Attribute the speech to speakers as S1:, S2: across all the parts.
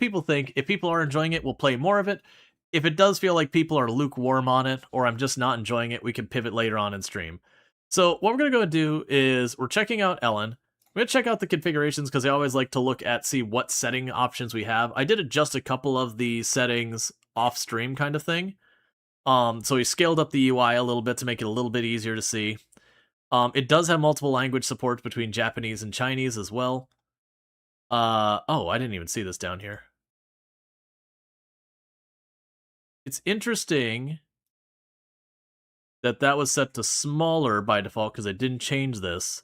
S1: people think. If people are enjoying it, we'll play more of it. If it does feel like people are lukewarm on it, or I'm just not enjoying it, we can pivot later on in stream. So what we're going to go do is we're checking out Elin. I'm going to check out the configurations because I always like to look at, see what setting options we have. I did adjust a couple of the settings off stream kind of thing. So we scaled up the UI a little bit to make it a little bit easier to see. It does have multiple language support between Japanese and Chinese as well. Oh, I didn't even see this down here. It's interesting that was set to smaller by default because I didn't change this,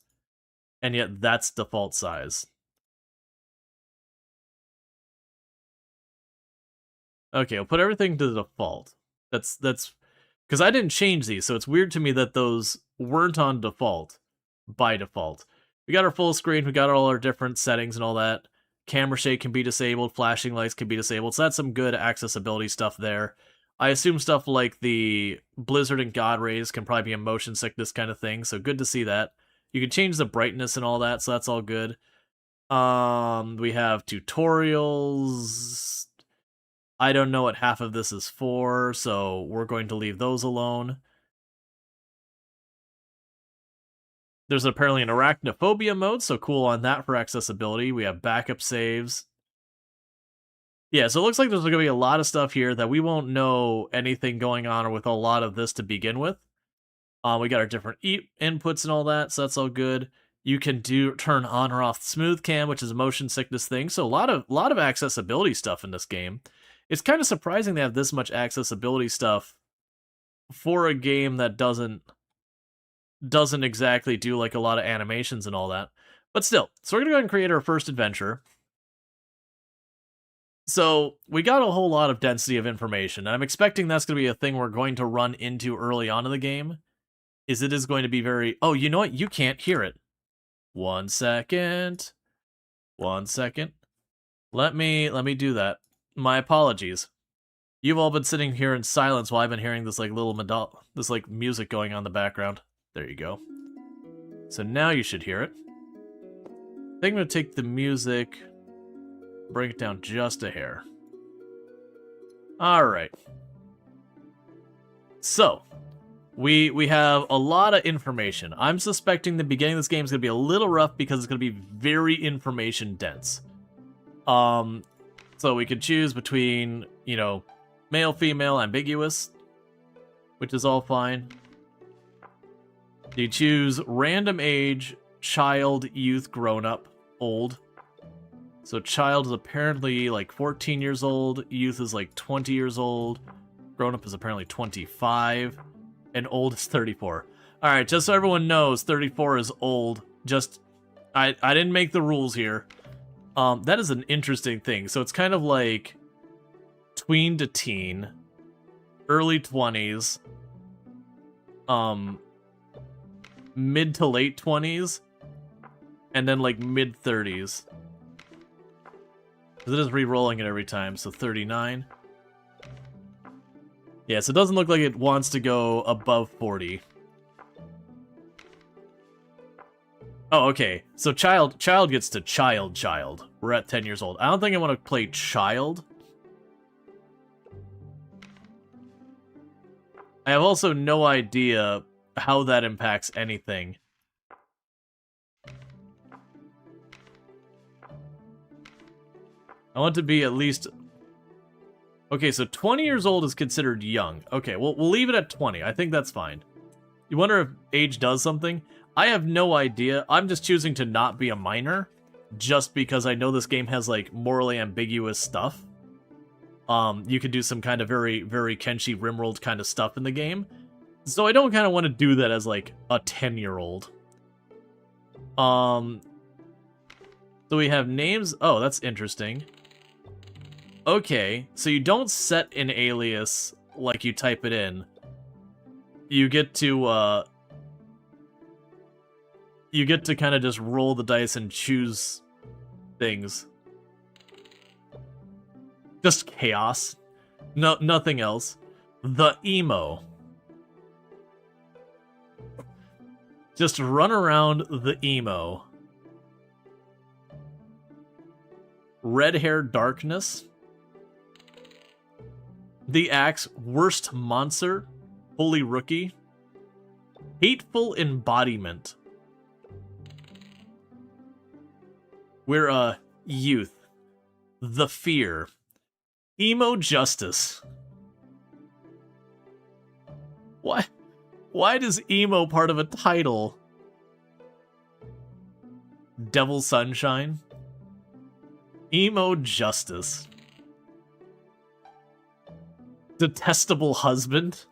S1: and yet that's default size. Okay, I'll put everything to the default. That's because I didn't change these, so it's weird to me that those weren't on default by default. We got our full screen, we got all our different settings and all that. Camera shake can be disabled, flashing lights can be disabled, so that's some good accessibility stuff there. I assume stuff like the Blizzard and God Rays can probably be a motion sickness kind of thing, so good to see that. You can change the brightness and all that, so that's all good. We have tutorials. I don't know what half of this is for, so we're going to leave those alone. There's apparently an arachnophobia mode, so cool on that for accessibility. We have backup saves. Yeah, so it looks like there's going to be a lot of stuff here that we won't know anything going on with a lot of this to begin with. We got our different inputs and all that, so that's all good. You can turn on or off smooth cam, which is a motion sickness thing. So a lot of accessibility stuff in this game. It's kind of surprising they have this much accessibility stuff for a game that doesn't exactly do like a lot of animations and all that. But still, so we're gonna go ahead and create our first adventure. So we got a whole lot of density of information, and I'm expecting that's gonna be a thing we're going to run into early on in the game. It is going to be very, oh, you know what? You can't hear it. 1 second. 1 second. Let me do that. My apologies. You've all been sitting here in silence while I've been hearing this like this like music going on in the background. There you go. So now you should hear it. I think I'm gonna take the music, bring it down just a hair. Alright. So, we have a lot of information. I'm suspecting the beginning of this game is going to be a little rough because it's going to be very information dense. So we could choose between, you know, male, female, ambiguous, which is all fine. You choose random age, child, youth, grown-up, old. So child is apparently like 14 years old, youth is like 20 years old, grown-up is apparently 25, and old is 34. Alright, just so everyone knows, 34 is old. Just, I didn't make the rules here. That is an interesting thing. So it's kind of like tween to teen, early 20s, mid to late 20s, and then like mid 30s. It is re-rolling it every time, so 39. Yeah, so it doesn't look like it wants to go above 40. Oh, okay. So child gets to child. We're at 10 years old. I don't think I want to play child. I have also no idea how that impacts anything. I want to be at least... Okay, so 20 years old is considered young. Okay, we'll leave it at 20. I think that's fine. You wonder if age does something? I have no idea. I'm just choosing to not be a minor, just because I know this game has, like, morally ambiguous stuff. You could do some kind of very, very Kenshi Rimworld kind of stuff in the game. So I don't kind of want to do that as, like, a 10-year-old. So we have names. Oh, that's interesting. Okay, so you don't set an alias like you type it in. You get to kind of just roll the dice and choose things. Just chaos. No, nothing else. The emo. Just run around the emo. Red Hair Darkness. The Axe, Worst Monster, Holy Rookie. Hateful Embodiment. We're a youth. The Fear. Emo Justice. What? Why does emo part of a title? Devil Sunshine. Emo Justice. Detestable Husband.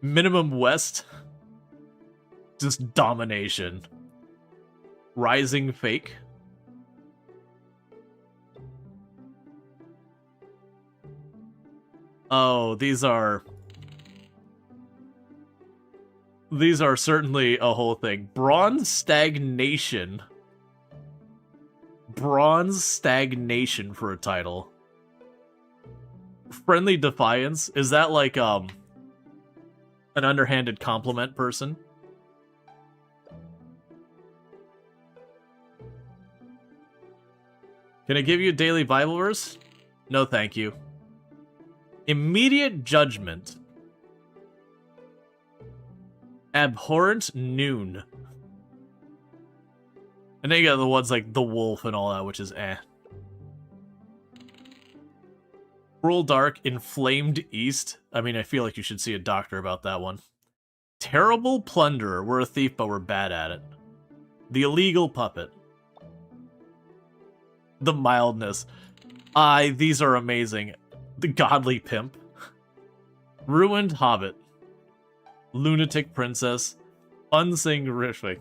S1: Minimum West. Just domination. Rising Fake. Oh, these are certainly a whole thing. Bronze Stagnation. Bronze Stagnation for a title. Friendly Defiance. Is that like an underhanded compliment person? Can I give you a daily Bible verse? No, thank you. Immediate Judgment. Abhorrent Noon. And then you got the ones like The Wolf and all that, which is eh. Cruel Dark, Inflamed East. I mean, I feel like you should see a doctor about that one. Terrible Plunderer. We're a thief, but we're bad at it. The Illegal Puppet. The Mildness. These are amazing. The Godly Pimp. Ruined Hobbit. Lunatic Princess. Unsing Rishwick.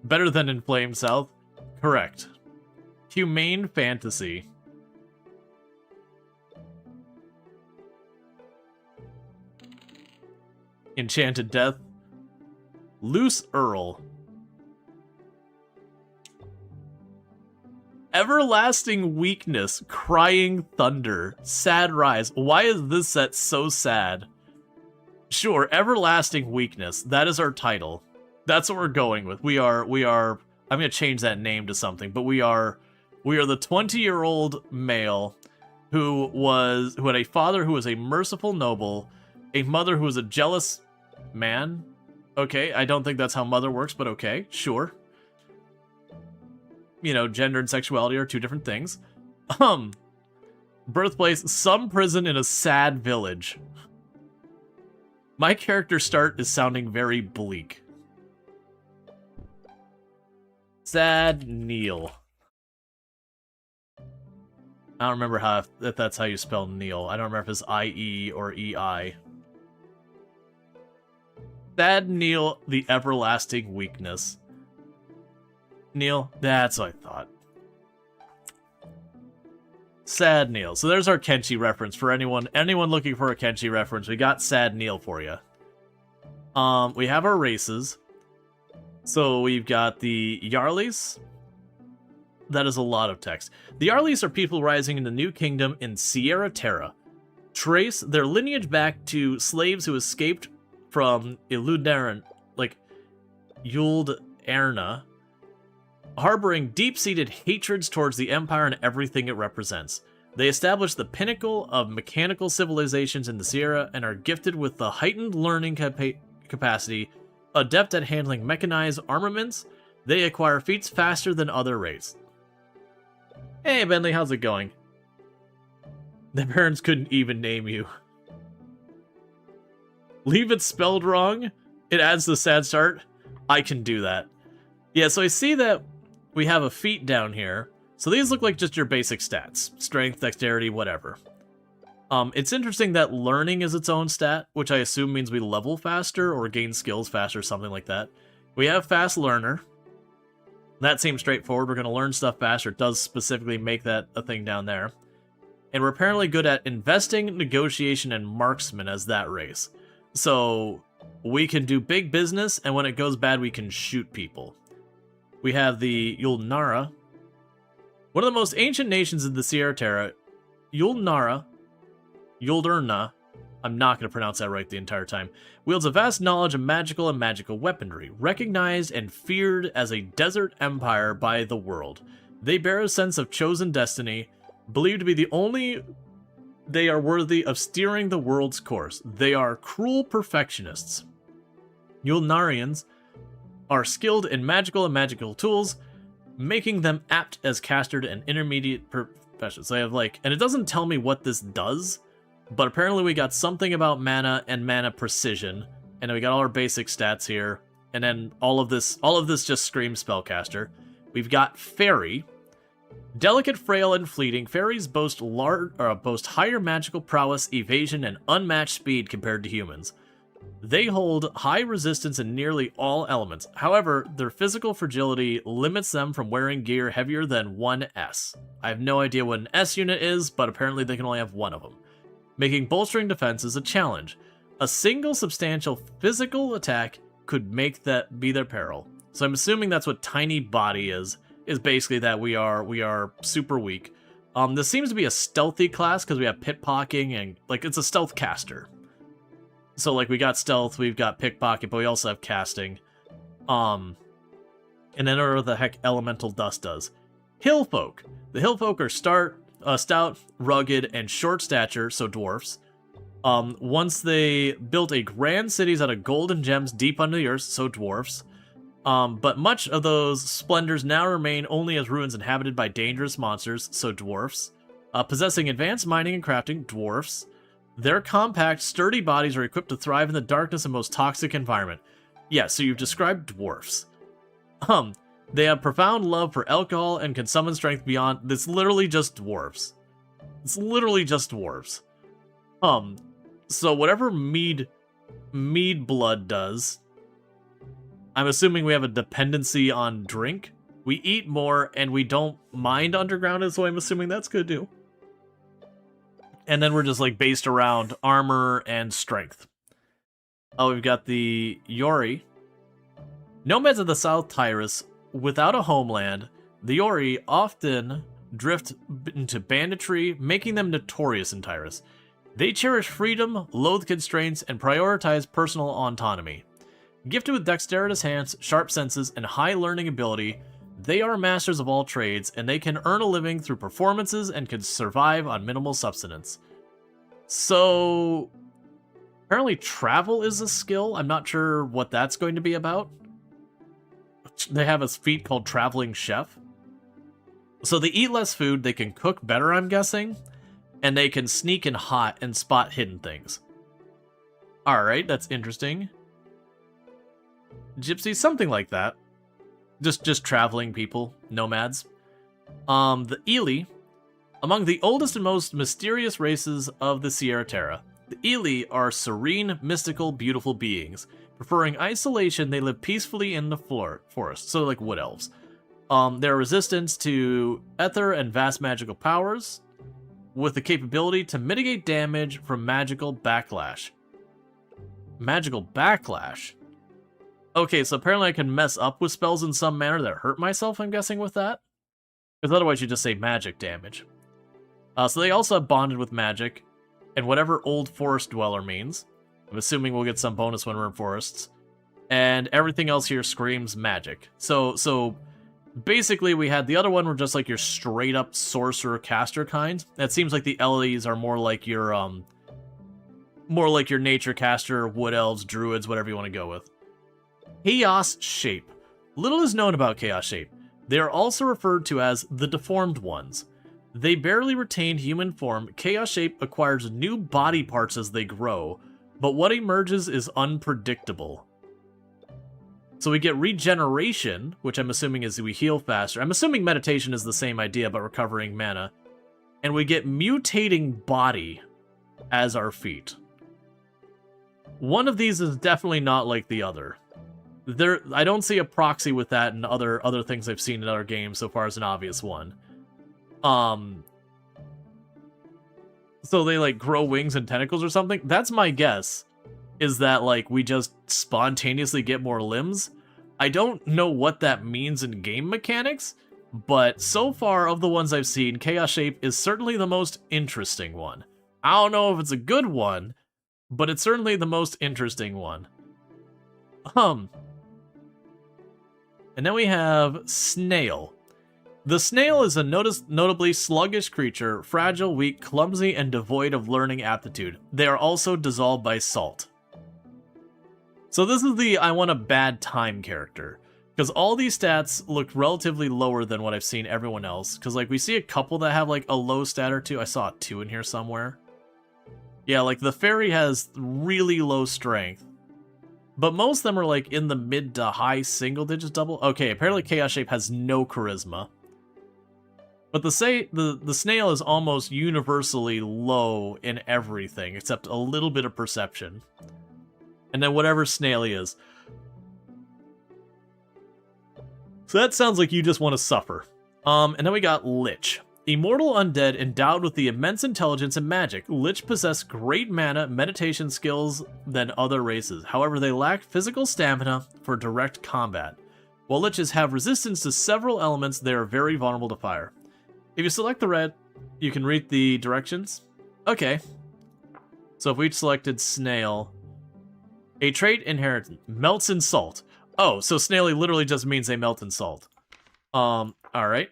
S1: Better than Inflamed South? Correct. Humane Fantasy. Enchanted Death. Loose Earl. Everlasting Weakness, Crying Thunder, Sad Rise. Why is this set so sad? Sure, Everlasting Weakness. That is our title. That's what we're going with. We are, I'm going to change that name to something, but we are the 20-year-old male who had a father who was a merciful noble, a mother who was a jealous man. Okay, I don't think that's how mother works, but okay, sure. You know, gender and sexuality are two different things. Birthplace, some prison in a sad village. My character start is sounding very bleak. Sad Neil. I don't remember if that's how you spell Neil. I don't remember if it's I-E or E-I. Sad Neil, the Everlasting Weakness. Neil, that's what I thought. Sad Neil. So there's our Kenshi reference for anyone looking for a Kenshi reference. We got Sad Neil for you. We have our races. So we've got the Yarlies. That is a lot of text. The Yarlies are people rising in the New Kingdom in Sierra Terra. Trace their lineage back to slaves who escaped from Yuld Erna, harboring deep-seated hatreds towards the Empire and everything it represents. They established the pinnacle of mechanical civilizations in the Sierra and are gifted with the heightened learning capacity, adept at handling mechanized armaments. They acquire feats faster than other races. Hey, Bentley, how's it going? Their parents couldn't even name you. Leave it spelled wrong? It adds the sad start? I can do that. Yeah, so I see that we have a feat down here. So these look like just your basic stats. Strength, dexterity, whatever. It's interesting that learning is its own stat, which I assume means we level faster or gain skills faster, something like that. We have fast learner. That seems straightforward. We're going to learn stuff faster. It does specifically make that a thing down there. And we're apparently good at investing, negotiation, and marksman as that race. So we can do big business, and when it goes bad, we can shoot people. We have the Yulnara. One of the most ancient nations in the Sierra Terra, Yulnara, Yulderna, I'm not going to pronounce that right the entire time. Wields a vast knowledge of magical and magical weaponry, recognized and feared as a desert empire by the world. They bear a sense of chosen destiny, believed to be the only they are worthy of steering the world's course. They are cruel perfectionists. Yulnarians are skilled in magical and magical tools, making them apt as caster and intermediate professions. So they have like, and it doesn't tell me what this does, but apparently we got something about mana and mana precision, and we got all our basic stats here, and then all of this just screams spellcaster. We've got fairy. Delicate, frail, and fleeting, fairies boast higher magical prowess, evasion, and unmatched speed compared to humans. They hold high resistance in nearly all elements. However, their physical fragility limits them from wearing gear heavier than 1S. I have no idea what an S unit is, but apparently they can only have one of them, making bolstering defenses a challenge. A single substantial physical attack could make that be their peril. So I'm assuming that's what tiny body is basically that we are super weak. This seems to be a stealthy class because we have pickpocketing and like it's a stealth caster. So like we got stealth, we've got pickpocket, but we also have casting. And then whatever the heck elemental dust does. Hillfolk. The hillfolk are stout, rugged, and short stature, so dwarfs. Once they built a grand cities out of gold and gems deep under the earth, so dwarfs. But much of those splendors now remain only as ruins inhabited by dangerous monsters, so dwarfs. Possessing advanced mining and crafting, dwarfs. Their compact, sturdy bodies are equipped to thrive in the darkness and most toxic environment. Yeah, so you've described dwarfs. They have profound love for alcohol and can summon strength beyond... It's literally just dwarfs. It's literally just dwarfs. So whatever mead blood does... I'm assuming we have a dependency on drink. We eat more, and we don't mind underground, so I'm assuming that's good too. And then we're just like based around armor and strength. Oh, we've got the Yori. Nomads of the South Tyrus, without a homeland, the Yori often drift into banditry, making them notorious in Tyrus. They cherish freedom, loathe constraints, and prioritize personal autonomy. Gifted with dexterous hands, sharp senses, and high learning ability, they are masters of all trades, and they can earn a living through performances and can survive on minimal subsistence. So, apparently travel is a skill. I'm not sure what that's going to be about. They have a feat called Traveling Chef. So they eat less food, they can cook better, I'm guessing, and they can sneak and hot and spot hidden things. Alright, that's interesting. Gypsies, something like that. Just traveling people, nomads. The Elin, among the oldest and most mysterious races of the Sierra Terra. The Elin are serene, mystical, beautiful beings. Preferring isolation, they live peacefully in the forest, so like wood elves. Their resistance to ether and vast magical powers, with the capability to mitigate damage from magical backlash. Magical backlash? Okay, so apparently I can mess up with spells in some manner that hurt myself, I'm guessing, with that? Because otherwise you just say magic damage. So they also have bonded with magic, and whatever old forest dweller means. I'm assuming we'll get some bonus when we're in forests. And everything else here screams magic. So basically we had the other one were just like your straight up sorcerer caster kind. It seems like the Ellies are more like your nature caster, wood elves, druids, whatever you want to go with. Chaos Shape. Little is known about Chaos Shape. They are also referred to as the Deformed Ones. They barely retain human form. Chaos Shape acquires new body parts as they grow, but what emerges is unpredictable. So we get regeneration, which I'm assuming is we heal faster. I'm assuming meditation is the same idea, but recovering mana. And we get mutating body as our feat. One of these is definitely not like the other. I don't see a proxy with that in other things I've seen in other games so far as an obvious one. So they like grow wings and tentacles or something? That's my guess, is that like we just spontaneously get more limbs. I don't know what that means in game mechanics, but so far of the ones I've seen, Chaos Shape is certainly the most interesting one. I don't know if it's a good one, but it's certainly the most interesting one. And then we have Snail. The snail is a notably sluggish creature, fragile, weak, clumsy, and devoid of learning aptitude. They are also dissolved by salt. So this is the I want a bad time character. Because all these stats look relatively lower than what I've seen everyone else. Because like we see a couple that have like a low stat or two. I saw 2 in here somewhere. Yeah, like the fairy has really low strength. But most of them are like in the mid to high single digits double. Okay, apparently Chaos Shape has no charisma. But the snail is almost universally low in everything, except a little bit of perception. And then whatever snail he is. So that sounds like you just want to suffer. And then we got Lich. Immortal undead endowed with the immense intelligence and magic. Lich possess great mana, meditation skills than other races. However, they lack physical stamina for direct combat. While Liches have resistance to several elements, they are very vulnerable to fire. If you select the red, you can read the directions. Okay. So if we selected Snail, a trait inherited, melts in salt. Oh, so Snaily literally just means they melt in salt. Alright.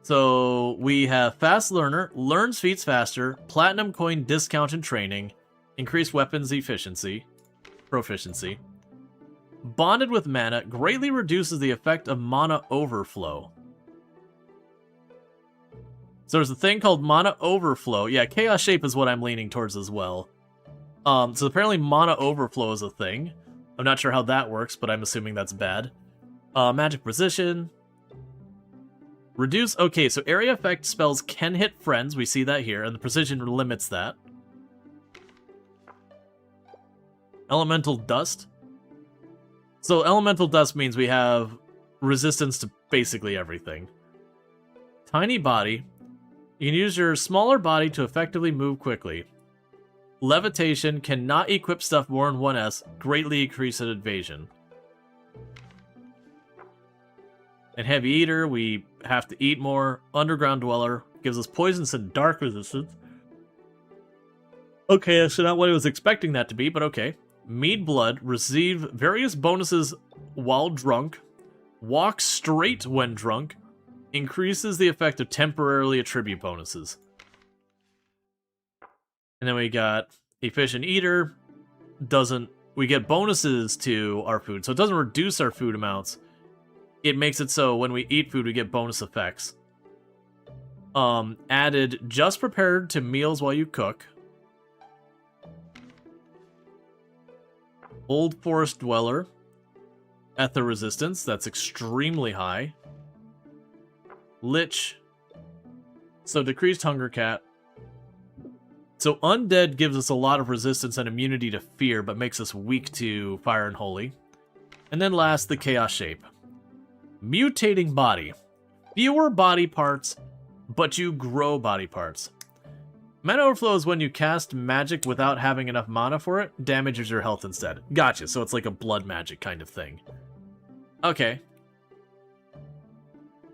S1: So we have Fast Learner, learns feats faster, Platinum Coin discount in training, increased weapons proficiency. Bonded with mana, greatly reduces the effect of mana overflow. So there's a thing called mana overflow. Yeah, Chaos Shape is what I'm leaning towards as well. So apparently mana overflow is a thing. I'm not sure how that works, but I'm assuming that's bad. Magic precision. Reduce. Okay, so area effect spells can hit friends. We see that here, and the precision limits that. Elemental dust. So elemental dust means we have resistance to basically everything. Tiny body. You can use your smaller body to effectively move quickly. Levitation cannot equip stuff more than 1S, greatly increases evasion. And Heavy Eater, we have to eat more. Underground Dweller gives us poisons and dark resistance. Okay, that's not what I was expecting that to be, but okay. Mead Blood, receive various bonuses while drunk. Walk straight when drunk. Increases the effect of temporarily attribute bonuses. And then we got Efficient Eater. We get bonuses to our food, so it doesn't reduce our food amounts. It makes it so when we eat food, we get bonus effects. Added just prepared to meals while you cook. Old Forest Dweller. Ether resistance, that's extremely high. Lich. So decreased hunger cat. So undead gives us a lot of resistance and immunity to fear, but makes us weak to fire and holy. And then last, the Chaos Shape. Mutating body. Fewer body parts, but you grow body parts. Mana overflow is when you cast magic without having enough mana for it, damages your health instead. Gotcha, so it's like a blood magic kind of thing. Okay.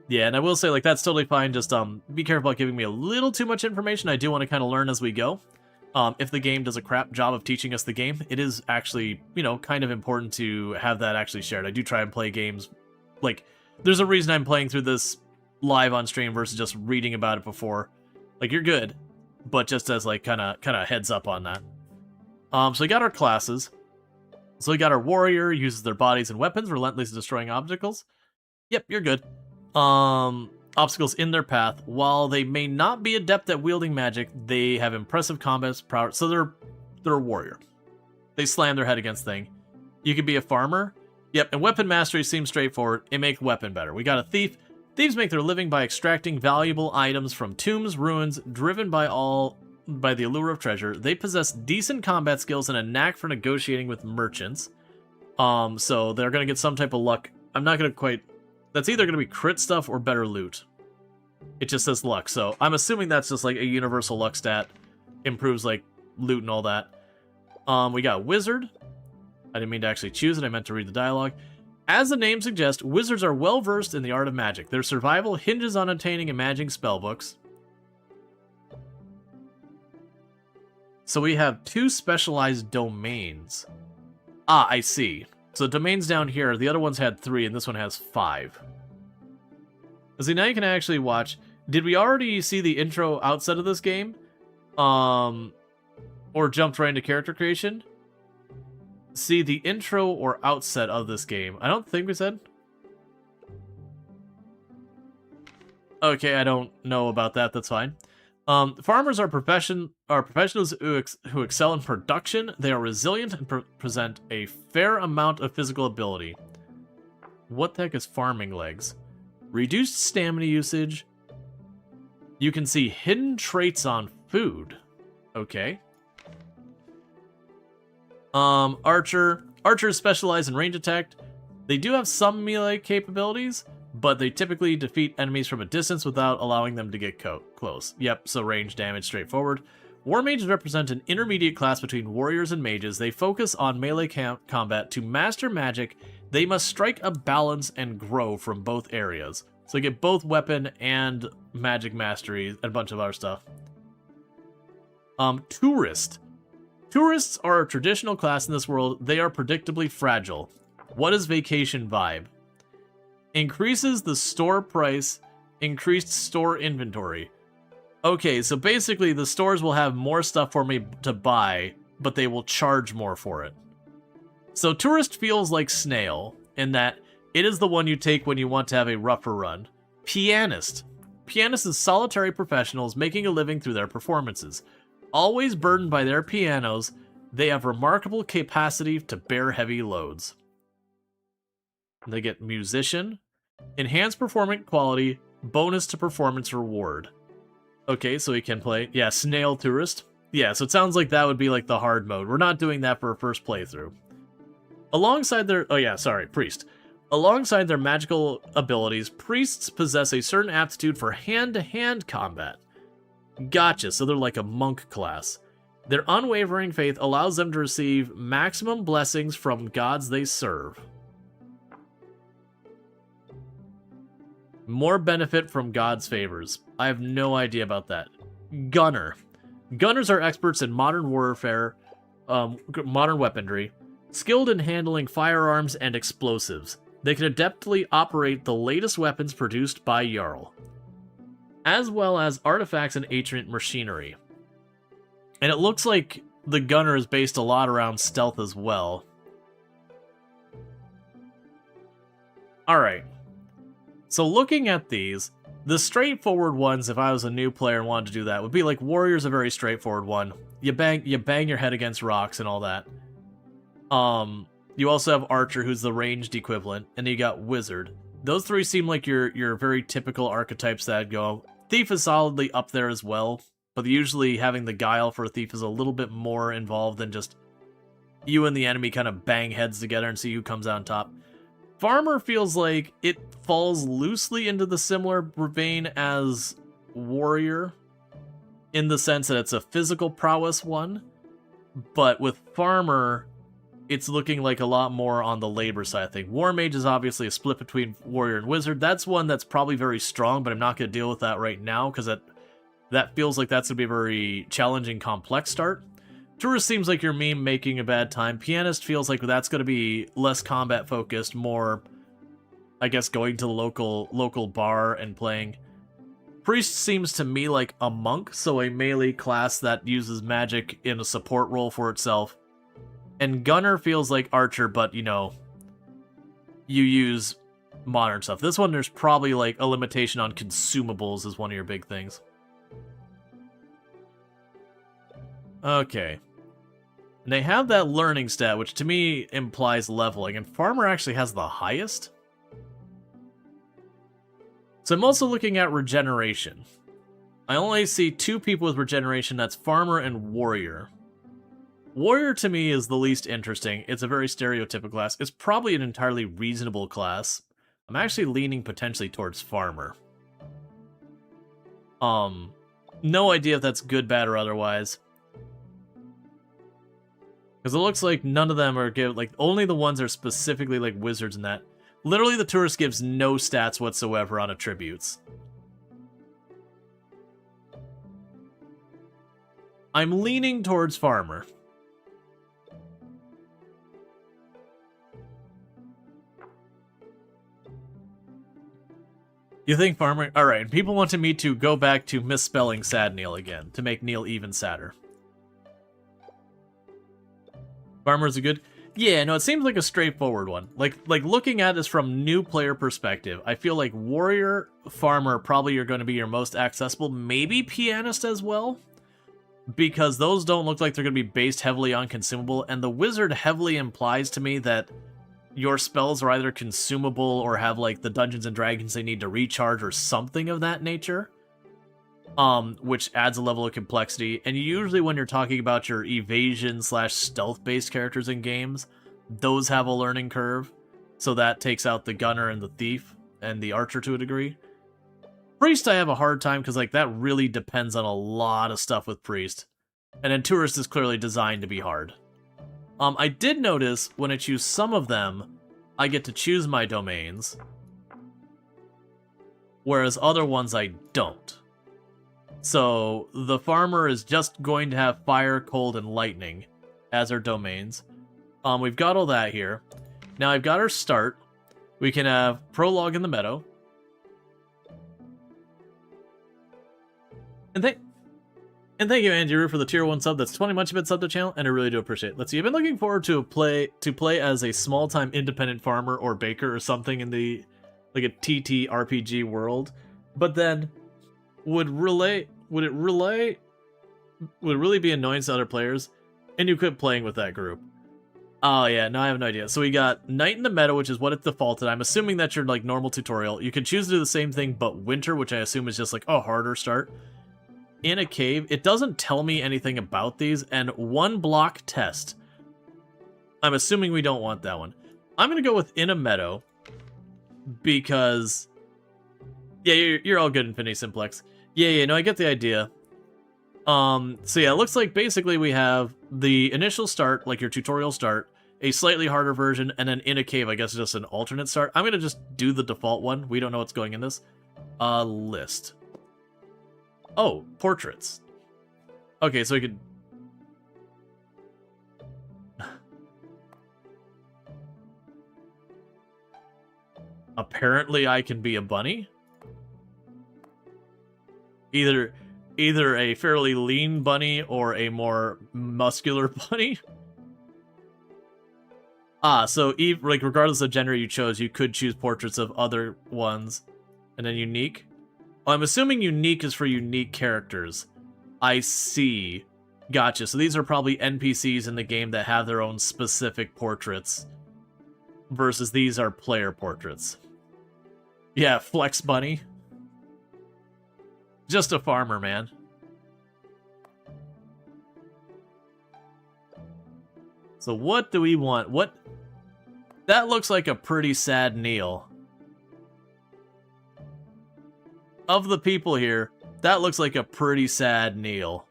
S1: Yeah, and I will say, like, that's totally fine. Just be careful about giving me a little too much information. I do want to kind of learn as we go. If the game does a crap job of teaching us the game, it is actually, you know, kind of important to have that actually shared. I do try and play games, like, there's a reason I'm playing through this live on stream versus just reading about it before. Like, you're good, but just as, like, kind of heads up on that. So we got our classes. So we got our warrior, uses their bodies and weapons, relentlessly destroying obstacles. Yep, you're good. Obstacles in their path. While they may not be adept at wielding magic, they have impressive combat prowess. So they're a warrior. They slam their head against thing. You could be a farmer. Yep, and weapon mastery seems straightforward. It makes weapon better. We got a thief. Thieves make their living by extracting valuable items from tombs, ruins, driven by the allure of treasure. They possess decent combat skills and a knack for negotiating with merchants. So they're gonna get some type of luck. I'm not gonna quite. That's either gonna be crit stuff or better loot. It just says luck, so I'm assuming that's just like a universal luck stat. Improves like loot and all that. We got wizard. I didn't mean to actually choose it. I meant to read the dialogue. As the name suggests, wizards are well versed in the art of magic. Their survival hinges on obtaining and managing spellbooks. So we have 2 specialized domains. Ah, I see. So domains down here, the other ones had 3, and this one has 5. See, now you can actually watch. Did we already see the intro outside of this game? Or jumped right into character creation? See the intro or outset of this game. I don't think we said. Okay, I don't know about that. That's fine. Farmers are professionals who excel in production. They are resilient and present a fair amount of physical ability. What the heck is farming legs? Reduced stamina usage. You can see hidden traits on food. Okay. Archers specialize in range attack. They do have some melee capabilities, but they typically defeat enemies from a distance without allowing them to get close. Yep, so range damage straightforward. War mages represent an intermediate class between warriors and mages. They focus on melee combat. To master magic, they must strike a balance and grow from both areas. So you get both weapon and magic mastery and a bunch of other stuff. Tourist. Tourists are a traditional class in this world. They are predictably fragile. What is vacation vibe? Increases the store price, increased store inventory. Okay, so basically the stores will have more stuff for me to buy, but they will charge more for it. So tourist feels like snail, in that it is the one you take when you want to have a rougher run. Pianist. Pianists is solitary professionals making a living through their performances. Always burdened by their pianos, they have remarkable capacity to bear heavy loads. They get musician. Enhanced performance quality, bonus to performance reward. Okay, so we can play. Yeah, snail tourist. Yeah, so it sounds like that would be like the hard mode. We're not doing that for a first playthrough. Alongside their... Oh yeah, sorry, priest. Alongside their magical abilities, priests possess a certain aptitude for hand-to-hand combat. Gotcha, so they're like a monk class. Their unwavering faith allows them to receive maximum blessings from gods they serve. More benefit from God's favors. I have no idea about that. Gunner. Gunners are experts in modern warfare, modern weaponry, skilled in handling firearms and explosives. They can adeptly operate the latest weapons produced by Jarl, as well as artifacts and ancient machinery. And it looks like the gunner is based a lot around stealth as well. Alright. So looking at these, the straightforward ones, if I was a new player and wanted to do that, would be like Warrior's a very straightforward one. You bang your head against rocks and all that. You also have Archer, who's the ranged equivalent, and you got Wizard. Those three seem like your very typical archetypes that go. Thief is solidly up there as well, but usually having the guile for a thief is a little bit more involved than just you and the enemy kind of bang heads together and see who comes out on top. Farmer feels like it falls loosely into the similar vein as Warrior, in the sense that it's a physical prowess one, but with Farmer, it's looking like a lot more on the labor side of things. War Mage is obviously a split between Warrior and Wizard. That's one that's probably very strong, but I'm not going to deal with that right now, because that feels like that's going to be a very challenging, complex start. Tourist seems like you're making a bad time. Pianist feels like that's going to be less combat focused, more, I guess, going to the local bar and playing. Priest seems to me like a monk, so a melee class that uses magic in a support role for itself. And Gunner feels like Archer, but, you know, you use modern stuff. This one, there's probably like a limitation on consumables is one of your big things. Okay. And they have that learning stat, which to me implies leveling, and Farmer actually has the highest. So I'm also looking at regeneration. I only see two people with regeneration, that's Farmer and Warrior. Warrior to me is the least interesting. It's a very stereotypical class. It's probably an entirely reasonable class. I'm actually leaning potentially towards Farmer. No idea if that's good, bad, or otherwise. Because it looks like none of them are like only the ones that are specifically like wizards in that. Literally, the tourist gives no stats whatsoever on attributes. I'm leaning towards farmer. You think farmer? All right. People wanted me to go back to misspelling sad Neil again to make Neil even sadder. Farmer's a good. Yeah, no, it seems like a straightforward one. Like looking at this from new player perspective, I feel like warrior, farmer probably are going to be your most accessible. Maybe pianist as well, because those don't look like they're going to be based heavily on consumable, and the wizard heavily implies to me that your spells are either consumable or have like the Dungeons and Dragons they need to recharge or something of that nature. Which adds a level of complexity. And usually when you're talking about your evasion / stealth based characters in games, those have a learning curve. So that takes out the gunner and the thief and the archer to a degree. Priest I have a hard time because like that really depends on a lot of stuff with priest. And then tourist is clearly designed to be hard. I did notice when I choose some of them, I get to choose my domains, whereas other ones I don't. So the farmer is just going to have fire, cold, and lightning as our domains. We've got all that here. Now I've got our start. We can have prologue in the meadow. And thank you, Andrew, for the tier 1 sub. That's 20 much of it sub to the channel, and I really do appreciate it. Let's see, I've been looking forward to play as a small-time independent farmer or baker or something in the like a TT RPG world. But then would it really be annoying to other players? And you quit playing with that group. Oh yeah, no, I have no idea. So we got Night in the Meadow, which is what it's defaulted. I'm assuming that's your like normal tutorial. You can choose to do the same thing, but Winter, which I assume is just like a harder start. In a cave, it doesn't tell me anything about these, and 1 block test. I'm assuming we don't want that one. I'm gonna go with In a Meadow, because yeah, you're all good, Infinity Simplex. Yeah, no, I get the idea. So yeah, it looks like basically we have the initial start, like your tutorial start, a slightly harder version, and then In a Cave, I guess just an alternate start. I'm gonna just do the default one. We don't know what's going in this. List. Oh, portraits. Okay, so we could... Apparently I can be a bunny? Either a fairly lean bunny or a more muscular bunny? So like regardless of gender you chose, you could choose portraits of other ones. And then unique? Well, I'm assuming unique is for unique characters. I see. Gotcha. So these are probably NPCs in the game that have their own specific portraits. Versus these are player portraits. Yeah, Flex Bunny. Just a farmer, man. So what do we want? What? That looks like a pretty sad Neil. Of the people here, that looks like a pretty sad Neil.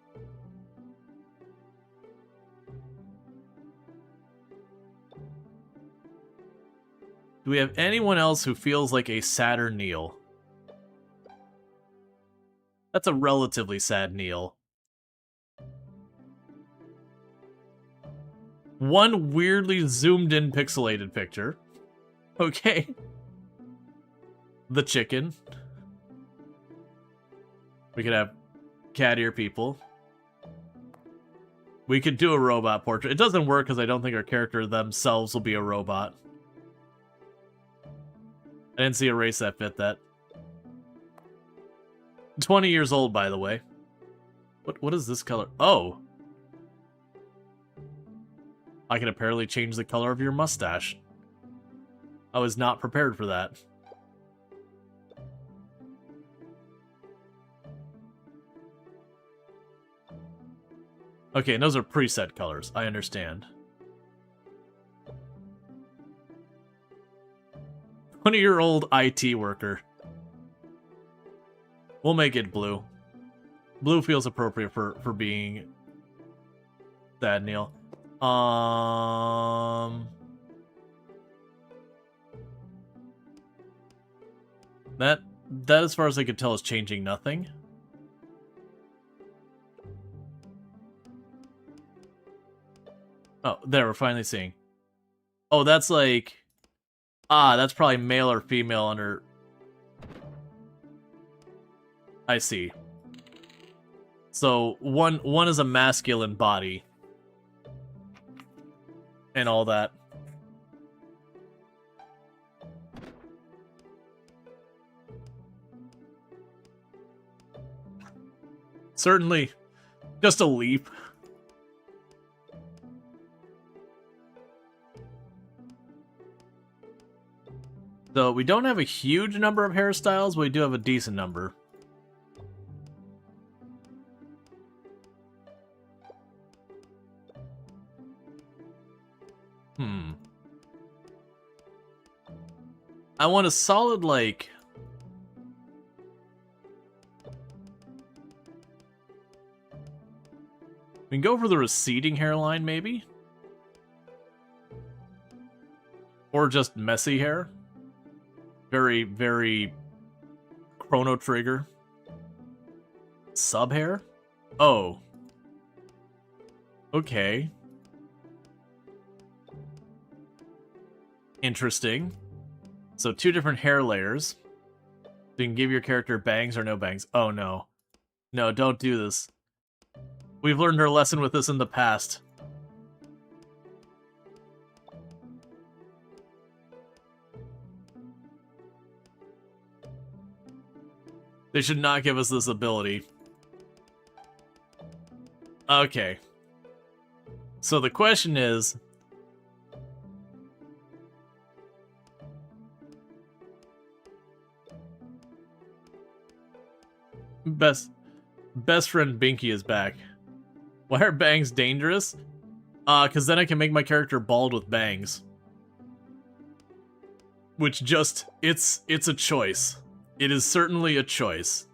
S1: Do we have anyone else who feels like a sadder Neil? That's a relatively sad Neil. One weirdly zoomed in pixelated picture. Okay. The chicken. We could have cat ear people. We could do a robot portrait. It doesn't work because I don't think our character themselves will be a robot. I didn't see a race that fit that. 20 years old, by the way. What is this color? Oh! I can apparently change the color of your mustache. I was not prepared for that. Okay, and those are preset colors. I understand. 20-year-old IT worker. We'll make it blue. Blue feels appropriate for being sad, Neil. That as far as I could tell is changing nothing. Oh, there, we're finally seeing. Oh, that's like... Ah, that's probably male or female under... I see. So, one is a masculine body. And all that. Certainly. Just a leap. So, we don't have a huge number of hairstyles, but we do have a decent number. I want a solid, like... We can go for the receding hairline, maybe? Or just messy hair. Very, very... Chrono Trigger. Sub hair? Oh. Okay. Interesting. So 2 different hair layers. So you can give your character bangs or no bangs. Oh no. No, don't do this. We've learned our lesson with this in the past. They should not give us this ability. Okay. So the question is... Best friend Binky is back. Why are bangs dangerous? Because then I can make my character bald with bangs. Which just, it's a choice. It is certainly a choice.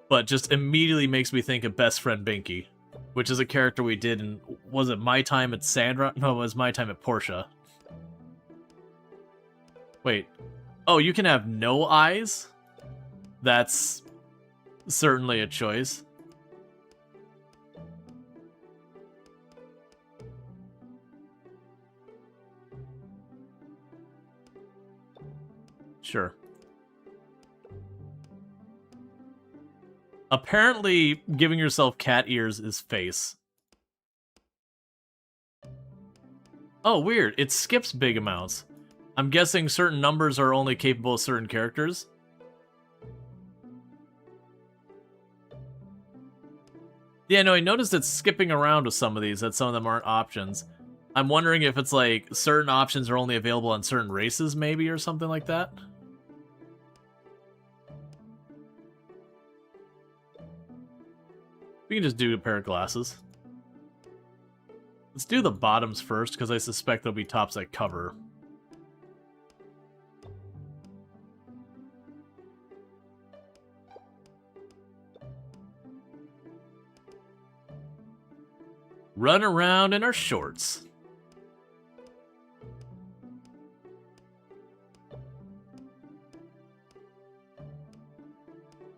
S1: But just immediately makes me think of best friend Binky. Which is a character we did in, was it my time at Sandra? No, it was my time at Portia. Wait. Oh, you can have no eyes? That's certainly a choice. Sure. Apparently, giving yourself cat ears is face. Oh, weird. It skips big amounts. I'm guessing certain numbers are only capable of certain characters. Yeah, no, I noticed it's skipping around with some of these, that some of them aren't options. I'm wondering if it's like certain options are only available on certain races, maybe, or something like that. We can just do a pair of glasses. Let's do the bottoms first, because I suspect there'll be tops that cover. Run around in our shorts.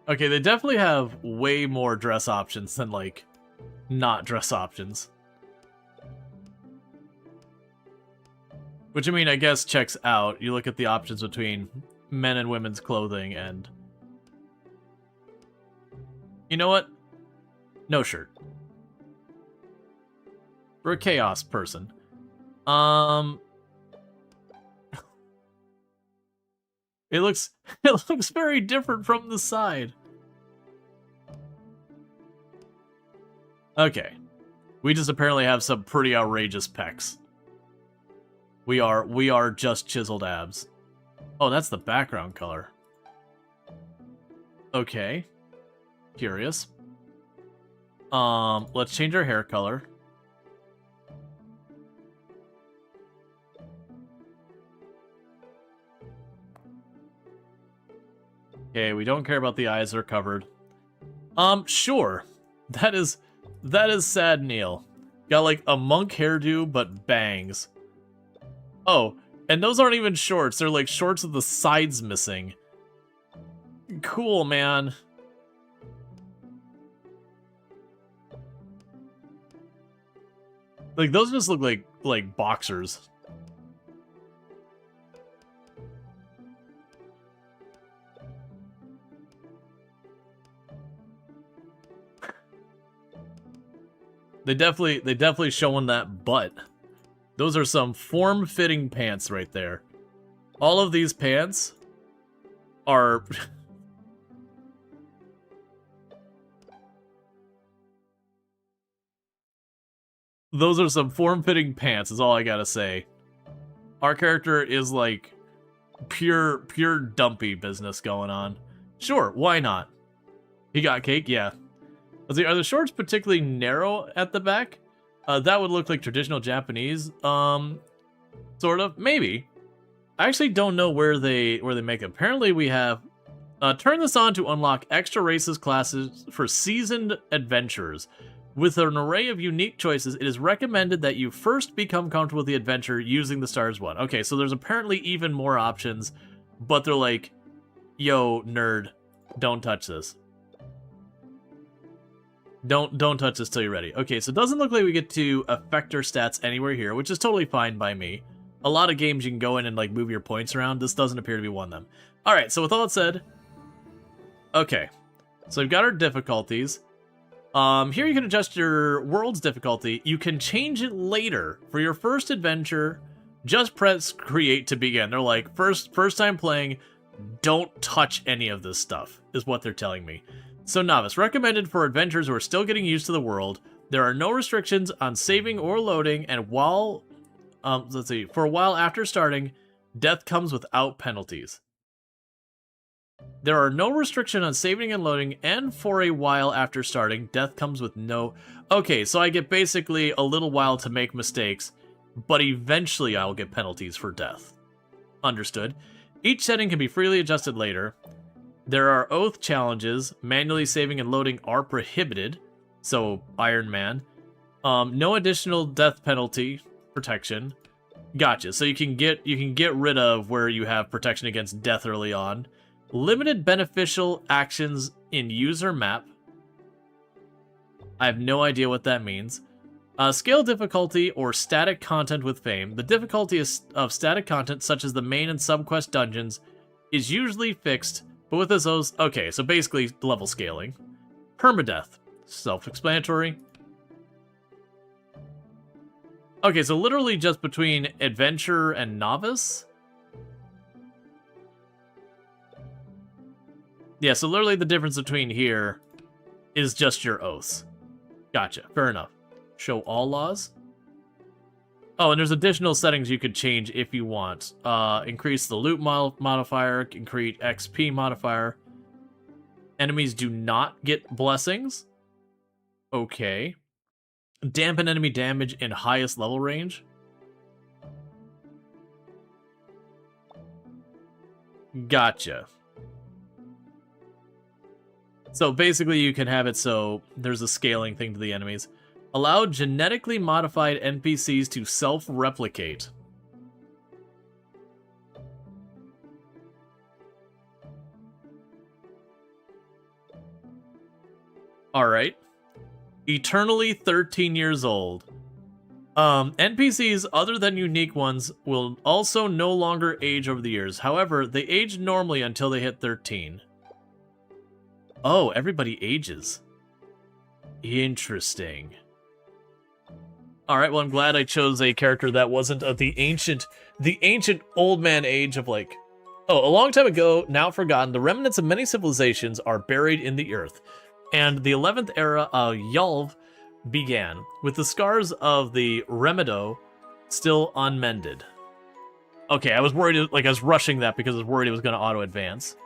S1: Okay, they definitely have way more dress options than, like, not dress options. Which, I mean, I guess checks out. You look at the options between men and women's clothing and... You know what? No shirt. For a chaos person. It looks very different from the side. Okay. We just apparently have some pretty outrageous pecs. We are just chiseled abs. Oh, that's the background color. Okay. Curious. Let's change our hair color. Okay, we don't care about the eyes that are covered. Sure. That is sad, Neil. Got like a monk hairdo, but bangs. Oh, and those aren't even shorts. They're like shorts with the sides missing. Cool, man. Like, those just look like boxers. They definitely showing that butt. Those are some form-fitting pants right there. All of these pants are... Those are some form-fitting pants, is all I gotta say. Our character is like pure dumpy business going on. Sure, why not? He got cake, yeah. Let's see, are the shorts particularly narrow at the back? That would look like traditional Japanese. Sort of, maybe. I actually don't know where they make them. Apparently we have turn this on to unlock extra races classes for seasoned adventurers. With an array of unique choices, it is recommended that you first become comfortable with the adventure using the Stars one. Okay, so there's apparently even more options, but they're like, yo, nerd, don't touch this. Don't touch this till you're ready. Okay, so it doesn't look like we get to affect our stats anywhere here, which is totally fine by me. A lot of games you can go in and like move your points around. This doesn't appear to be one of them. Alright, so with all that said, okay. So we've got our difficulties. Here you can adjust your world's difficulty. You can change it later. For your first adventure, just press create to begin. They're like, first time playing, don't touch any of this stuff, is what they're telling me. So novice, recommended for adventurers who are still getting used to the world. There are no restrictions on saving or loading, and while, let's see, for a while after starting, death comes without penalties. There are no restriction on saving and loading, and for a while after starting, death comes with no... Okay, so I get basically a little while to make mistakes, but eventually I'll get penalties for death. Understood. Each setting can be freely adjusted later. There are oath challenges. Manually saving and loading are prohibited. So, Iron Man. No additional death penalty protection. Gotcha. So you can get rid of where you have protection against death early on. Limited beneficial actions in user map. I have no idea what that means. Scale difficulty or static content with fame. The difficulty of static content, such as the main and subquest dungeons, is usually fixed, but with this oath... Okay, so basically level scaling. Permadeath. Self-explanatory. Okay, so literally just between adventure and novice? Yeah, so literally the difference between here is just your oaths. Gotcha, fair enough. Show all laws. Oh, and there's additional settings you could change if you want. Increase the loot modifier, increase XP modifier. Enemies do not get blessings. Okay. Dampen enemy damage in highest level range. Gotcha. So basically you can have it so there's a scaling thing to the enemies. Allow genetically modified NPCs to self-replicate. Alright. Eternally 13 years old. NPCs other than unique ones will also no longer age over the years. However, they age normally until they hit 13. Oh, everybody ages. Interesting. Alright, well, I'm glad I chose a character that wasn't of the ancient old man age of like... Oh, a long time ago, now forgotten, the remnants of many civilizations are buried in the earth. And the 11th era of Yalv began, with the scars of the Remedo still unmended. Okay, I was worried, like I was rushing that because I was worried it was going to auto-advance.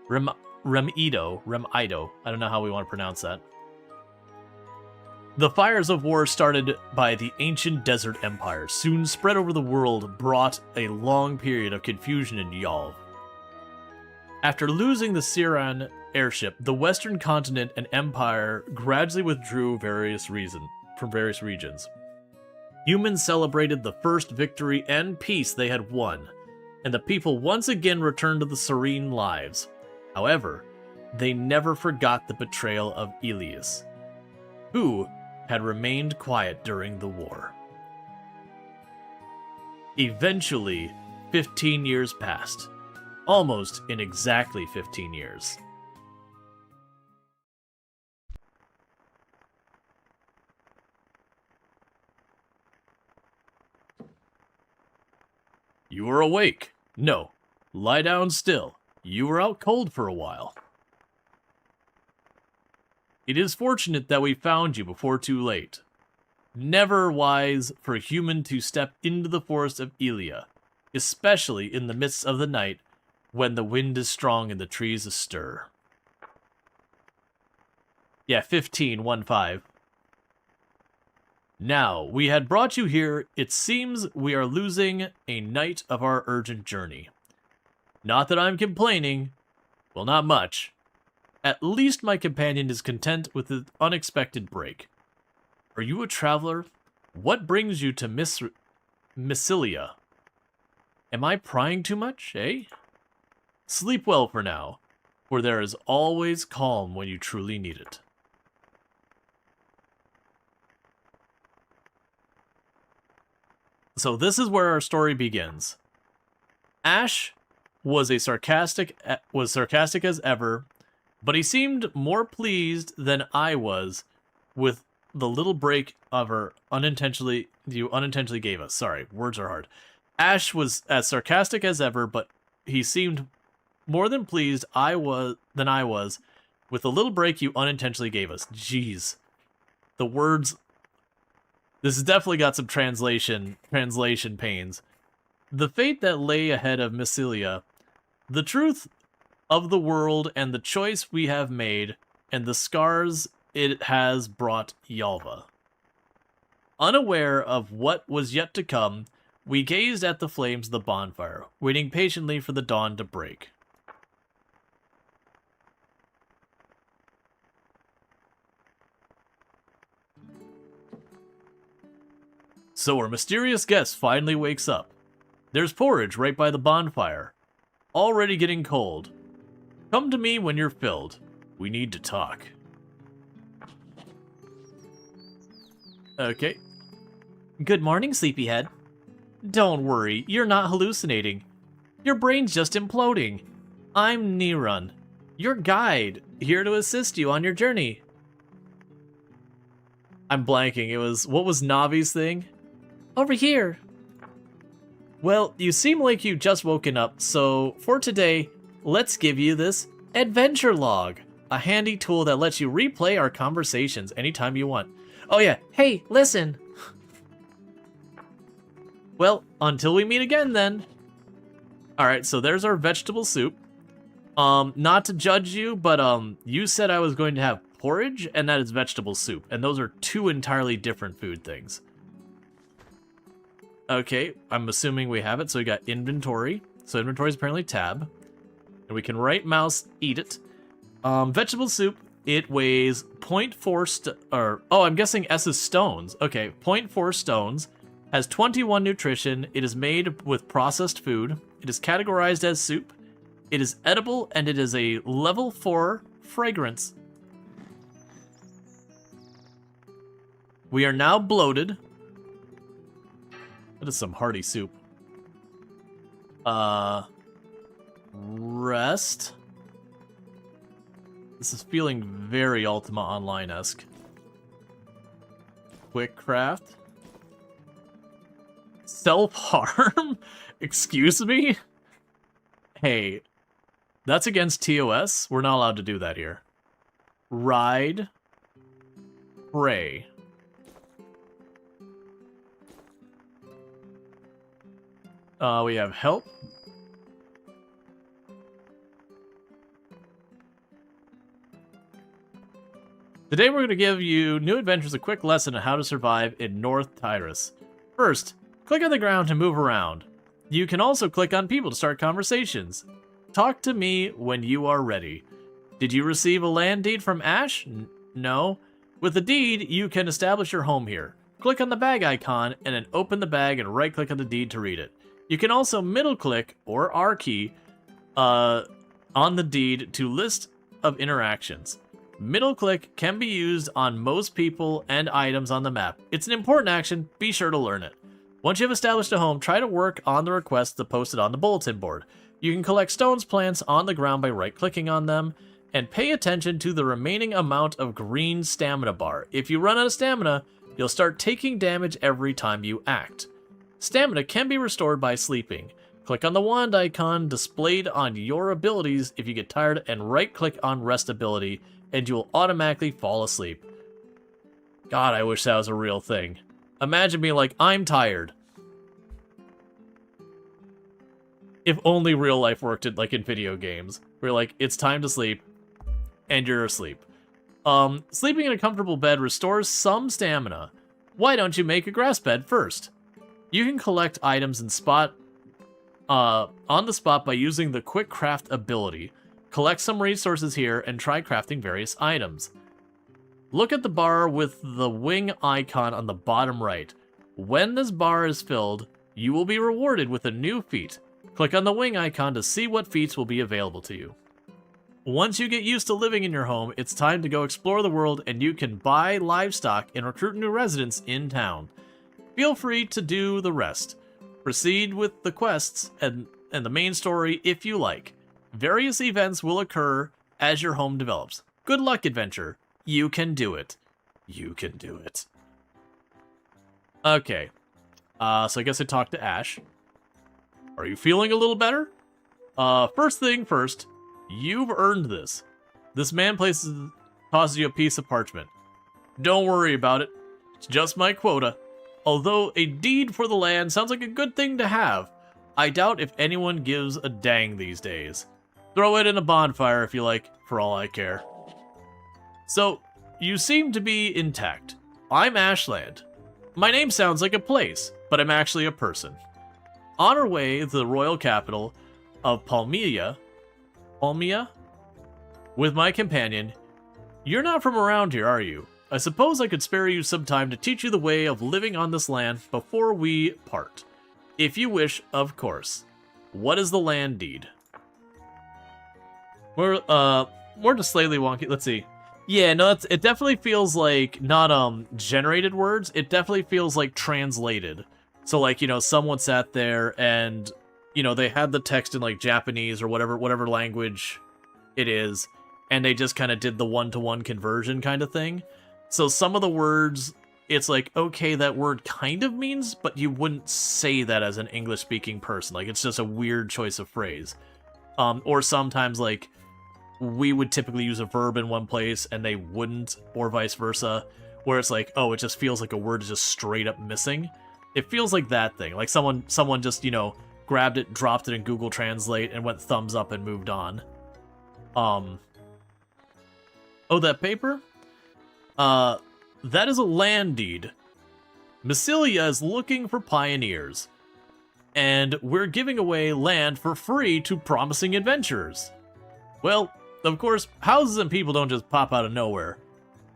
S1: Remido, I don't know how we want to pronounce that. The fires of war started by the ancient desert empire, soon spread over the world, brought a long period of confusion in Yalv. After losing the Siran airship, the western continent and empire gradually withdrew from various regions. Humans celebrated the first victory and peace they had won, and the people once again returned to the serene lives. However, they never forgot the betrayal of Elias, who, had remained quiet during the war. Eventually, 15 years passed. Almost in exactly 15 years. You were awake. No. Lie down still. You were out cold for a while. It is fortunate that we found you before too late. Never wise for a human to step into the forest of Elia, especially in the midst of the night when the wind is strong and the trees astir. Yeah, 15. Now, we had brought you here. It seems we are losing a night of our urgent journey. Not that I'm complaining. Well, not much. At least my companion is content with the unexpected break. Are you a traveler? What brings you to Massilia? Am I prying too much, eh? Sleep well for now, for there is always calm when you truly need it. So this is where our story begins. Ash was sarcastic as ever, but he seemed more pleased than I was with the little break of her you unintentionally gave us. Sorry, words are hard. Ash was as sarcastic as ever, but he seemed more than pleased I was with the little break you unintentionally gave us. Jeez. The words. This has definitely got some translation pains. The fate that lay ahead of Massilia, the truth of the world and the choice we have made, and the scars it has brought Yalva. Unaware of what was yet to come, we gazed at the flames of the bonfire, waiting patiently for the dawn to break. So our mysterious guest finally wakes up. There's porridge right by the bonfire, already getting cold. Come to me when you're filled. We need to talk. Okay. Good morning, sleepyhead. Don't worry, you're not hallucinating. Your brain's just imploding. I'm Nirun, your guide, here to assist you on your journey. I'm blanking. What was Navi's thing? Over here. Well, you seem like you've just woken up, so for today, let's give you this adventure log, a handy tool that lets you replay our conversations anytime you want. Oh yeah, hey, listen. Well, until we meet again then. Alright, so there's our vegetable soup. Not to judge you, but you said I was going to have porridge, and that is vegetable soup, and those are two entirely different food things. Okay, I'm assuming we have it, so we got inventory. So inventory is apparently tab. And we can right mouse, eat it. Vegetable soup, it weighs 0.4 I'm guessing S is stones. Okay, 0.4 stones. Has 21 nutrition. It is made with processed food. It is categorized as soup. It is edible, and it is a level 4 fragrance. We are now bloated. That is some hearty soup. Rest. This is feeling very Ultima Online-esque. Quick craft. Self-harm? Excuse me? Hey, that's against TOS. We're not allowed to do that here. Ride. Pray. We have help. Today we're going to give you new adventures, a quick lesson on how to survive in North Tyrus. First, click on the ground to move around. You can also click on people to start conversations. Talk to me when you are ready. Did you receive a land deed from Ash? No. With the deed, you can establish your home here. Click on the bag icon and then open the bag and right-click on the deed to read it. You can also middle-click, or R key, on the deed to list of interactions. Middle click can be used on most people and items on the map. It's an important action, be sure to learn it. Once you have established a home, try to work on the request to post it on the bulletin board. You can collect stones plants on the ground by right-clicking on them, and pay attention to the remaining amount of green stamina bar. If you run out of stamina, you'll start taking damage every time you act. Stamina can be restored by sleeping. Click on the wand icon displayed on your abilities if you get tired, and right-click on rest ability, and you'll automatically fall asleep. God, I wish that was a real thing. Imagine being like, I'm tired. If only real life worked like in video games. Where like, it's time to sleep, and you're asleep. Sleeping in a comfortable bed restores some stamina. Why don't you make a grass bed first? You can collect items and on the spot by using the quick craft ability. Collect some resources here and try crafting various items. Look at the bar with the wing icon on the bottom right. When this bar is filled, you will be rewarded with a new feat. Click on the wing icon to see what feats will be available to you. Once you get used to living in your home, it's time to go explore the world, and you can buy livestock and recruit new residents in town. Feel free to do the rest. Proceed with the quests and the main story if you like. Various events will occur as your home develops. Good luck, adventure. You can do it. You can do it. Okay. So I guess I talked to Ash. Are you feeling a little better? First thing first, you've earned this. This man tosses you a piece of parchment. Don't worry about it. It's just my quota. Although a deed for the land sounds like a good thing to have, I doubt if anyone gives a dang these days. Throw it in a bonfire if you like, for all I care. So, you seem to be intact. I'm Ashland. My name sounds like a place, but I'm actually a person. On our way to the royal capital of Palmia, with my companion. You're not from around here, are you? I suppose I could spare you some time to teach you the way of living on this land before we part. If you wish, of course. What is the land deed? More just slightly wonky. Let's see. Yeah, no, it definitely feels like not generated words. It definitely feels like translated. So like, you know, someone sat there and, you know, they had the text in like Japanese or whatever language it is, and they just kind of did the one-to-one conversion kind of thing. So some of the words, it's like, okay, that word kind of means, but you wouldn't say that as an English-speaking person. Like, it's just a weird choice of phrase. Or sometimes, like, we would typically use a verb in one place and they wouldn't, or vice versa, where it's like, oh, it just feels like a word is just straight up missing. It feels like that thing. Like someone just, you know, grabbed it, dropped it in Google Translate, and went thumbs up and moved on. Oh, that paper? That is a land deed. Massilia is looking for pioneers, and we're giving away land for free to promising adventurers. Well, of course, houses and people don't just pop out of nowhere.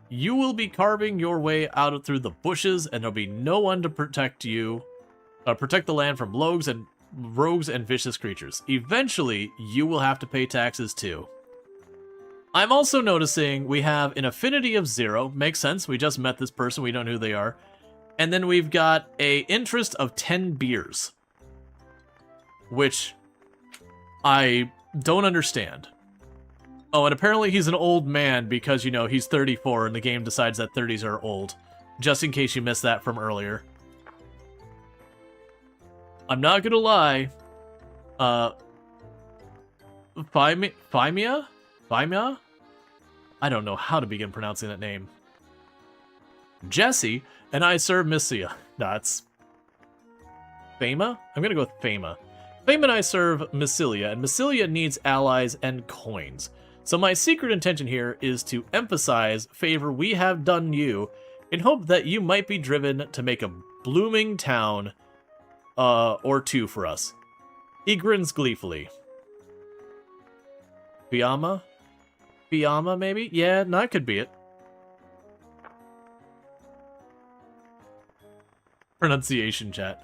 S1: You will be carving your way out through the bushes, and there'll be no one to protect the land from rogues and vicious creatures. Eventually, you will have to pay taxes too. I'm also noticing we have an affinity of 0. Makes sense. We just met this person. We don't know who they are. And then we've got a interest of 10 beers, which I don't understand. Oh, and apparently he's an old man because, you know, he's 34 and the game decides that 30s are old. Just in case you missed that from earlier. I'm not gonna lie. Phimia? I don't know how to begin pronouncing that name. Jesse and I serve Missia. That's Fama? I'm gonna go with Fama. Fama and I serve Massilia, and Massilia needs allies and coins. So my secret intention here is to emphasize favor we have done you, in hope that you might be driven to make a blooming town or two for us. He grins gleefully. Fiamma? Fiamma, maybe? Yeah, no, that could be it. Pronunciation, chat.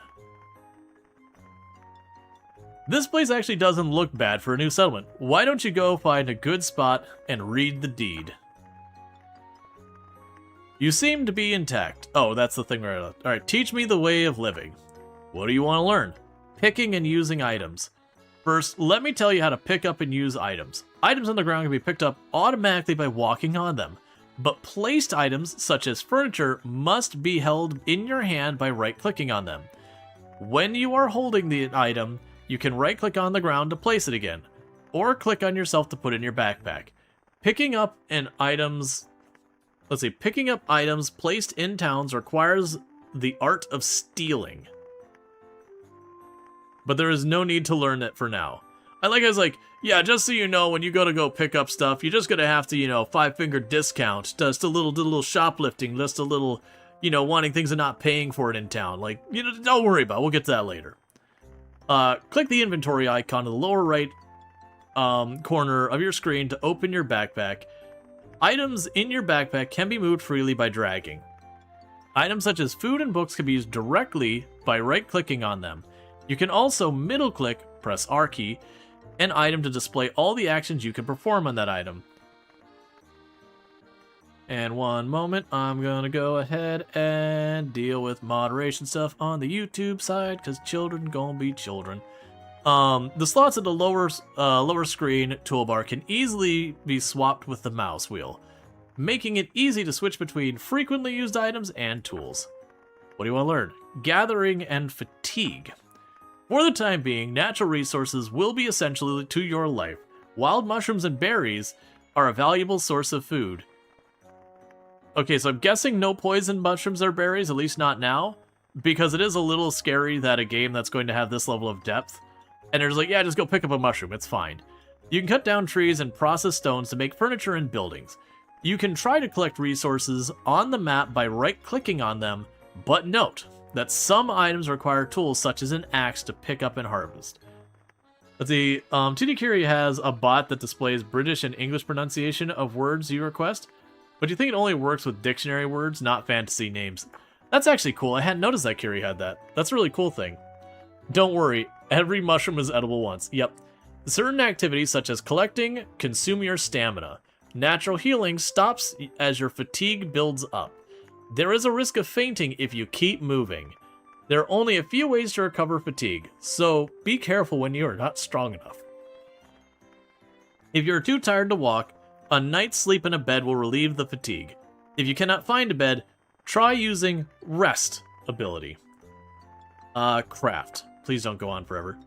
S1: This place actually doesn't look bad for a new settlement. Why don't you go find a good spot and read the deed? You seem to be intact. Oh, that's the thing right on. Alright, teach me the way of living. What do you want to learn? Picking and using items. First, let me tell you how to pick up and use items. Items on the ground can be picked up automatically by walking on them. But placed items, such as furniture, must be held in your hand by right-clicking on them. When you are holding the item, you can right-click on the ground to place it again, or click on yourself to put it in your backpack. Picking up items placed in towns requires the art of stealing. But there is no need to learn it for now. I was like, yeah, just so you know, when you go pick up stuff, you're just gonna have to, 5-finger discount, just a little shoplifting, just a little, wanting things and not paying for it in town. Like, don't worry about it. We'll get to that later. Click the inventory icon in the lower right corner of your screen to open your backpack. Items in your backpack can be moved freely by dragging. Items such as food and books can be used directly by right-clicking on them. You can also middle-click, press R key, an item to display all the actions you can perform on that item. And one moment, I'm gonna go ahead and deal with moderation stuff on the YouTube side, because children gonna be children. The slots at the lower screen toolbar can easily be swapped with the mouse wheel, making it easy to switch between frequently used items and tools. What do you want to learn? Gathering and fatigue. For the time being, natural resources will be essential to your life. Wild mushrooms and berries are a valuable source of food. Okay, so I'm guessing no poison mushrooms or berries, at least not now, because it is a little scary that a game that's going to have this level of depth, and they're just like, yeah, just go pick up a mushroom, it's fine. You can cut down trees and process stones to make furniture and buildings. You can try to collect resources on the map by right-clicking on them, but note that some items require tools such as an axe to pick up and harvest. The TDKiri has a bot that displays British and English pronunciation of words you request, but you think it only works with dictionary words, not fantasy names. That's actually cool. I hadn't noticed that Kiri had that. That's a really cool thing. Don't worry, every mushroom is edible once. Yep. Certain activities such as collecting consume your stamina. Natural healing stops as your fatigue builds up. There is a risk of fainting if you keep moving. There are only a few ways to recover fatigue, so be careful when you are not strong enough. If you're too tired to walk, a night's sleep in a bed will relieve the fatigue. If you cannot find a bed, try using Rest ability. Craft. Please don't go on forever.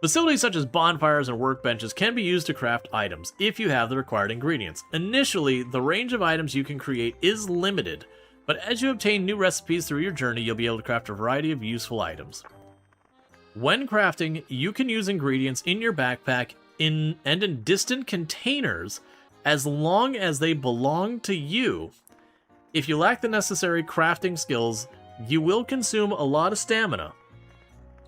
S1: Facilities such as bonfires and workbenches can be used to craft items if you have the required ingredients. Initially, the range of items you can create is limited, but as you obtain new recipes through your journey, you'll be able to craft a variety of useful items. When crafting, you can use ingredients in your backpack in distant containers as long as they belong to you. If you lack the necessary crafting skills, you will consume a lot of stamina.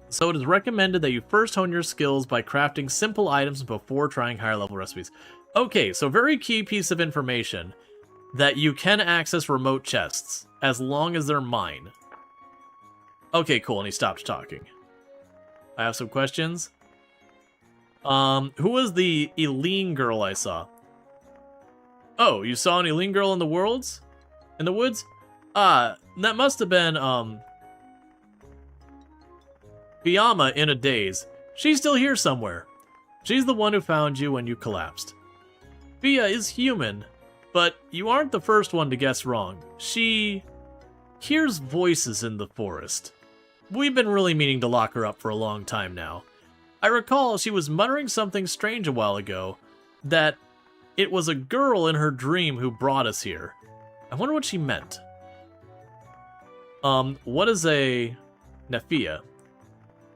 S1: So it is recommended that you first hone your skills by crafting simple items before trying higher level recipes. Okay, so very key piece of information, that you can access remote chests as long as they're mine. Okay, cool, and he stopped talking. I have some questions. Who was the Elin girl I saw? Oh, you saw an Elin girl in the worlds? In the woods? That must have been, Fiyama in a daze. She's still here somewhere. She's the one who found you when you collapsed. Fia is human, but you aren't the first one to guess wrong. She hears voices in the forest. We've been really meaning to lock her up for a long time now. I recall she was muttering something strange a while ago, that it was a girl in her dream who brought us here. I wonder what she meant. What is a Nefia?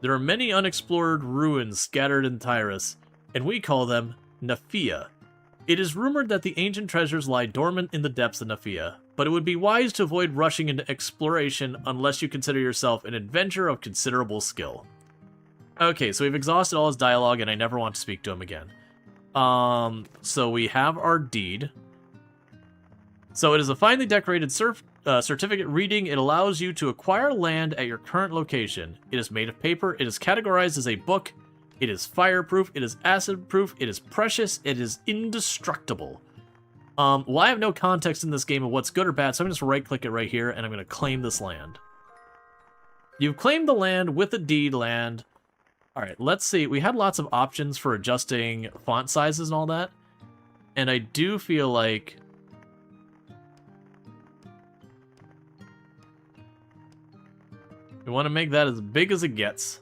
S1: There are many unexplored ruins scattered in Tyrus, and we call them Nefia. It is rumored that the ancient treasures lie dormant in the depths of Nefia, but it would be wise to avoid rushing into exploration unless you consider yourself an adventurer of considerable skill. Okay, so we've exhausted all his dialogue, and I never want to speak to him again. So we have our deed. So it is a finely decorated certificate reading. It allows you to acquire land at your current location. It is made of paper. It is categorized as a book. It is fireproof. It is acid-proof. It is precious. It is indestructible. Well, I have no context in this game of what's good or bad, so I'm just right-click it right here, and I'm going to claim this land. You've claimed the land with a deed land. All right, let's see. We had lots of options for adjusting font sizes and all that, and I do feel like we want to make that as big as it gets.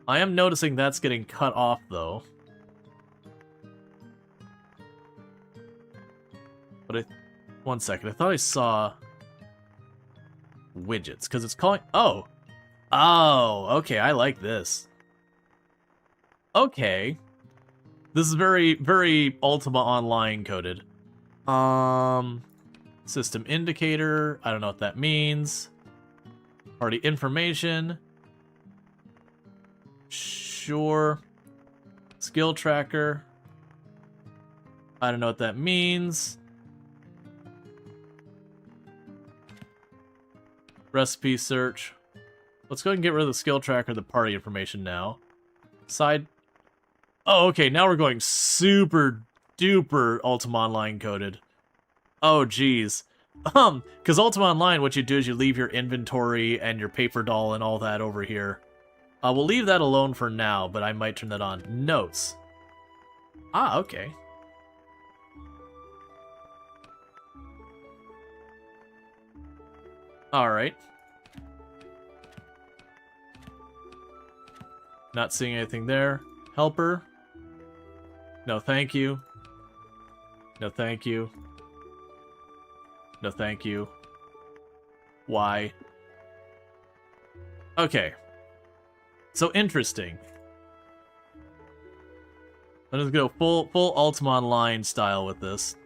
S1: I am noticing that's getting cut off, though. But one second, I thought I saw widgets, because it's calling... Oh! Oh, okay, I like this. Okay. This is very, very Ultima Online coded. System indicator, I don't know what that means. Party information. Sure. Skill tracker. I don't know what that means. Recipe search. Let's go ahead and get rid of the skill tracker, the party information now. Side. Oh, okay, now we're going super duper Ultima Online coded. Oh, geez. Because Ultima Online, what you do is you leave your inventory and your paper doll and all that over here. We'll leave that alone for now, but I might turn that on. Notes. Ah, okay. Alright. Not seeing anything there. Helper. No, thank you. No, thank you. No, thank you. Why? Okay. So interesting. I'm just gonna go full Ultima Online style with this.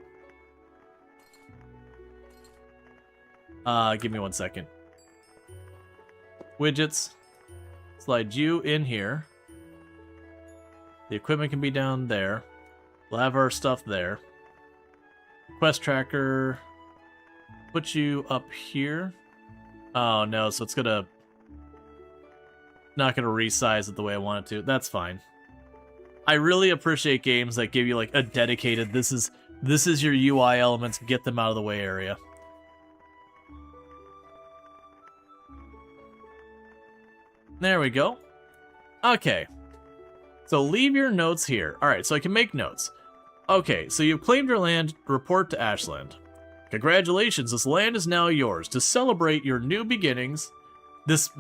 S1: Give me 1 second. Widgets. Slide you in here. The equipment can be down there. We'll have our stuff there. Quest tracker. Put you up here. Oh no, so it's gonna... Not gonna resize it the way I want it to. That's fine. I really appreciate games that give you like a dedicated, this is your UI elements, get them out of the way area. There we go. Okay. So leave your notes here. Alright, so I can make notes. Okay, so you've claimed your land, report to Ashland. Congratulations, this land is now yours. To celebrate your new beginnings, this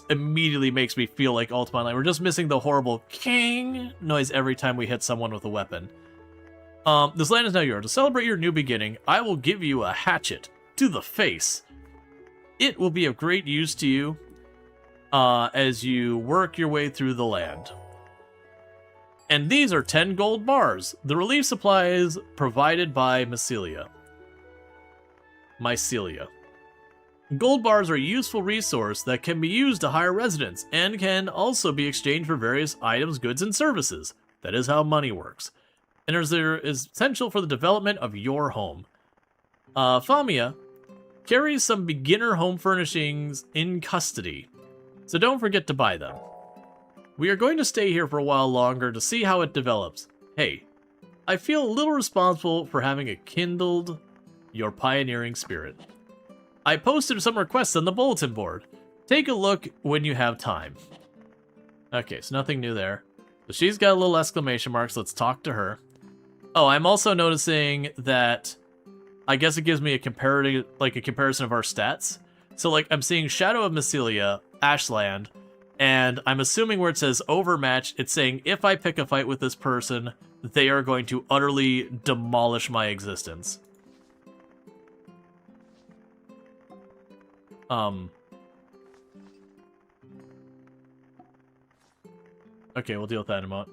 S1: immediately makes me feel like Ultima Online. We're just missing the horrible king noise every time we hit someone with a weapon. This land is now yours. To celebrate your new beginning, I will give you a hatchet to the face. It will be of great use to you as you work your way through the land. And these are 10 gold bars. The relief supplies provided by Mycelia. Gold bars are a useful resource that can be used to hire residents and can also be exchanged for various items, goods, and services. That is how money works. And is essential for the development of your home. Famia carries some beginner home furnishings in custody, so don't forget to buy them. We are going to stay here for a while longer to see how it develops. Hey, I feel a little responsible for having kindled your pioneering spirit. I posted some requests on the bulletin board. Take a look when you have time. Okay, so nothing new there. So she's got a little exclamation mark, so let's talk to her. Oh, I'm also noticing that I guess it gives me a comparison of our stats. So like I'm seeing Shadow of Mycelia, Ashland, and I'm assuming where it says overmatch, it's saying if I pick a fight with this person, they are going to utterly demolish my existence. Okay, we'll deal with that in a moment.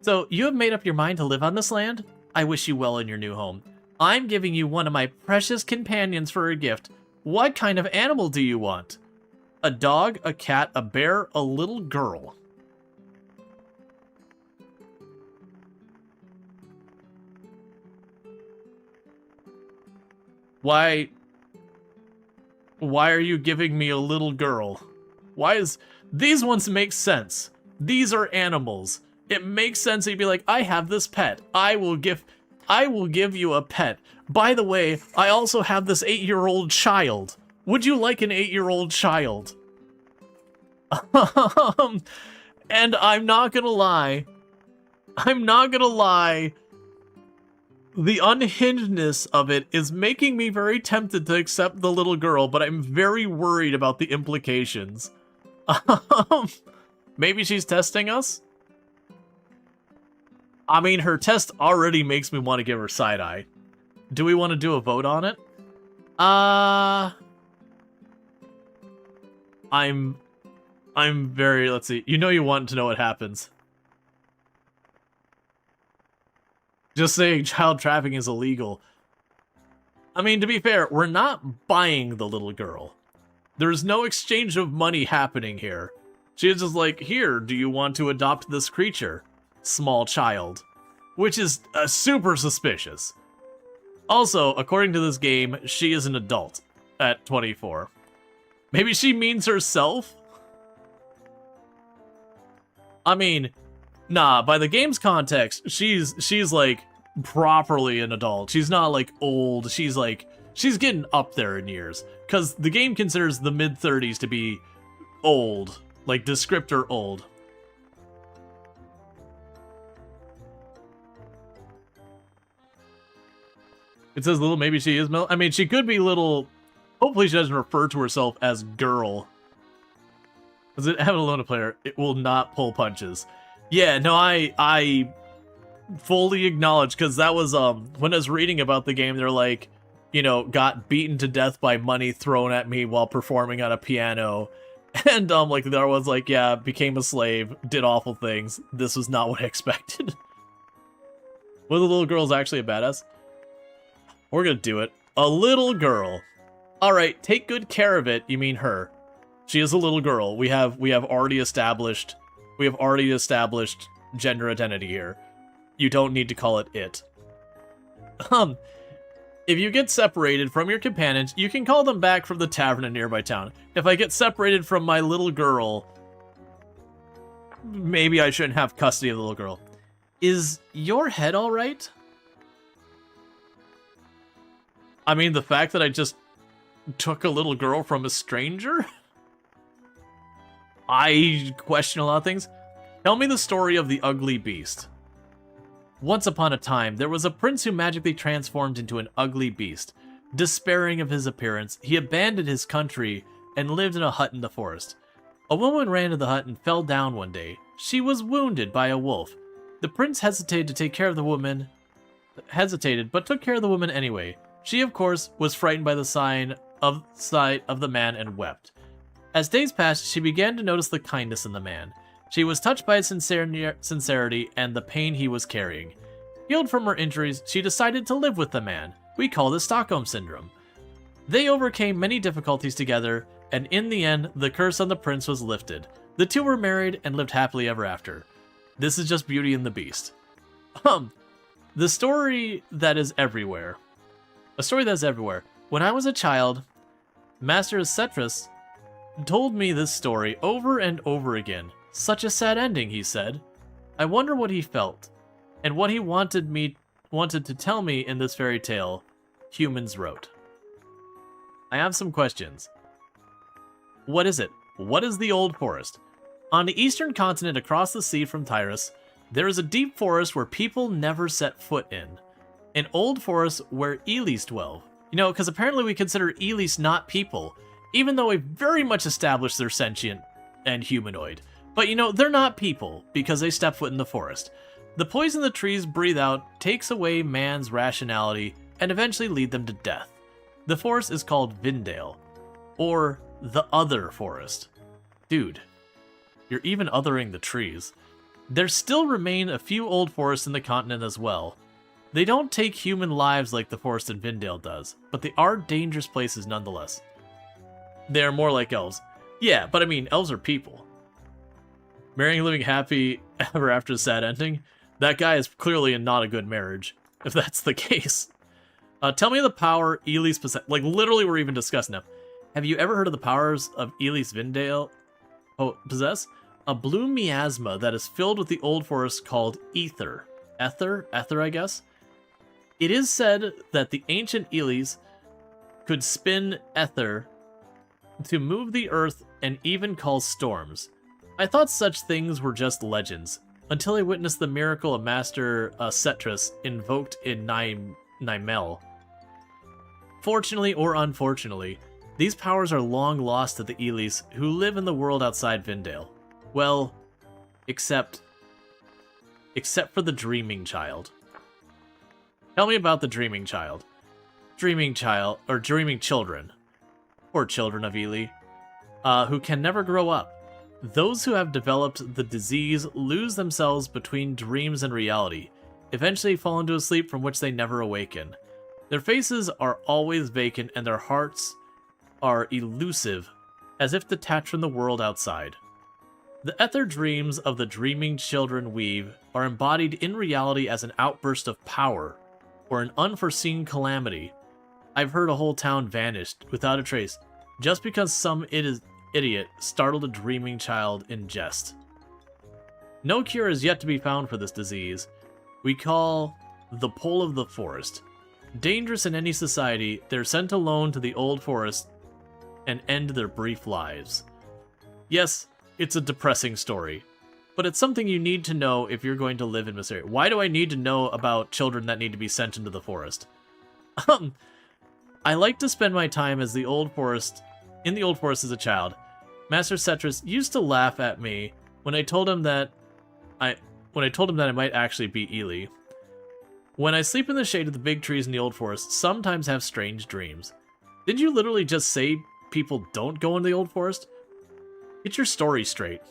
S1: So, you have made up your mind to live on this land? I wish you well in your new home. I'm giving you one of my precious companions for a gift. What kind of animal do you want? A dog, a cat, a bear, a little girl. Why are you giving me a little girl? Why is... These ones make sense. These are animals. It makes sense that you'd be like, I have this pet. I will give you a pet. By the way, I also have this 8-year-old child. Would you like an 8-year-old child? And I'm not gonna lie. The unhingedness of it is making me very tempted to accept the little girl, but I'm very worried about the implications. Maybe she's testing us? I mean, her test already makes me want to give her side-eye. Do we want to do a vote on it? I'm very, let's see. You know you want to know what happens. Just saying child trafficking is illegal. I mean, to be fair, we're not buying the little girl. There's no exchange of money happening here. She's just like, here, do you want to adopt this creature? Small child. Which is super suspicious. Also, according to this game, she is an adult at 24. Maybe she means herself? I mean, nah, by the game's context, she's like properly an adult. She's not like old. She's getting up there in years. Because the game considers the mid-30s to be old. Like, descriptor old. It says little, maybe she is middle. I mean, she could be little. Hopefully she doesn't refer to herself as girl. Does it have a loan player? It will not pull punches. Yeah, no, I fully acknowledge, because that was, when I was reading about the game, they're like, you know, got beaten to death by money thrown at me while performing on a piano. And, like, there was like, yeah, became a slave, did awful things. This was not what I expected. Well, the little girl's actually a badass. We're gonna do it. A little girl. Alright, take good care of it. You mean her. She is a little girl. We have already established gender identity here. You don't need to call it it. If you get separated from your companions, you can call them back from the tavern in nearby town. If I get separated from my little girl, maybe I shouldn't have custody of the little girl. Is your head alright? I mean, the fact that I just took a little girl from a stranger? I question a lot of things. Tell me the story of the ugly beast. Once upon a time, there was a prince who magically transformed into an ugly beast. Despairing of his appearance, he abandoned his country and lived in a hut in the forest. A woman ran to the hut and fell down one day. She was wounded by a wolf. The prince hesitated to take care of the woman, but took care of the woman anyway. She, of course, was frightened by the sight of the man and wept. As days passed, she began to notice the kindness in the man. She was touched by his sincerity and the pain he was carrying. Healed from her injuries, she decided to live with the man. We call this Stockholm Syndrome. They overcame many difficulties together, and in the end, the curse on the prince was lifted. The two were married and lived happily ever after. This is just Beauty and the Beast. The story that is everywhere. A story that is everywhere. When I was a child, Master Cetrus told me this story over and over again. Such a sad ending, he said. I wonder what he felt, and what he wanted to tell me in this fairy tale humans wrote. I have some questions. What is it? What is the Old Forest? On the eastern continent across the sea from Tyrus, there is a deep forest where people never set foot in. An old forest where Elis dwell. You know, because apparently we consider Elis not people, even though we've very much established they're sentient and humanoid. But you know, they're not people, because they step foot in the forest. The poison the trees breathe out takes away man's rationality and eventually lead them to death. The forest is called Vindale, or the Other Forest. Dude, you're even othering the trees. There still remain a few old forests in the continent as well. They don't take human lives like the forest in Vindale does, but they are dangerous places nonetheless. They are more like elves. Yeah, but I mean, elves are people. Marrying and living happy ever after a sad ending? That guy is clearly not a good marriage, if that's the case. Tell me the power Elis possess. Like, literally, we're even discussing them. Have you ever heard of the powers of Elis Vindale possess? a blue miasma that is filled with the old forest called ether. Ether, I guess? It is said that the ancient Elis could spin ether to move the earth and even cause storms. I thought such things were just legends, until I witnessed the miracle of Master Cetrus invoked in Nymel. Fortunately or unfortunately, these powers are long lost to the Elis who live in the world outside Vindale. Well, except for the Dreaming Child. Tell me about the Dreaming Child. Dreaming children. Or children of Eli. Who can never grow up. Those who have developed the disease lose themselves between dreams and reality, eventually fall into a sleep from which they never awaken. Their faces are always vacant and their hearts are elusive, as if detached from the world outside. The ether dreams of the dreaming children weave are embodied in reality as an outburst of power, or an unforeseen calamity. I've heard a whole town vanished without a trace, just because some idiot startled a dreaming child in jest. No cure is yet to be found for this disease. We call the pull of the forest. Dangerous in any society, they're sent alone to the old forest and end their brief lives. Yes, it's a depressing story, but it's something you need to know if you're going to live in this area. Why do I need to know about children that need to be sent into the forest? I like to spend my time in the old forest as a child. Master Cetrus used to laugh at me when I told him that I might actually be Eli. When I sleep in the shade of the big trees in the old forest, sometimes have strange dreams. Did you literally just say people don't go into the old forest? Get your story straight.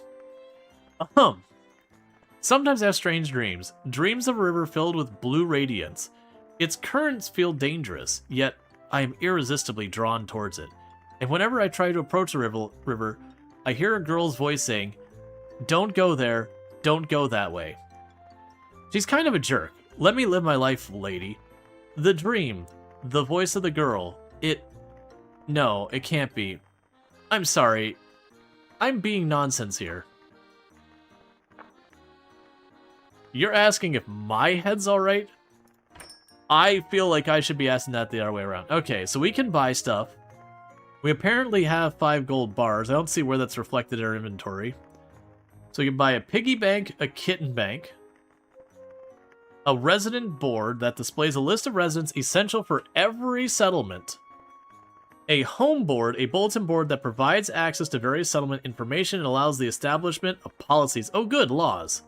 S1: Sometimes I have strange dreams. Dreams of a river filled with blue radiance. Its currents feel dangerous, yet I am irresistibly drawn towards it. And whenever I try to approach the river, I hear a girl's voice saying, "Don't go there, don't go that way." She's kind of a jerk. Let me live my life, lady. The dream, the voice of the girl, no, it can't be. I'm sorry. I'm being nonsense here. You're asking if my head's alright? I feel like I should be asking that the other way around. Okay, so we can buy stuff. We apparently have 5 gold bars. I don't see where that's reflected in our inventory. So we can buy a piggy bank, a kitten bank, a resident board that displays a list of residents essential for every settlement, a home board, a bulletin board that provides access to various settlement information and allows the establishment of policies. Oh, good, laws.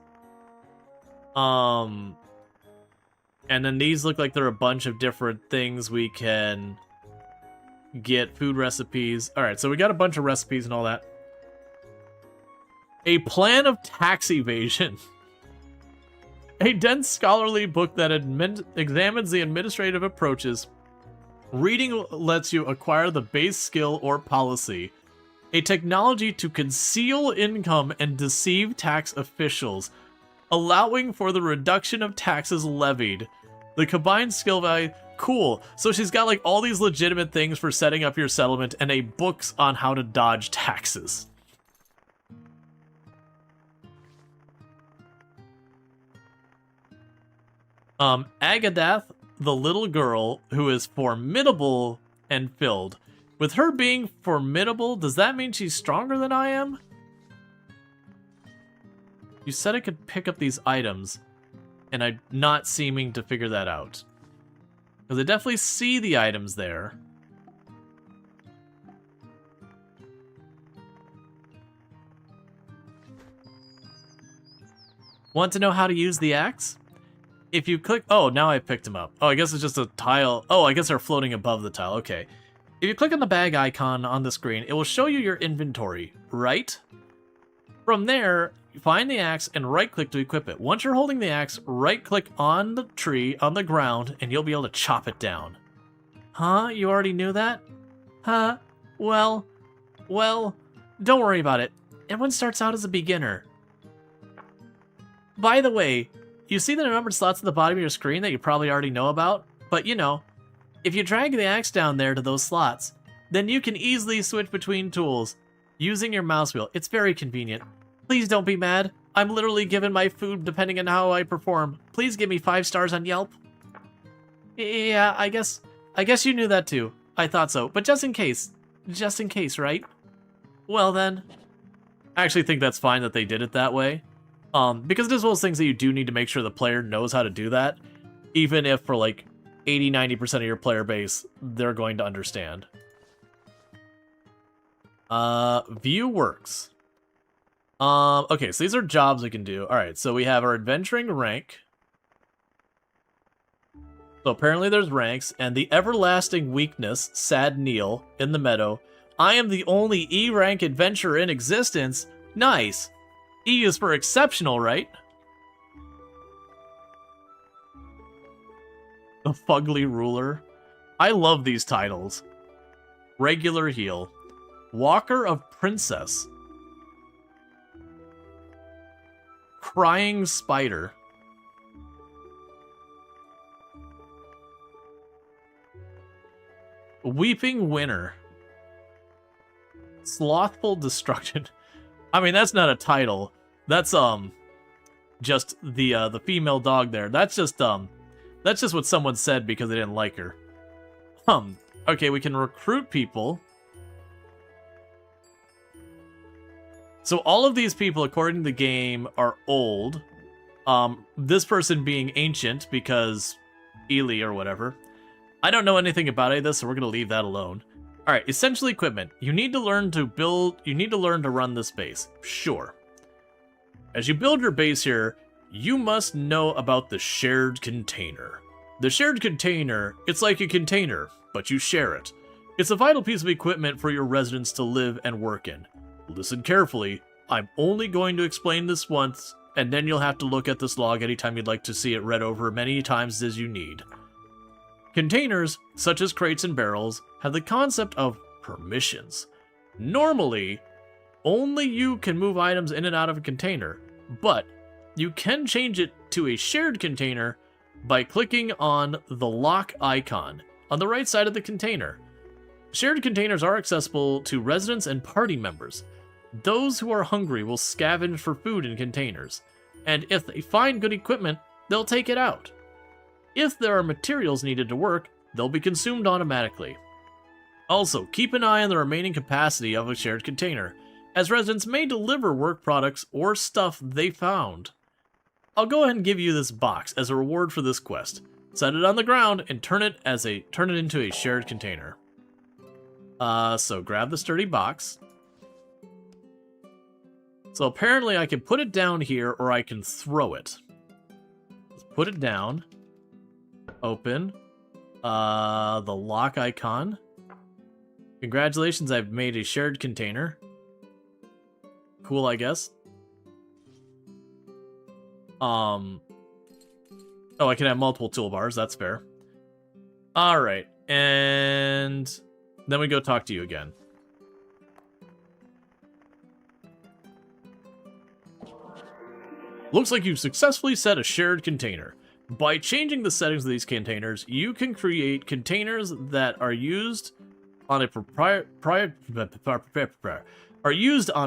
S1: And then these look like they're a bunch of different things we can get. Food recipes. Alright, so we got a bunch of recipes and all that. A plan of tax evasion. A dense scholarly book that examines the administrative approaches. Reading lets you acquire the base skill or policy. A technology to conceal income and deceive tax officials, allowing for the reduction of taxes levied. The combined skill value, cool. So she's got like all these legitimate things for setting up your settlement and a books on how to dodge taxes. Agadath, the little girl who is formidable and filled. With her being formidable, does that mean she's stronger than I am? You said I could pick up these items, and I'm not seeming to figure that out. Because I definitely see the items there. Want to know how to use the axe? If you click... Oh, now I picked them up. Oh, I guess it's just a tile. Oh, I guess they're floating above the tile. Okay. If you click on the bag icon on the screen, it will show you your inventory, right? From there, you find the axe and right-click to equip it. Once you're holding the axe, right-click on the tree, on the ground, and you'll be able to chop it down. Huh? You already knew that? Huh? Well, don't worry about it. Everyone starts out as a beginner. By the way, you see the numbered slots at the bottom of your screen that you probably already know about? But you know, if you drag the axe down there to those slots, then you can easily switch between tools using your mouse wheel. It's very convenient. Please don't be mad. I'm literally given my food depending on how I perform. Please give me 5 stars on Yelp. Yeah, I guess you knew that too. I thought so, but just in case, right? Well then, I actually think that's fine that they did it that way. Because there's those things that you do need to make sure the player knows how to do that, even if for like 80-90% of your player base, they're going to understand. View works. Okay, so these are jobs we can do. Alright, so we have our adventuring rank. So apparently there's ranks, and the everlasting weakness, Sad Neil, in the meadow. I am the only E rank adventurer in existence. Nice. E is for exceptional, right? The Fugly Ruler. I love these titles. Regular Heal. Walker of Princess. Crying Spider. Weeping Winter. Slothful Destruction. I mean, that's not a title. That's just the female dog there. That's just what someone said because they didn't like her. Okay, we can recruit people. So all of these people, according to the game, are old. This person being ancient because Elin or whatever. I don't know anything about any of this, so we're gonna leave that alone. Alright, essential equipment. You need to learn to run this base. Sure. As you build your base here, you must know about the shared container. The shared container, it's like a container, but you share it. It's a vital piece of equipment for your residents to live and work in. Listen carefully. I'm only going to explain this once, and then you'll have to look at this log anytime you'd like to see it read over many times as you need. Containers, such as crates and barrels, have the concept of permissions. Normally, only you can move items in and out of a container, but you can change it to a shared container by clicking on the lock icon on the right side of the container. Shared containers are accessible to residents and party members. Those who are hungry will scavenge for food in containers, and if they find good equipment, they'll take it out. If there are materials needed to work, they'll be consumed automatically. Also, keep an eye on the remaining capacity of a shared container, as residents may deliver work products or stuff they found. I'll go ahead and give you this box as a reward for this quest. Set it on the ground and turn it into a shared container. So grab the sturdy box. So apparently I can put it down here or I can throw it. Let's put it down. Open. The lock icon. Congratulations, I've made a shared container. Cool, I guess. Oh, I can have multiple toolbars, that's fair. Alright, and then we go talk to you again. Looks like you've successfully set a shared container. By changing the settings of these containers, you can create containers that are used on a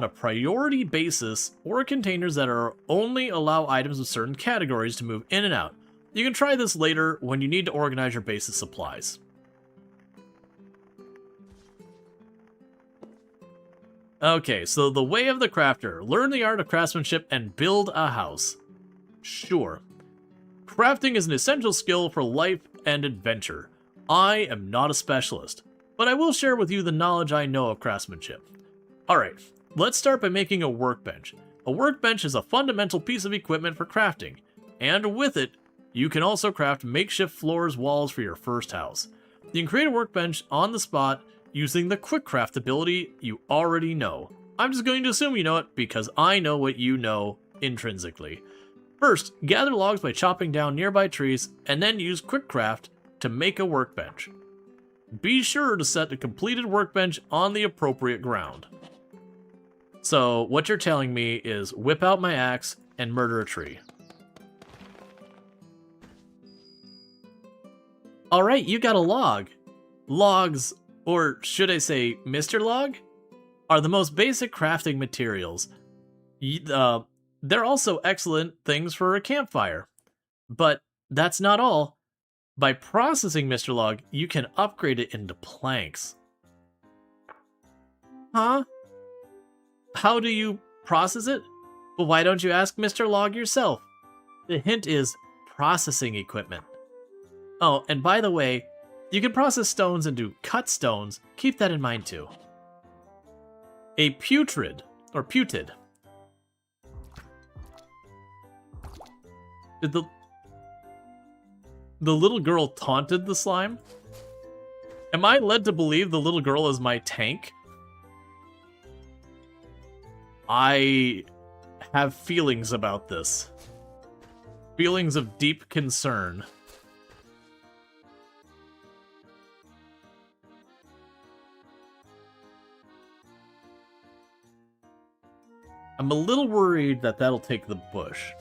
S1: priority basis, or containers that are only allow items of certain categories to move in and out. You can try this later when you need to organize your base's supplies. Okay, so the way of the crafter. Learn the art of craftsmanship and build a house. Sure. Crafting is an essential skill for life and adventure. I am not a specialist, but I will share with you the knowledge I know of craftsmanship. Alright, let's start by making a workbench. A workbench is a fundamental piece of equipment for crafting, and with it, you can also craft makeshift floors, walls for your first house. You can create a workbench on the spot using the quick craft ability you already know. I'm just going to assume you know it because I know what you know intrinsically. First, gather logs by chopping down nearby trees, and then use quick craft to make a workbench. Be sure to set the completed workbench on the appropriate ground. So, what you're telling me is whip out my axe and murder a tree. Alright, you got a log. Logs, or should I say Mr. Log, are the most basic crafting materials. They're also excellent things for a campfire. But that's not all. By processing Mr. Log, you can upgrade it into planks. Huh? How do you process it? Well, why don't you ask Mr. Log yourself? The hint is processing equipment. Oh, and by the way, you can process stones into cut stones. Keep that in mind too. A putrid, or putid. Did the little girl taunted the slime? Am I led to believe the little girl is my tank? I have feelings about this. Feelings of deep concern. I'm a little worried that that'll take the bush.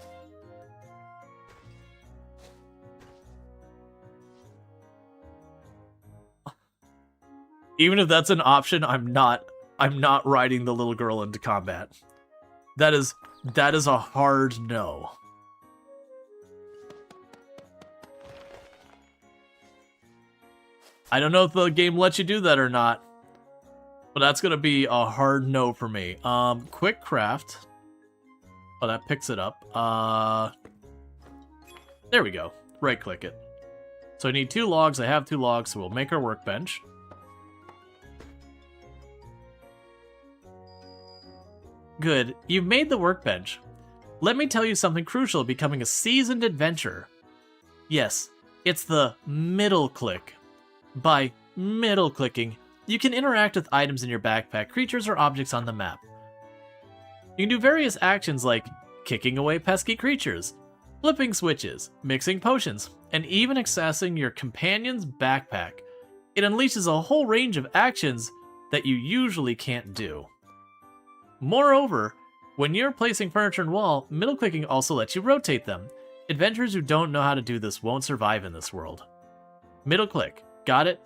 S1: Even if that's an option, I'm not riding the little girl into combat. That is a hard no. I don't know if the game lets you do that or not, but that's gonna be a hard no for me. Quick craft. Oh, that picks it up. There we go. Right click it. So I need 2 logs. I have 2 logs, so we'll make our workbench. Good, you've made the workbench. Let me tell you something crucial becoming a seasoned adventurer. Yes, it's the middle click. By middle clicking, you can interact with items in your backpack, creatures, or objects on the map. You can do various actions like kicking away pesky creatures, flipping switches, mixing potions, and even accessing your companion's backpack. It unleashes a whole range of actions that you usually can't do. Moreover, when you're placing furniture and wall, middle clicking also lets you rotate them. Adventurers who don't know how to do this won't survive in this world. Middle click. Got it?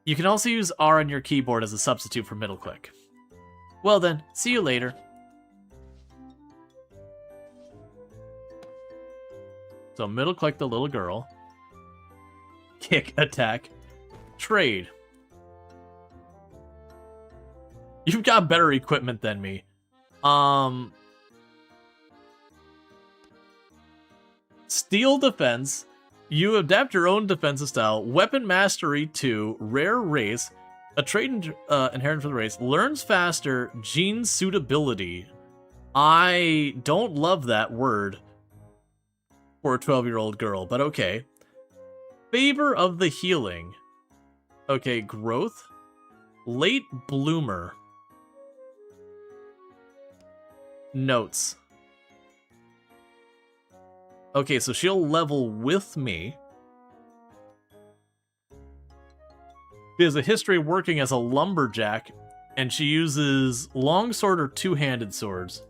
S1: You can also use R on your keyboard as a substitute for middle click. Well then, see you later. So middle click the little girl. Kick, attack, trade. You've got better equipment than me. Steel defense. You adapt your own defensive style. Weapon mastery 2. Rare race. A trait inherent for the race. Learns faster. Gene suitability. I don't love that word for a 12-year-old girl, but okay. Favor of the healing. Okay, growth. Late bloomer. Notes. Okay, so she'll level with me. She has a history working as a lumberjack, and she uses longsword or two-handed swords.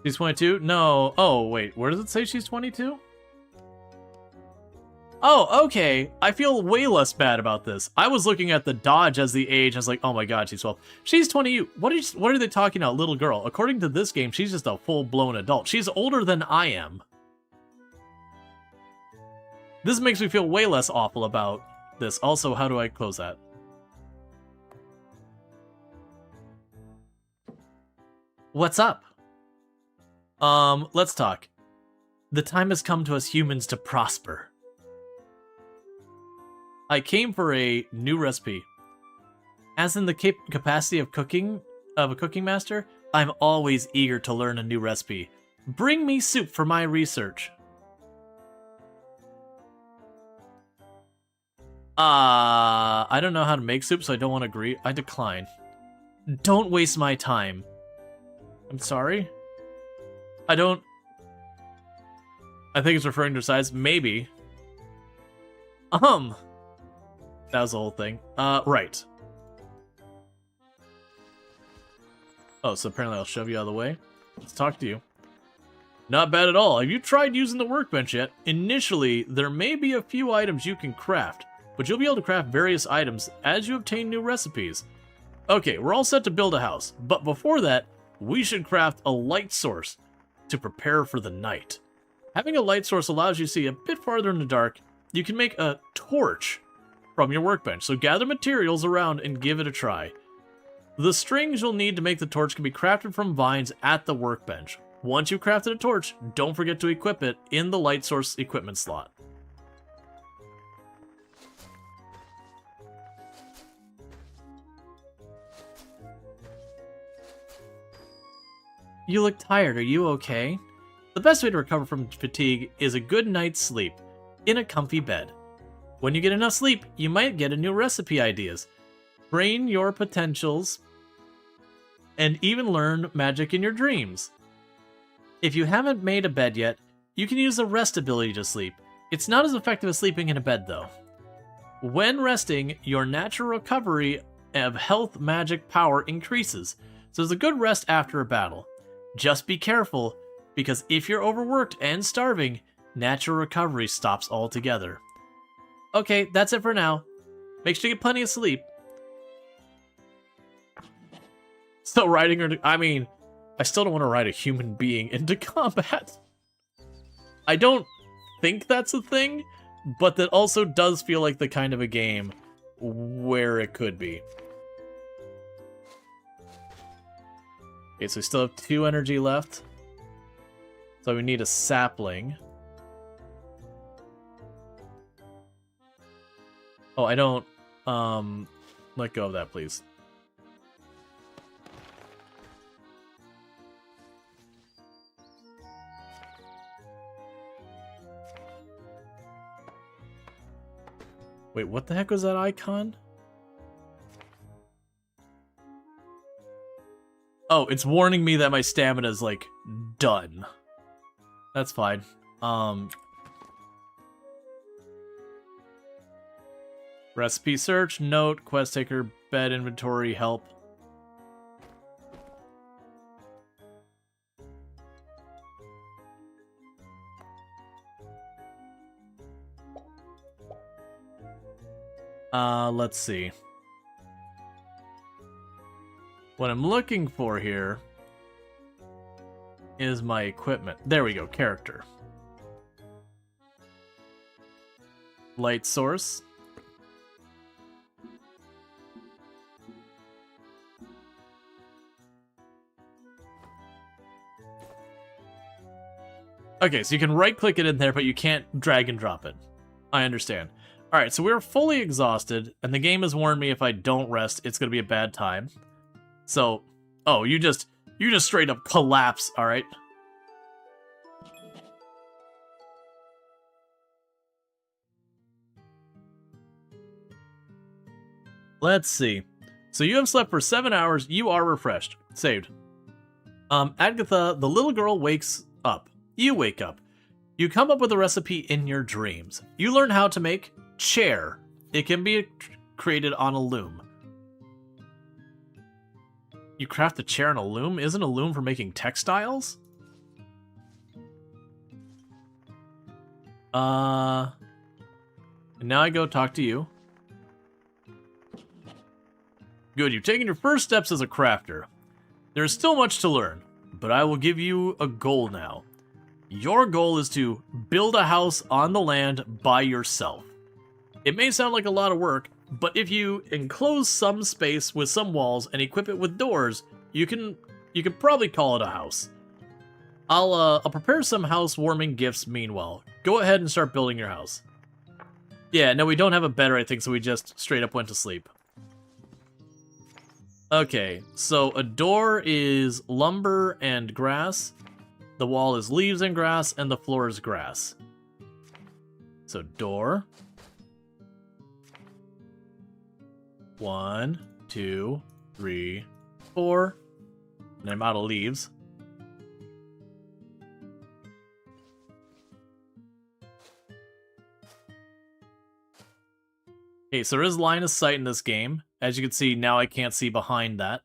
S1: She's 22? No. Oh, wait. Where does it say she's 22? Oh, okay. I feel way less bad about this. I was looking at the dodge as the age. I was like, oh my god, she's 12. She's 20. What are they talking about, little girl? According to this game, she's just a full-blown adult. She's older than I am. This makes me feel way less awful about this. Also, how do I close that? What's up? Let's talk. The time has come to us humans to prosper. I came for a new recipe. As in the capacity of a cooking master, I'm always eager to learn a new recipe. Bring me soup for my research. I don't know how to make soup, so I don't want to agree. I decline. Don't waste my time. I'm sorry? I think it's referring to size. Maybe. That was the whole thing. Right. Oh, so apparently I'll shove you out of the way. Let's talk to you. Not bad at all. Have you tried using the workbench yet? Initially, there may be a few items you can craft, but you'll be able to craft various items as you obtain new recipes. Okay, we're all set to build a house, but before that, we should craft a light source to prepare for the night. Having a light source allows you to see a bit farther in the dark. You can make a torch from your workbench, so gather materials around and give it a try. The strings you'll need to make the torch can be crafted from vines at the workbench. Once you've crafted a torch, don't forget to equip it in the light source equipment slot. You look tired, are you okay? The best way to recover from fatigue is a good night's sleep in a comfy bed. When you get enough sleep, you might get a new recipe ideas, train your potentials, and even learn magic in your dreams. If you haven't made a bed yet, you can use the rest ability to sleep. It's not as effective as sleeping in a bed though. When resting, your natural recovery of health magic power increases, so it's a good rest after a battle. Just be careful, because if you're overworked and starving, natural recovery stops altogether. Okay, that's it for now. Make sure you get plenty of sleep. So riding her, I still don't want to ride a human being into combat. I don't think that's a thing, but that also does feel like the kind of a game where it could be. Okay, so we still have 2 energy left. So we need a sapling. Oh, I don't, let go of that, please. Wait, what the heck was that icon? Oh, it's warning me that my stamina's, like, done. That's fine. Recipe search, note, quest taker, bed inventory, help. Let's see. What I'm looking for here is my equipment. There we go, character. Light source. Okay, so you can right-click it in there, but you can't drag and drop it. I understand. Alright, so we're fully exhausted, and the game has warned me if I don't rest, it's gonna be a bad time. So, oh, you just straight up collapse, alright? Let's see. So you have slept for 7 hours, you are refreshed. Saved. Agatha, the little girl, wakes up. You wake up. You come up with a recipe in your dreams. You learn how to make chair. It can be created on a loom. You craft a chair on a loom? Isn't a loom for making textiles? And now I go talk to you. Good, you've taken your first steps as a crafter. There's still much to learn, but I will give you a goal now. Your goal is to build a house on the land by yourself. It may sound like a lot of work, but if you enclose some space with some walls and equip it with doors, you can probably call it a house. I'll prepare some housewarming gifts meanwhile. Go ahead and start building your house. Yeah, no, we don't have a bed or anything, so we just straight up went to sleep. Okay, so a door is lumber and grass. The wall is leaves and grass, and the floor is grass. So door. 1, 2, 3, 4. And I'm out of leaves. Okay, so there is line of sight in this game. As you can see, now I can't see behind that.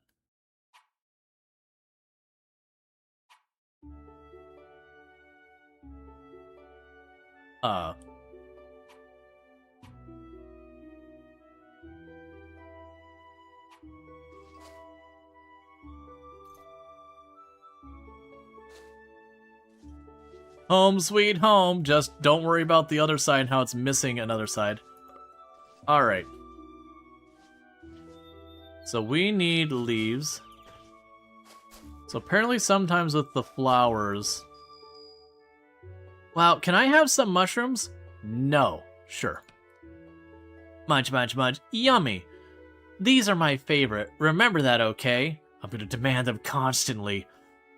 S1: Home sweet home. Just don't worry about the other side and how it's missing another side. Alright. So we need leaves. So apparently sometimes with the flowers... Wow, can I have some mushrooms? No. Sure. Munch, munch, munch. Yummy. These are my favorite. Remember that, okay? I'm gonna demand them constantly.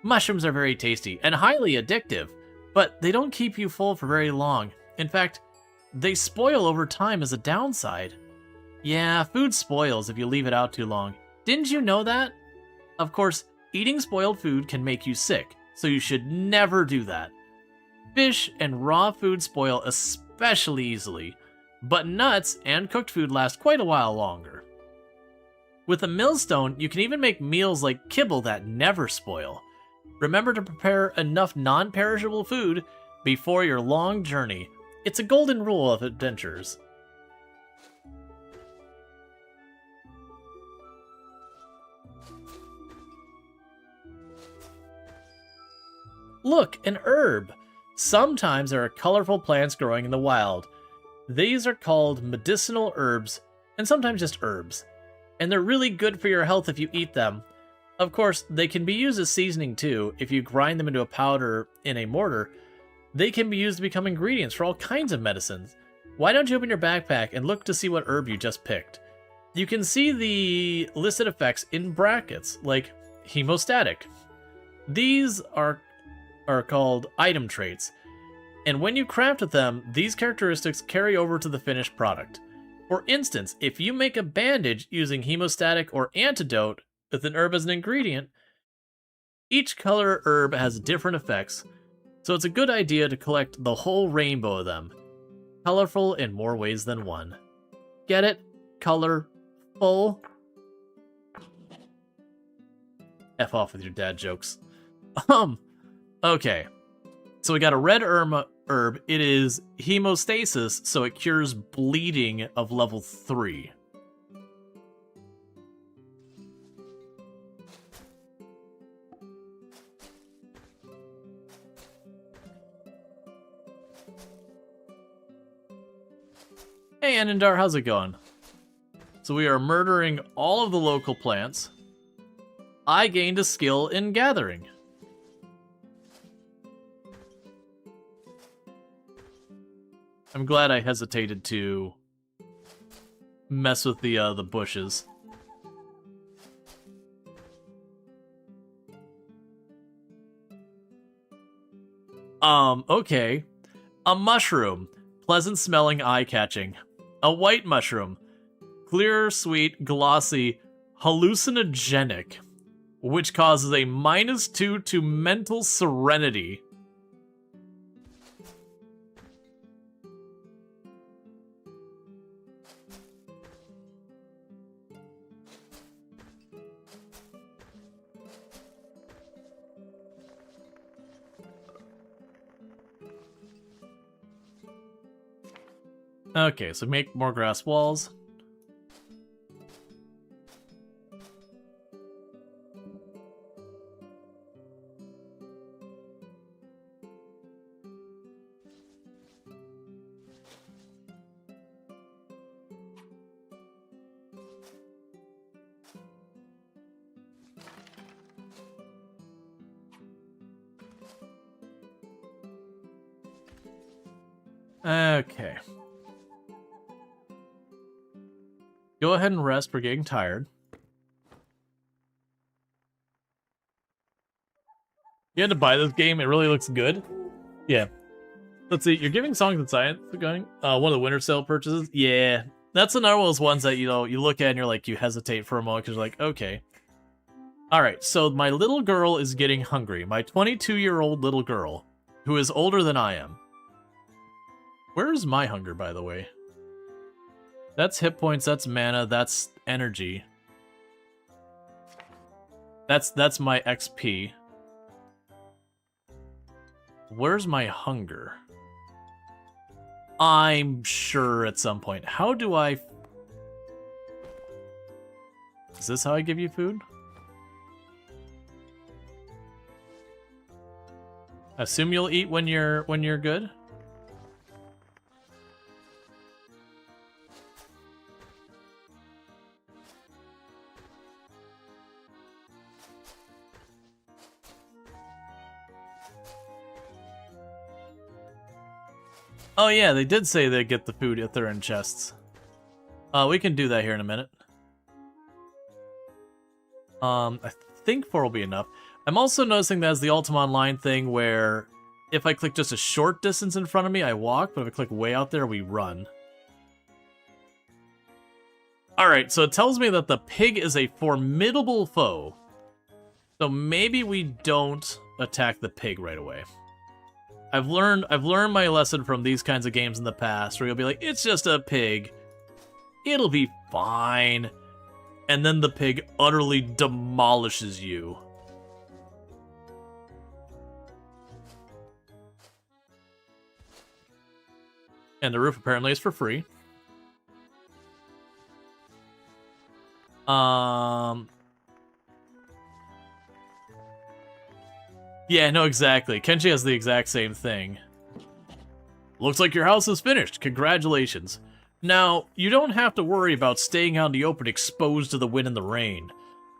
S1: Mushrooms are very tasty and highly addictive, but they don't keep you full for very long. In fact, they spoil over time as a downside. Yeah, food spoils if you leave it out too long. Didn't you know that? Of course, eating spoiled food can make you sick, so you should never do that. Fish and raw food spoil especially easily, but nuts and cooked food last quite a while longer. With a millstone, you can even make meals like kibble that never spoil. Remember to prepare enough non-perishable food before your long journey. It's a golden rule of adventures. Look, an herb! Sometimes there are colorful plants growing in the wild. These are called medicinal herbs, and sometimes just herbs. And they're really good for your health if you eat them. Of course, they can be used as seasoning too. If you grind them into a powder in a mortar, they can be used to become ingredients for all kinds of medicines. Why don't you open your backpack and look to see what herb you just picked? You can see the listed effects in brackets, like hemostatic. These are called item traits, and when you craft with them, these characteristics carry over to the finished product. For instance, if you make a bandage using hemostatic or antidote with an herb as an ingredient, each color herb has different effects, so it's a good idea to collect the whole rainbow of them. Colorful in more ways than one. Get it? Colorful? F off with your dad jokes. Okay. So we got a red herb. It is hemostasis, so it cures bleeding of level 3. Hey Anandar, how's it going? So we are murdering all of the local plants. I gained a skill in gathering. I'm glad I hesitated to mess with the bushes. Okay. A mushroom. Pleasant smelling, eye-catching. A white mushroom. Clear, sweet, glossy, hallucinogenic. Which causes a -2 to mental serenity. Okay, so make more grass walls. Okay. Go ahead and rest, we're getting tired. You had to buy this game, it really looks good. Yeah. Let's see, you're giving Songs of Science going? One of the winter sale purchases? Yeah. That's another one of those ones that, you know, you look at and you're like, you hesitate for a moment because you're like, okay. Alright, so my little girl is getting hungry. My 22-year-old little girl, who is older than I am. Where's my hunger, by the way? That's hit points, that's mana, that's energy. That's my XP. Where's my hunger? I'm sure at some point. How do I... Is this how I give you food? Assume you'll eat when you're good. Oh yeah, they did say they get the food if they're in chests. We can do that here in a minute. I think 4 will be enough. I'm also noticing that as the Ultima Online thing where if I click just a short distance in front of me, I walk, but if I click way out there, we run. Alright, so it tells me that the pig is a formidable foe. So maybe we don't attack the pig right away. I've learned my lesson from these kinds of games in the past, where you'll be like, it's just a pig. It'll be fine. And then the pig utterly demolishes you. And the roof apparently is for free. Yeah, no, exactly. Kenji has the exact same thing. Looks like your house is finished. Congratulations. Now, you don't have to worry about staying out in the open exposed to the wind and the rain.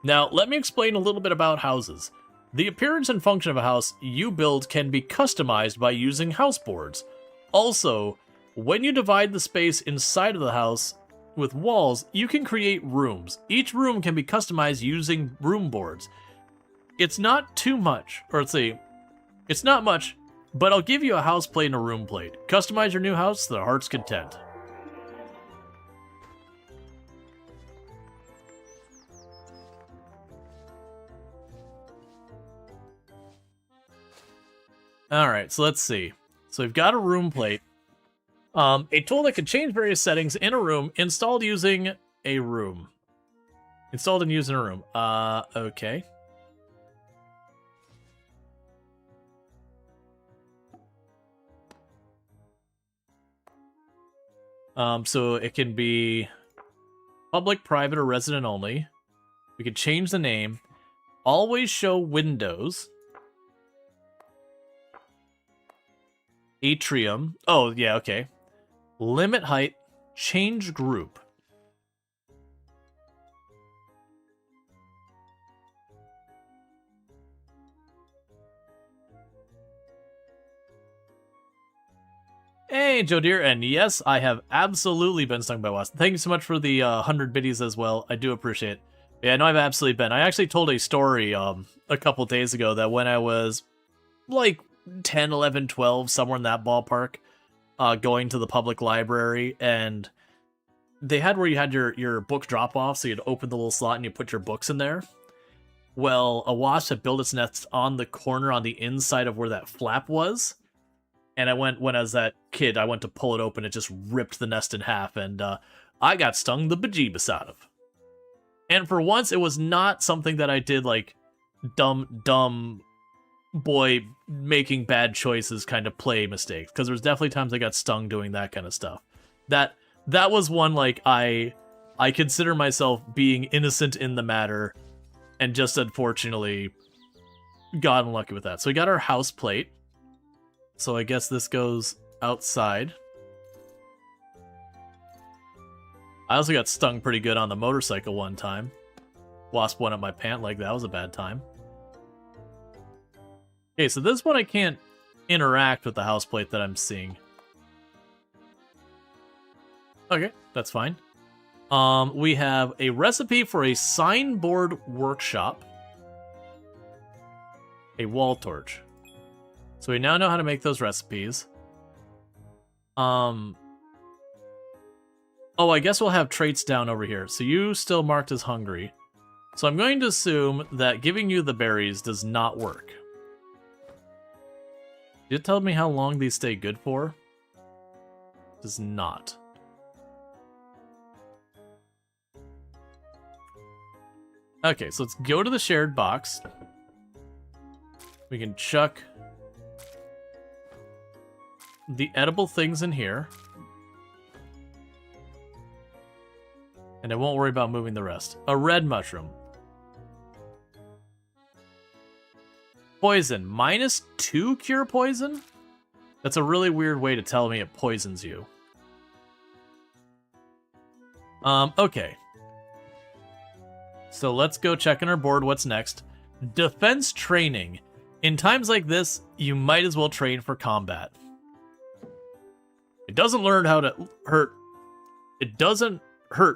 S1: Now, let me explain a little bit about houses. The appearance and function of a house you build can be customized by using house boards. Also, when you divide the space inside of the house with walls, you can create rooms. Each room can be customized using room boards. It's not too much, or let's see, it's not much, but I'll give you a house plate and a room plate. Customize your new house to the heart's content. Alright, so let's see. So we've got a room plate. A tool that can change various settings in a room installed using a room. Installed and used in a room. Okay. So it can be public, private, or resident only. We can change the name. Always show windows. Atrium. Oh, yeah, okay. Limit height. Change group. Hey, Joe Deere, and yes, I have absolutely been stung by wasps. Thank you so much for the 100 biddies as well. I do appreciate it. Yeah, no, I've absolutely been. I actually told a story a couple days ago that when I was like 10, 11, 12, somewhere in that ballpark, going to the public library, and they had where you had your book drop off, so you'd open the little slot and you put your books in there. Well, a wasp had built its nest on the corner on the inside of where that flap was. And when I was that kid, I went to pull it open, it just ripped the nest in half, and I got stung the bejeebus out of. And for once, it was not something that I did like dumb boy making bad choices kind of play mistakes, because there's definitely times I got stung doing that kind of stuff. That was one like I consider myself being innocent in the matter, and just unfortunately got unlucky with that. So we got our house plate. So I guess this goes outside. I also got stung pretty good on the motorcycle one time. Wasp went up my pant leg. That was a bad time. Okay, so this one I can't interact with the house plate that I'm seeing. Okay, that's fine. We have a recipe for a signboard workshop. A wall torch. So we now know how to make those recipes. Oh, I guess we'll have traits down over here. So you still marked as hungry. So I'm going to assume that giving you the berries does not work. Did it tell me how long these stay good for? Does not. Okay, so let's go to the shared box. We can chuck the edible things in here. And I won't worry about moving the rest. A red mushroom. Poison. -2 cure poison? That's a really weird way to tell me it poisons you. Okay. So let's go check on our board what's next. Defense training. In times like this, you might as well train for combat. It doesn't hurt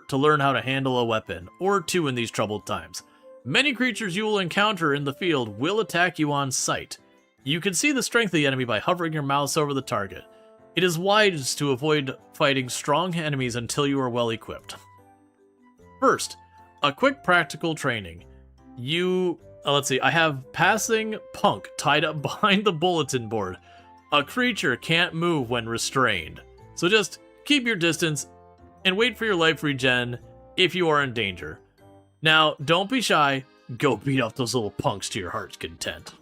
S1: to learn how to handle a weapon, or two in these troubled times. Many creatures you will encounter in the field will attack you on sight. You can see the strength of the enemy by hovering your mouse over the target. It is wise to avoid fighting strong enemies until you are well equipped. First, a quick practical training. Let's see, I have passing punk tied up behind the bulletin board. A creature can't move when restrained. So just keep your distance and wait for your life regen if you are in danger. Now, don't be shy. Go beat up those little punks to your heart's content.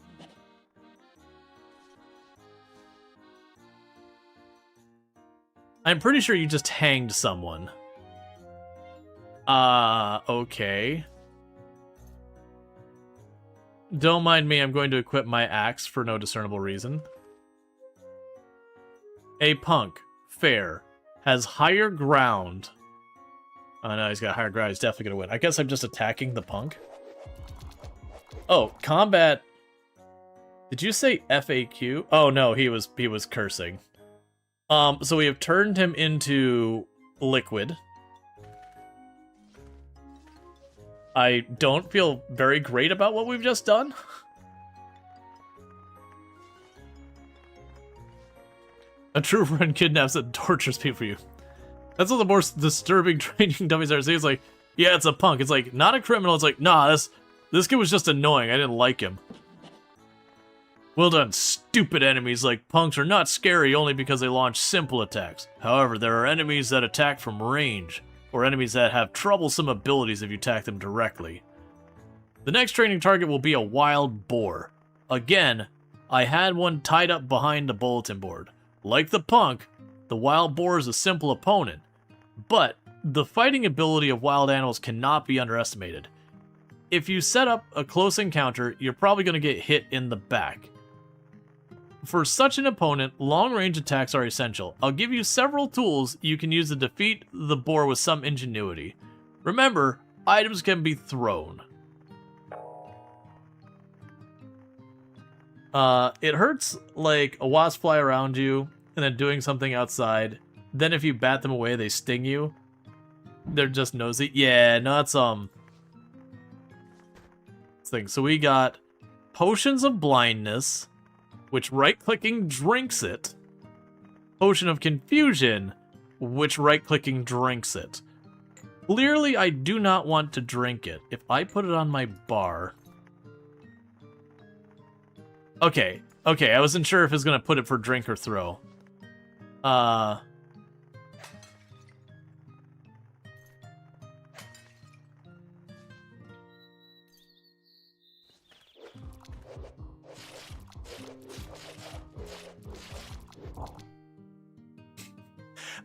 S1: I'm pretty sure you just hanged someone. Okay. Don't mind me, I'm going to equip my axe for no discernible reason. A punk, fair, has higher ground. Oh no, he's got higher ground, he's definitely gonna win. I guess I'm just attacking the punk. Oh, combat. Did you say FAQ? Oh no, he was cursing. So we have turned him into liquid. I don't feel very great about what we've just done. A true friend kidnaps and tortures people for you. That's one of the most disturbing training dummies I've ever seen. It's like, yeah, it's a punk. It's like, not a criminal. It's like, nah, this kid was just annoying. I didn't like him. Well done, stupid enemies like punks are not scary only because they launch simple attacks. However, there are enemies that attack from range, or enemies that have troublesome abilities if you attack them directly. The next training target will be a wild boar. Again, I had one tied up behind the bulletin board. Like the punk, the wild boar is a simple opponent, but the fighting ability of wild animals cannot be underestimated. If you set up a close encounter, you're probably going to get hit in the back. For such an opponent, long-range attacks are essential. I'll give you several tools you can use to defeat the boar with some ingenuity. Remember, items can be thrown. It hurts like a wasp fly around you and then doing something outside. Then if you bat them away, they sting you. They're just nosy. Yeah, no, that's thing. So we got potions of blindness, which right-clicking drinks it. Potion of confusion, which right-clicking drinks it. Clearly, I do not want to drink it. If I put it on my bar... Okay, I wasn't sure if it was going to put it for drink or throw.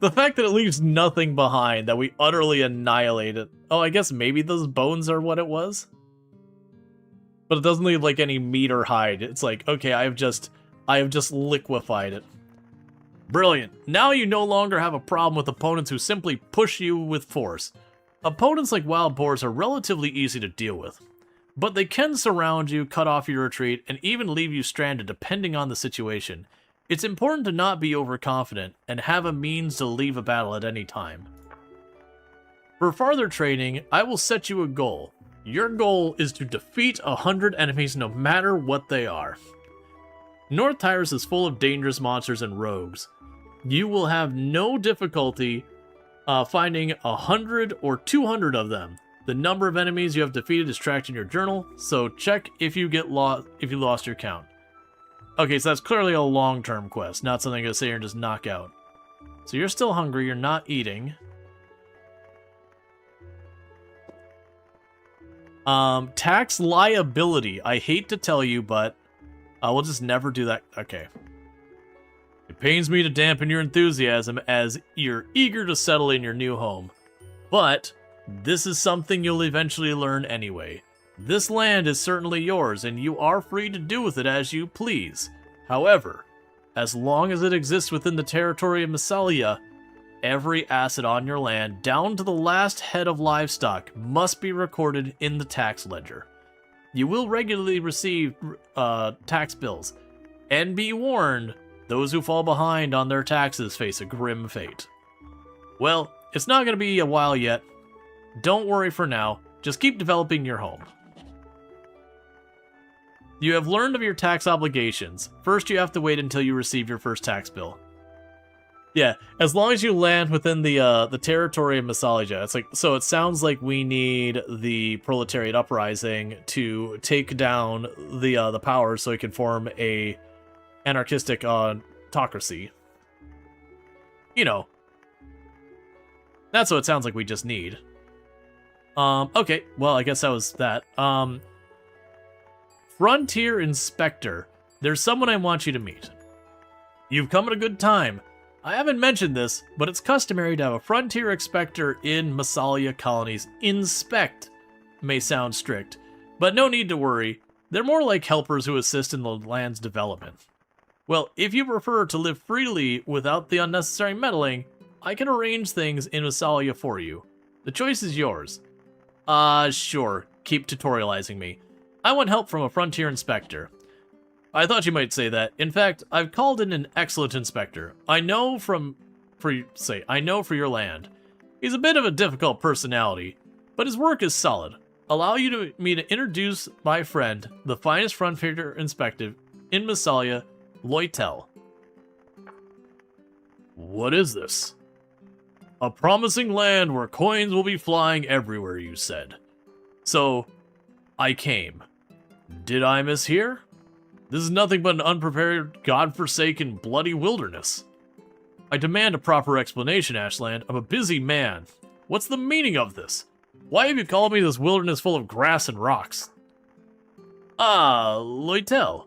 S1: The fact that it leaves nothing behind, that we utterly annihilate it. Oh, I guess maybe those bones are what it was? But it doesn't leave like any meat or hide. It's like, okay, I have just liquefied it. Brilliant. Now you no longer have a problem with opponents who simply push you with force. Opponents like wild boars are relatively easy to deal with, but they can surround you, cut off your retreat, and even leave you stranded depending on the situation. It's important to not be overconfident and have a means to leave a battle at any time. For farther training, I will set you a goal. Your goal is to defeat 100 enemies no matter what they are. North Tyrus is full of dangerous monsters and rogues. You will have no difficulty finding 100 or 200 of them. The number of enemies you have defeated is tracked in your journal, so check if you lost your count. Okay, so that's clearly a long-term quest, not something I'm gonna sit here and just knock out. So you're still hungry, you're not eating. Tax liability. I hate to tell you, but we'll just never do that. Okay. It pains me to dampen your enthusiasm as you're eager to settle in your new home. But this is something you'll eventually learn anyway. This land is certainly yours, and you are free to do with it as you please. However, as long as it exists within the territory of Massalia, every asset on your land, down to the last head of livestock, must be recorded in the tax ledger. You will regularly receive tax bills, and be warned, those who fall behind on their taxes face a grim fate. Well, it's not going to be a while yet. Don't worry for now, just keep developing your home. You have learned of your tax obligations. First, you have to wait until you receive your first tax bill. Yeah, as long as you land within the territory of Massalia, it's like, so it sounds like we need the proletariat uprising to take down the powers so we can form a anarchistic autocracy. You know, that's what it sounds like we just need. Okay, well, I guess that was that. Frontier Inspector, there's someone I want you to meet. You've come at a good time. I haven't mentioned this, but it's customary to have a Frontier Inspector in Massalia colonies. Inspect may sound strict, but no need to worry. They're more like helpers who assist in the land's development. Well, if you prefer to live freely without the unnecessary meddling, I can arrange things in Massalia for you. The choice is yours. Sure, keep tutorializing me. I want help from a Frontier Inspector. I thought you might say that. In fact, I've called in an excellent inspector. I know for your land. He's a bit of a difficult personality, but his work is solid. Allow me to introduce my friend, the finest Frontier Inspector in Massalia, Loitel. What is this? A promising land where coins will be flying everywhere, you said. So, I came. Did I mishear? This is nothing but an unprepared, godforsaken, bloody wilderness. I demand a proper explanation, Ashland. I'm a busy man. What's the meaning of this? Why have you called me this wilderness full of grass and rocks? Ah, Loitel.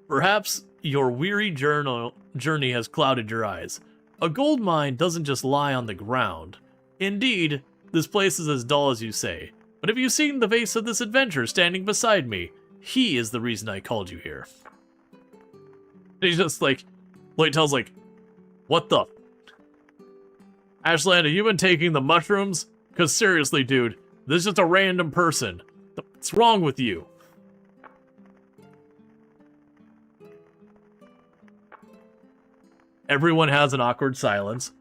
S1: Perhaps your weary journey has clouded your eyes. A gold mine doesn't just lie on the ground. Indeed, this place is as dull as you say. But have you seen the face of this adventurer standing beside me? He is the reason I called you here. He's just like, Loitel's like, what the? Ashland, have you been taking the mushrooms? Because seriously, dude, this is just a random person. What's wrong with you? Everyone has an awkward silence.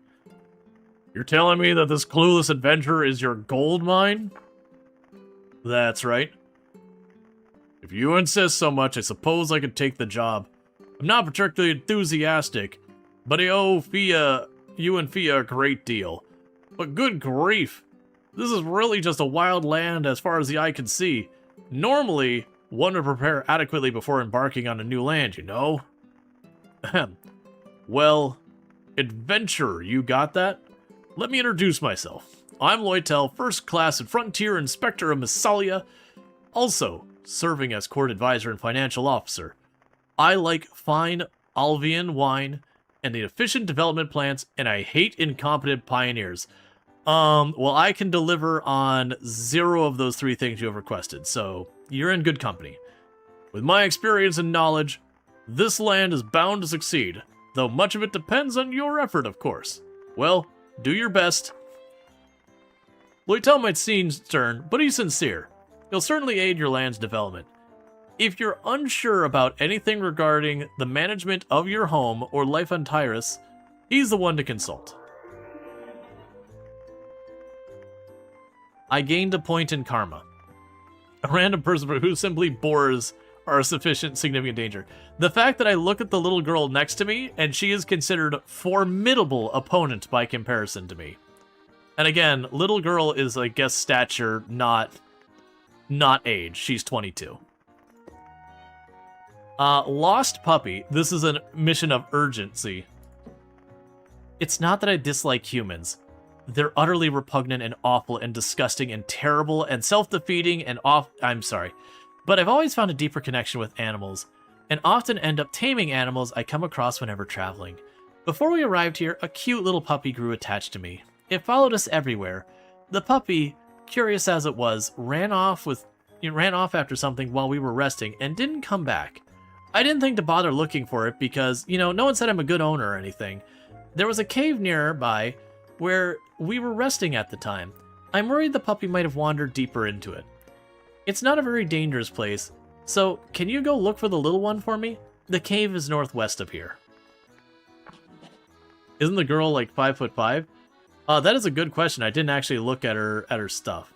S1: You're telling me that this clueless adventurer is your gold mine? That's right. If you insist so much, I suppose I could take the job. I'm not particularly enthusiastic, but I owe you and Fia a great deal. But good grief, this is really just a wild land as far as the eye can see. Normally, one would prepare adequately before embarking on a new land, you know? Ahem. Well, adventurer, you got that? Let me introduce myself. I'm Loitel, first class and Frontier Inspector of Massalia, also serving as court advisor and financial officer. I like fine Alvian wine and the efficient development plans, and I hate incompetent pioneers. Well, I can deliver on 0 of those 3 things you have requested, so you're in good company. With my experience and knowledge, this land is bound to succeed, though much of it depends on your effort, of course. Well, do your best. Loitel might seem stern, but he's sincere. He'll certainly aid your land's development. If you're unsure about anything regarding the management of your home or life on Tyrus, he's the one to consult. I gained a point in karma. A random person who simply bores are a sufficient significant danger. The fact that I look at the little girl next to me and she is considered formidable opponent by comparison to me. And again, little girl is, I guess, stature, not age. She's 22. Lost puppy. This is a mission of urgency. It's not that I dislike humans. They're utterly repugnant and awful and disgusting and terrible and self-defeating and I'm sorry. But I've always found a deeper connection with animals, and often end up taming animals I come across whenever traveling. Before we arrived here, a cute little puppy grew attached to me. It followed us everywhere. The puppy, curious as it was, ran off with ran off after something while we were resting and didn't come back. I didn't think to bother looking for it because, no one said I'm a good owner or anything. There was a cave nearby where we were resting at the time. I'm worried the puppy might have wandered deeper into it. It's not a very dangerous place, so can you go look for the little one for me? The cave is northwest of here. Isn't the girl like 5'5"? That is a good question. I didn't actually look at her stuff.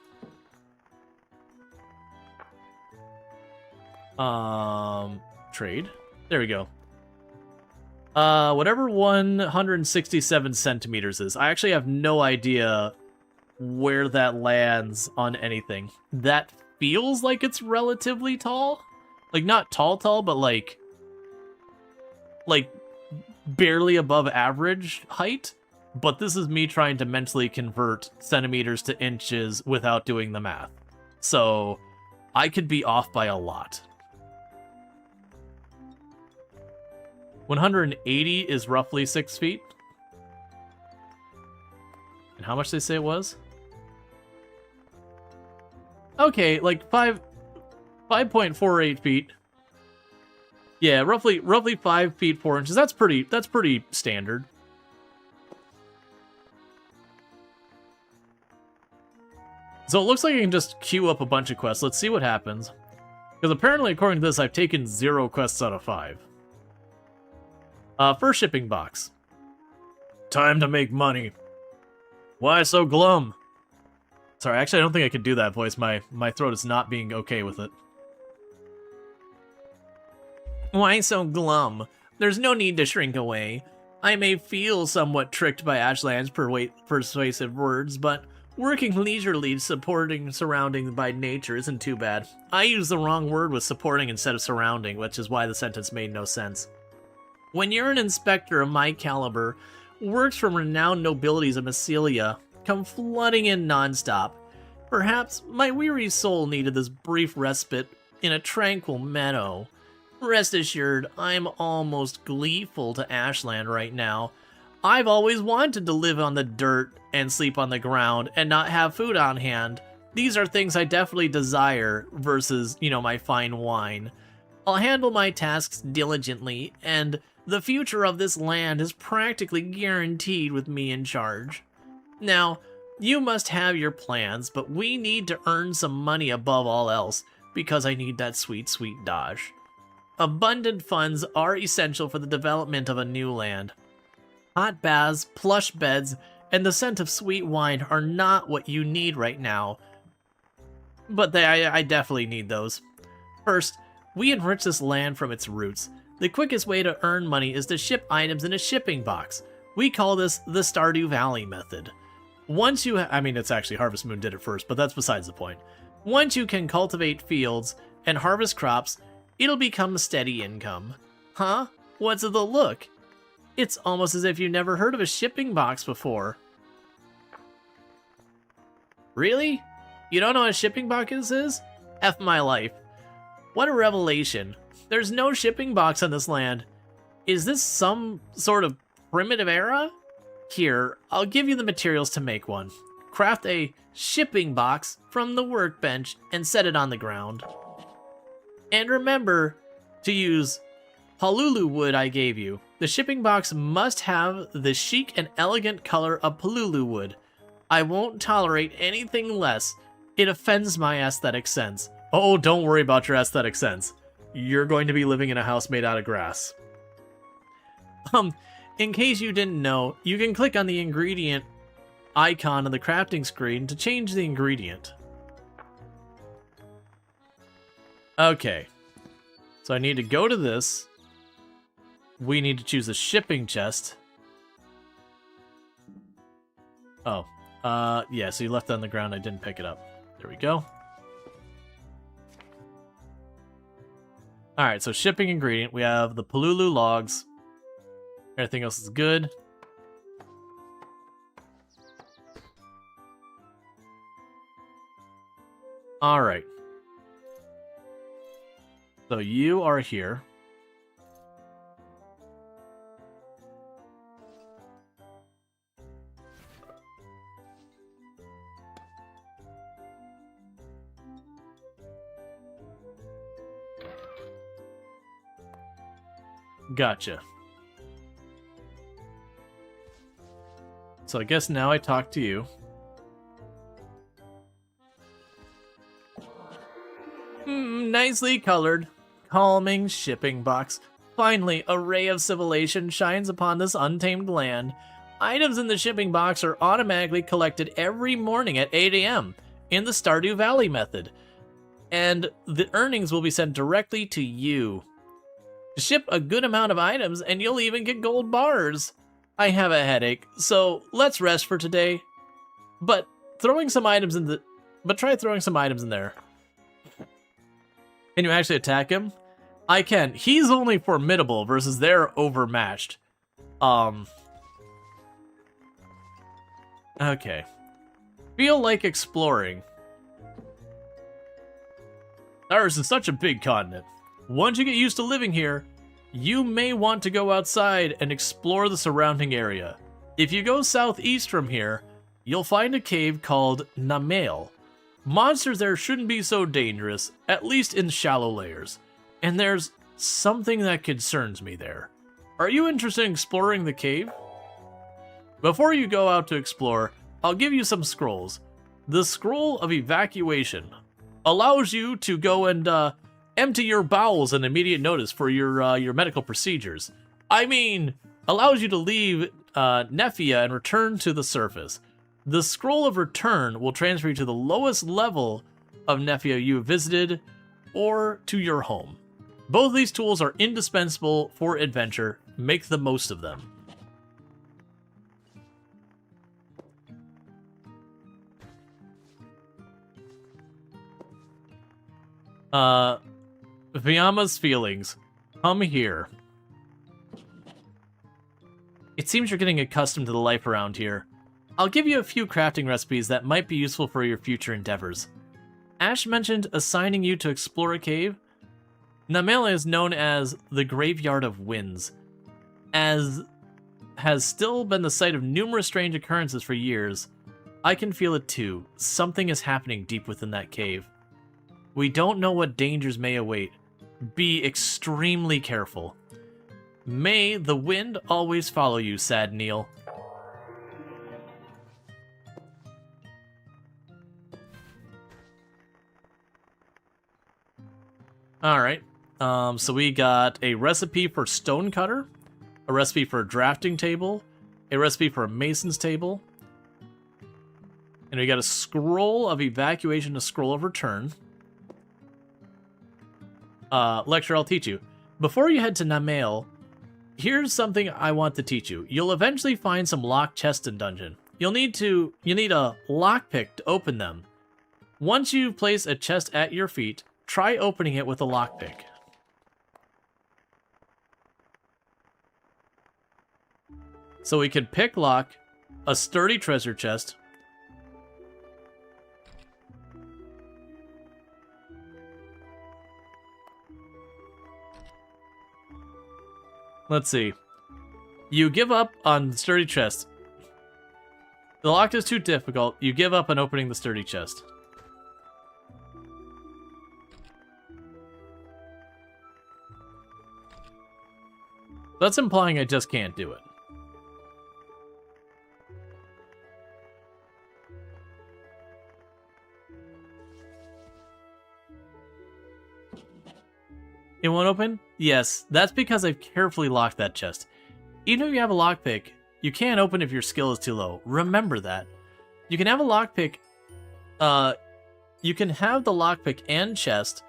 S1: Trade. There we go. Whatever 167 centimeters is. I actually have no idea where that lands on anything. That feels like it's relatively tall. Like, not tall, but like barely above average height. But this is me trying to mentally convert centimeters to inches without doing the math. So, I could be off by a lot. 180 is roughly 6 feet. And how much they say it was? Okay, like 5.48 feet. Yeah, roughly 5 feet 4 inches. That's pretty standard. So it looks like I can just queue up a bunch of quests. Let's see what happens. Because apparently, according to this, I've taken 0 quests out of 5. First shipping box. Time to make money. Why so glum? Sorry, actually, I don't think I could do that voice. My throat is not being okay with it. Why so glum? There's no need to shrink away. I may feel somewhat tricked by Ashland's persuasive words, but working leisurely, surrounding by nature isn't too bad. I used the wrong word with supporting instead of surrounding, which is why the sentence made no sense. When you're an inspector of my caliber, works from renowned nobilities of Massilia come flooding in nonstop. Perhaps my weary soul needed this brief respite in a tranquil meadow. Rest assured, I'm almost gleeful to Ashland right now. I've always wanted to live on the dirt and sleep on the ground and not have food on hand. These are things I definitely desire versus, my fine wine. I'll handle my tasks diligently, and the future of this land is practically guaranteed with me in charge. Now, you must have your plans, but we need to earn some money above all else, because I need that sweet, sweet dosh. Abundant funds are essential for the development of a new land. Hot baths, plush beds, and the scent of sweet wine are not what you need right now. But I definitely need those. First, we enrich this land from its roots. The quickest way to earn money is to ship items in a shipping box. We call this the Stardew Valley method. Once you it's actually Harvest Moon did it first, but that's besides the point. Once you can cultivate fields and harvest crops, it'll become a steady income. Huh? What's the look? It's almost as if you never heard of a shipping box before. Really? You don't know what a shipping box is? F my life. What a revelation. There's no shipping box on this land. Is this some sort of primitive era? Here, I'll give you the materials to make one. Craft a shipping box from the workbench and set it on the ground. And remember to use Palulu wood I gave you. The shipping box must have the chic and elegant color of Palulu wood. I won't tolerate anything less. It offends my aesthetic sense. Oh, don't worry about your aesthetic sense. You're going to be living in a house made out of grass. In case you didn't know, you can click on the ingredient icon on the crafting screen to change the ingredient. Okay. So I need to go to this. We need to choose a shipping chest. Oh. Yeah, so you left that on the ground. I didn't pick it up. There we go. Alright, so shipping ingredient. We have the Palulu logs. Everything else is good. Alright. So you are here. Gotcha. So I guess now I talk to you. Nicely colored. Calming shipping box. Finally, a ray of civilization shines upon this untamed land. Items in the shipping box are automatically collected every morning at 8 a.m. in the Stardew Valley method. And the earnings will be sent directly to you. Ship a good amount of items and you'll even get gold bars. I have a headache, so let's rest for today. But try throwing some items in there. Can you actually attack him? I can. He's only formidable versus they're overmatched. Okay. Feel like exploring. Ours is such a big continent. Once you get used to living here, you may want to go outside and explore the surrounding area. If you go southeast from here, you'll find a cave called Namail. Monsters there shouldn't be so dangerous, at least in shallow layers. And there's something that concerns me there. Are you interested in exploring the cave? Before you go out to explore, I'll give you some scrolls. The Scroll of Evacuation allows you to go and empty your bowels in immediate notice for your medical procedures. I mean, allows you to leave Nephia and return to the surface. The Scroll of Return will transfer you to the lowest level of Nephia you have visited or to your home. Both these tools are indispensable for adventure. Make the most of them. Vyama's feelings. Come here. It seems you're getting accustomed to the life around here. I'll give you a few crafting recipes that might be useful for your future endeavors. Ash mentioned assigning you to explore a cave. Namela is known as the Graveyard of Winds, as has still been the site of numerous strange occurrences for years. I can feel it too. Something is happening deep within that cave. We don't know what dangers may await. Be extremely careful. May the wind always follow you, Sad Neil. Alright, so we got a recipe for stonecutter, a recipe for a drafting table, a recipe for a mason's table, and we got a scroll of evacuation, a scroll of return. Lecture I'll teach you. Before you head to Namail, here's something I want to teach you. You'll eventually find some locked chests in dungeon. You need a lockpick to open them. Once you place a chest at your feet, try opening it with a lockpick. So we can pick lock a sturdy treasure chest. Let's see. You give up on the sturdy chest. The lock is too difficult. You give up on opening the sturdy chest. That's implying I just can't do it. It won't open? Yes, that's because I've carefully locked that chest. Even if you have a lockpick, you can't open if your skill is too low. Remember that. You can have a lockpick, you can have the lockpick and chest.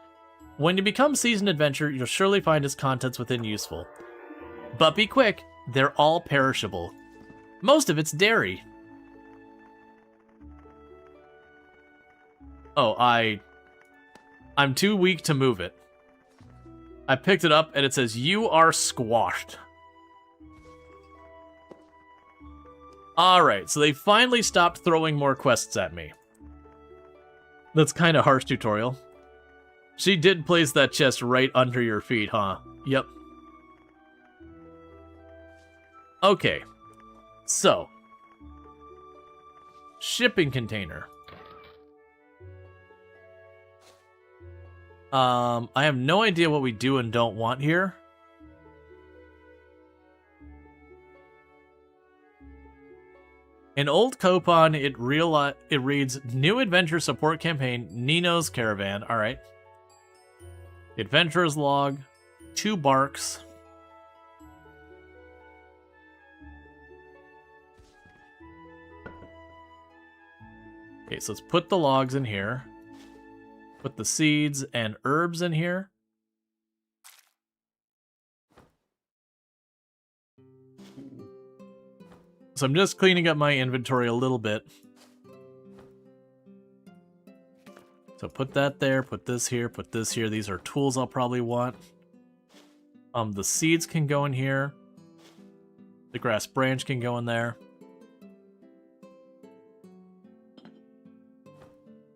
S1: When you become Seasoned Adventurer, you'll surely find its contents within useful. But be quick, they're all perishable. Most of it's dairy. Oh, I'm too weak to move it. I picked it up and it says, "You are squashed." Alright, so they finally stopped throwing more quests at me. That's kind of harsh, tutorial. She did place that chest right under your feet, huh? Yep. Okay. So. Shipping container. I have no idea what we do and don't want here. In old Coupon, it reads New Adventure Support Campaign, Nino's Caravan. Alright. Adventurer's Log. 2 barks. Okay, so let's put the logs in here. Put the seeds and herbs in here. So I'm just cleaning up my inventory a little bit. So put that there, put this here, put this here. These are tools I'll probably want. The seeds can go in here. The grass branch can go in there.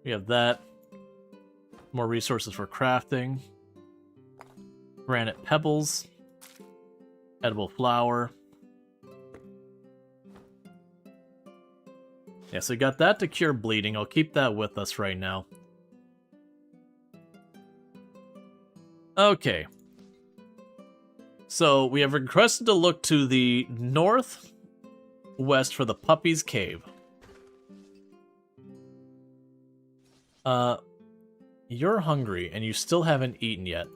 S1: We have that. More resources for crafting. Granite pebbles. Edible flour. Yeah, so we got that to cure bleeding. I'll keep that with us right now. Okay. So we have requested to look to the northwest for the Puppy's Cave. You're hungry and you still haven't eaten yet.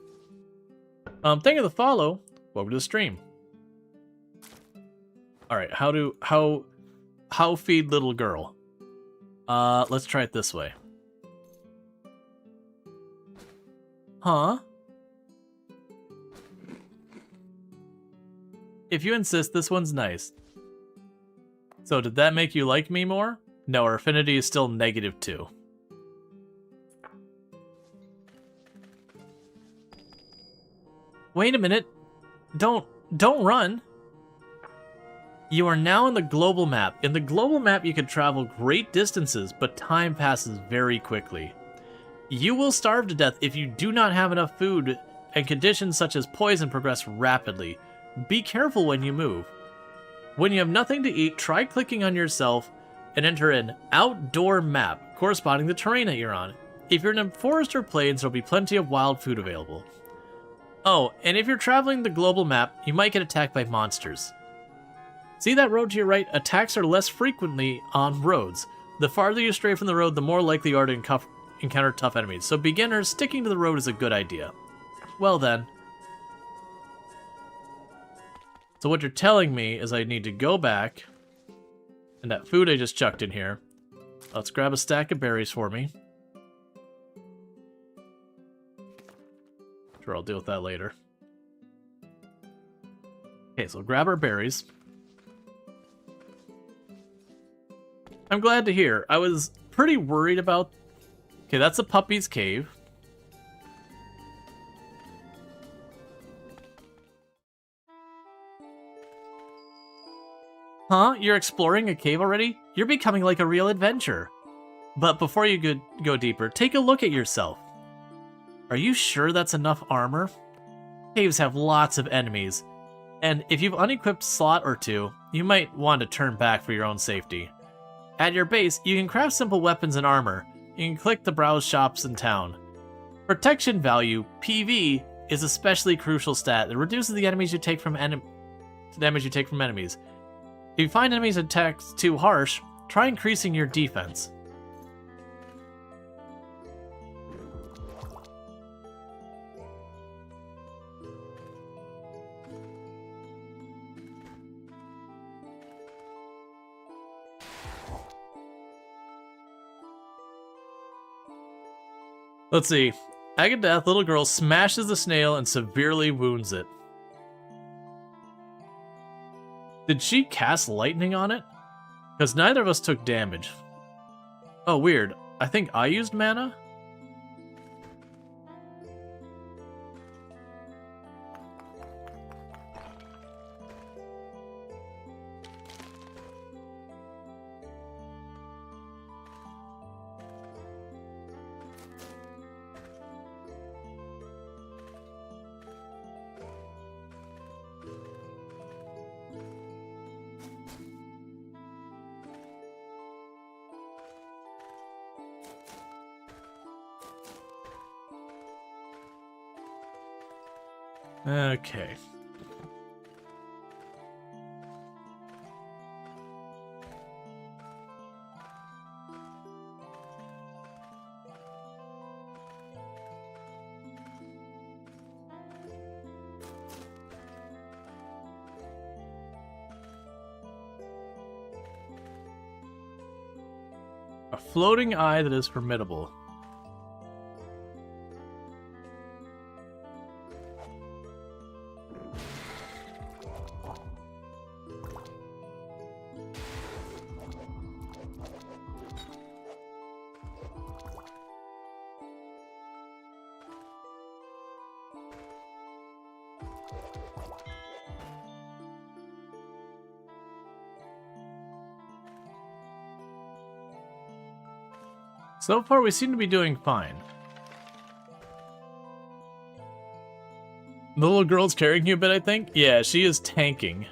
S1: Thank you for the follow. Welcome to the stream. Alright, how feed little girl? Let's try it this way. Huh? If you insist, this one's nice. So did that make you like me more? No, our affinity is still -2. Wait a minute. Don't run. You are now in the global map. In the global map, you can travel great distances, but time passes very quickly. You will starve to death if you do not have enough food, and conditions such as poison progress rapidly. Be careful when you move. When you have nothing to eat, try clicking on yourself and enter an outdoor map corresponding to the terrain that you're on. If you're in a forest or plains, there'll be plenty of wild food available. Oh, and if you're traveling the global map, you might get attacked by monsters. See that road to your right? Attacks are less frequently on roads. The farther you stray from the road, the more likely you are to encounter tough enemies. So beginners, sticking to the road is a good idea. Well then. So what you're telling me is I need to go back, and that food I just chucked in here. Let's grab a stack of berries for me. Sure, I'll deal with that later. Okay, so grab our berries. I'm glad to hear. I was pretty worried about... Okay, that's a puppy's cave. Huh? You're exploring a cave already? You're becoming like a real adventurer. But before you go deeper, take a look at yourself. Are you sure that's enough armor? Caves have lots of enemies, and if you've unequipped slot or two, you might want to turn back for your own safety. At your base, you can craft simple weapons and armor. You can click the browse shops in town. Protection value, PV, is especially crucial stat that reduces the damage you take from enemies. If you find enemies' attacks too harsh, try increasing your defense. Let's see. Agadeath, little girl, smashes the snail and severely wounds it. Did she cast lightning on it? Because neither of us took damage. Oh, weird. I think I used mana? Okay. floating eye that is formidable. So far, we seem to be doing fine. The little girl's carrying you a bit, I think? Yeah, she is tanking.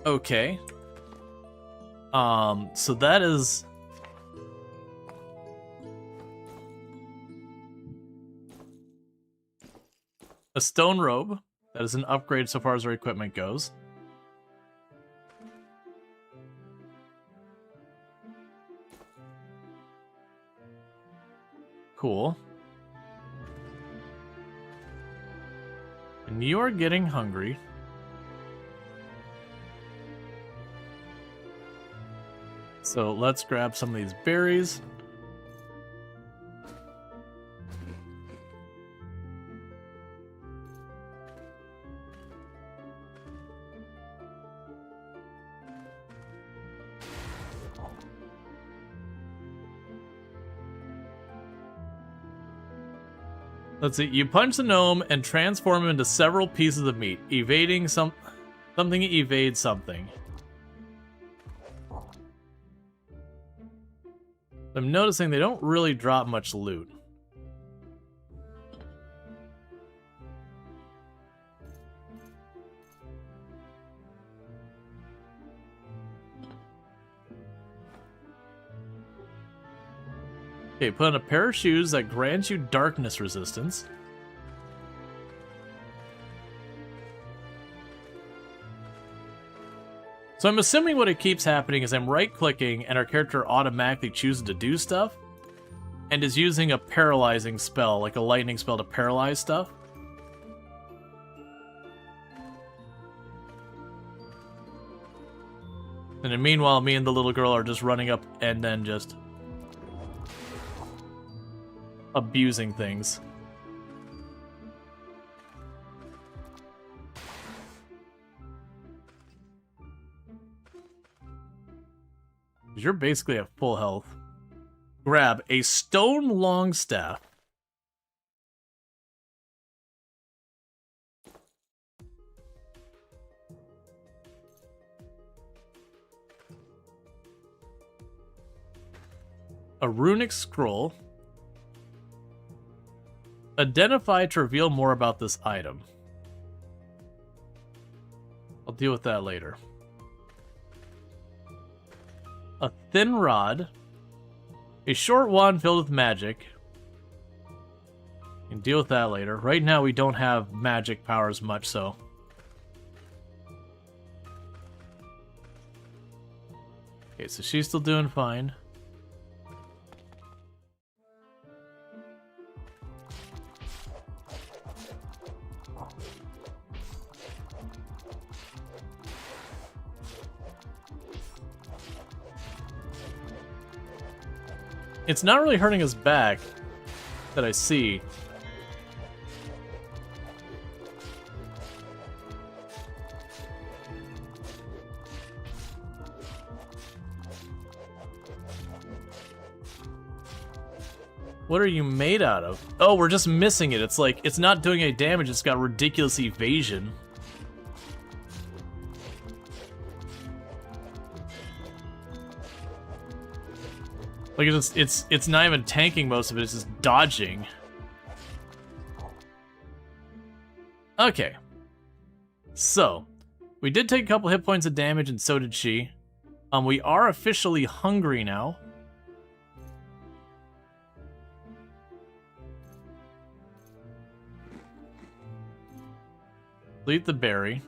S1: Okay. So that is... a stone robe. That is an upgrade so far as our equipment goes. Cool. And you are getting hungry. So let's grab some of these berries. Let's see. You punch the gnome and transform him into several pieces of meat, evading something evades something. I'm noticing they don't really drop much loot. Okay, put on a pair of shoes that grants you darkness resistance. So I'm assuming what it keeps happening is I'm right-clicking and our character automatically chooses to do stuff and is using a paralyzing spell, like a lightning spell to paralyze stuff. And then meanwhile, me and the little girl are just running up and then just abusing things. You're basically at full health. Grab a stone longstaff. A runic scroll. Identify to reveal more about this item. I'll deal with that later. A thin rod. A short wand filled with magic. You can deal with that later. Right now we don't have magic powers much, so... Okay, so she's still doing fine. It's not really hurting us back that I see. What are you made out of? Oh, we're just missing it. It's like, it's not doing any damage, it's got ridiculous evasion. Like, it's not even tanking most of it, it's just dodging. Okay. So, we did take a couple hit points of damage, and so did she. We are officially hungry now. Delete the berry.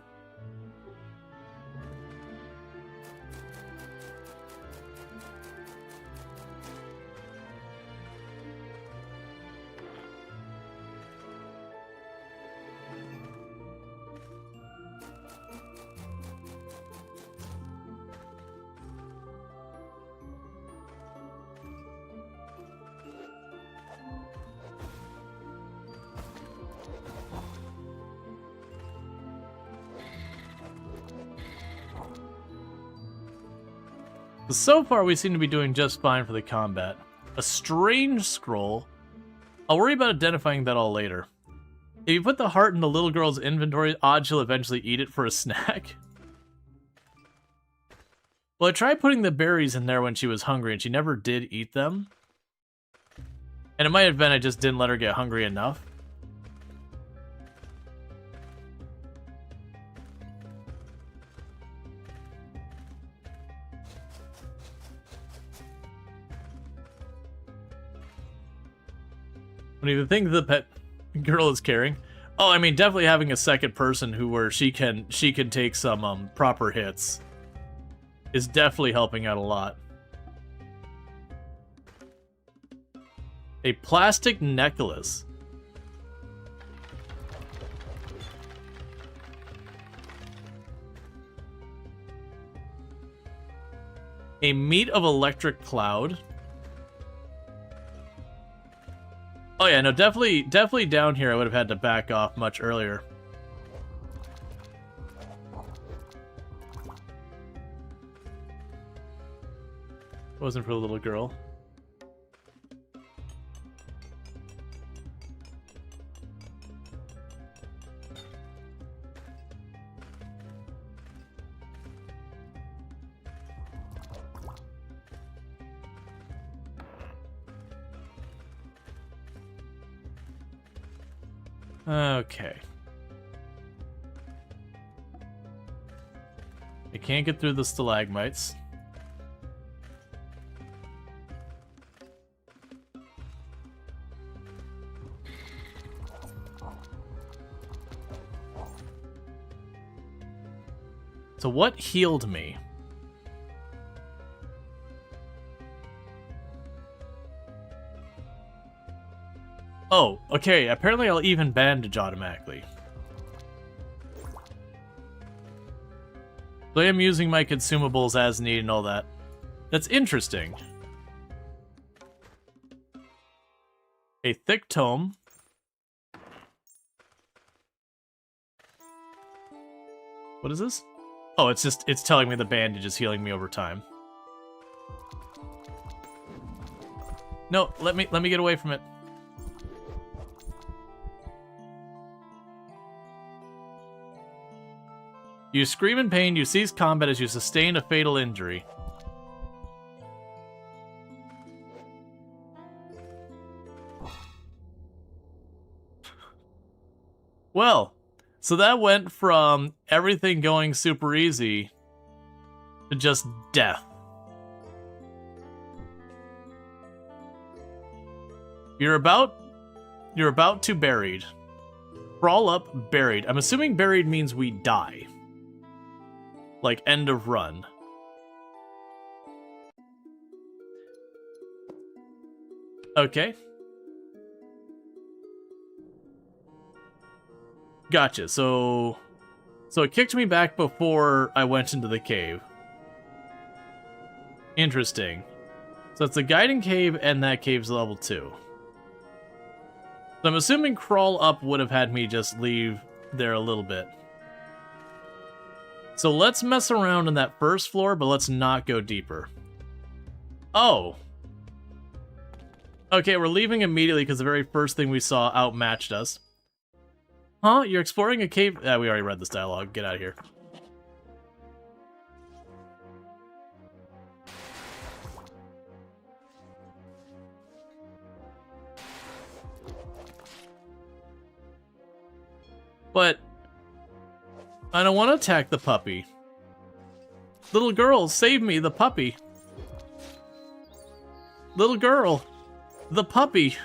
S1: So far, we seem to be doing just fine for the combat. A strange scroll. I'll worry about identifying that all later. If you put the heart in the little girl's inventory, odds she'll eventually eat it for a snack. Well, I tried putting the berries in there when she was hungry, and she never did eat them. And it might have been I just didn't let her get hungry enough. What do you think the pet girl is carrying? Oh, I mean, definitely having a second person where she can take some proper hits is definitely helping out a lot. A plastic necklace. A meat of electric cloud. Oh yeah, no, definitely down here I would have had to back off much earlier. Wasn't for the little girl. Okay. I can't get through the stalagmites. So what healed me? Oh, okay, apparently I'll even bandage automatically. So I am using my consumables as needed and all that. That's interesting. A thick tome. What is this? Oh, it's telling me the bandage is healing me over time. No, let me get away from it. You scream in pain, you cease combat as you sustain a fatal injury. Well, so that went from everything going super easy to just death. You're about to buried. Crawl up, buried. I'm assuming buried means we die. Like, end of run. Okay. Gotcha, so it kicked me back before I went into the cave. Interesting. So it's the guiding cave, and that cave's level 2. So I'm assuming crawl up would have had me just leave there a little bit. So let's mess around on that first floor, but let's not go deeper. Oh. Okay, we're leaving immediately because the very first thing we saw outmatched us. Huh? You're exploring a cave? Ah, we already read this dialogue. Get out of here. But I don't want to attack the puppy. Little girl, save me, the puppy. Little girl, the puppy.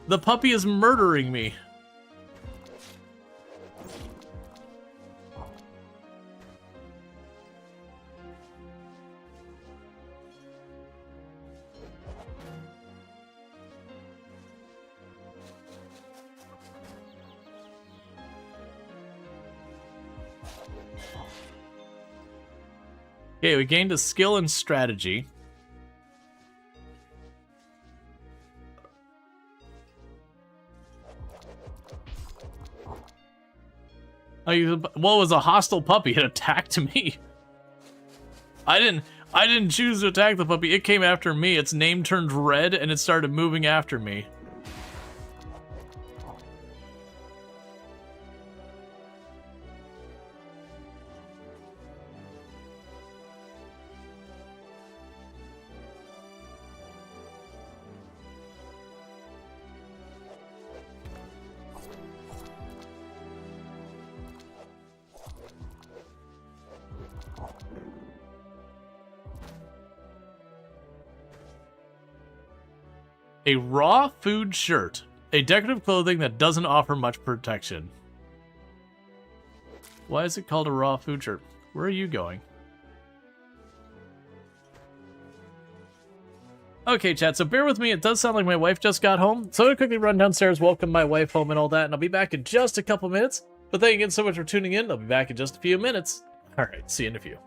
S1: The puppy is murdering me. Okay, we gained a skill and strategy. Oh, well, it was a hostile puppy. It attacked me. I I didn't choose to attack the puppy. It came after me. Its name turned red and it started moving after me. A raw food shirt. A decorative clothing that doesn't offer much protection. Why is it called a raw food shirt? Where are you going? Okay, chat, so bear with me. It does sound like my wife just got home. So I'm going to quickly run downstairs, welcome my wife home and all that, and I'll be back in just a couple minutes. But thank you again so much for tuning in. I'll be back in just a few minutes. All right, see you in a few.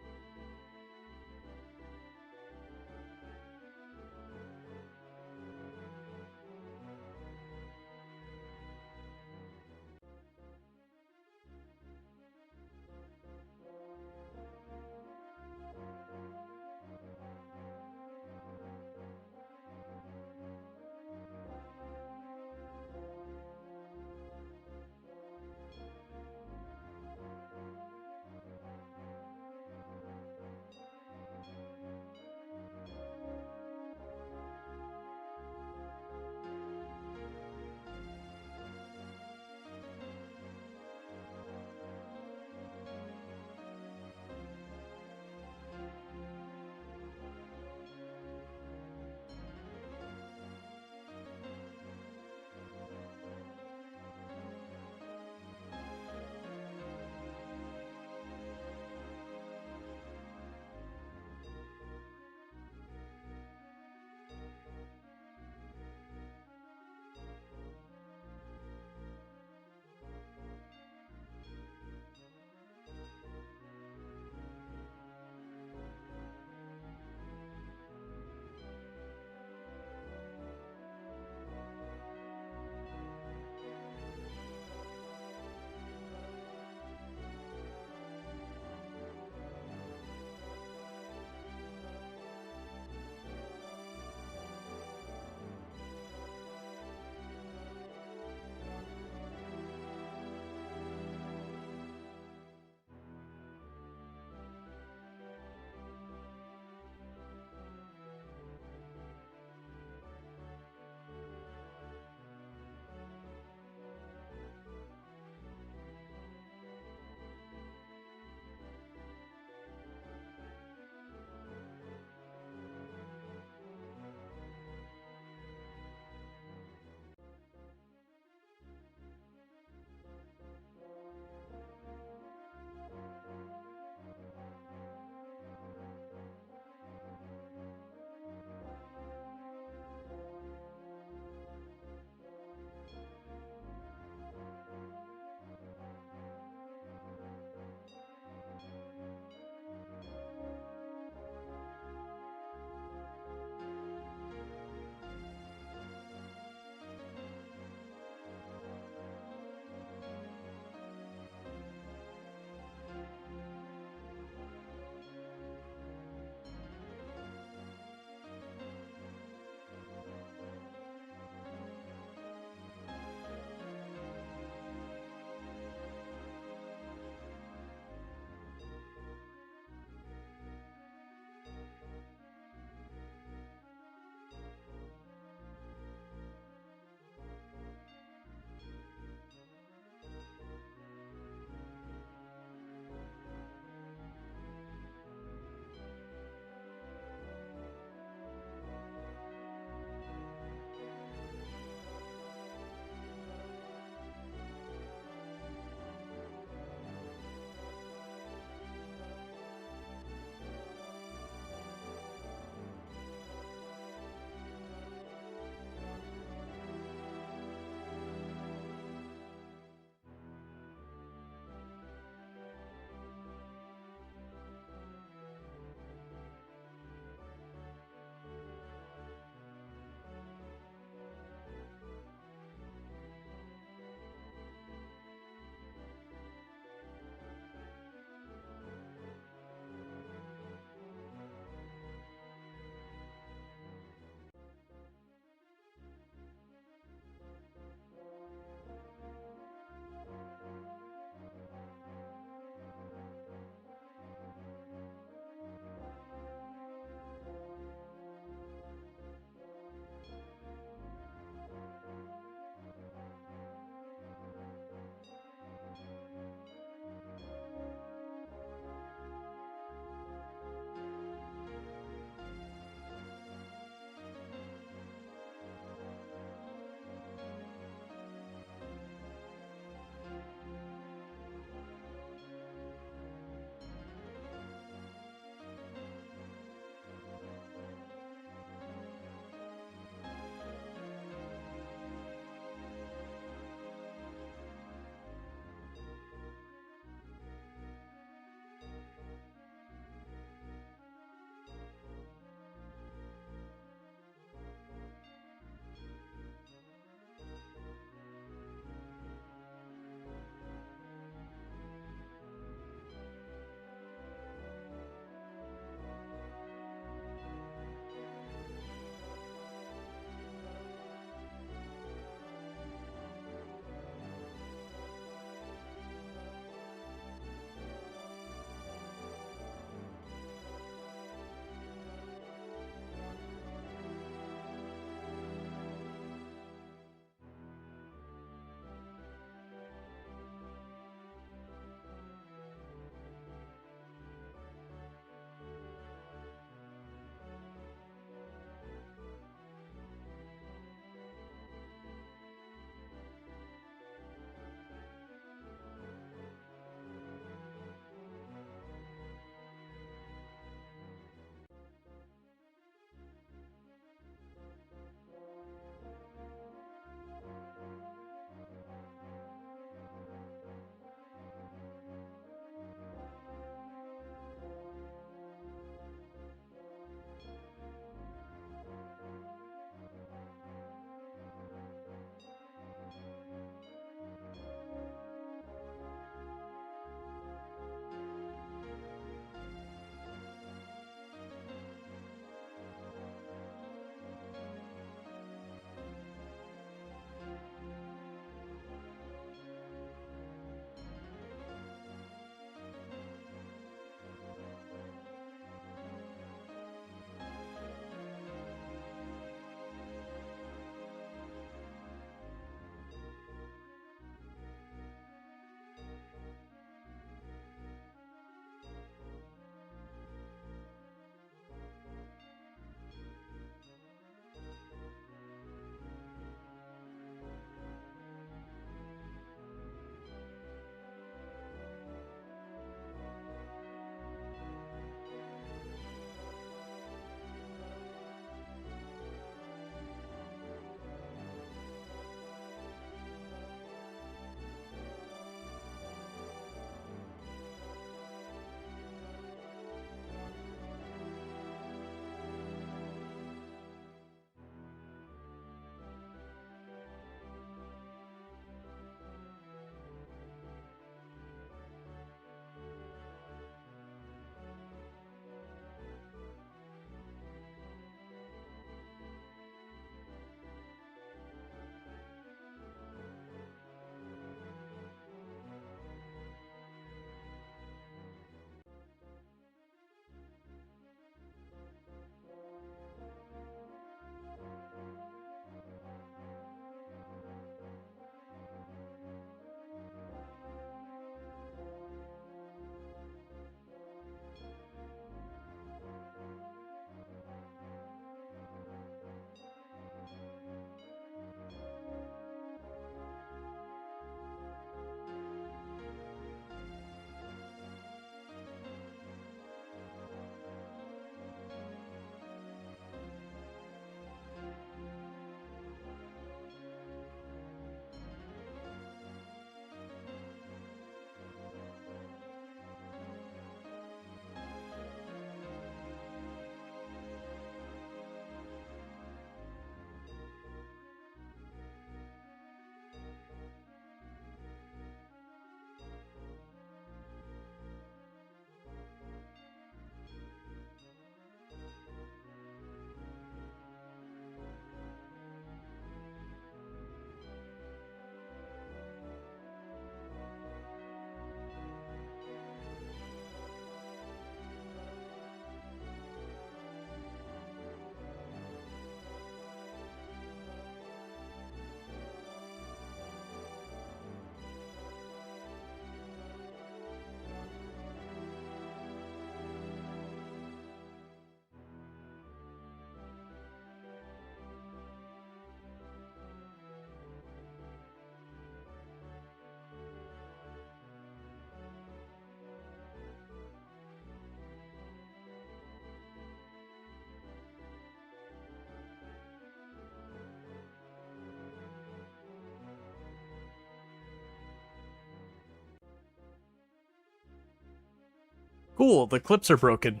S1: Cool, the clips are broken.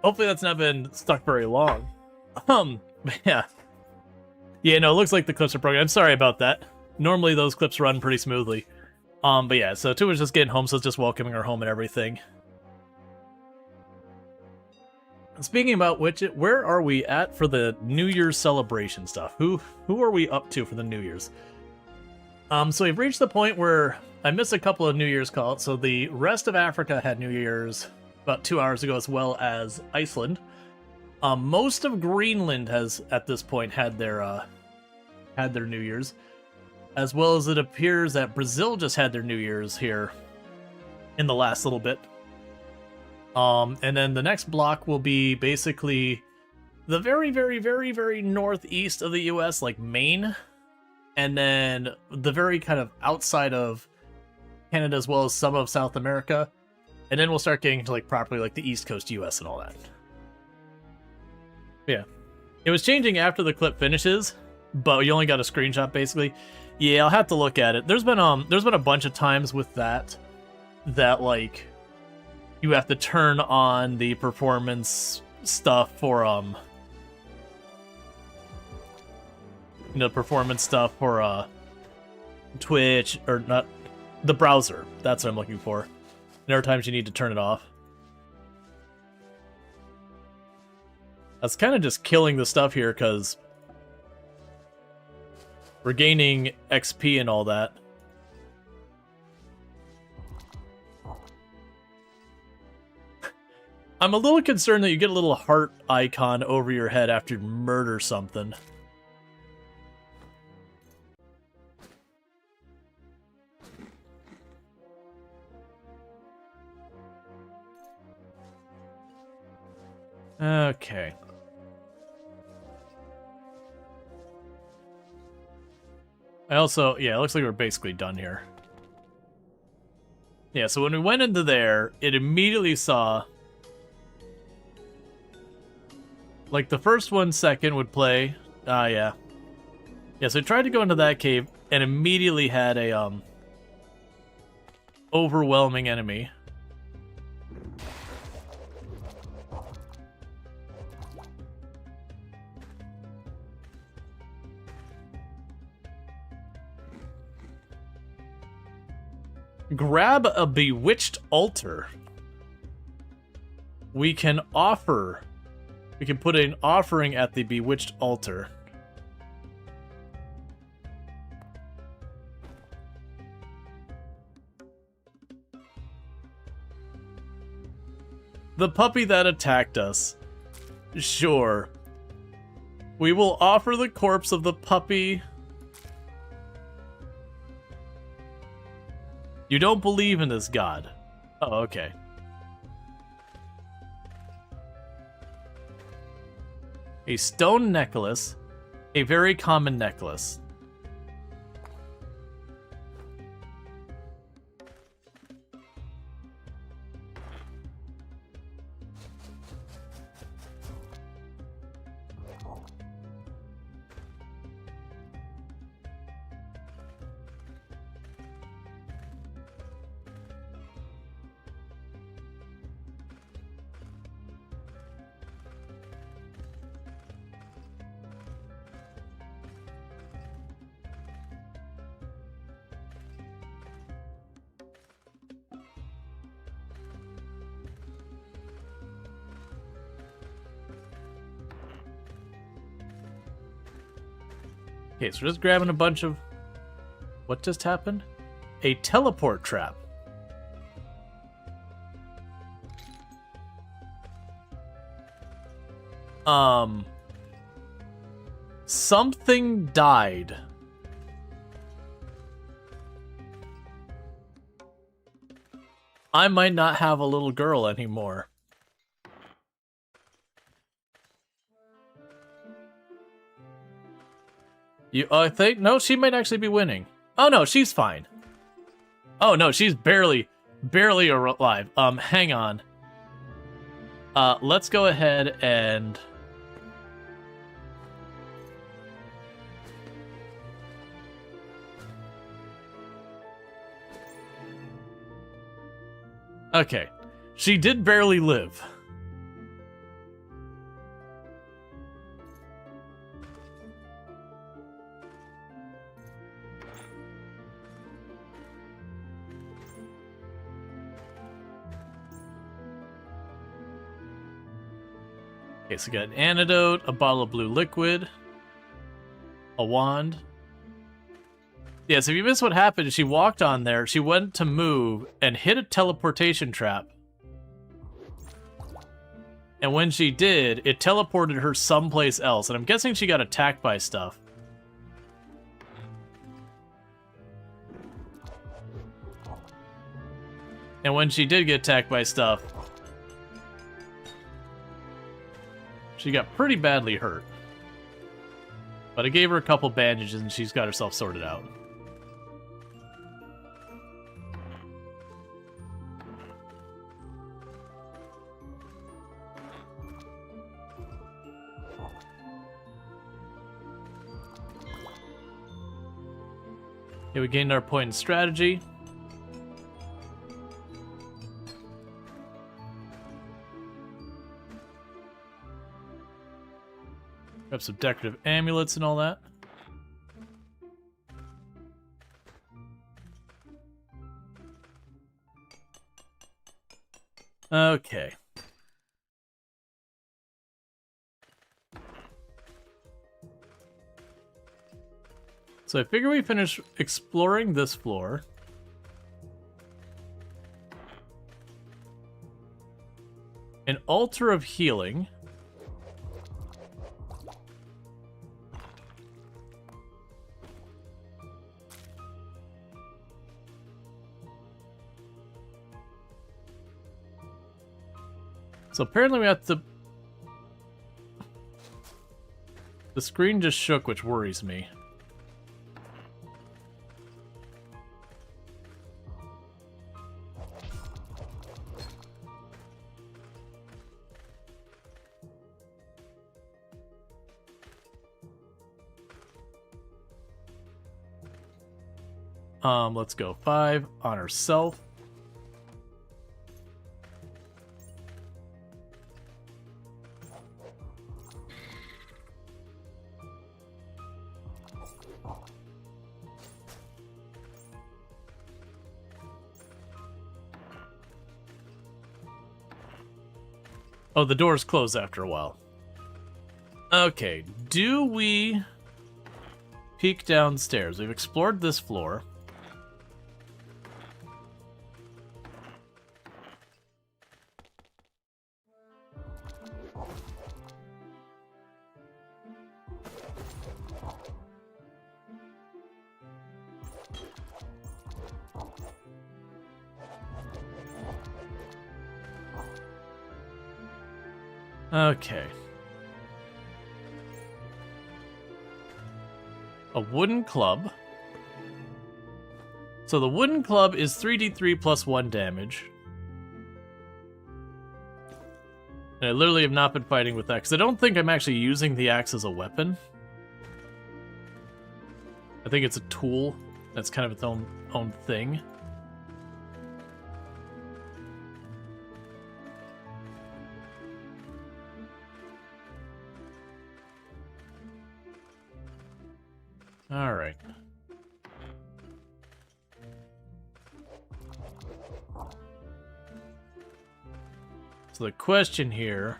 S1: Hopefully that's not been stuck very long. Yeah. Yeah, no, it looks like the clips are broken. I'm sorry about that. Normally those clips run pretty smoothly. But yeah, so Tua's just getting home, so it's just welcoming her home and everything. Speaking about which, where are we at for the New Year's celebration stuff? Who are we up to for the New Year's? So we've reached the point where I missed a couple of New Year's calls. So the rest of Africa had New Year's about 2 hours ago, as well as Iceland. Most of Greenland has, at this point, had their New Year's, as well as it appears that Brazil just had their New Year's here in the last little bit. And then the next block will be basically the very, very, very, very northeast of the U.S., like Maine, and then the very kind of outside of Canada, as well as some of South America, and then we'll start getting to like properly like the East Coast U.S. and all that. Yeah, it was changing after the clip finishes, but you only got a screenshot basically. Yeah, I'll have to look at it. There's been a bunch of times with that like you have to turn on the performance stuff for performance stuff for Twitch, or not, the browser. That's what I'm looking for. There are times you need to turn it off. That's kind of just killing the stuff here because we're gaining XP and all that. I'm a little concerned that you get a little heart icon over your head after you murder something. Okay. I also, yeah, it looks like we're basically done here. Yeah, so when we went into there, it immediately saw, like, the first 1 second would play. Yeah. Yeah, so I tried to go into that cave and immediately had a, overwhelming enemy. Grab a bewitched altar. We can put an offering at the bewitched altar. The puppy that attacked us. Sure. We will offer the corpse of the puppy. You don't believe in this god. Oh, okay. A stone necklace. A very common necklace. Okay, so we're just grabbing a bunch of... What just happened? A teleport trap. Something died. I might not have a little girl anymore. I think, no, she might actually be winning. Oh no, she's fine. Oh no, she's barely alive. Hang on. Let's go ahead and... Okay. She did barely live. Okay, so we got an antidote, a bottle of blue liquid, a wand. Yeah, so if you missed what happened, she walked on there, she went to move, and hit a teleportation trap. And when she did, it teleported her someplace else, and I'm guessing she got attacked by stuff. And when she did get attacked by stuff, she got pretty badly hurt. But I gave her a couple bandages and she's got herself sorted out. Okay, we gained our point in strategy. Grab some decorative amulets and all that. Okay. So I figure we finish exploring this floor. An altar of healing. So apparently we have to... The screen just shook, which worries me. Let's go 5 on herself. Oh, the doors close after a while. Okay, do we peek downstairs? We've explored this floor. Okay. A wooden club. So the wooden club is 3d3 plus 1 damage. And I literally have not been fighting with that, because I don't think I'm actually using the axe as a weapon. I think it's a tool that's kind of its own thing. All right. So the question here...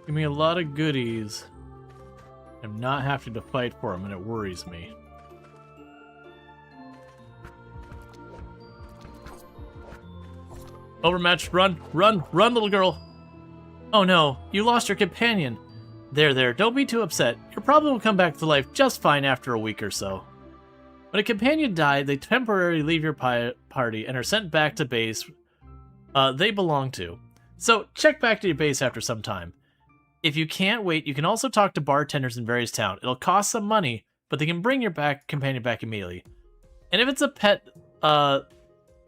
S1: Give me a lot of goodies. I'm not having to fight for them, and it worries me. Overmatched, run, run, run, little girl! Oh no, you lost your companion. There, don't be too upset. Your problem will come back to life just fine after a week or so. When a companion died, they temporarily leave your party and are sent back to base they belong to. So check back to your base after some time. If you can't wait, you can also talk to bartenders in various towns. It'll cost some money, but they can bring your companion back immediately. And if it's a pet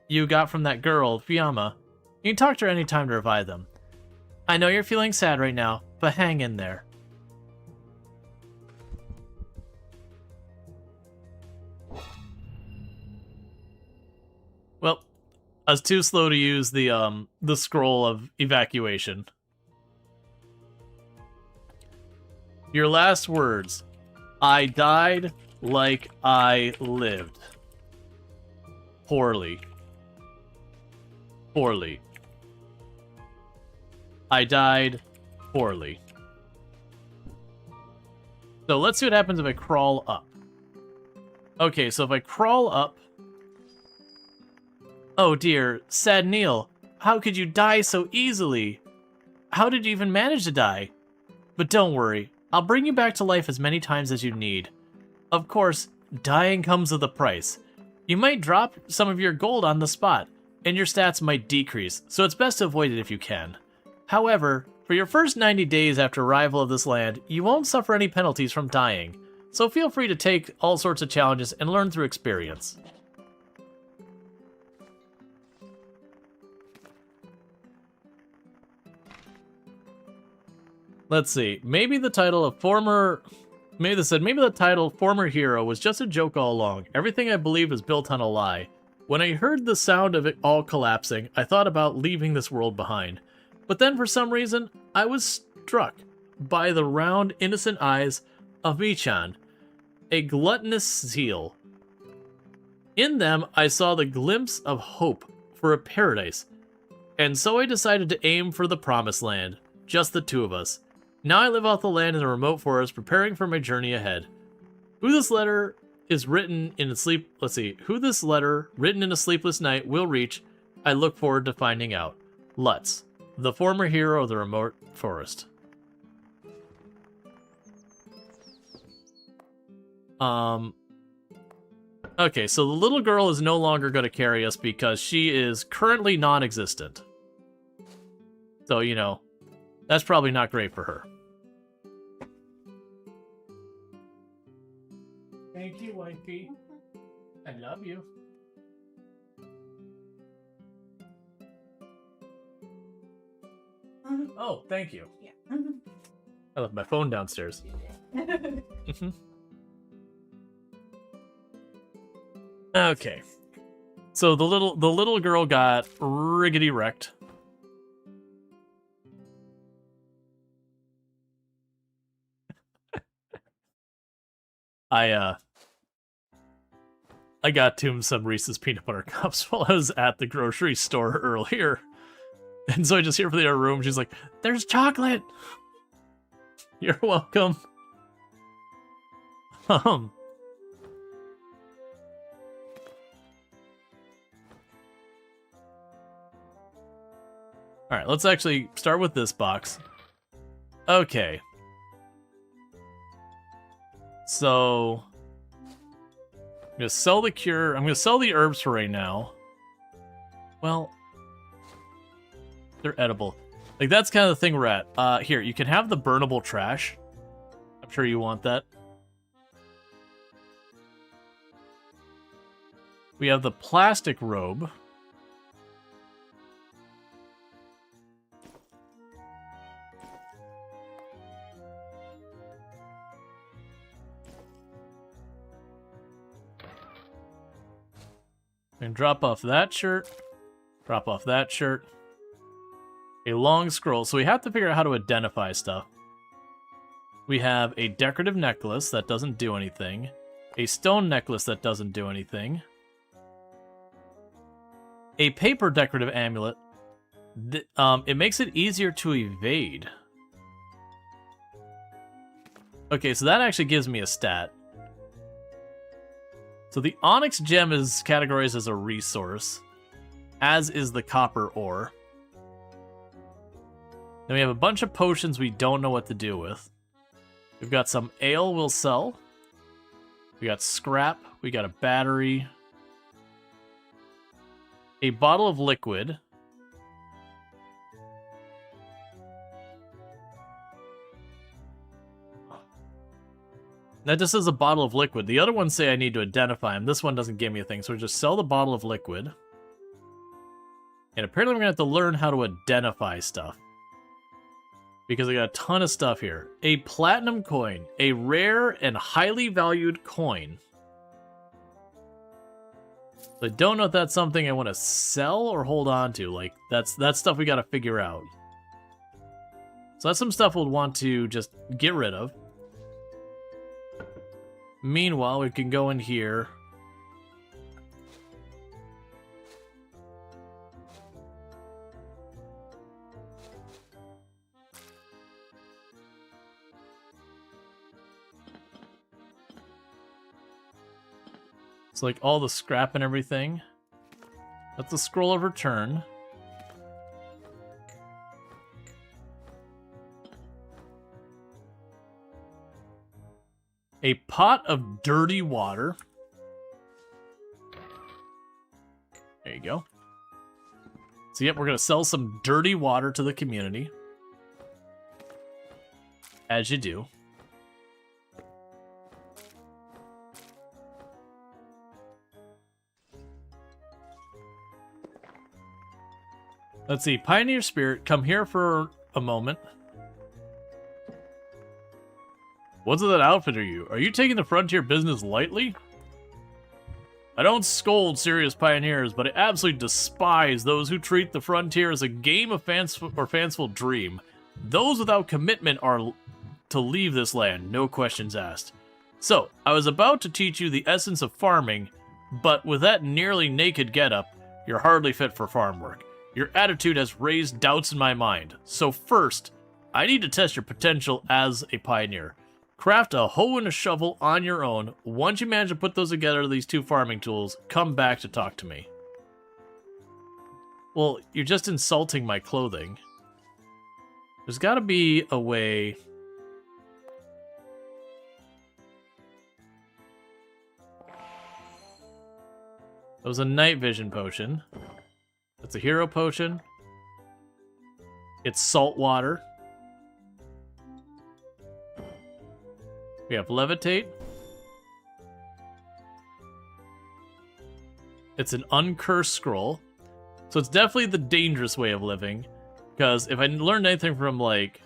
S1: you got from that girl, Fiamma, you can talk to her anytime to revive them. I know you're feeling sad right now, but hang in there. Well, I was too slow to use the scroll of evacuation. Your last words. I died like I lived. Poorly. Poorly. I died poorly. So let's see what happens if I crawl up. Okay, so if I crawl up... Oh dear, sad Neil. How could you die so easily? How did you even manage to die? But don't worry, I'll bring you back to life as many times as you need. Of course, dying comes with a price. You might drop some of your gold on the spot, and your stats might decrease, so it's best to avoid it if you can. However, for your first 90 days after arrival of this land, you won't suffer any penalties from dying, so feel free to take all sorts of challenges and learn through experience. Let's see. Maybe the title of former... Maybe the title former hero was just a joke all along. Everything I believed was built on a lie. When I heard the sound of it all collapsing, I thought about leaving this world behind. But then for some reason, I was struck by the round, innocent eyes of Michan, a gluttonous seal. In them, I saw the glimpse of hope for a paradise. And so I decided to aim for the promised land. Just the two of us. Now I live off the land in a remote forest, preparing for my journey ahead. Who this letter written in a sleepless night will reach, I look forward to finding out. Lutz, the former hero of the remote forest. Okay, so the little girl is no longer going to carry us because she is currently non-existent. So, you know, that's probably not great for her. Thank you, wifey. I love you. Oh, thank you.
S2: Yeah.
S1: I left my phone downstairs. Okay. So the little girl got riggedy wrecked. I got him some Reese's peanut butter cups while I was at the grocery store earlier. And so I just hear from the other room, she's like, "There's chocolate!" You're welcome. Alright, let's actually start with this box. Okay. So... I'm gonna sell the cure. I'm gonna sell the herbs for right now. Well, they're edible. Like, that's kind of the thing we're at. Here, you can have the burnable trash. I'm sure you want that. We have the plastic robe. And drop off that shirt. Drop off that shirt. A long scroll. So we have to figure out how to identify stuff. We have a decorative necklace that doesn't do anything. A stone necklace that doesn't do anything. A paper decorative amulet. It makes it easier to evade. Okay, so that actually gives me a stat. So the onyx gem is categorized as a resource, as is the copper ore. Then we have a bunch of potions we don't know what to do with. We've got some ale we'll sell. We got scrap. We got a battery. A bottle of liquid. That just is a bottle of liquid. The other ones say I need to identify them. This one doesn't give me a thing, so we just sell the bottle of liquid. And apparently we're going to have to learn how to identify stuff. Because I got a ton of stuff here. A platinum coin. A rare and highly valued coin. I don't know if that's something I want to sell or hold on to. Like, that's stuff we got to figure out. So that's some stuff we'll want to just get rid of. Meanwhile, we can go in here. It's like all the scrap and everything. That's the scroll of return. A pot of dirty water. There you go. So yep, we're going to sell some dirty water to the community. As you do. Let's see. Pioneer Spirit, come here for a moment. What's that outfit are you? Are you taking the frontier business lightly? I don't scold serious pioneers, but I absolutely despise those who treat the frontier as a game of fanciful dream. Those without commitment are to leave this land, no questions asked. So, I was about to teach you the essence of farming, but with that nearly naked getup, you're hardly fit for farm work. Your attitude has raised doubts in my mind. So first, I need to test your potential as a pioneer. Craft a hoe and a shovel on your own. Once you manage to put those together, these two farming tools, come back to talk to me. Well, you're just insulting my clothing. There's got to be a way. That was a night vision potion. That's a hero potion. It's salt water. We have levitate. It's an uncursed scroll. So it's definitely the dangerous way of living. Because if I learned anything from, like,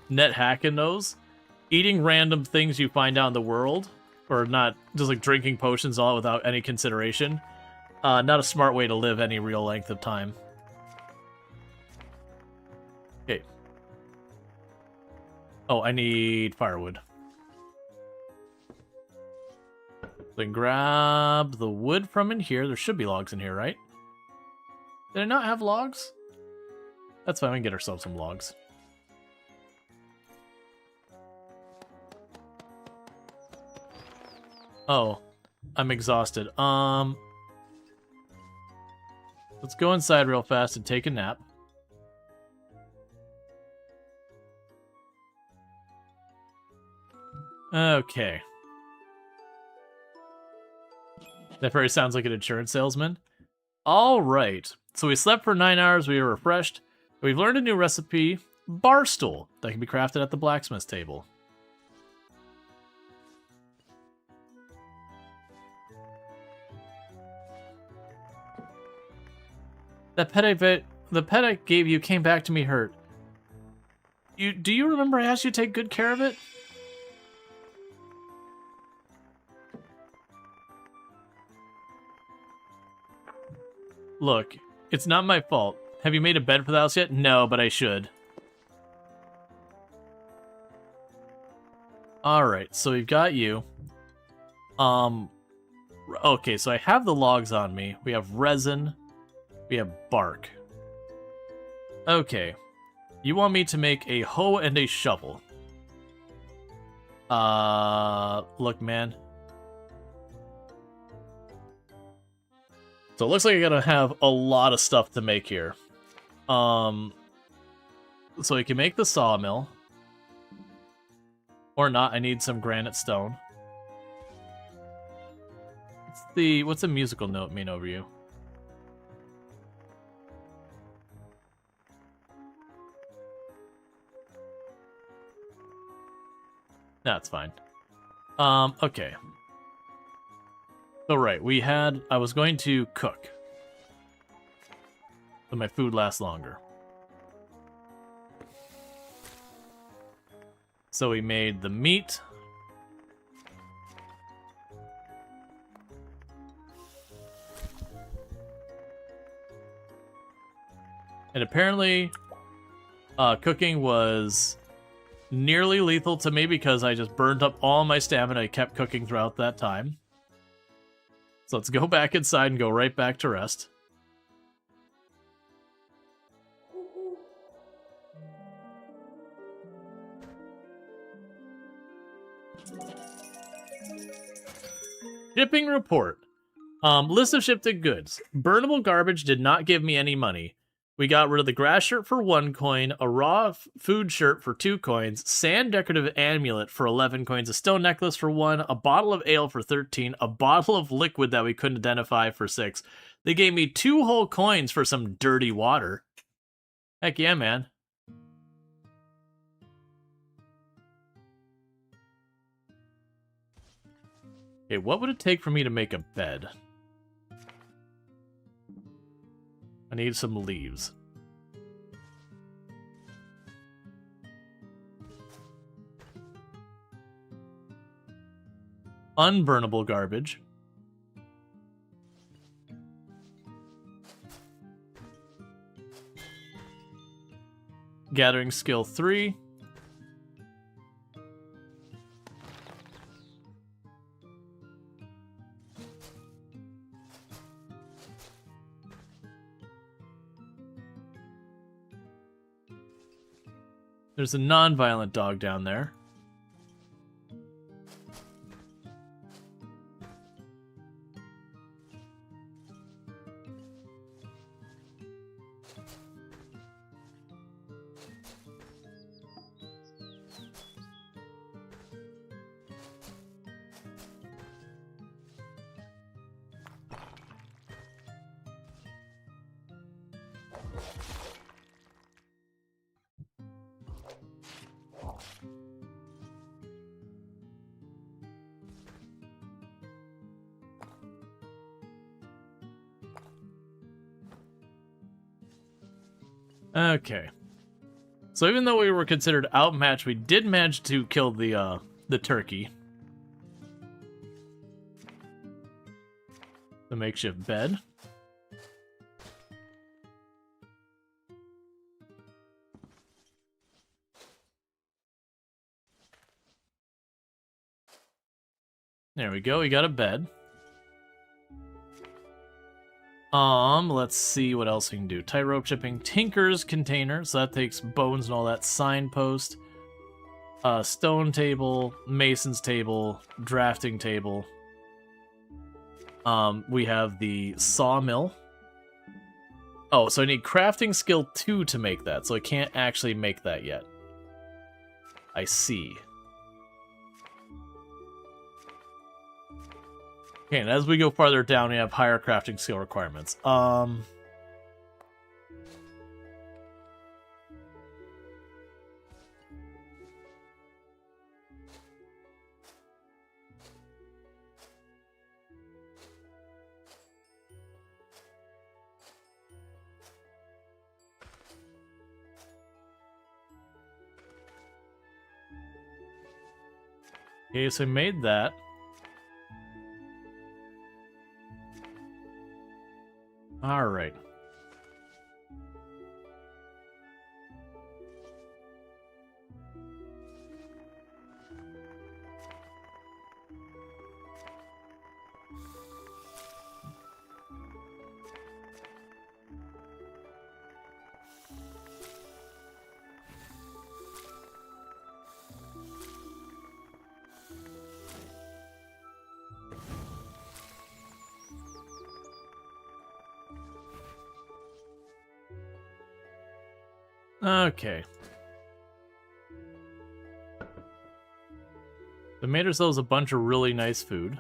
S1: net hacking those, eating random things you find out in the world, or not just like drinking potions all without any consideration, not a smart way to live any real length of time. Okay. Oh, I need firewood. Then grab the wood from in here. There should be logs in here, right? Did I not have logs? That's fine, we can get ourselves some logs. Oh, I'm exhausted. Let's go inside real fast and take a nap. Okay. That very sounds like an insurance salesman. Alright. So we slept for 9 hours, we were refreshed. We've learned a new recipe, bar stool, that can be crafted at the blacksmith's table. The pet I gave you came back to me hurt. Do you remember I asked you to take good care of it? Look, it's not my fault. Have you made a bed for the house yet? No, but I should. Alright, so we've got you. Okay, so I have the logs on me. We have resin. We have bark. Okay. You want me to make a hoe and a shovel. Look, man. So it looks like I gotta have a lot of stuff to make here. So we can make the sawmill. Or not, I need some granite stone. What's the musical note mean over you? That's fine. Okay. So right, I was going to cook. So my food lasts longer. So we made the meat. And apparently, cooking was nearly lethal to me because I just burned up all my stamina. I kept cooking throughout that time. So let's go back inside and go right back to rest. Shipping report. List of shipped goods. Burnable garbage did not give me any money. We got rid of the grass shirt for 1 coin, a raw food shirt for 2 coins, sand decorative amulet for 11 coins, a stone necklace for 1, a bottle of ale for 13, a bottle of liquid that we couldn't identify for 6. They gave me 2 whole coins for some dirty water. Heck yeah, man. Okay, what would it take for me to make a bed? I need some leaves. Unburnable garbage. Gathering skill 3. There's a non-violent dog down there. Okay. So even though we were considered outmatched, we did manage to kill the turkey. The makeshift bed. There we go, we got a bed. Let's see what else we can do. Tightrope shipping, Tinker's container, so that takes bones and all that. Signpost, stone table, mason's table, drafting table. We have the sawmill. Oh, so I need crafting skill 2 to make that, so I can't actually make that yet. I see. Okay, and as we go farther down, we have higher crafting skill requirements. Okay, so I made that. All right. Okay. We made ourselves a bunch of really nice food.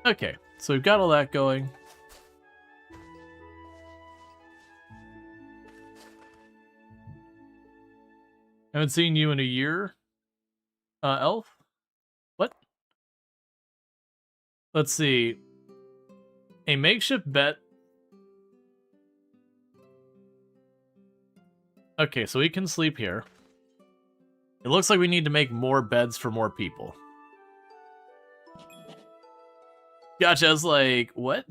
S1: Okay, so we've got all that going. Haven't seen you in a year, Elf? What? Let's see. A makeshift bed. Okay, so we can sleep here. It looks like we need to make more beds for more people. Gotcha, I was like, what?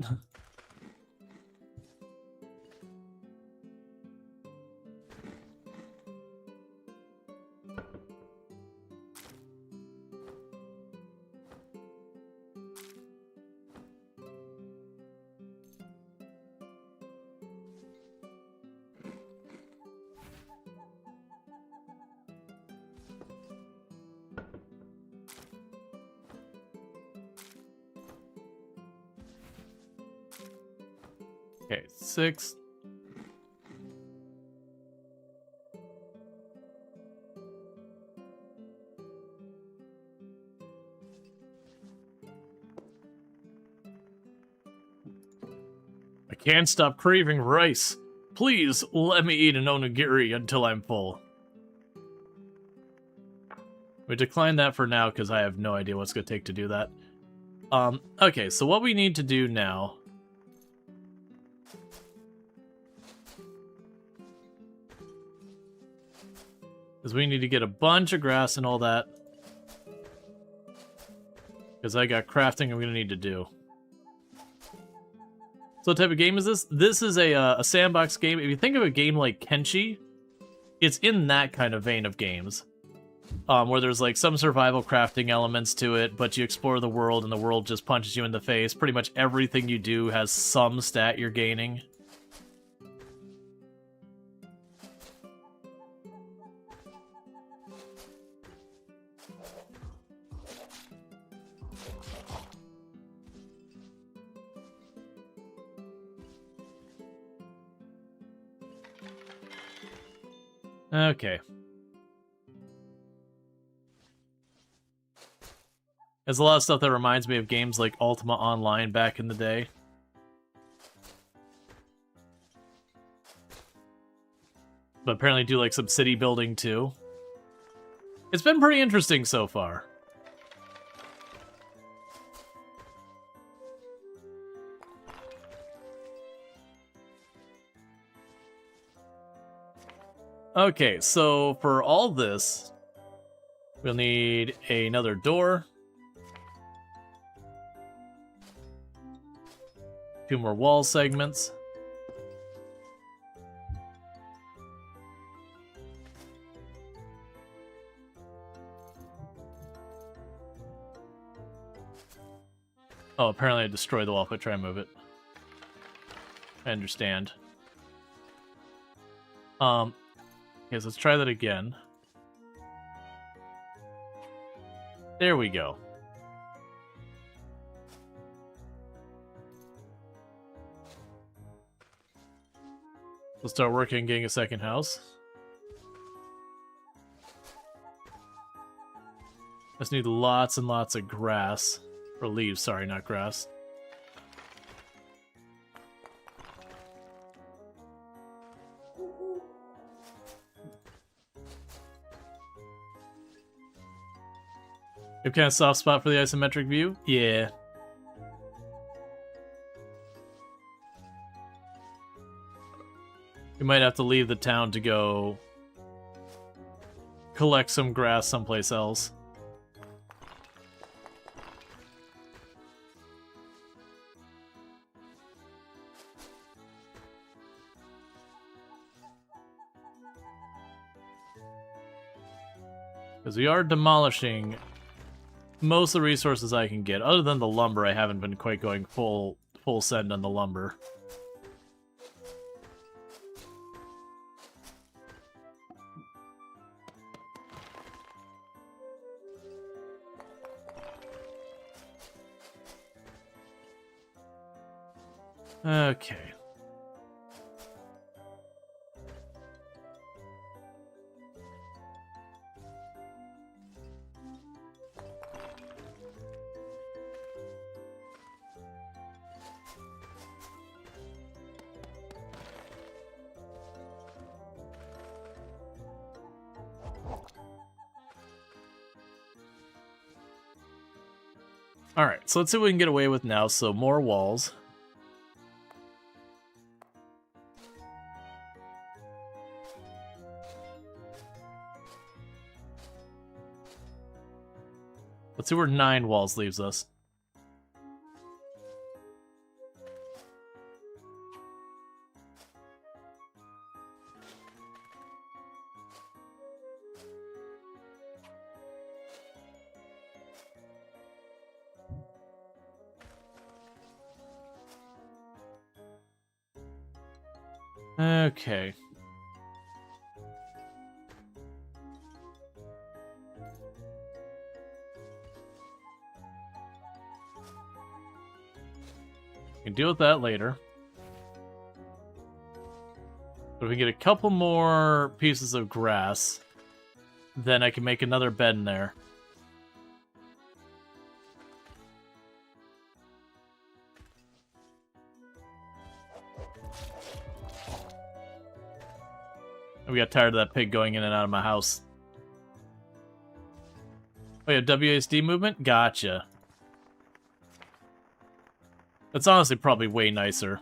S1: Okay, 6. I can't stop craving rice. Please, let me eat an onigiri until I'm full. We decline that for now because I have no idea what's going to take to do that. Okay, so what we need to do now is we need to get a bunch of grass and all that. Because I got crafting I'm going to need to do. So what type of game is this? This is a sandbox game. If you think of a game like Kenshi, it's in that kind of vein of games. Where there's like some survival crafting elements to it, but you explore the world and the world just punches you in the face. Pretty much everything you do has some stat you're gaining. Okay. There's a lot of stuff that reminds me of games like Ultima Online back in the day. But apparently do like some city building too. It's been pretty interesting so far. Okay, so for all this, we'll need another door. 2 more wall segments. Oh, apparently I destroyed the wall if I try and move it. I understand. Okay, so let's try that again. There we go. We'll start working on getting a second house. Just need lots and lots of grass. Or leaves, sorry, not grass. You have kind of soft spot for the isometric view? Yeah. We might have to leave the town to go collect some grass someplace else. Because we are demolishing most of the resources I can get. Other than the lumber, I haven't been quite going full send on the lumber. Okay. Alright, so let's see what we can get away with now. So more walls. Let's see where 9 walls leaves us. Okay. We can deal with that later. But if we get a couple more pieces of grass, then I can make another bed in there. We got tired of that pig going in and out of my house. Oh yeah, WASD movement? Gotcha. That's honestly probably way nicer.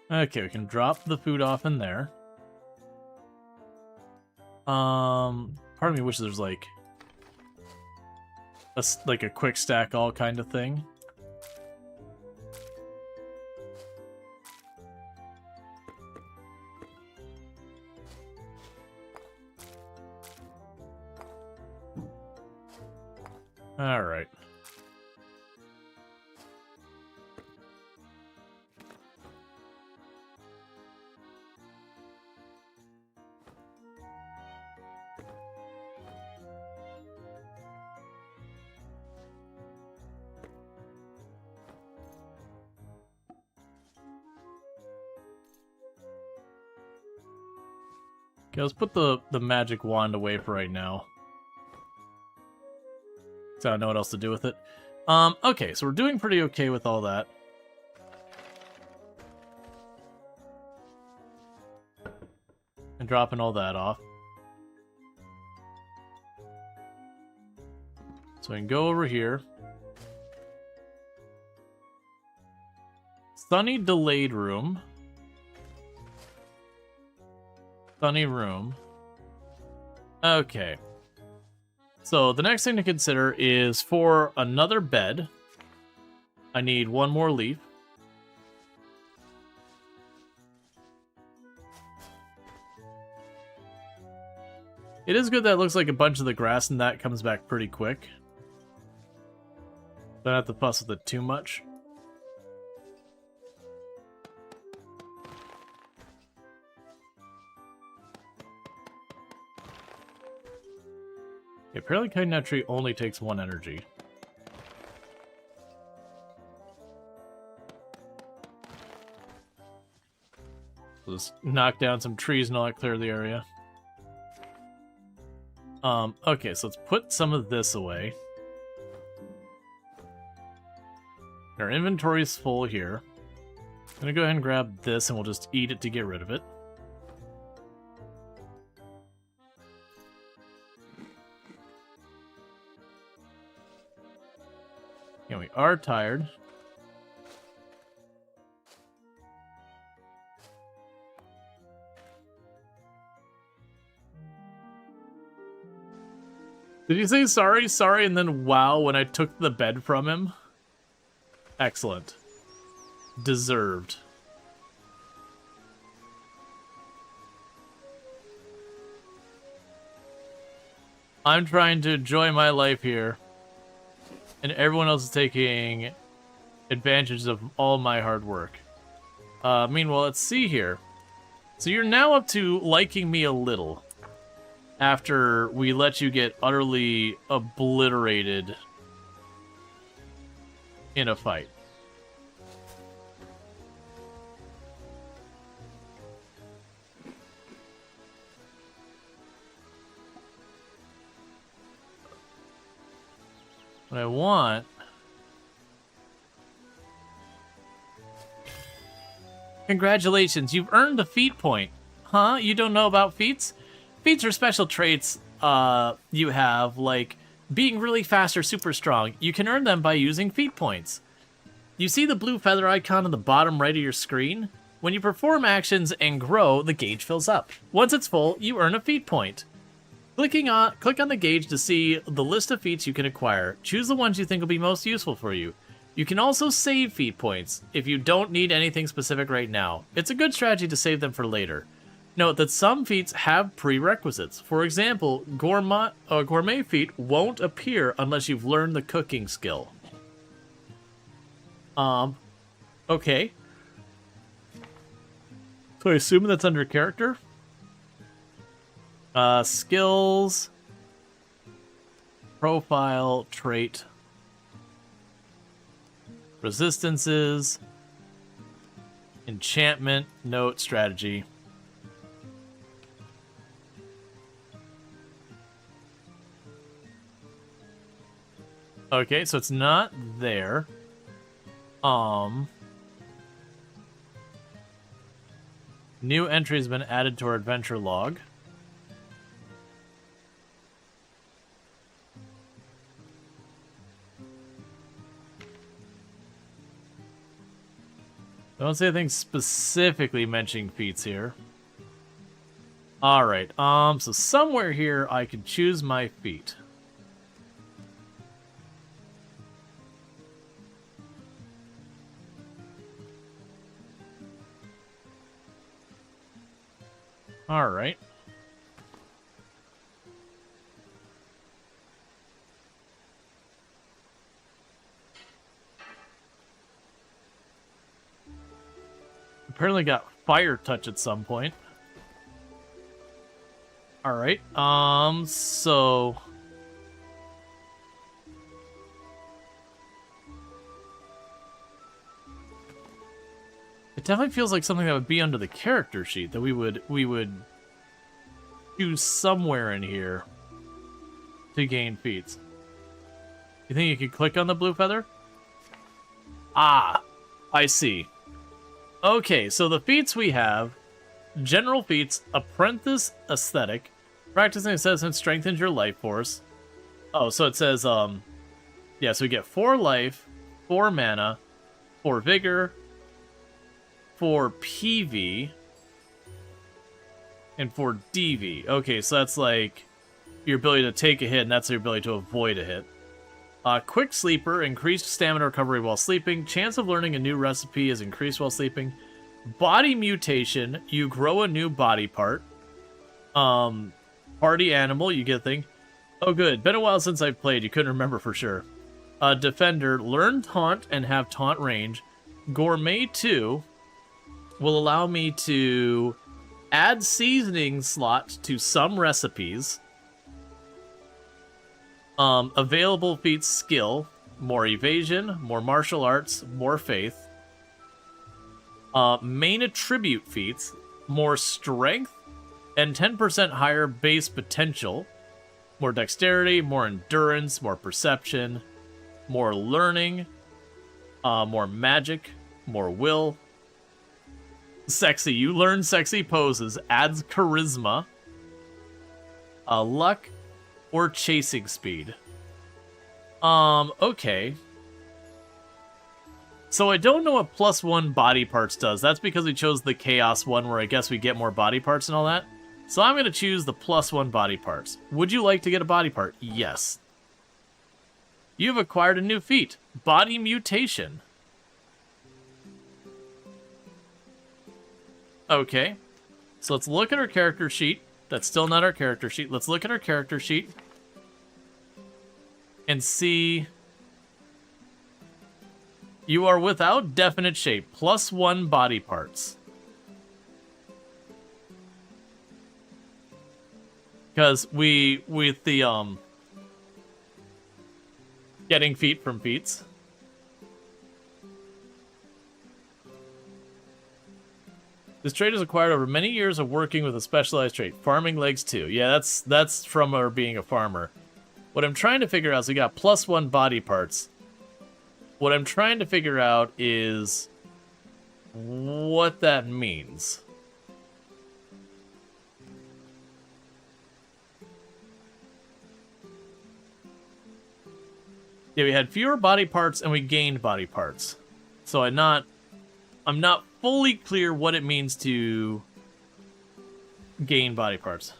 S1: Okay, we can drop the food off in there. Part of me wishes there's like a quick stack all kind of thing. All right. Okay, let's put the magic wand away for right now. So I don't know what else to do with it. Okay, so we're doing pretty okay with all that. And dropping all that off. So I can go over here. Sunny delayed room. Sunny room. Okay. So the next thing to consider is for another bed, I need 1 more leaf. It is good that it looks like a bunch of the grass and that comes back pretty quick. Don't have to fuss with it too much. Yeah, apparently cutting that tree only takes 1 energy. So just knock down some trees and all that, clear the area. Okay, so let's put some of this away. Our inventory is full here. I'm gonna go ahead and grab this and we'll just eat it to get rid of it. Yeah, we are tired. Did you say sorry, sorry, and then wow when I took the bed from him? Excellent. Deserved. I'm trying to enjoy my life here. And everyone else is taking advantage of all my hard work. Meanwhile, let's see here. So you're now up to liking me a little. After we let you get utterly obliterated in a fight. What I want Congratulations, you've earned a feat point. Huh? You don't know about feats? Feats are special traits you have, like being really fast or super strong. You can earn them by using feat points. You see the blue feather icon on the bottom right of your screen? When you perform actions and grow, the gauge fills up. Once it's full, you earn a feat point. Click on the gauge to see the list of feats you can acquire. Choose the ones you think will be most useful for you. You can also save feat points if you don't need anything specific right now. It's a good strategy to save them for later. Note that some feats have prerequisites. For example, gourmet feat won't appear unless you've learned the cooking skill. Okay. So I assume that's under character? Skills, profile, trait, resistances, enchantment, note, strategy. Okay, so it's not there. New entry has been added to our adventure log. I don't see anything specifically mentioning feats here. Alright, so somewhere here I can choose my feat. Alright. Apparently got fire touch at some point. Alright, so... It definitely feels like something that would be under the character sheet that we would choose somewhere in here to gain feats. You think you could click on the blue feather? Ah, I see. Okay, so the feats we have: general feats, apprentice aesthetic, practicing assessment strengthens your life force. Oh, so it says, yeah, so we get 4 life, 4 mana, 4 vigor, 4 PV, and 4 DV. Okay, so that's like your ability to take a hit, and that's your ability to avoid a hit. Quick Sleeper, increased stamina recovery while sleeping. Chance of learning a new recipe is increased while sleeping. Body Mutation, you grow a new body part. Party Animal, you get a thing. Oh good, been a while since I've played, you couldn't remember for sure. Defender, learn Taunt and have Taunt range. Gourmet 2 will allow me to add seasoning slot to some recipes. Available feats: skill, more evasion, more martial arts, more faith. Main attribute feats: more strength and 10% higher base potential, more dexterity, more endurance, more perception, more learning, more magic, more will. Sexy, you learn sexy poses, adds charisma, luck, or chasing speed. Okay. So I don't know what +1 body parts does. That's because we chose the chaos one where I guess we get more body parts and all that. So I'm going to choose the +1 body parts. Would you like to get a body part? Yes. You've acquired a new feat, Body Mutation. Okay. So let's look at our character sheet. That's still not our character sheet. Let's look at our character sheet and see. You are without definite shape, +1 body parts. Because with the, getting feat from feats. This trait is acquired over many years of working with a specialized trait. Farming legs too. Yeah, that's from our being a farmer. What I'm trying to figure out is we got +1 body parts. What I'm trying to figure out is what that means. Yeah, we had fewer body parts and we gained body parts. So I'm not fully clear what it means to gain body parts.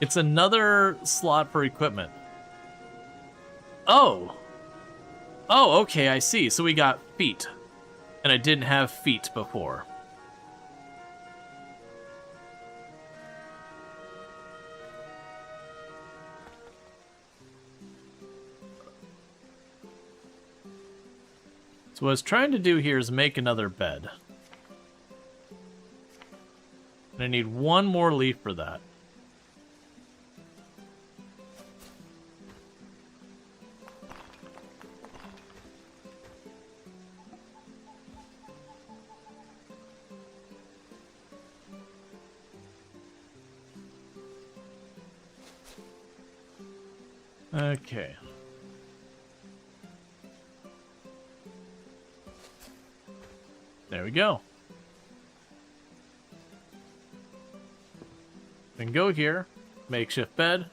S1: It's another slot for equipment. Oh. Oh, okay, I see. So we got feet. And I didn't have feet before. So what I was trying to do here is make another bed. And I need one more leaf for that. Okay. There we go. Then go here. Makeshift bed.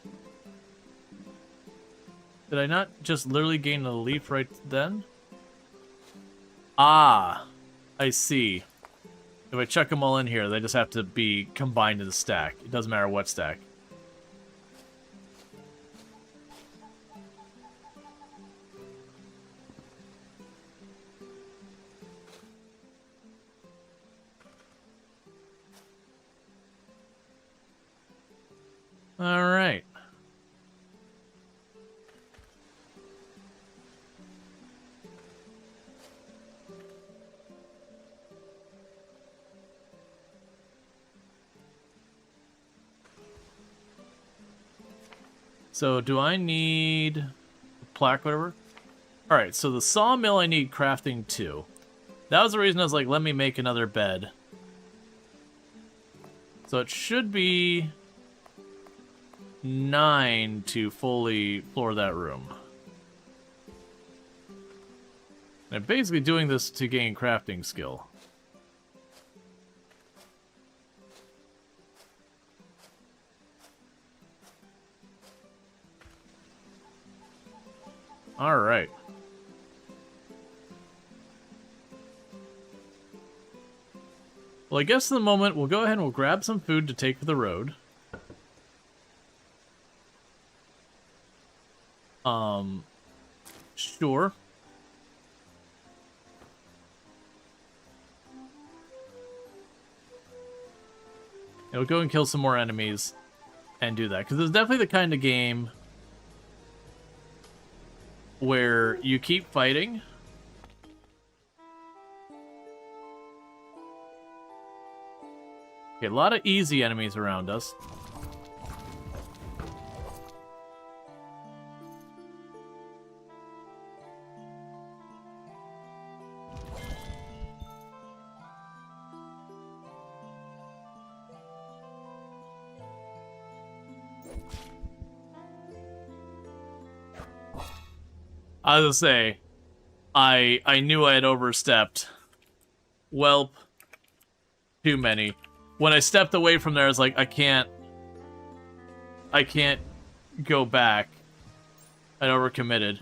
S1: Did I not just literally gain a leaf right then? Ah, I see. If I chuck them all in here, they just have to be combined in the stack. It doesn't matter what stack. All right. So do I need a plaque, whatever? All right, so the sawmill I need crafting 2. That was the reason I was like, let me make another bed. So it should be 9 to fully floor that room. I'm basically doing this to gain crafting skill. All right. Well, I guess in the moment we'll go ahead and we'll grab some food to take for the road. Sure. We'll go and kill some more enemies and do that, because it's definitely the kind of game where you keep fighting. Okay, a lot of easy enemies around us. I was gonna say, I knew I had overstepped. Welp. Too many. When I stepped away from there, I was like, I can't go back. I overcommitted.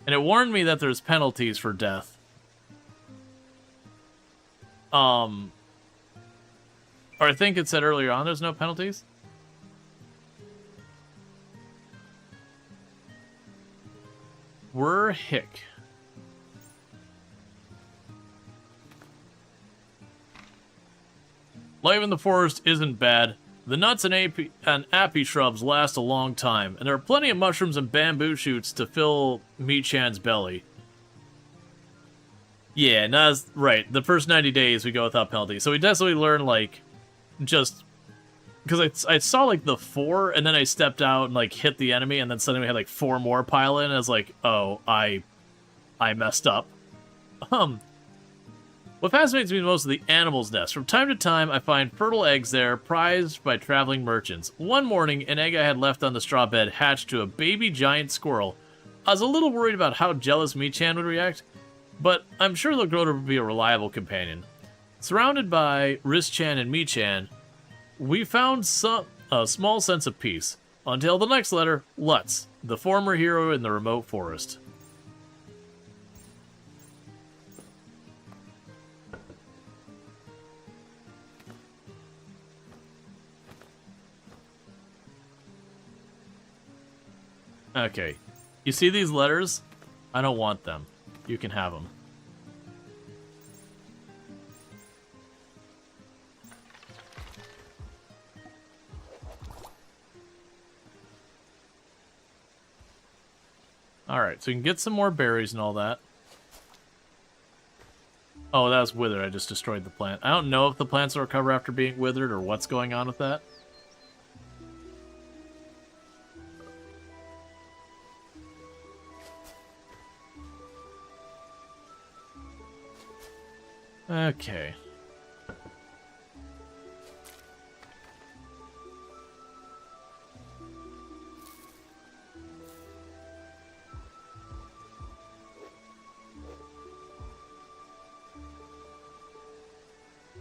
S1: And it warned me that there's penalties for death. Or I think it said earlier on there's no penalties. We're hick. Life in the forest isn't bad. The nuts and appy shrubs last a long time, and there are plenty of mushrooms and bamboo shoots to fill Mii-chan's belly. Yeah, Nas, right. The first 90 days we go without penalty. So we definitely learn, like, just... Because I saw, like, the 4, and then I stepped out and, like, hit the enemy, and then suddenly we had, like, 4 more pile in, and I was like, oh, I messed up. What fascinates me most is the animal's nest. From time to time, I find fertile eggs there, prized by traveling merchants. One morning, an egg I had left on the straw bed hatched to a baby giant squirrel. I was a little worried about how jealous Mii-chan would react, but I'm sure they'll grow to be a reliable companion. Surrounded by Riz-chan and Mii-chan, we found a small sense of peace. Until the next letter, Lutz, the former hero in the remote forest. Okay. You see these letters? I don't want them. You can have them. Alright, so we can get some more berries and all that. Oh, that was withered. I just destroyed the plant. I don't know if the plants will recover after being withered or what's going on with that. Okay.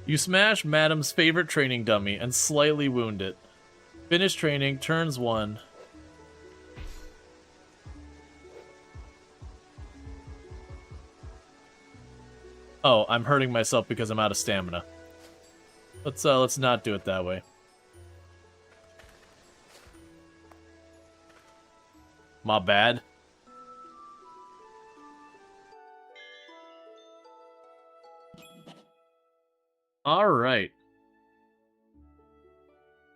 S1: You smash Madam's favorite training dummy and slightly wound it. Finish training, turns 1. Oh, I'm hurting myself because I'm out of stamina. Let's not do it that way. My bad. Alright.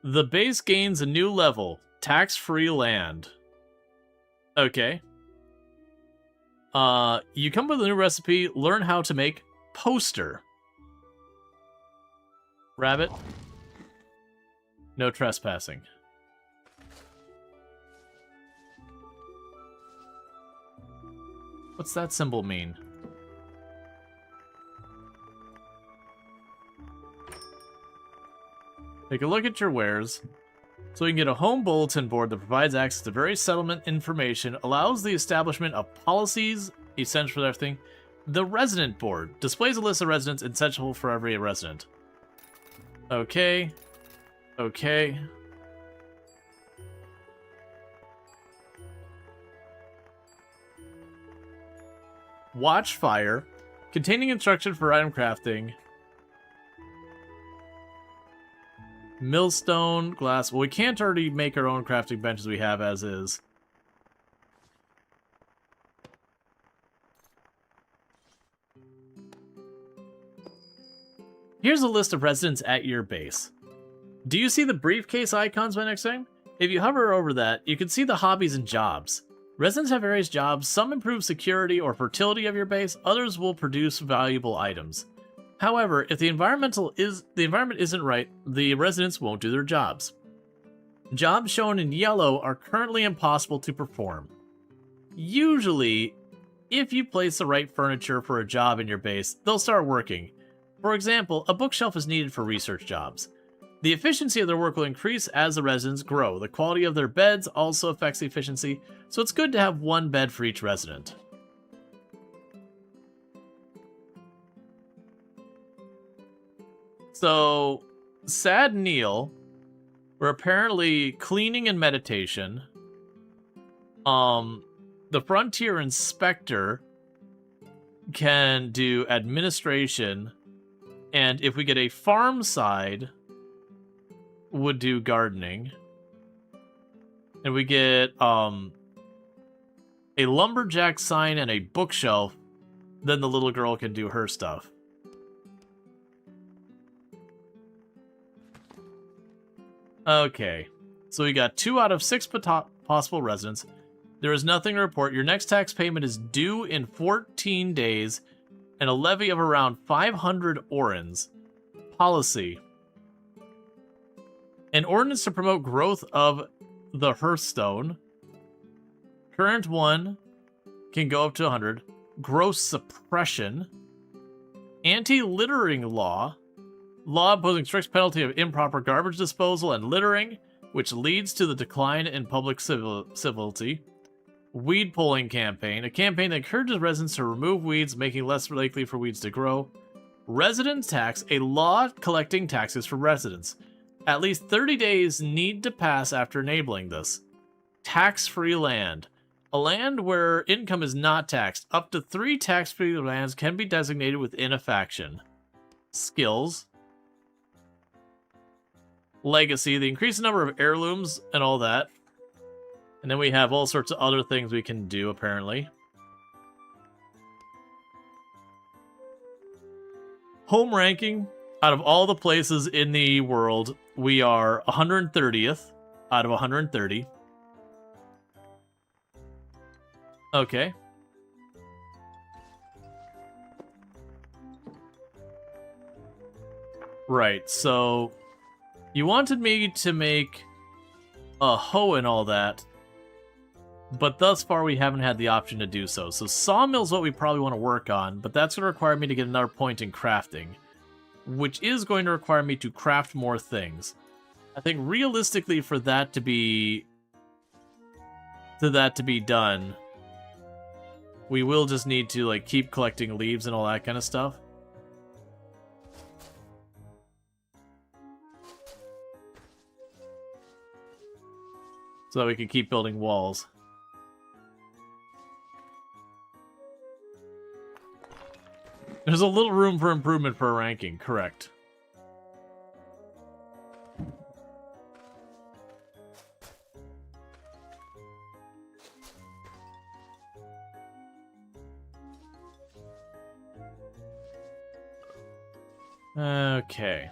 S1: The base gains a new level. Tax-free land. Okay. You come with a new recipe. Learn how to make poster. Rabbit. No trespassing. What's that symbol mean? Take a look at your wares. So you can get a home bulletin board that provides access to various settlement information, allows the establishment of policies essential for everything. The resident board displays a list of residents essential for every resident. Okay. Okay. Watch fire. Containing instruction for item crafting. Millstone, glass. Well, we can't already make our own crafting benches we have as is. Here's a list of residents at your base. Do you see the briefcase icons by next thing? If you hover over that, you can see the hobbies and jobs. Residents have various jobs. Some improve security or fertility of your base. Others will produce valuable items. However, if the environment isn't right, the residents won't do their jobs. Jobs shown in yellow are currently impossible to perform. Usually, if you place the right furniture for a job in your base, they'll start working. For example, a bookshelf is needed for research jobs. The efficiency of their work will increase as the residents grow. The quality of their beds also affects the efficiency, so it's good to have one bed for each resident. So, Sad Neil, we're apparently cleaning and meditation. The Frontier Inspector can do administration, and if we get a farm side, would do gardening. And we get a lumberjack sign and a bookshelf, then the little girl can do her stuff. Okay, so we got 2 out of 6 possible residents. There is nothing to report. Your next tax payment is due in 14 days, and a levy of around 500 orens. Policy. An ordinance to promote growth of the hearthstone. Current 1 can go up to 100. Gross suppression. Anti-littering law. Law imposing strict penalty of improper garbage disposal and littering, which leads to the decline in public civility. Weed pulling campaign. A campaign that encourages residents to remove weeds, making it less likely for weeds to grow. Residence tax. A law collecting taxes from residents. At least 30 days need to pass after enabling this. Tax-free land. A land where income is not taxed. Up to 3 tax-free lands can be designated within a faction. Skills. Legacy. The increased number of heirlooms and all that. And then we have all sorts of other things we can do, apparently. Home ranking. Out of all the places in the world, we are 130th out of 130. Okay. Right, so... You wanted me to make a hoe and all that. But thus far, we haven't had the option to do so. So sawmill's what we probably want to work on, but that's going to require me to get another point in crafting, which is going to require me to craft more things. I think realistically for that to be done, we will just need to like keep collecting leaves and all that kind of stuff. So that we can keep building walls. There's a little room for improvement for ranking, correct. Okay.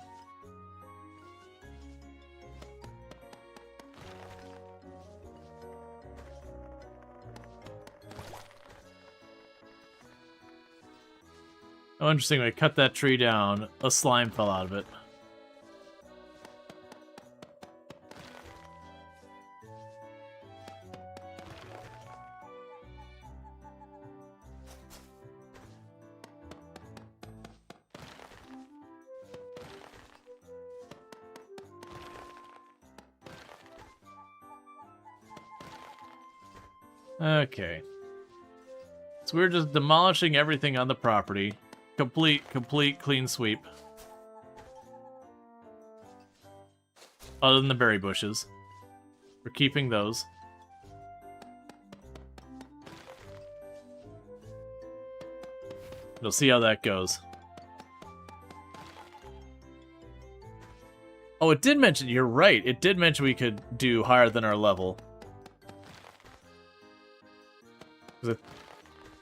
S1: Oh, interesting. When I cut that tree down, a slime fell out of it. Okay. So we're just demolishing everything on the property. Complete clean sweep. Other than the berry bushes. We're keeping those. We'll see how that goes. Oh, it did mention, you're right, it did mention we could do higher than our level.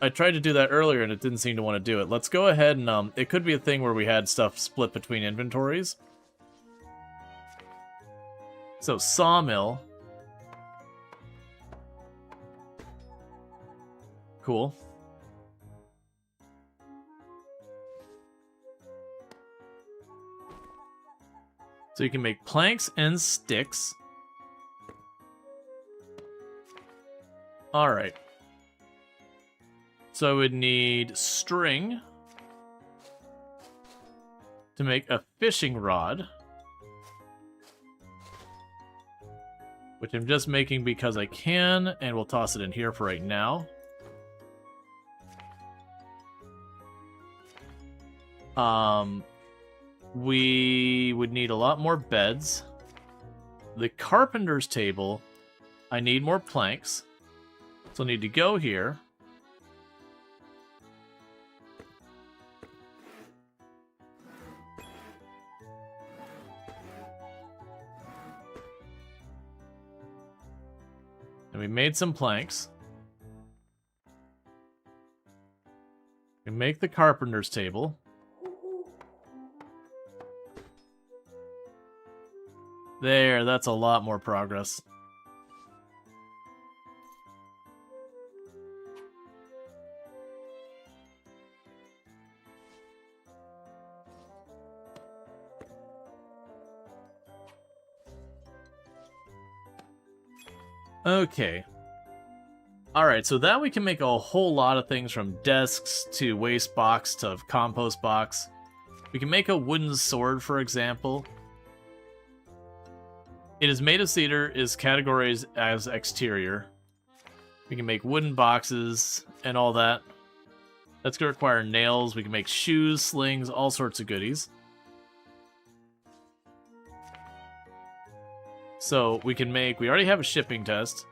S1: I tried to do that earlier and it didn't seem to want to do it. Let's go ahead and, it could be a thing where we had stuff split between inventories. So, sawmill. Cool. So you can make planks and sticks. Alright. So I would need string to make a fishing rod, which I'm just making because I can, and we'll toss it in here for right now. We would need a lot more beds. The carpenter's table, I need more planks, so I need to go here. And we made some planks. We make the carpenter's table. There, that's a lot more progress. Okay. Alright, so that we can make a whole lot of things from desks to waste box to compost box. We can make a wooden sword, for example. It is made of cedar, is categorized as exterior. We can make wooden boxes and all that. That's going to require nails. We can make shoes, slings, all sorts of goodies. So we can make... We already have a shipping test.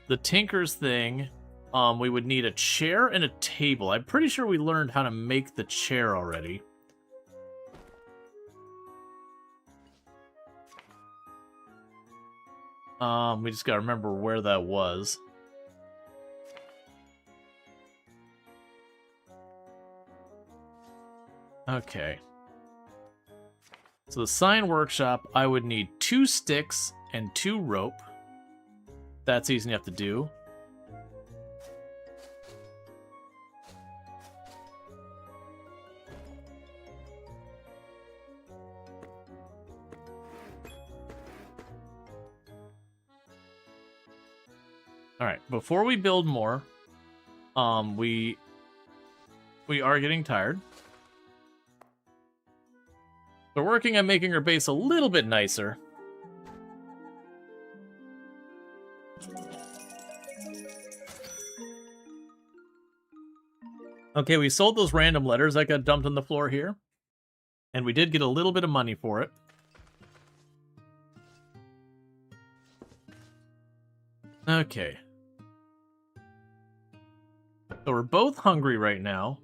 S1: The Tinker's thing, we would need a chair and a table. I'm pretty sure we learned how to make the chair already. We just gotta remember where that was. Okay. So the sign workshop, I would need 2 sticks and 2 rope. That's easy enough to do. Alright, before we build more, we are getting tired. We're working on making our base a little bit nicer. Okay, we sold those random letters that got dumped on the floor here. And we did get a little bit of money for it. Okay. So we're both hungry right now.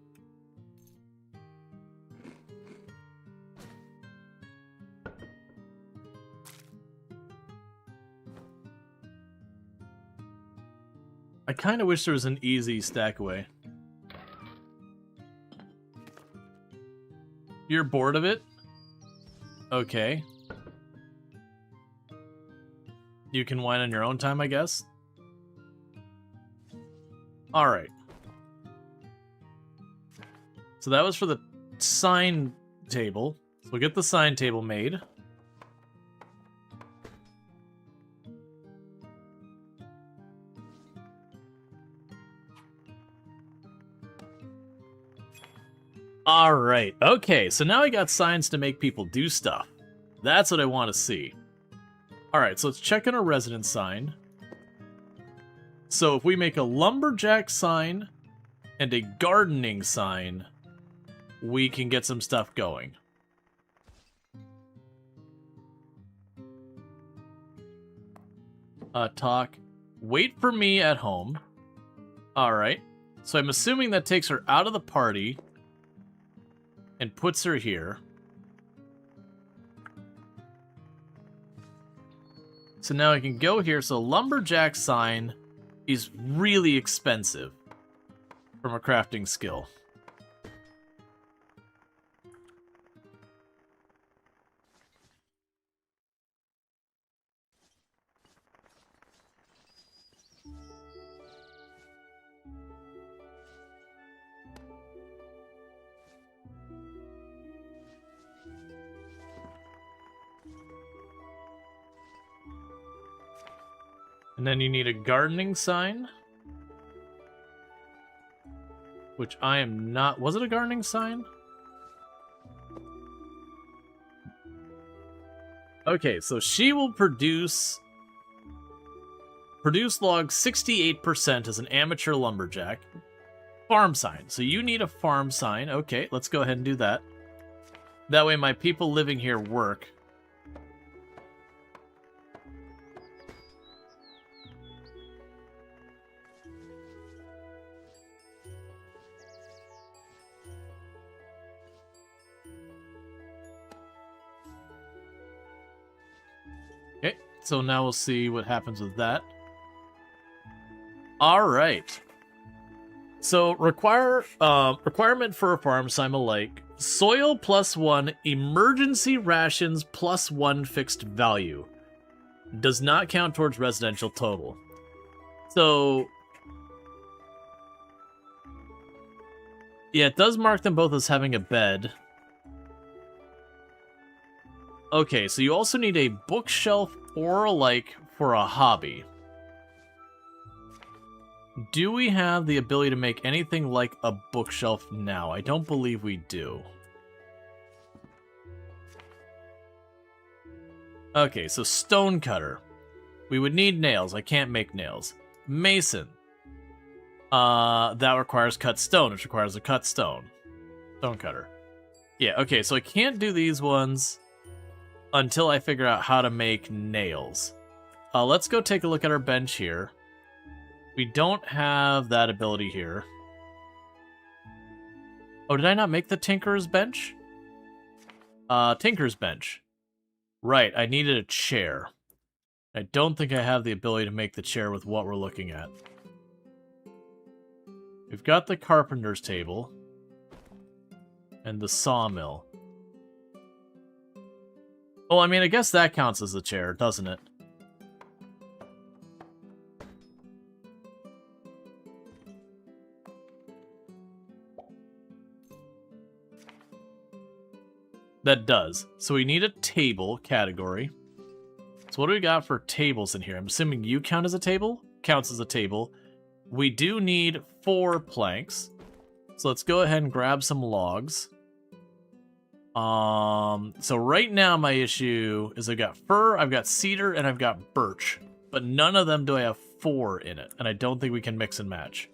S1: I kind of wish there was an easy stack away. You're bored of it? Okay. You can whine on your own time, I guess? Alright. So that was for the sign table. So we'll get the sign table made. Alright, okay, so now I got signs to make people do stuff. That's what I want to see. Alright, so let's check on our residence sign. So if we make a lumberjack sign and a gardening sign, we can get some stuff going. Talk. Wait for me at home. Alright, so I'm assuming that takes her out of the party and puts her here. So now I can go here. So lumberjack sign is really expensive from a crafting skill. And then you need a gardening sign. Which I am not... Was it a gardening sign? Okay, so she will produce log 68% as an amateur lumberjack. Farm sign. So you need a farm sign. Okay, let's go ahead and do that. That way my people living here work. Okay, so now we'll see what happens with that. Alright. So, requirement for a farm sign alike. Soil +1, emergency rations +1 fixed value. Does not count towards residential total. So, yeah, it does mark them both as having a bed. Okay, so you also need a bookshelf or alike for a hobby. Do we have the ability to make anything like a bookshelf now? I don't believe we do. Okay, so stonecutter. We would need nails. I can't make nails. Mason. That requires cut stone, which requires a cut stone. Stone cutter. Yeah, okay, so I can't do these ones until I figure out how to make nails. Let's go take a look at our bench here. We don't have that ability here. Oh, did I not make the Tinker's bench? Tinker's bench. Right, I needed a chair. I don't think I have the ability to make the chair with what we're looking at. We've got the carpenter's table. And the sawmill. Well, I mean, I guess that counts as a chair, doesn't it? That does. So we need a table category. So what do we got for tables in here? I'm assuming you count as a table? Counts as a table. We do need 4 planks. So let's go ahead and grab some logs. So right now my issue is I've got fir, I've got cedar, and I've got birch. But none of them do I have 4 in it. And I don't think we can mix and match.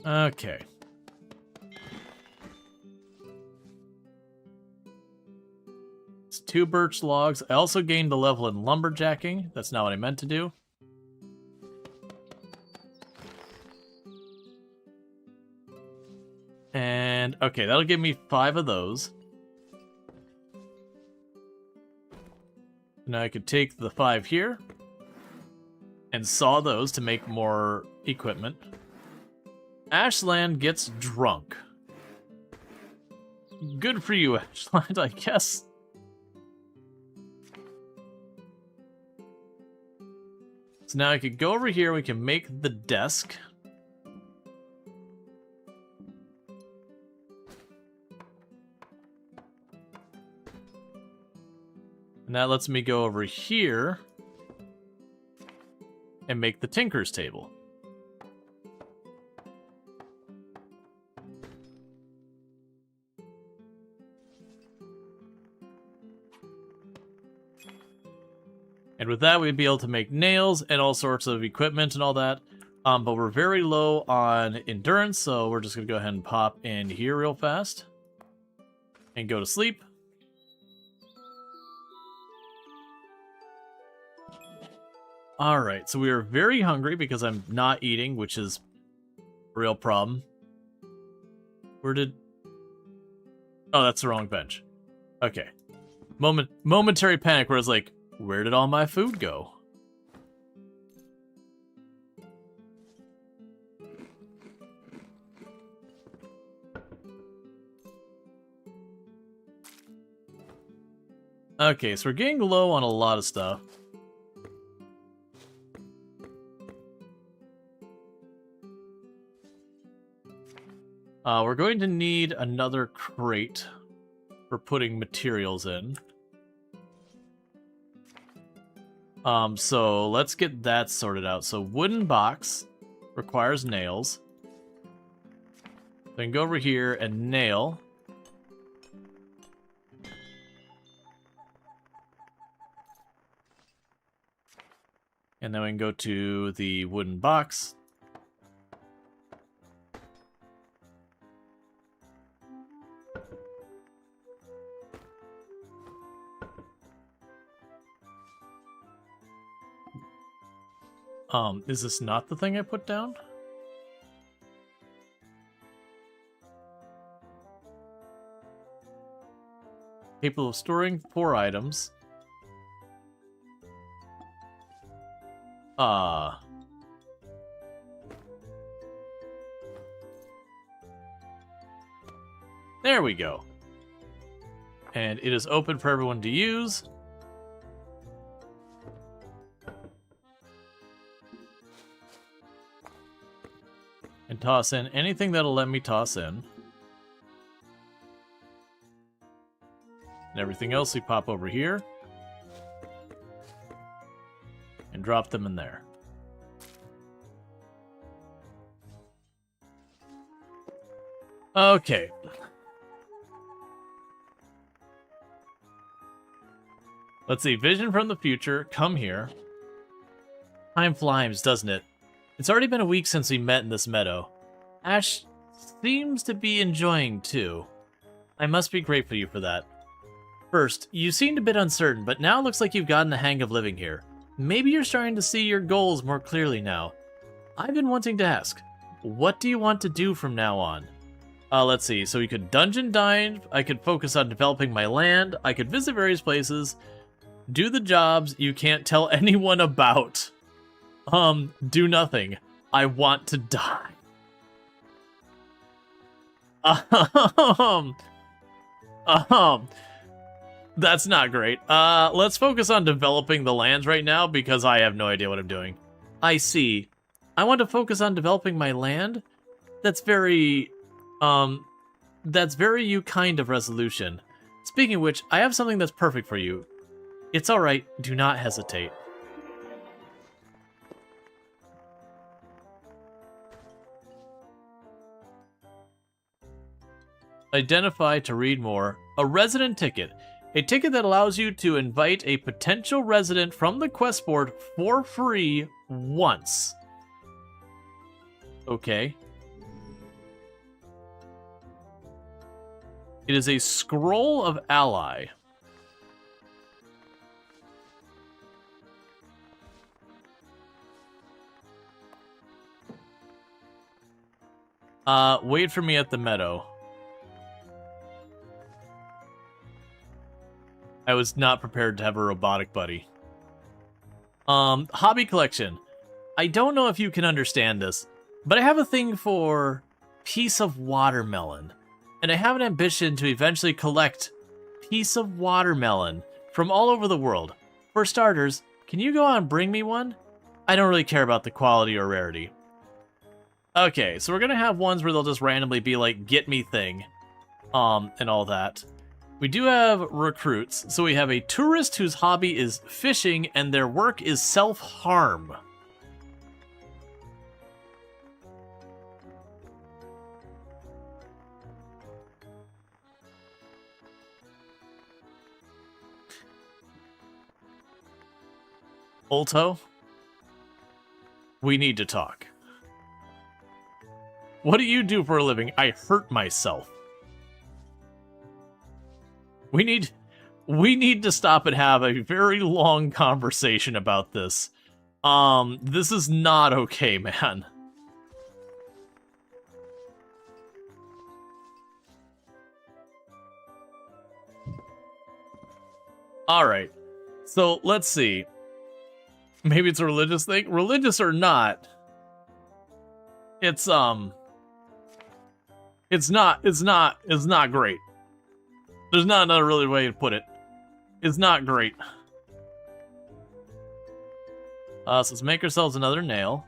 S1: Okay. It's 2 birch logs. I also gained a level in lumberjacking. That's not what I meant to do. And, okay, that'll give me 5 of those. Now I could take the 5 here and saw those to make more equipment. Ashland gets drunk. Good for you, Ashland, I guess. So now I could go over here, we can make the desk. And that lets me go over here and make the Tinker's table. And with that, we'd be able to make nails and all sorts of equipment and all that. But we're very low on endurance, so we're just going to go ahead and pop in here real fast. And go to sleep. Alright, so we are very hungry because I'm not eating, which is a real problem. Where did... Oh, that's the wrong bench. Okay. Momentary panic where it's like, where did all my food go? Okay, so we're getting low on a lot of stuff. We're going to need another crate for putting materials in. So let's get that sorted out. So wooden box requires nails. Then go over here and nail. And then we can go to the wooden box. Is this not the thing I put down? Capable of storing 4 items. There we go. And it is open for everyone to use. And toss in anything that'll let me toss in. And everything else we pop over here. And drop them in there. Okay. Let's see. Vision from the future. Come here. Time flies, doesn't it? It's already been a week since we met in this meadow. Ash seems to be enjoying, too. I must be grateful to you for that. First, you seemed a bit uncertain, but now it looks like you've gotten the hang of living here. Maybe you're starting to see your goals more clearly now. I've been wanting to ask, what do you want to do from now on? Let's see. So we could dungeon dive, I could focus on developing my land, I could visit various places, do the jobs you can't tell anyone about. Do nothing. I want to die. That's not great. Let's focus on developing the lands right now because I have no idea what I'm doing. I see. I want to focus on developing my land? That's very you kind of resolution. Speaking of which, I have something that's perfect for you. It's alright, do not hesitate. Identify to read more. A resident ticket. A ticket that allows you to invite a potential resident from the quest board for free once. Okay. It is a scroll of ally. Wait for me at the meadow. I was not prepared to have a robotic buddy. Hobby collection. I don't know if you can understand this, but I have a thing for piece of watermelon. And I have an ambition to eventually collect piece of watermelon from all over the world. For starters, can you go out and bring me one? I don't really care about the quality or rarity. Okay, so we're gonna have ones where they'll just randomly be like, get me thing. And all that. We do have recruits. So we have a tourist whose hobby is fishing and their work is self-harm. Ulto, we need to talk. What do you do for a living? I hurt myself. We need to stop and have a very long conversation about this. This is not okay, man. Alright, so let's see. Maybe it's a religious thing? Religious or not, it's not great. There's not another really way to put it. It's not great. So let's make ourselves another nail.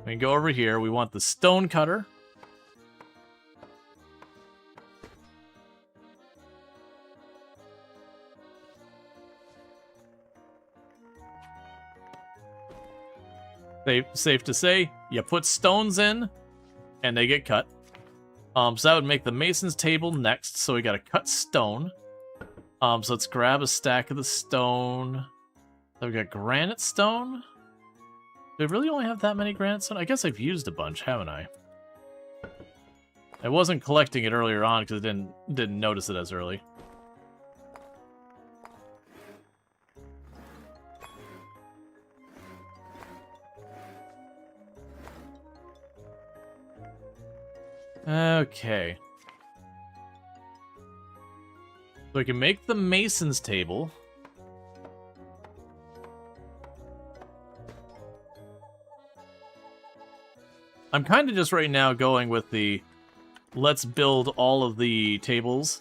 S1: We can go over here. We want the stone cutter. Safe to say, you put stones in, and they get cut. So that would make the mason's table next, so we gotta cut stone. So let's grab a stack of the stone. So we got granite stone. Do we really only have that many granite stone? I guess I've used a bunch, haven't I? I wasn't collecting it earlier on because I didn't notice it as early. Okay. So we can make the mason's table. I'm kind of just right now going with the let's build all of the tables.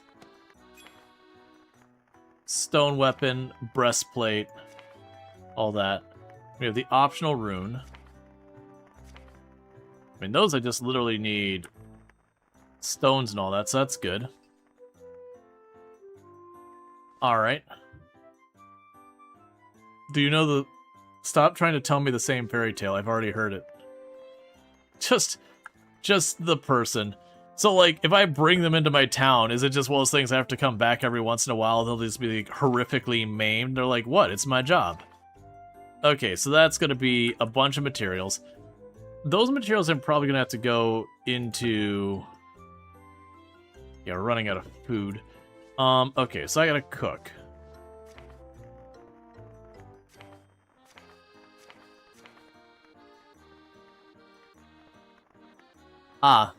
S1: Stone weapon, breastplate, all that. We have the optional rune. I mean, those I just literally need stones and all that, so that's good. Alright. Do you know the... Stop trying to tell me the same fairy tale. I've already heard it. Just the person. So, like, if I bring them into my town, is it just one of those things I have to come back every once in a while? They'll just be, like, horrifically maimed? They're like, what? It's my job. Okay, so that's going to be a bunch of materials. Those materials I'm probably going to have to go into... Yeah, we're running out of food. Okay, so I gotta cook. Ah.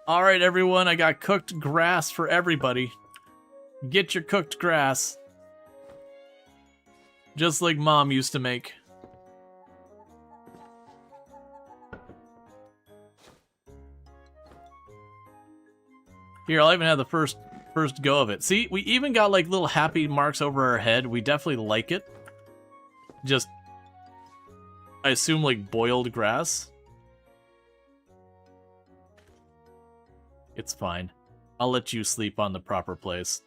S1: Alright, everyone, I got cooked grass for everybody. Get your cooked grass. Just like Mom used to make. Here, I'll even have the first go of it. See, we even got like little happy marks over our head. We definitely like it. Just, I assume like boiled grass. It's fine. I'll let you sleep on the proper place.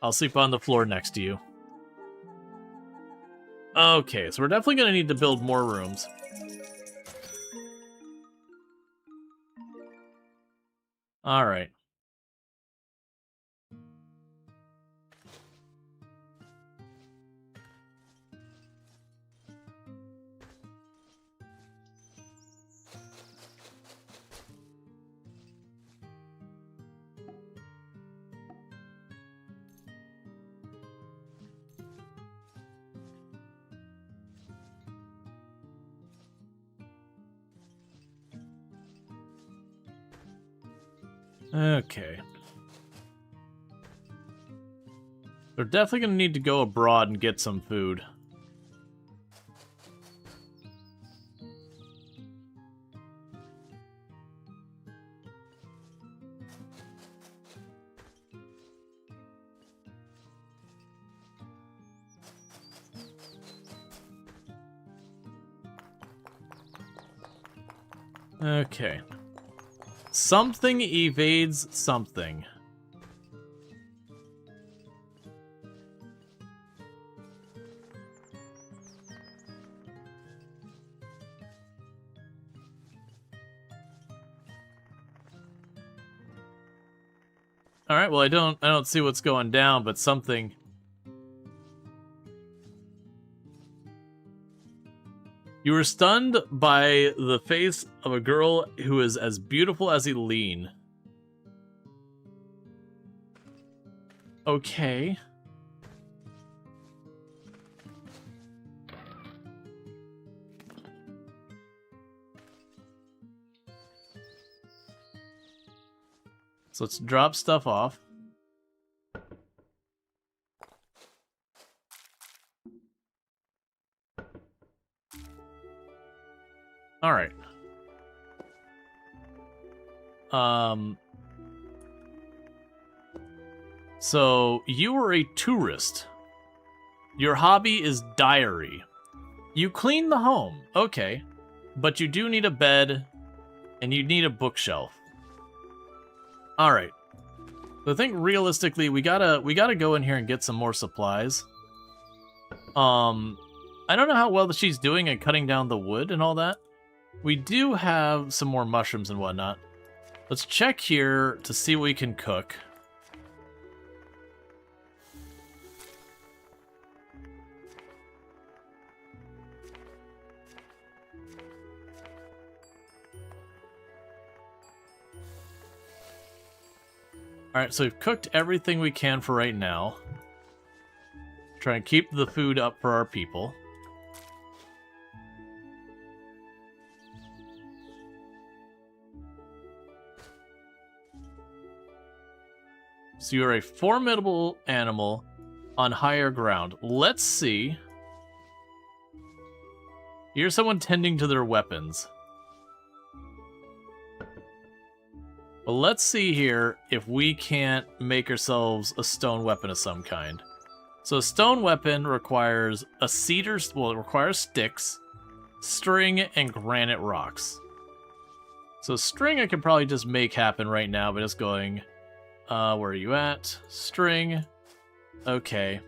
S1: I'll sleep on the floor next to you. Okay, so we're definitely going to need to build more rooms. Alright. Okay. They're definitely going to need to go abroad and get some food. Okay. Something evades something. All right, well I don't see what's going down, but something. You were stunned by the face of a girl who is as beautiful as Elin. Okay. So let's drop stuff off. All right. So you are a tourist. Your hobby is diary. You clean the home, okay, but you do need a bed, and you need a bookshelf. All right. So I think realistically, we gotta go in here and get some more supplies. I don't know how well she's doing at cutting down the wood and all that. We do have some more mushrooms and whatnot. Let's check here to see what we can cook. Alright, so we've cooked everything we can for right now. Try and keep the food up for our people. So you're a formidable animal on higher ground. Let's see. Here's someone tending to their weapons. Well, let's see here if we can't make ourselves a stone weapon of some kind. So a stone weapon requires a cedar, well, it requires sticks, string, and granite rocks. So string I can probably just make happen right now by just going, where are you at? String. Okay.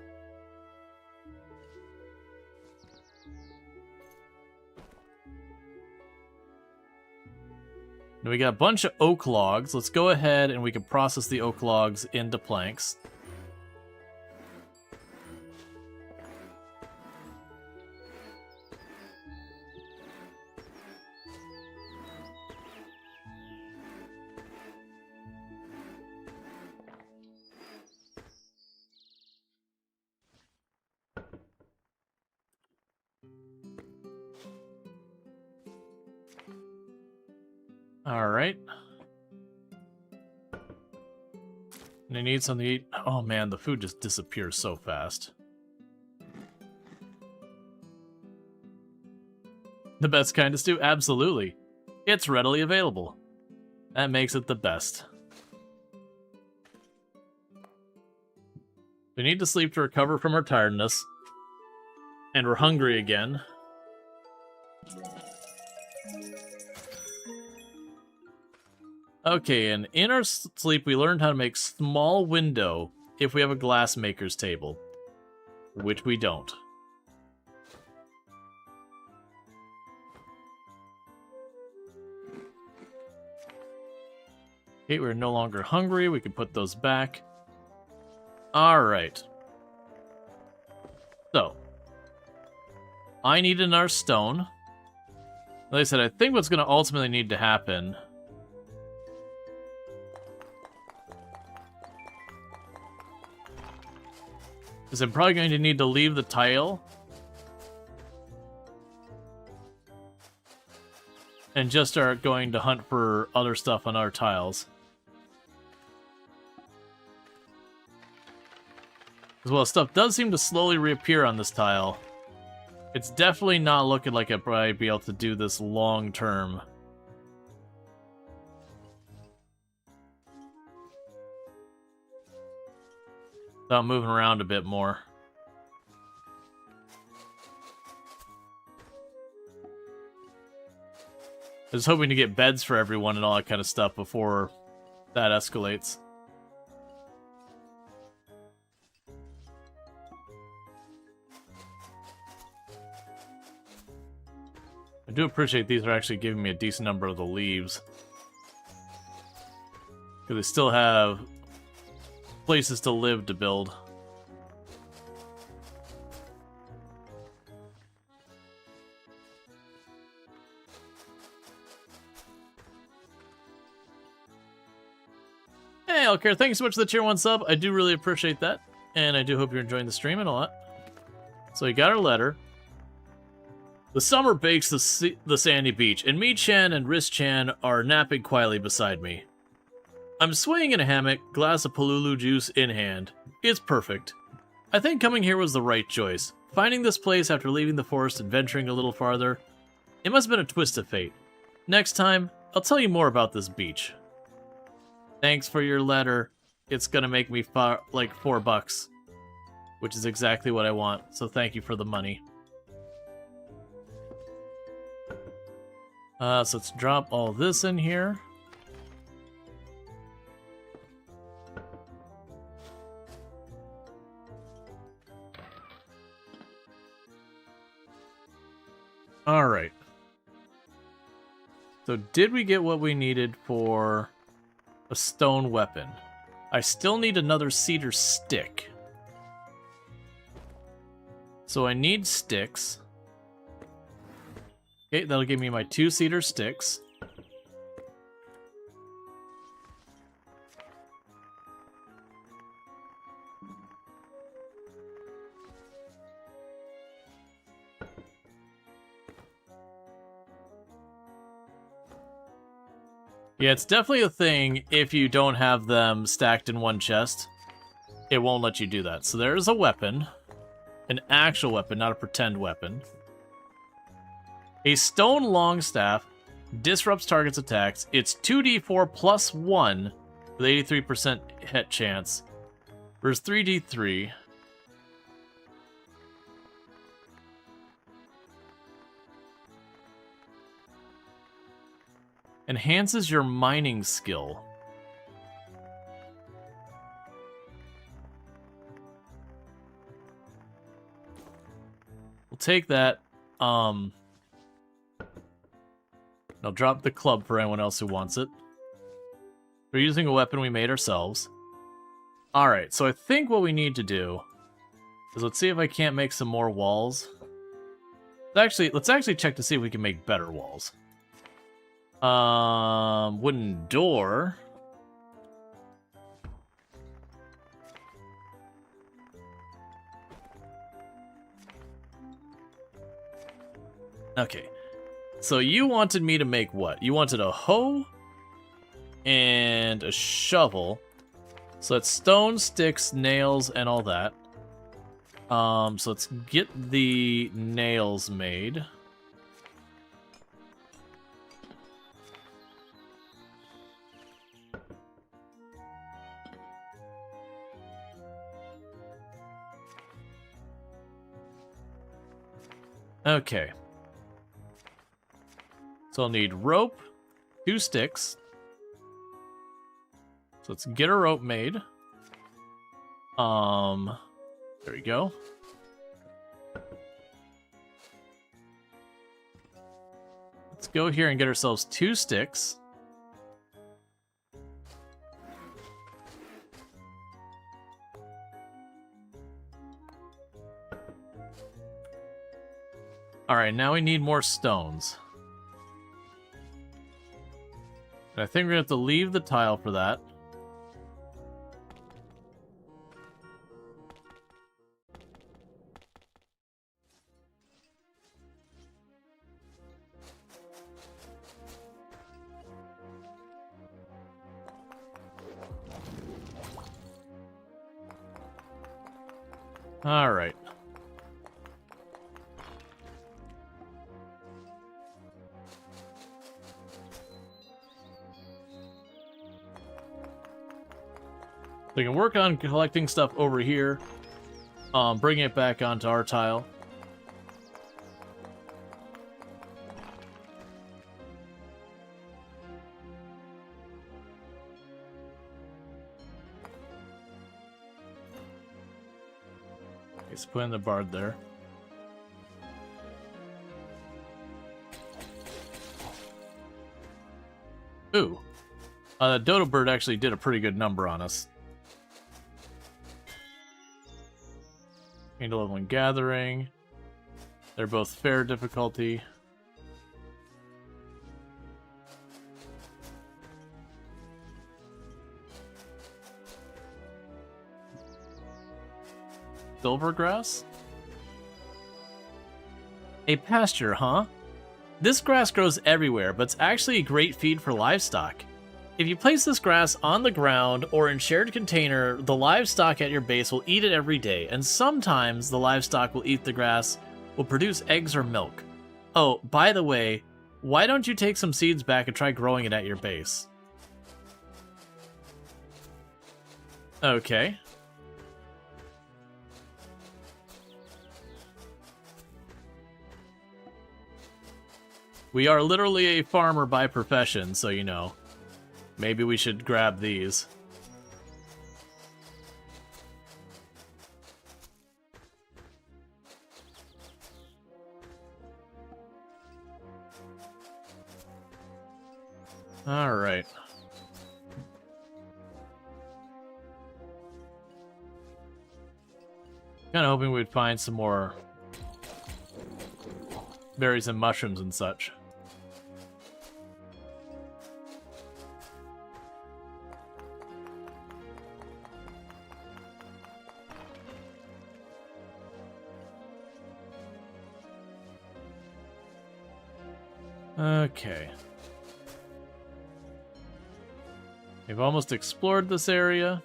S1: Now we got a bunch of oak logs. Let's go ahead and we can process the oak logs into planks. All right. And I need something to eat. Oh man, the food just disappears so fast. The best kind of stew? Absolutely. It's readily available. That makes it the best. We need to sleep to recover from our tiredness. And we're hungry again. Okay, and in our sleep, we learned how to make small window if we have a glassmaker's table, which we don't. Okay, we're no longer hungry. We can put those back. All right. So, I need another stone. Like I said, I think what's going to ultimately need to happen is I'm probably going to need to leave the tile and just start going to hunt for other stuff on our tiles. As well, stuff does seem to slowly reappear on this tile. It's definitely not looking like I'd probably be able to do this long term. Without moving around a bit more. I was hoping to get beds for everyone and all that kind of stuff before that escalates. I do appreciate these are actually giving me a decent number of the leaves. Because they still have places to live to build. Hey, Elcare, thank you so much for the tier 1 sub. I do really appreciate that. And I do hope you're enjoying the stream and all that. So we got our letter. The summer bakes the sandy beach, and Me-chan and Riz-chan are napping quietly beside me. I'm swaying in a hammock, glass of Polulu juice in hand. It's perfect. I think coming here was the right choice. Finding this place after leaving the forest and venturing a little farther, it must have been a twist of fate. Next time, I'll tell you more about this beach. Thanks for your letter. It's gonna make me like $4, which is exactly what I want, so thank you for the money. So let's drop all this in here. Alright. So did we get what we needed for a stone weapon? I still need another cedar stick. So I need sticks. Okay, that'll give me my 2 cedar sticks. Yeah, it's definitely a thing if you don't have them stacked in one chest. It won't let you do that. So there's a weapon. An actual weapon, not a pretend weapon. A stone longstaff disrupts target's attacks. It's 2d4 plus 1 with 83% hit chance. There's 3d3. Enhances your mining skill. We'll take that. I'll drop the club for anyone else who wants it. We're using a weapon we made ourselves. Alright, so I think what we need to do is let's see if I can't make some more walls. Let's actually check to see if we can make better walls. Wooden door. Okay. So you wanted me to make what? You wanted a hoe and a shovel. So that's stone, sticks, nails, and all that. So let's get the nails made. Okay. So I'll need rope, 2 sticks. So let's get a rope made. There we go. Let's go here and get ourselves 2 sticks. Alright, now we need more stones. And I think we're going to have to leave the tile for that. Alright. We can work on collecting stuff over here. Bring it back onto our tile. Let's put in the bard there. Ooh. The dodo bird actually did a pretty good number on us. Angel level and gathering. They're both fair difficulty. Silvergrass? A pasture, huh? This grass grows everywhere, but it's actually a great feed for livestock. If you place this grass on the ground or in shared container, the livestock at your base will eat it every day, and sometimes the livestock will eat the grass, will produce eggs or milk. Oh, by the way, why don't you take some seeds back and try growing it at your base? Okay. We are literally a farmer by profession, so you know. Maybe we should grab these. Alright. Kinda hoping we'd find some more berries and mushrooms and such. Okay. We've almost explored this area.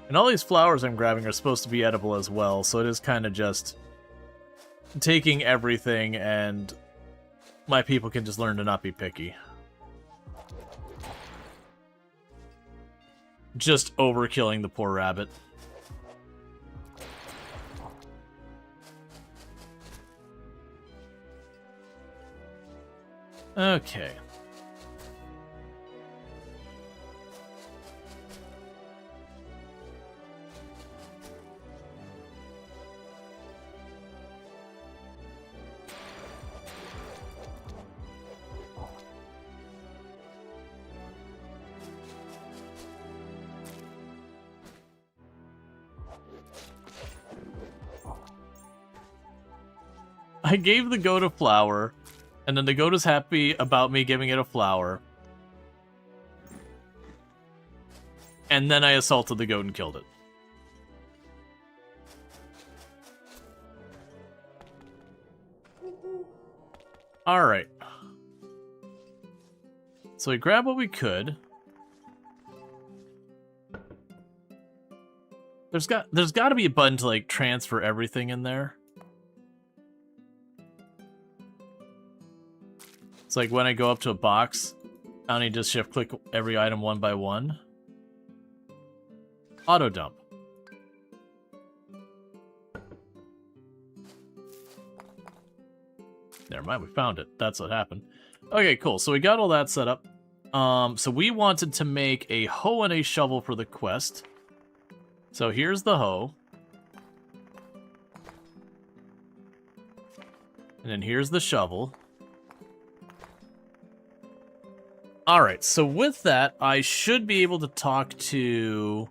S1: And all these flowers I'm grabbing are supposed to be edible as well, so it is kind of just taking everything, and my people can just learn to not be picky. Just overkilling the poor rabbit. Okay. I gave the goat a flower, and then the goat is happy about me giving it a flower. And then I assaulted the goat and killed it. Alright. So we grabbed what we could. There's got to be a button to like transfer everything in there. It's like when I go up to a box, I only just shift click every item one by one. Auto dump. Never mind, we found it. That's what happened. Okay, cool. So we got all that set up. So we wanted to make a hoe and a shovel for the quest. So here's the hoe. And then here's the shovel. Alright, so with that, I should be able to talk to...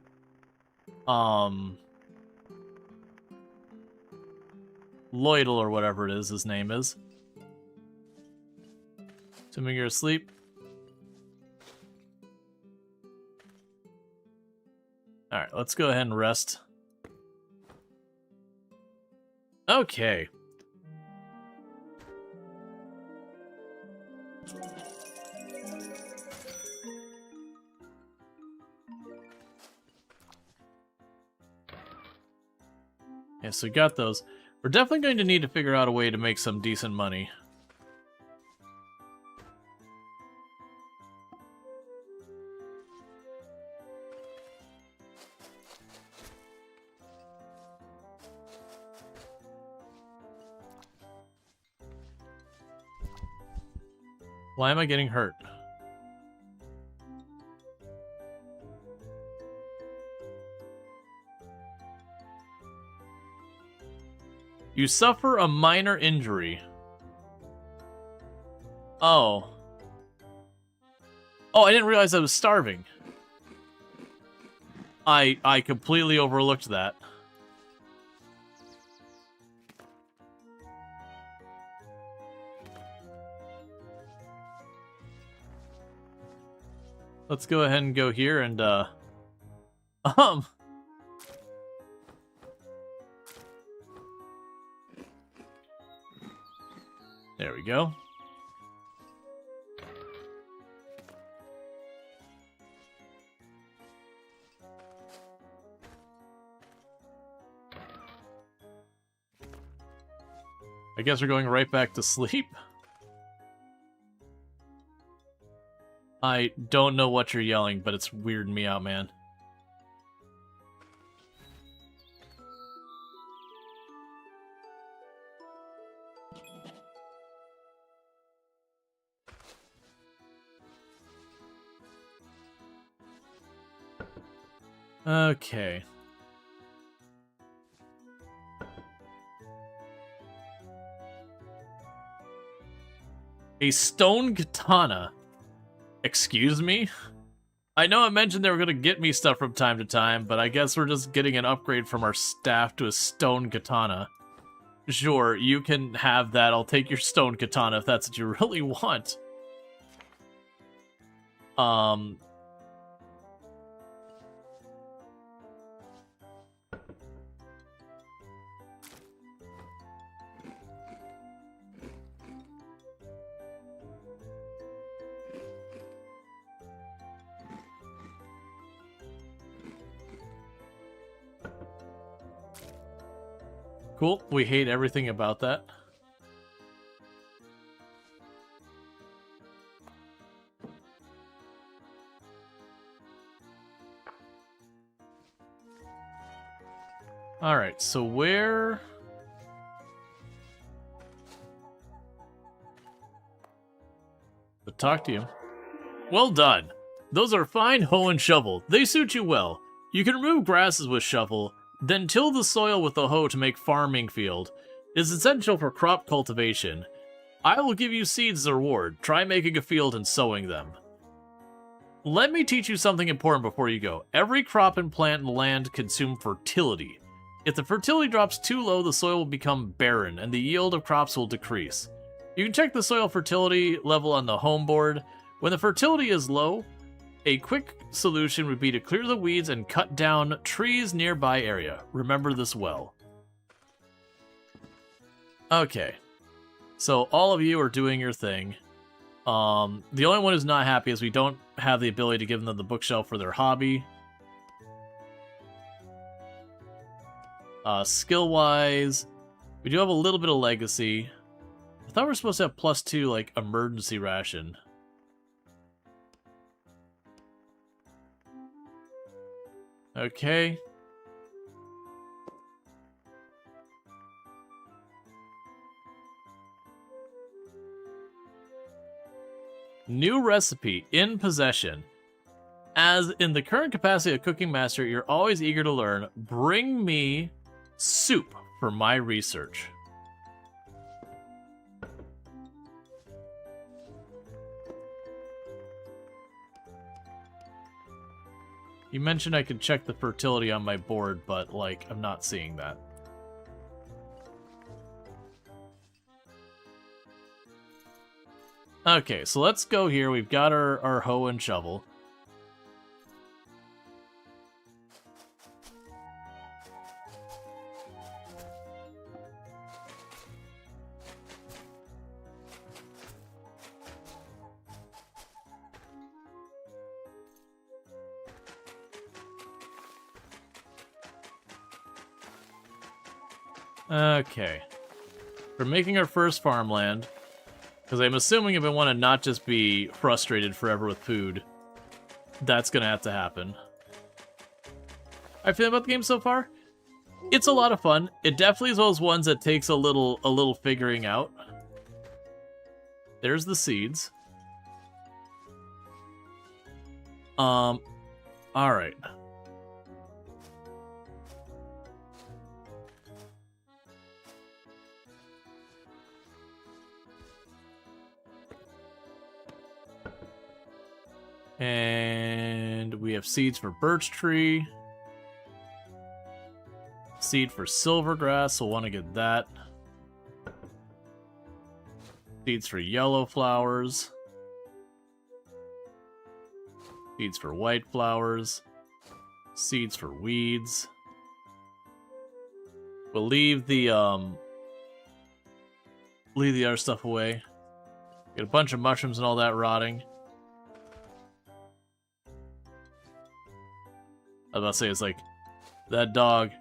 S1: Lloydel or whatever it is his name is. Assuming you're asleep. Alright, let's go ahead and rest. Okay. Yeah, so we got those. We're definitely going to need to figure out a way to make some decent money. Why am I getting hurt? You suffer a minor injury. Oh. Oh, I didn't realize I was starving. I completely overlooked that. Let's go ahead and go here and, There we go. I guess we're going right back to sleep. I don't know what you're yelling, but it's weirding me out, man. Okay. A stone katana. Excuse me? I know I mentioned they were going to get me stuff from time to time, but I guess we're just getting an upgrade from our staff to a stone katana. Sure, you can have that. I'll take your stone katana if that's what you really want. Cool. We hate everything about that. Alright, so where... talk to you. Well done. Those are fine hoe and shovel. They suit you well. You can remove grasses with shovel, then till the soil with the hoe to make farming field. It is essential for crop cultivation. I will give you seeds as a reward. Try making a field and sowing them. Let me teach you something important before you go. Every crop and plant and land consume fertility. If the fertility drops too low, the soil will become barren, and the yield of crops will decrease. You can check the soil fertility level on the home board. When the fertility is low, a quick solution would be to clear the weeds and cut down trees nearby area. Remember this well. Okay. So all of you are doing your thing. The only one who's not happy is we don't have the ability to give them the bookshelf for their hobby. Skill-wise, we do have a little bit of legacy. I thought we were supposed to have +2, like, emergency ration. Okay. New recipe in possession. As in the current capacity of cooking master, you're always eager to learn. Bring me soup for my research. You mentioned I could check the fertility on my board, but, like, I'm not seeing that. Okay, so let's go here. We've got our hoe and shovel. Okay. We're making our first farmland. Because I'm assuming if I want to not just be frustrated forever with food, that's going to have to happen. How you feeling about the game so far? It's a lot of fun. It definitely is one of those ones that takes a little figuring out. There's the seeds. Alright. And we have seeds for birch tree. Seed for silvergrass, so we'll want to get that. Seeds for yellow flowers. Seeds for white flowers. Seeds for weeds. We'll leave the other stuff away. Get a bunch of mushrooms and all that rotting. I was about to say, it's like, that dog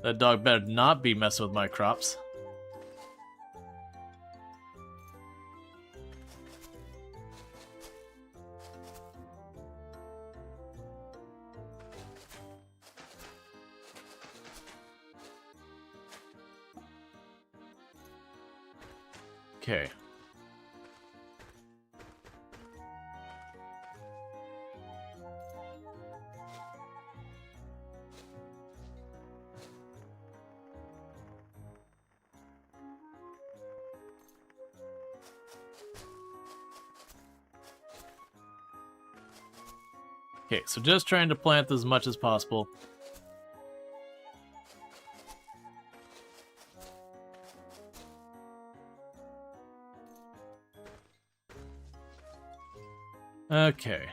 S1: better not be messing with my crops. Okay. Okay, so just trying to plant as much as possible. Okay.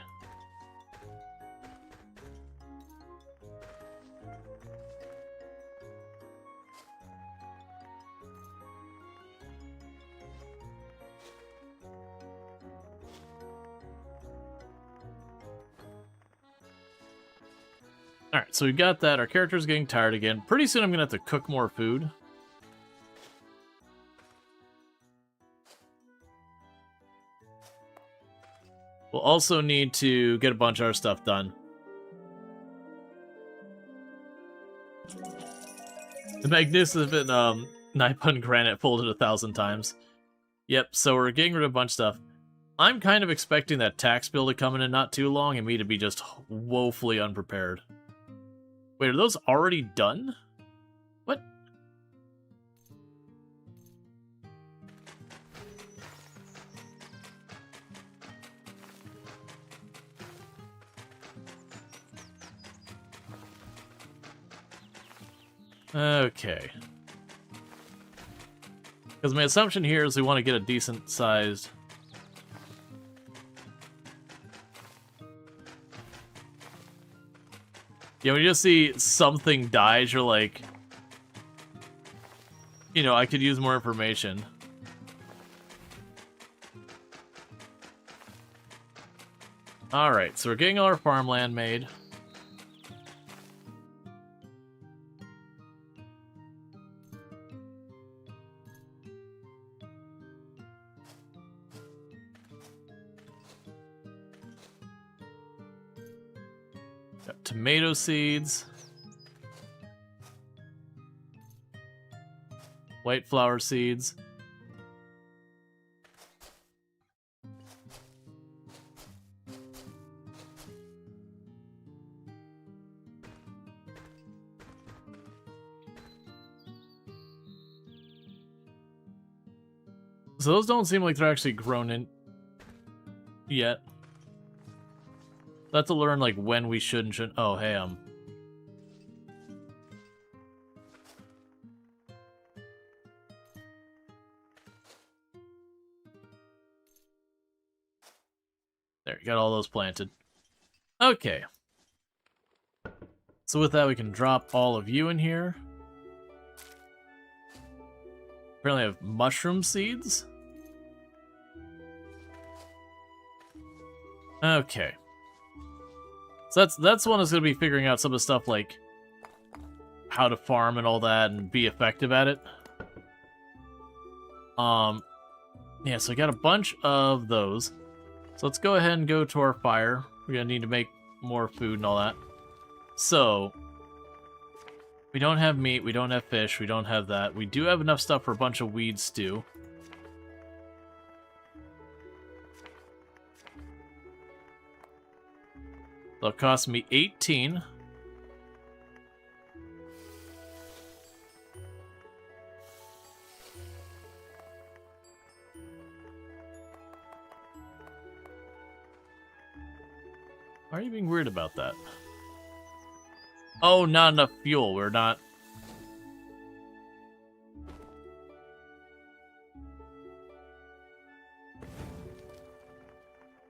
S1: Alright, so we've got that. Our character's getting tired again. Pretty soon I'm going to have to cook more food. We'll also need to get a bunch of our stuff done. The magnificent Nipun granite folded 1,000 times. Yep, so we're getting rid of a bunch of stuff. I'm kind of expecting that tax bill to come in not too long and me to be just woefully unprepared. Wait, are those already done? What? Okay. Because my assumption here is we want to get a decent sized... Yeah, when you just see something dies, you're like... You know, I could use more information. Alright, so we're getting all our farmland made. Got tomato seeds. White flower seeds. So those don't seem like they're actually grown in yet. Let's learn like when we should and shouldn't. Oh, hey, there, you got all those planted. Okay. So with that, we can drop all of you in here. Apparently I have mushroom seeds. Okay. So that's one that's going to be figuring out some of the stuff like how to farm and all that and be effective at it. Yeah, so I got a bunch of those. So let's go ahead and go to our fire. We're going to need to make more food and all that. So, we don't have meat, we don't have fish, we don't have that. We do have enough stuff for a bunch of weed stew. It'll cost me 18. Why are you being weird about that? Oh, not enough fuel. We're not...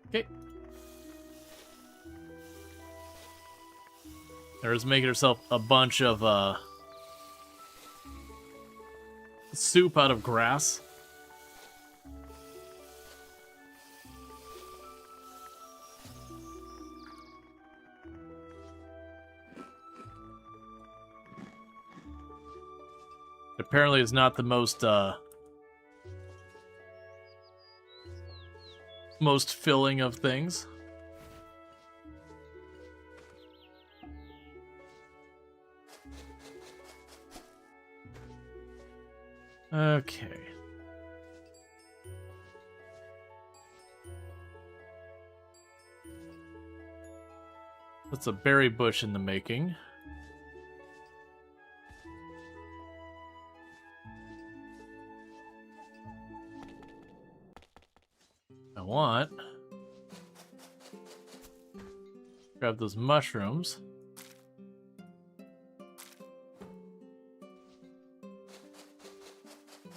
S1: Okay. There's making herself a bunch of, soup out of grass. Apparently is not the most, most filling of things. Okay. That's a berry bush in the making. I want... Grab those mushrooms.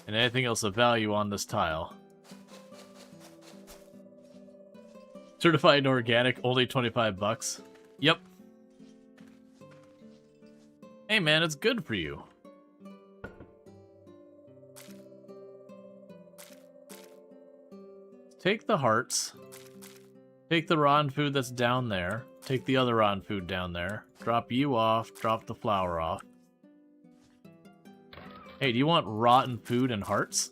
S1: And anything else of value on this tile. Certified organic, only 25 bucks. Yep. Hey man, it's good for you. Take the hearts. Take the rotten food that's down there. Take the other rotten food down there. Drop you off. Drop the flour off. Hey, do you want rotten food and hearts?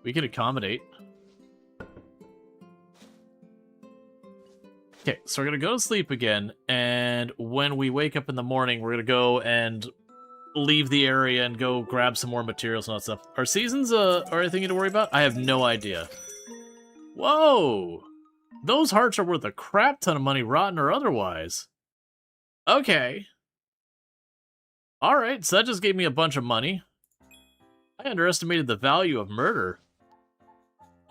S1: We can accommodate. Okay, so we're gonna go to sleep again, and when we wake up in the morning, we're gonna go and leave the area and go grab some more materials and all that stuff. Are seasons are anything to worry about? I have no idea. Whoa! Those hearts are worth a crap ton of money, rotten or otherwise. Okay. Alright, so that just gave me a bunch of money. I underestimated the value of murder.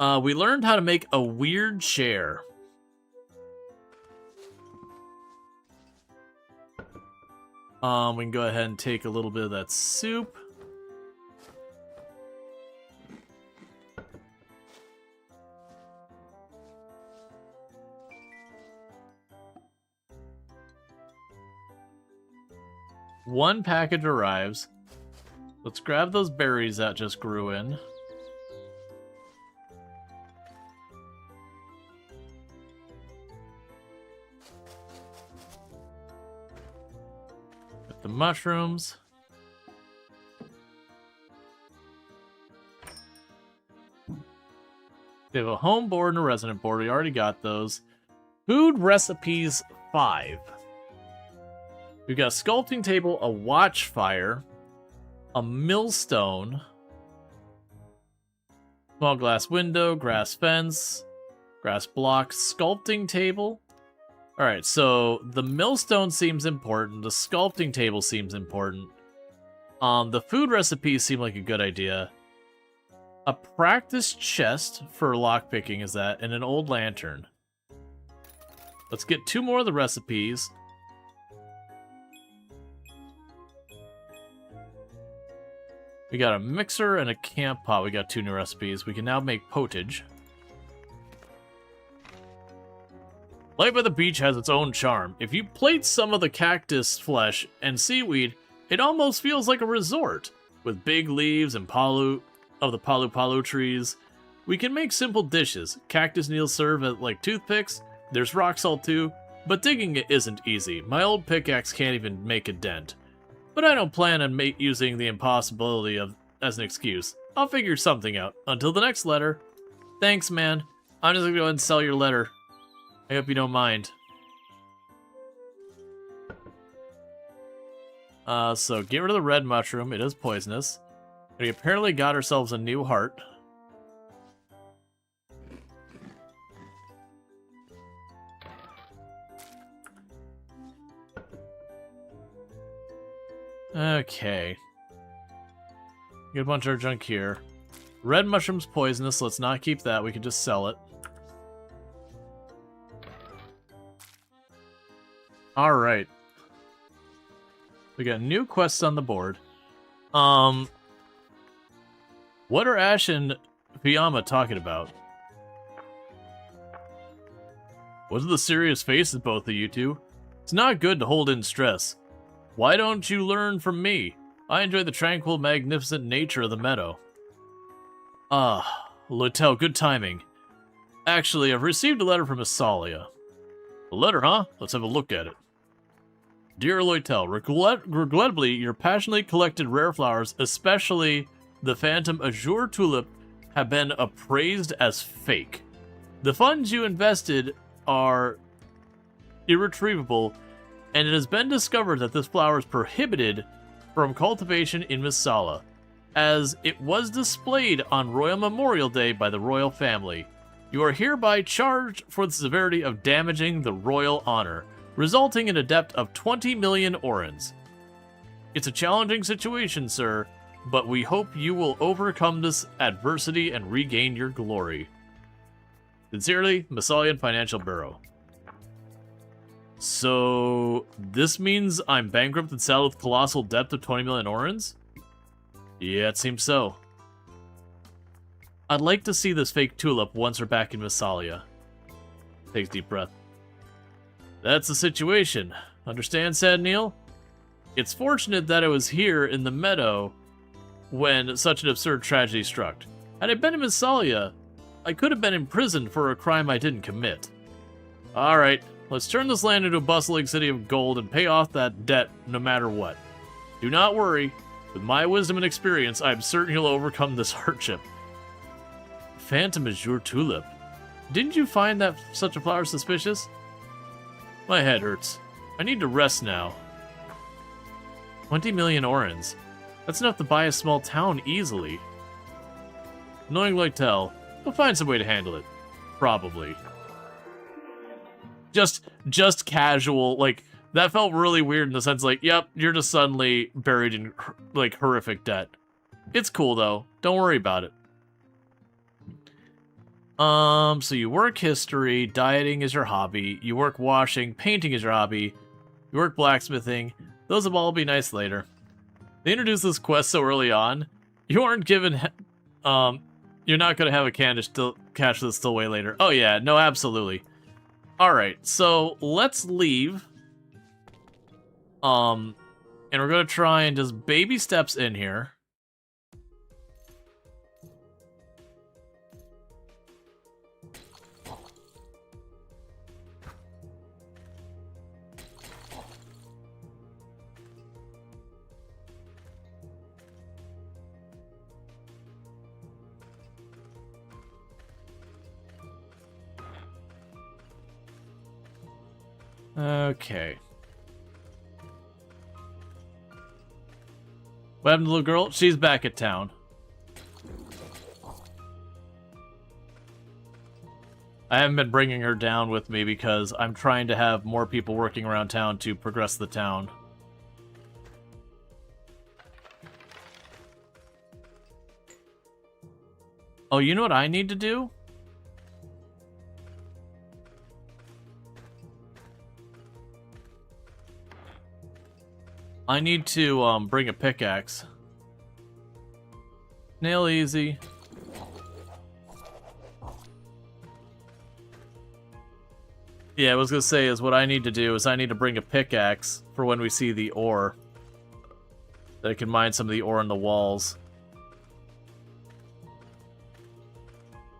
S1: We learned how to make a weird chair. We can go ahead and take a little bit of that soup. One package arrives. Let's grab those berries that just grew in. Get the mushrooms. They have a home board and a resident board. We already got those. Food recipes 5. We've got a sculpting table, a watchfire, a millstone, small glass window, grass fence, grass block, sculpting table. Alright, so the millstone seems important, the sculpting table seems important. The food recipes seem like a good idea. A practice chest for lockpicking is that, and an old lantern. Let's get 2 more of the recipes. We got a mixer and a camp pot. We got 2 new recipes. We can now make potage. Life by the beach has its own charm. If you plate some of the cactus flesh and seaweed, it almost feels like a resort. With big leaves and palu trees, we can make simple dishes. Cactus needles serve as like toothpicks. There's rock salt too, but digging it isn't easy. My old pickaxe can't even make a dent. But I don't plan on using the impossibility as an excuse. I'll figure something out. Until the next letter. Thanks, man. I'm just gonna go ahead and sell your letter. I hope you don't mind. So get rid of the red mushroom. It is poisonous. We apparently got ourselves a new heart. Okay. Get a bunch of our junk here. Red mushroom's poisonous. Let's not keep that. We can just sell it. Alright. We got new quests on the board. What are Ash and Fiamma talking about? What are the serious faces, both of you two? It's not good to hold in stress. Why don't you learn from me? I enjoy the tranquil, magnificent nature of the meadow. Ah, Loitel, good timing. Actually, I've received a letter from Massalia. A letter, huh? Let's have a look at it. Dear Loitel, regrettably, your passionately collected rare flowers, especially the Phantom Azure Tulip, have been appraised as fake. The funds you invested are irretrievable, and it has been discovered that this flower is prohibited from cultivation in Massalia, as it was displayed on Royal Memorial Day by the royal family. You are hereby charged for the severity of damaging the royal honor, resulting in a debt of 20 million orens. It's a challenging situation, sir, but we hope you will overcome this adversity and regain your glory. Sincerely, Massalian Financial Bureau. So, this means I'm bankrupt and saddled with colossal debt of 20 million orens? Yeah, it seems so. I'd like to see this fake tulip once we're back in Massalia. Takes a deep breath. That's the situation. Understand, Sad Neil? It's fortunate that I was here in the meadow when such an absurd tragedy struck. Had I been in Massalia, I could have been imprisoned for a crime I didn't commit. Alright, let's turn this land into a bustling city of gold and pay off that debt no matter what. Do not worry. With my wisdom and experience, I'm certain you'll overcome this hardship. Phantom Azure Tulip. Didn't you find that such a flower suspicious? My head hurts. I need to rest now. 20 million orans. That's enough to buy a small town easily. Annoying like hell. We'll find some way to handle it. Probably. Just casual, like, that felt really weird in the sense, like, yep, you're just suddenly buried in, like, horrific debt. It's cool, though. Don't worry about it. So you work history, dieting is your hobby, you work washing, painting is your hobby, you work blacksmithing. Those will all be nice later. They introduced this quest so early on, you aren't given, you're not going to have a cash this till way later. Oh yeah, no, absolutely. Alright, so let's leave. And we're going to try and just baby steps in here. Okay. What happened to the little girl? She's back at town. I haven't been bringing her down with me because I'm trying to have more people working around town to progress the town. Oh, you know what I need to do? I need to bring a pickaxe. Nail easy. Yeah, I was gonna say is what I need to do is I need to bring a pickaxe for when we see the ore. That I can mine some of the ore in the walls.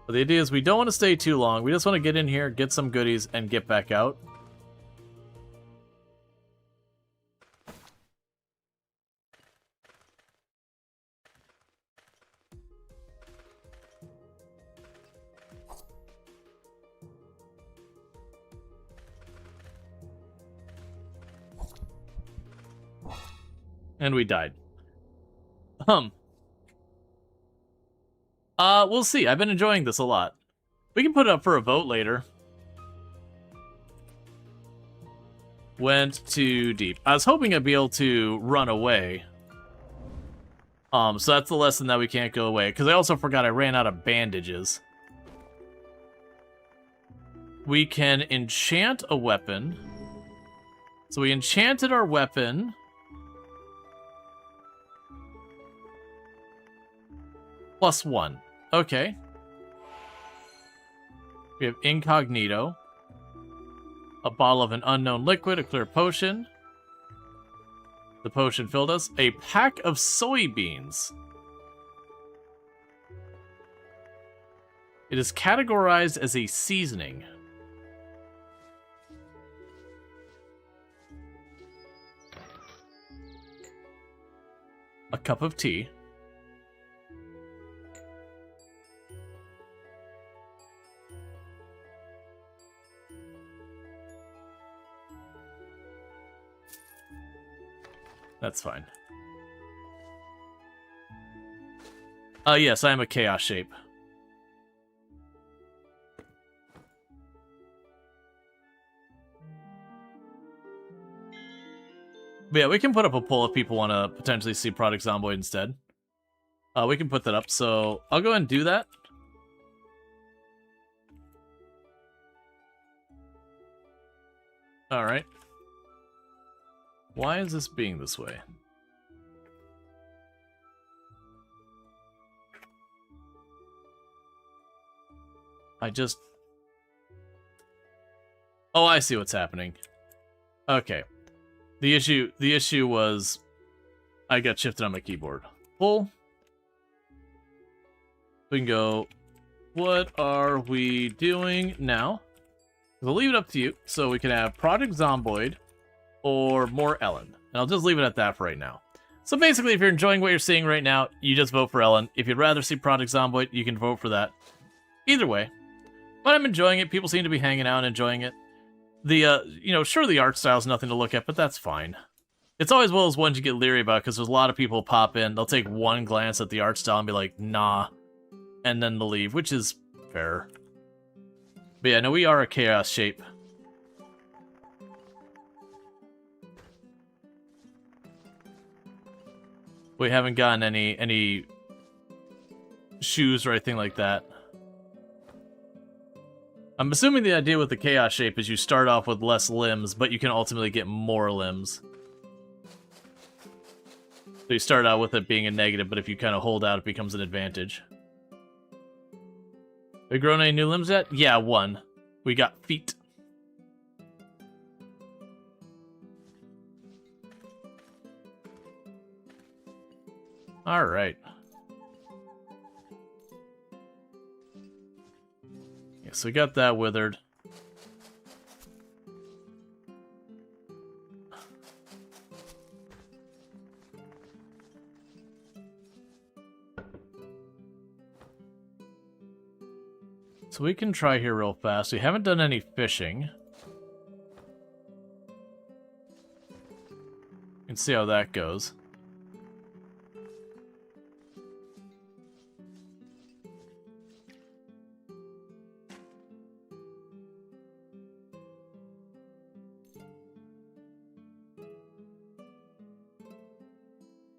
S1: But the idea is we don't want to stay too long. We just want to get in here, get some goodies, and get back out. And we died. We'll see. I've been enjoying this a lot. We can put it up for a vote later. Went too deep. I was hoping I'd be able to run away. So that's the lesson that we can't go away. Because I also forgot I ran out of bandages. We can enchant a weapon. So we enchanted our weapon. +1. Okay. We have incognito. A bottle of an unknown liquid, a clear potion. The potion filled us. A pack of soybeans. It is categorized as a seasoning. A cup of tea. That's fine. Yes, I am a chaos shape. But yeah, we can put up a poll if people want to potentially see Product Zomboid instead. We can put that up, so I'll go ahead and do that. Alright. Why is this being this way? Oh, I see what's happening. Okay. The issue was I got shifted on my keyboard. Pull. We can go, what are we doing now? We'll leave it up to you, so we can have Project Zomboid or more Elin. And I'll just leave it at that for right now. So basically, if you're enjoying what you're seeing right now, you just vote for Elin. If you'd rather see Project Zomboid, you can vote for that. Either way. But I'm enjoying it. People seem to be hanging out and enjoying it. The, sure, the art style's nothing to look at, but that's fine. It's always one of those ones you get leery about because there's a lot of people pop in. They'll take one glance at the art style and be like, nah, and then they'll leave, which is fair. But yeah, no, we are a chaos shape. We haven't gotten any shoes or anything like that. I'm assuming the idea with the chaos shape is you start off with less limbs, but you can ultimately get more limbs. So you start out with it being a negative, but if you kind of hold out, it becomes an advantage. Have we grown any new limbs yet? Yeah, one. We got feet. Alright. Yeah, so we got that withered. So we can try here real fast. We haven't done any fishing. You can see how that goes.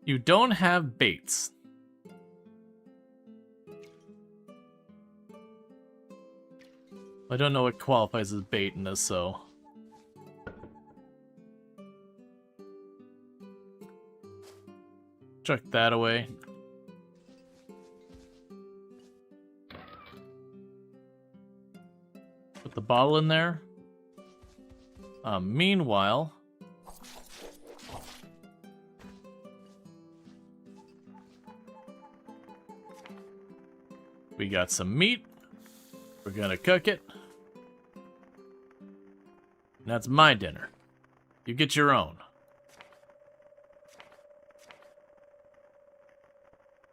S1: You don't have baits. I don't know what qualifies as bait in this, so... chuck that away. Put the bottle in there. Meanwhile... we got some meat. We're gonna cook it. And that's my dinner. You get your own.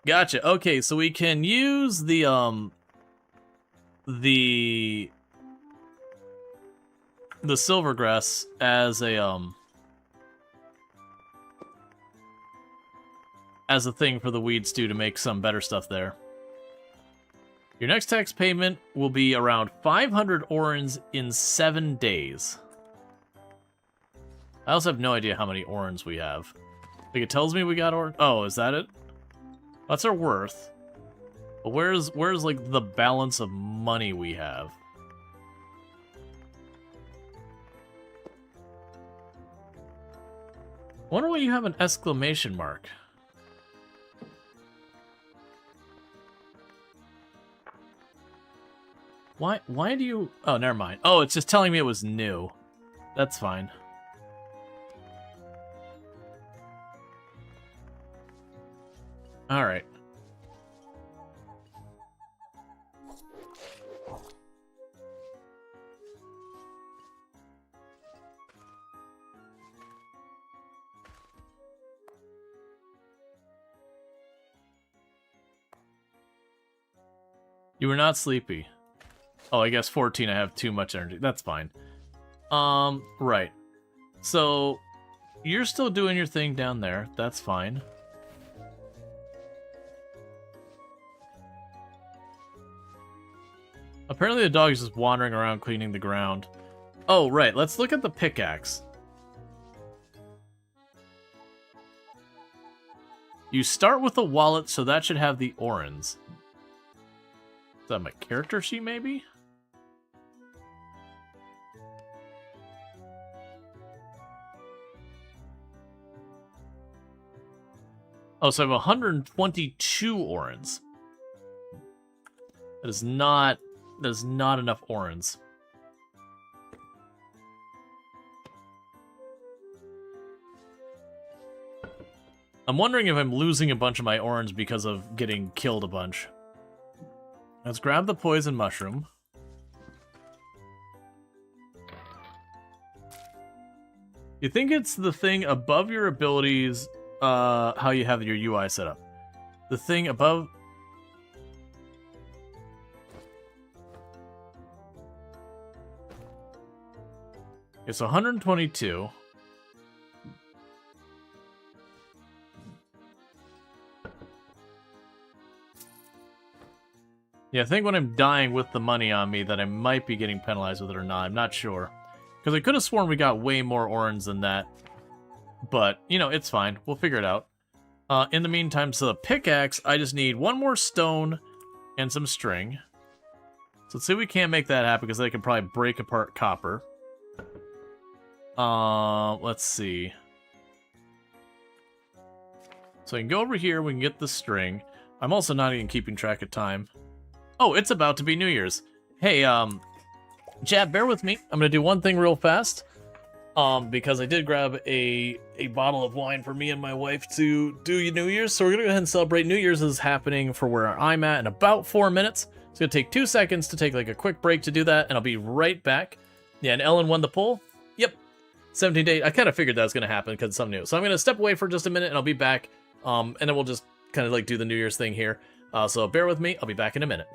S1: Gotcha. Okay, so we can use the silvergrass as a thing for the weed stew to make some better stuff there. Your next tax payment will be around 500 orens in 7 days. I also have no idea how many orens we have. Like, it tells me we got orens. Oh, is that it? That's our worth. But where's like the balance of money we have? I wonder why you have an exclamation mark. Why do you... oh, never mind. Oh, it's just telling me it was new. That's fine. Alright. You were not sleepy. Oh, I guess 14 I have too much energy. That's fine. Right. So, you're still doing your thing down there. That's fine. Apparently the dog is just wandering around cleaning the ground. Oh, right. Let's look at the pickaxe. You start with a wallet, so that should have the orens. Is that my character sheet, maybe? Oh, so I have 122 orens. That is not enough orens. I'm wondering if I'm losing a bunch of my orens because of getting killed a bunch. Let's grab the poison mushroom. You think it's the thing above your abilities, how you have your UI set up? The thing above... it's 122. Yeah, I think when I'm dying with the money on me that I might be getting penalized with it or not. I'm not sure. Because I could have sworn we got way more orange than that. But, you know, it's fine. We'll figure it out. In the meantime, so the pickaxe, I just need one more stone and some string. So let's see if we can't make that happen, because they can probably break apart copper. Let's see. So I can go over here, we can get the string. I'm also not even keeping track of time. Oh, it's about to be New Year's. Hey, chat, bear with me. I'm gonna do one thing real fast. Because I did grab a bottle of wine for me and my wife to do New Year's. So we're gonna go ahead and celebrate. New Year's is happening for where I'm at in about 4 minutes. It's gonna take 2 seconds to take like a quick break to do that, and I'll be right back. Yeah, and Elin won the poll. Yep, 17 days. I kind of figured that was gonna happen because it's something new. So I'm gonna step away for just a minute, and I'll be back. And then we'll just kind of like do the New Year's thing here. So bear with me. I'll be back in a minute.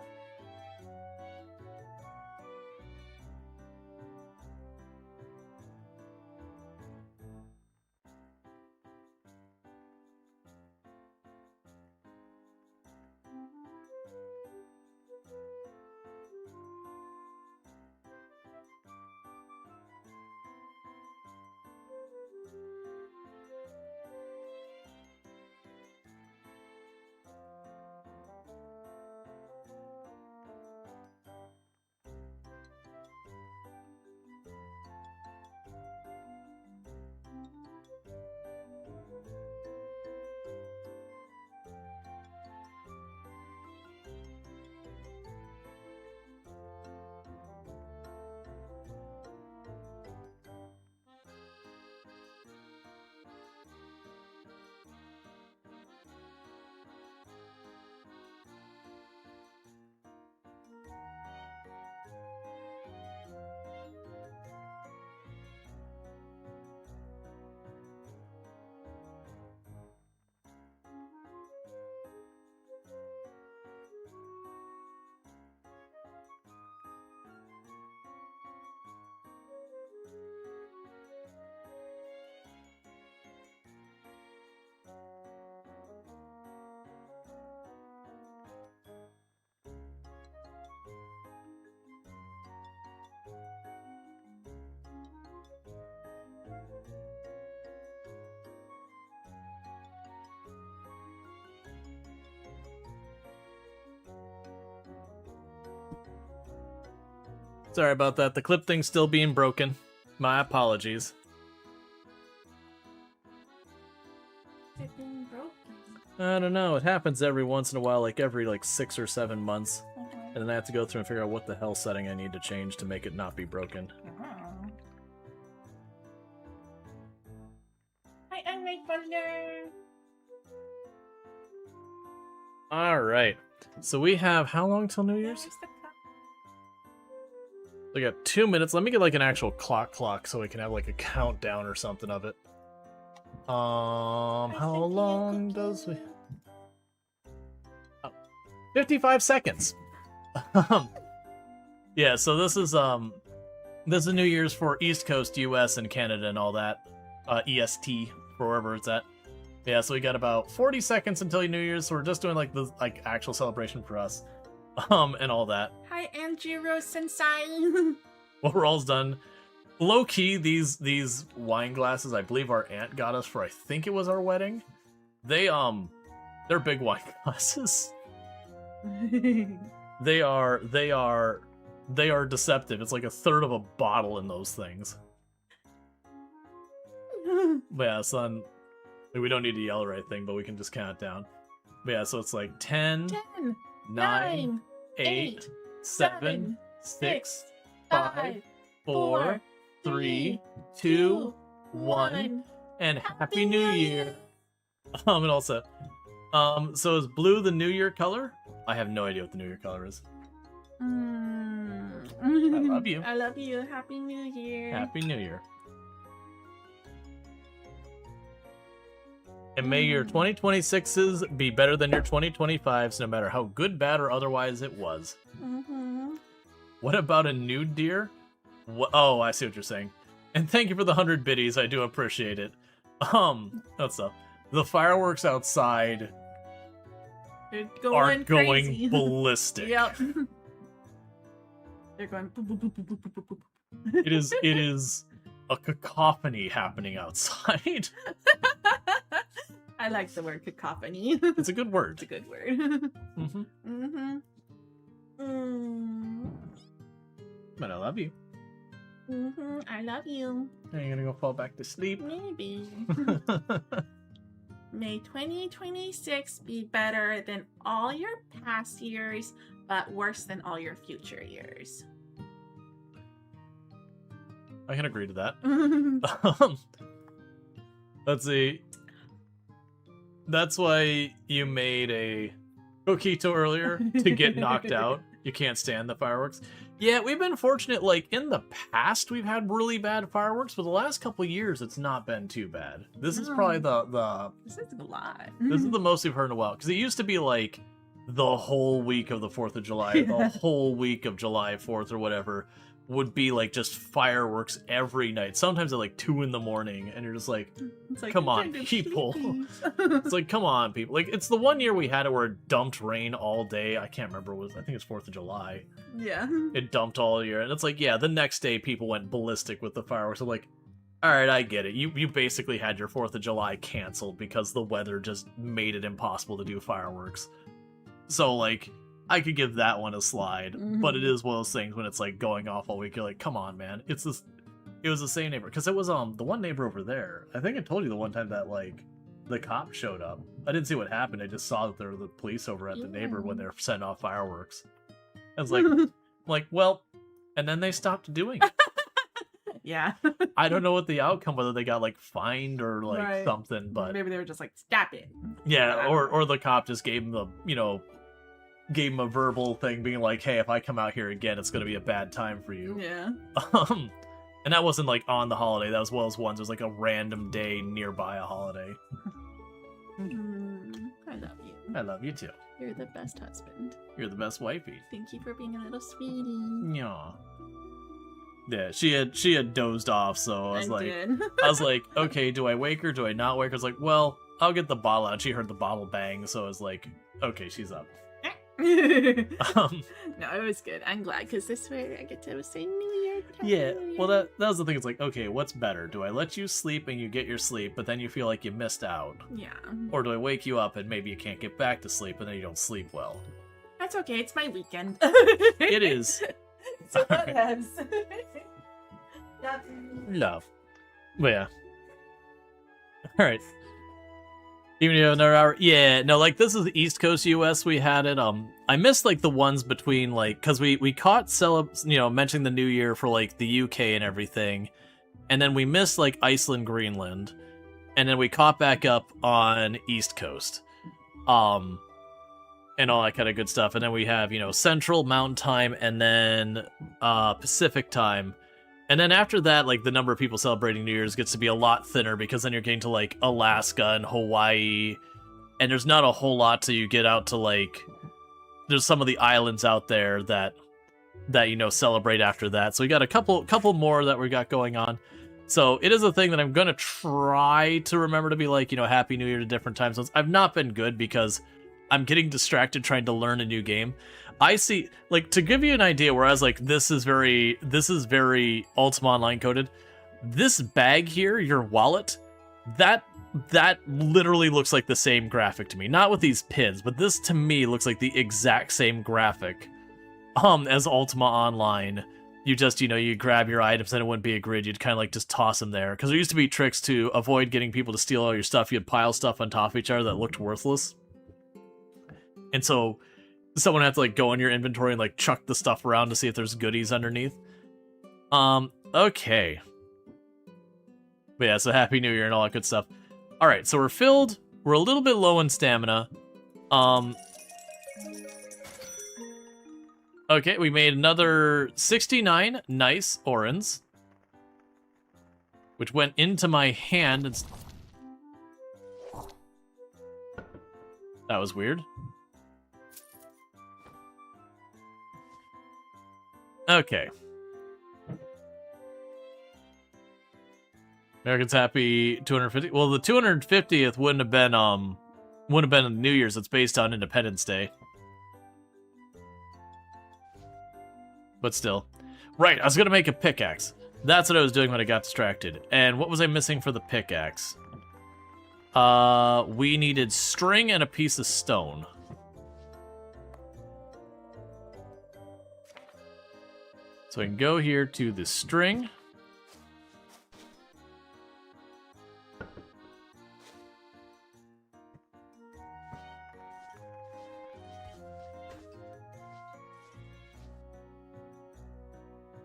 S1: Sorry about that. The clip thing's still being broken. My apologies.
S2: Is it being broken?
S1: I don't know. It happens every once in a while, like every 6 or 7 months. And then I have to go through and figure out what the hell setting I need to change to make it not be broken.
S2: Hi, I'm my partner.
S1: Alright. So we have how long till New Year's? We got 2 minutes. Let me get an actual clock so we can have a countdown or something of it. How long does we... Oh, 55 seconds. Yeah, so this is New Year's for East Coast, US, and Canada and all that. EST, for wherever it's at. Yeah, so we got about 40 seconds until New Year's, so we're just doing the actual celebration for us. And all that.
S2: Hi, Anjiro Sensei.
S1: Well, we're all done. Low key, these wine glasses, I believe our aunt got us for, I think it was our wedding. They're big wine glasses. They are deceptive. It's like a third of a bottle in those things. But yeah, son, we don't need to yell or anything, but we can just count it down. But yeah, so it's 10, 9, 8, 7, 6, 5, 4, 3, 2, 1, and Happy New Year! And also, so is blue the New Year color? I have no idea what the New Year color is. I love you.
S2: I love you. Happy New Year.
S1: Happy New Year. And may your 2026s be better than your 2025s, no matter how good, bad, or otherwise it was. What about a nude deer? Oh, I see what you're saying. And thank you for the 100 biddies. I do appreciate it. That's up. The fireworks outside.
S2: They're
S1: are
S2: going
S1: going
S2: crazy.
S1: ballistic.
S2: Yep. They're going. Boop, boop, boop, boop, boop, boop, boop.
S1: It is a cacophony happening outside.
S2: I like the word cacophony.
S1: It's a good word.
S2: It's a good word.
S1: Mm-hmm.
S2: Mm-hmm. Mm.
S1: But I love you.
S2: Mm-hmm. I love you.
S1: Are you gonna go fall back to sleep?
S2: Maybe. May 2026 be better than all your past years, but worse than all your future years.
S1: I can agree to that. Let's see. That's why you made a Coquito earlier to get knocked out. You can't stand the fireworks. Yeah, we've been fortunate. Like, in the past, we've had really bad fireworks, but the last couple years, it's not been too bad. This is probably the
S2: This is a lot.
S1: this is the most we've heard in a while. Because it used to be, like, the whole week of the 4th of July, the whole week of July 4th or whatever, would be, like, just fireworks every night. Sometimes at, like, 2 in the morning, and you're just like,
S2: It's like,
S1: come
S2: I'm
S1: on,
S2: kind of
S1: people.
S2: sleepy.
S1: It's like, come on, people. Like, it's the one year we had it where it dumped rain all day. I can't remember. I think it's 4th of July.
S2: Yeah.
S1: It dumped all year. And it's like, yeah, the next day people went ballistic with the fireworks. I'm like, all right, I get it. You basically had your 4th of July canceled because the weather just made it impossible to do fireworks. So, like, I could give that one a slide. But it is one of those things when it's, like, going off all week. You're like, come on, man. It was the same neighbor. Because it was the one neighbor over there. I think I told you the one time that, like, the cop showed up. I didn't see what happened. I just saw that there were the police over at the neighbor when they were setting off fireworks. I was like, well, and then they stopped doing it.
S2: Yeah.
S1: I don't know what the outcome, whether they got, like, fined or, like,
S2: Right.
S1: something, but
S2: Maybe they were just like, stop it.
S1: yeah, or the cop just gave him gave him a verbal thing being like, hey, if I come out here again, it's going to be a bad time for you.
S2: Yeah.
S1: And that wasn't, like, on the holiday. That was one of those ones. It was, like, a random day nearby a holiday.
S2: I love you.
S1: I love you, too.
S2: You're the best husband.
S1: You're the best wifey.
S2: Thank you for being a little sweetie.
S1: Yeah. Yeah, she had dozed off, so I was like, okay, do I wake her? Do I not wake her? I was like, well, I'll get the bottle out. She heard the bottle bang, so I was like, okay, she's up.
S2: No, it was good. I'm glad because this way I get to say New Year.
S1: Yeah, well, that was the thing. It's like, okay, what's better? Do I let you sleep and you get your sleep, but then you feel like you missed out?
S2: Yeah.
S1: Or do I wake you up and maybe you can't get back to sleep and then you don't sleep well?
S2: That's okay. It's my weekend.
S1: It is.
S2: So what else?
S1: Love. But yeah. Alright. Even though another hour, yeah, no, like, this is the East Coast US. We had it. I missed, like, the ones between, like, because we caught mentioning the New Year for, like, the UK and everything, and then we missed, like, Iceland, Greenland, and then we caught back up on East Coast, and all that kind of good stuff. And then we have, Central, Mountain Time, and then Pacific Time. And then after that, like, the number of people celebrating New Year's gets to be a lot thinner because then you're getting to, like, Alaska and Hawaii, and there's not a whole lot till you get out to, like, there's some of the islands out there that celebrate after that. So we got a couple more that we got going on. So it is a thing that I'm gonna try to remember to be like, Happy New Year to different time zones. I've not been good because I'm getting distracted trying to learn a new game. I see, like, to give you an idea where I was like, this is very Ultima Online coded. This bag here, your wallet, that literally looks like the same graphic to me. Not with these pins, but this to me looks like the exact same graphic as Ultima Online. You just, you grab your items and it wouldn't be a grid. You'd kind of like just toss them there. Because there used to be tricks to avoid getting people to steal all your stuff. You'd pile stuff on top of each other that looked worthless. And so someone had to, like, go in your inventory and, like, chuck the stuff around to see if there's goodies underneath. Okay. But yeah, so Happy New Year and all that good stuff. Alright, so we're filled. We're a little bit low in stamina. Okay, we made another 69 nice orans, which went into my hand. That was weird. Okay. American's Happy 250. Well, the 250th wouldn't have been Would have been New Year's. It's based on Independence Day. But still. Right, I was going to make a pickaxe. That's what I was doing when I got distracted. And what was I missing for the pickaxe? We needed string and a piece of stone. So I can go here to the string.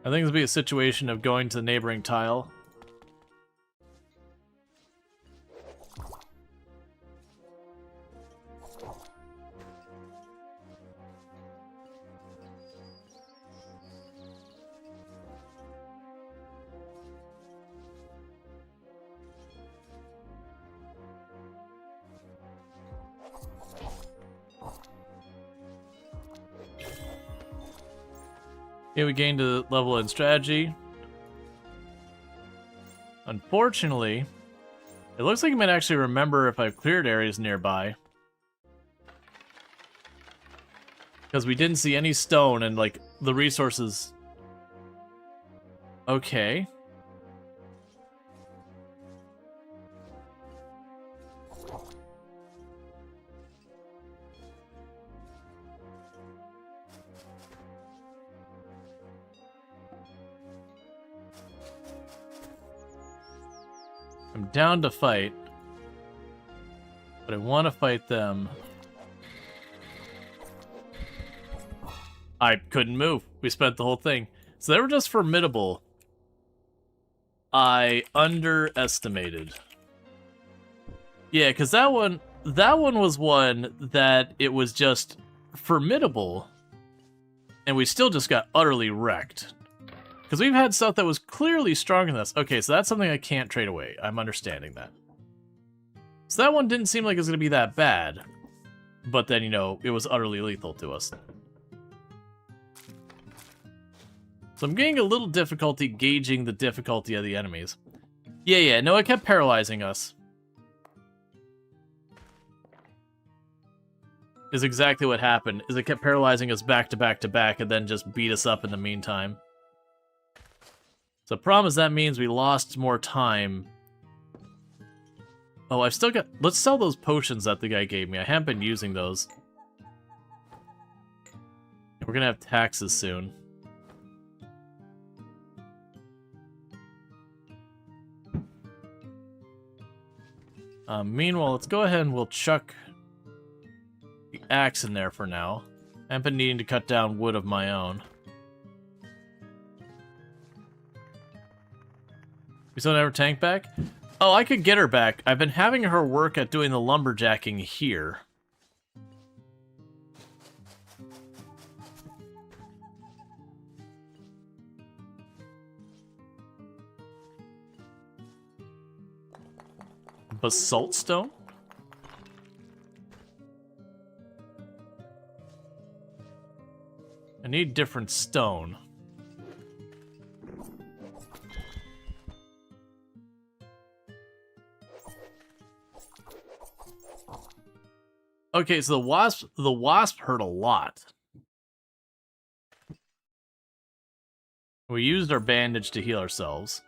S1: I think this will be a situation of going to the neighboring tile. Okay, we gained a level in strategy. Unfortunately, it looks like I might actually remember if I've cleared areas nearby. Because we didn't see any stone and, like, the resources... Okay. I'm down to fight, but I want to fight them. I couldn't move. We spent the whole thing. So they were just formidable. I underestimated. Yeah, because that one was one that it was just formidable, and we still just got utterly wrecked. Because we've had stuff that was clearly stronger than this. Okay, so that's something I can't trade away. I'm understanding that. So that one didn't seem like it was going to be that bad. But then, you know, it was utterly lethal to us. So I'm getting a little difficulty gauging the difficulty of the enemies. Yeah, no, it kept paralyzing us. Is exactly what happened. Is it kept paralyzing us back to back to back and then just beat us up in the meantime. So the problem is that means we lost more time. Oh, I've still got... Let's sell those potions that the guy gave me. I haven't been using those. We're gonna have taxes soon. Meanwhile, let's go ahead and we'll chuck the axe in there for now. I haven't been needing to cut down wood of my own. We still never tank back? Oh, I could get her back. I've been having her work at doing the lumberjacking here. Basalt stone? I need different stone. Okay, so the wasp hurt a lot. We used our bandage to heal ourselves.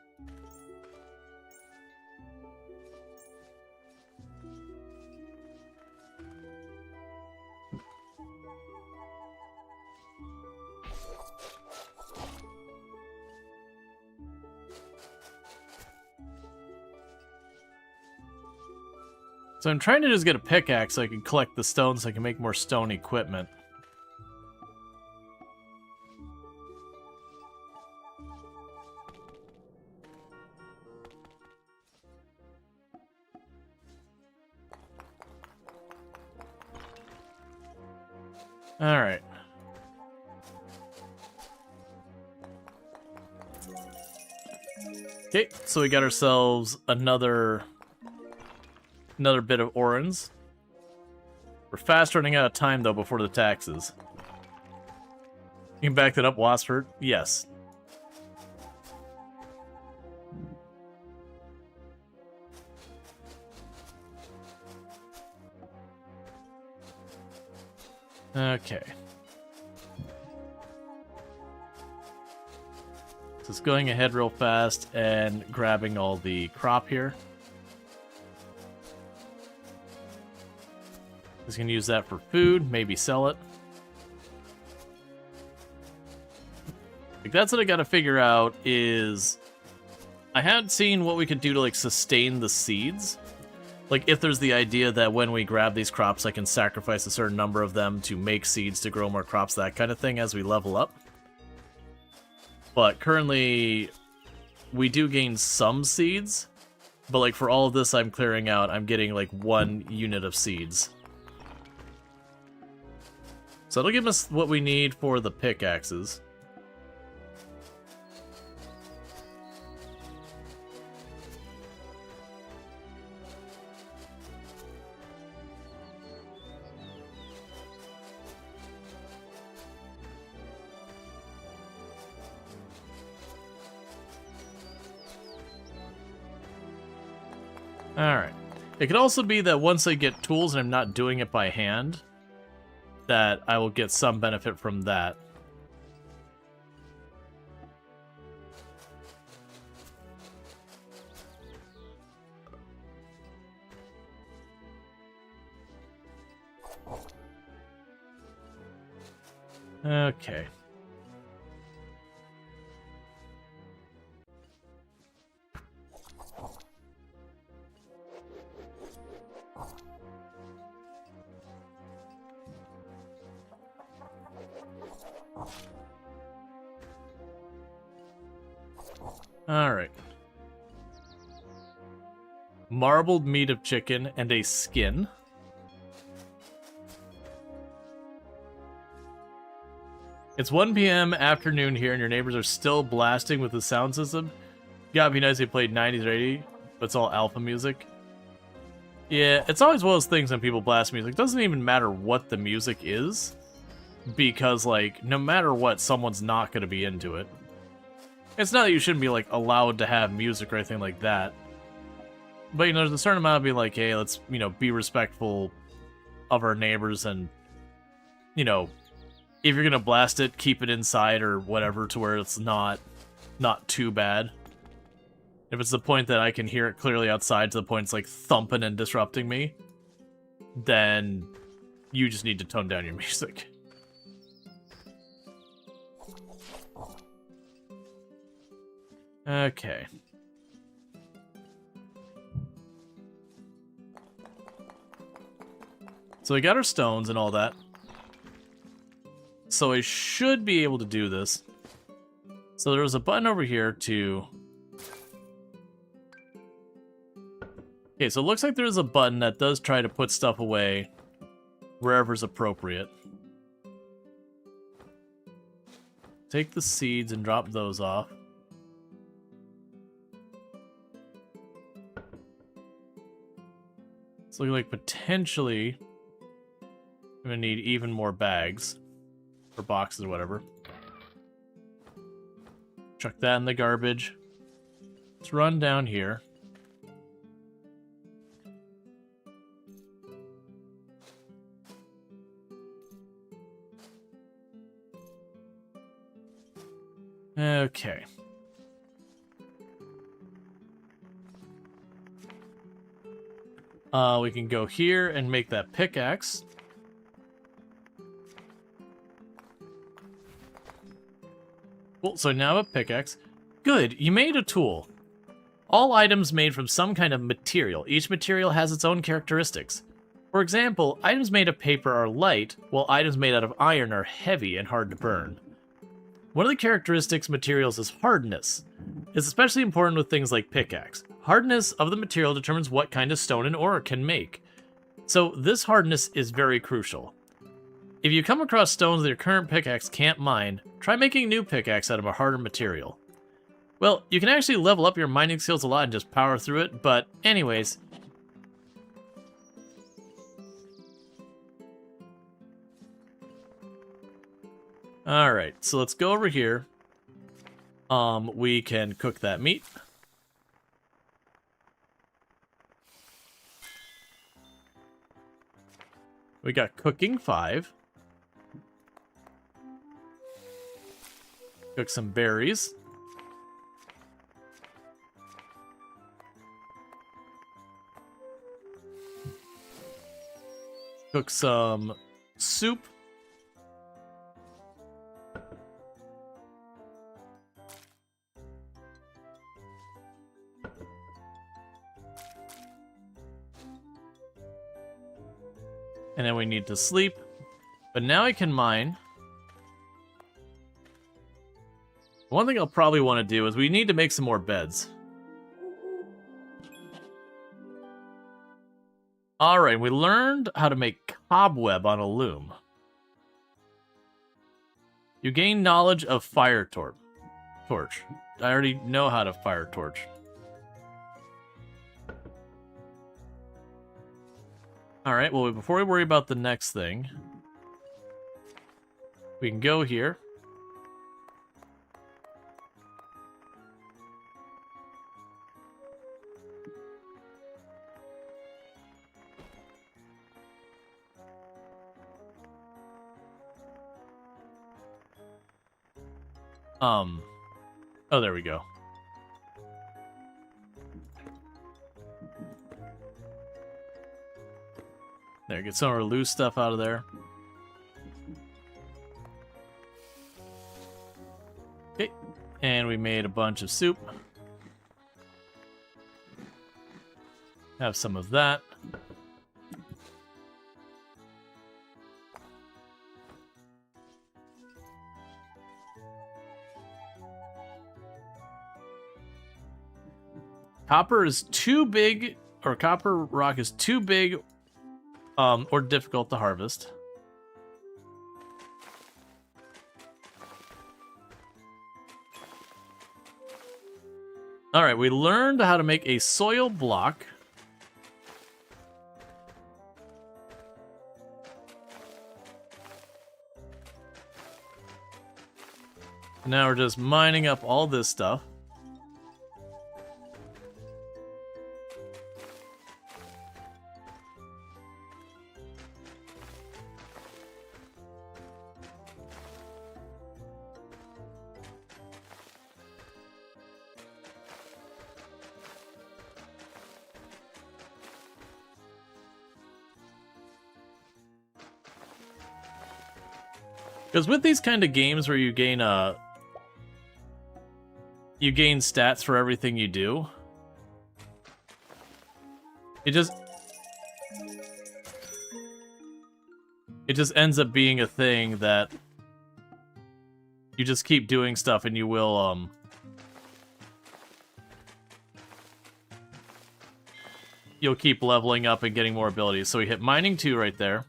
S1: So I'm trying to just get a pickaxe so I can collect the stones so I can make more stone equipment. Alright. Okay, so we got ourselves another bit of orans. We're fast running out of time, though, before the taxes. You can back that up, Waspert? Yes. Okay. Just going ahead real fast and grabbing all the crop here. Just gonna use that for food, maybe sell it. Like, that's what I gotta figure out is... I had seen what we could do to, like, sustain the seeds. Like, if there's the idea that when we grab these crops, I can sacrifice a certain number of them to make seeds to grow more crops, that kind of thing, as we level up. But currently, we do gain some seeds. But, like, for all of this I'm clearing out, I'm getting, like, 1 unit of seeds. So that'll give us what we need for the pickaxes. Alright. It could also be that once I get tools and I'm not doing it by hand, that I will get some benefit from that. Okay. Alright. Marbled meat of chicken and a skin. It's 1 p.m. afternoon here and your neighbors are still blasting with the sound system. Yeah, it'd be nice if they played 90s or 80s, but it's all alpha music. Yeah, it's always one of those things when people blast music. It doesn't even matter what the music is, because, like, no matter what, someone's not going to be into it. It's not that you shouldn't be, like, allowed to have music or anything like that. But, you know, there's a certain amount of being like, hey, let's, you know, be respectful of our neighbors and, you know, if you're going to blast it, keep it inside or whatever to where it's not too bad. If it's the point that I can hear it clearly outside to the point it's, like, thumping and disrupting me, then you just need to tone down your music. Okay. So we got our stones and all that. So I should be able to do this. So there's a button over here to... Okay, so it looks like there's a button that does try to put stuff away wherever's appropriate. Take the seeds and drop those off. It's looking like potentially I'm gonna need even more bags. Or boxes or whatever. Chuck that in the garbage. Let's run down here. Okay. We can go here and make that pickaxe. Cool, so now a pickaxe. Good, you made a tool. All items made from some kind of material. Each material has its own characteristics. For example, items made of paper are light, while items made out of iron are heavy and hard to burn. One of the characteristics materials is hardness. It's especially important with things like pickaxe. Hardness of the material determines what kind of stone an ore can make. So this hardness is very crucial. If you come across stones that your current pickaxe can't mine, try making a new pickaxe out of a harder material. Well, you can actually level up your mining skills a lot and just power through it, but anyways. Alright, so let's go over here. We can cook that meat. We got cooking 5. Cook some berries. Cook some soup. And then we need to sleep. But now I can mine. One thing I'll probably want to do is we need to make some more beds. Alright, we learned how to make cobweb on a loom. You gain knowledge of fire torch. I already know how to fire torch. Alright, well, before we worry about the next thing, we can go here. Oh, there we go. There, get some of our loose stuff out of there. Okay, and we made a bunch of soup. Have some of that. Copper is too big, or copper rock is too big or difficult to harvest. Alright, we learned how to make a soil block. Now we're just mining up all this stuff. Because with these kind of games where you gain stats for everything you do, it just ends up being a thing that you just keep doing stuff and you will you'll keep leveling up and getting more abilities. So we hit mining 2 right there.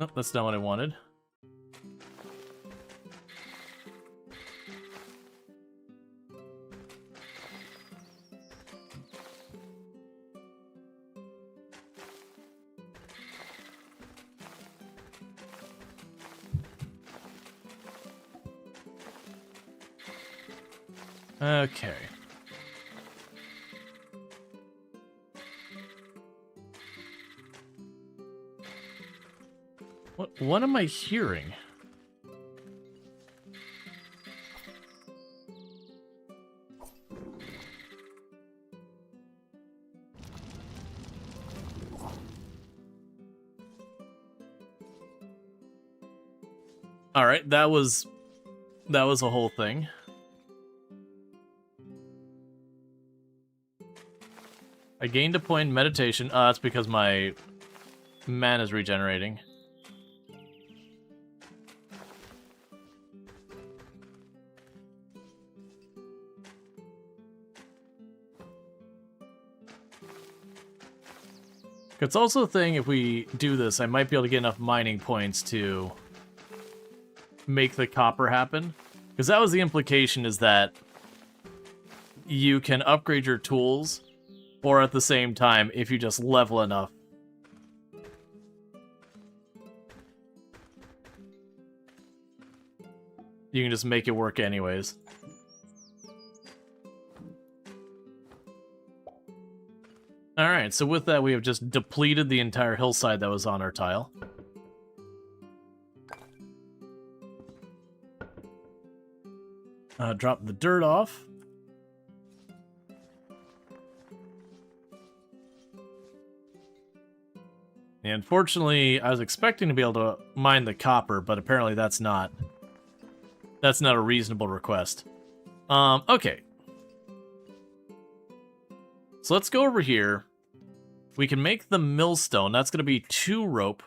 S1: Nope, that's not what I wanted. Okay. What am I hearing? All right, that was a whole thing. I gained a point in meditation. That's because my mana is regenerating. It's also a thing, if we do this, I might be able to get enough mining points to make the copper happen. Because that was the implication, is that you can upgrade your tools, or at the same time, if you just level enough. You can just make it work anyways. Alright, so with that, we have just depleted the entire hillside that was on our tile. Drop the dirt off. And unfortunately, I was expecting to be able to mine the copper, but apparently that's not a reasonable request. Okay. So let's go over here. We can make the millstone. That's going to be 2 rope.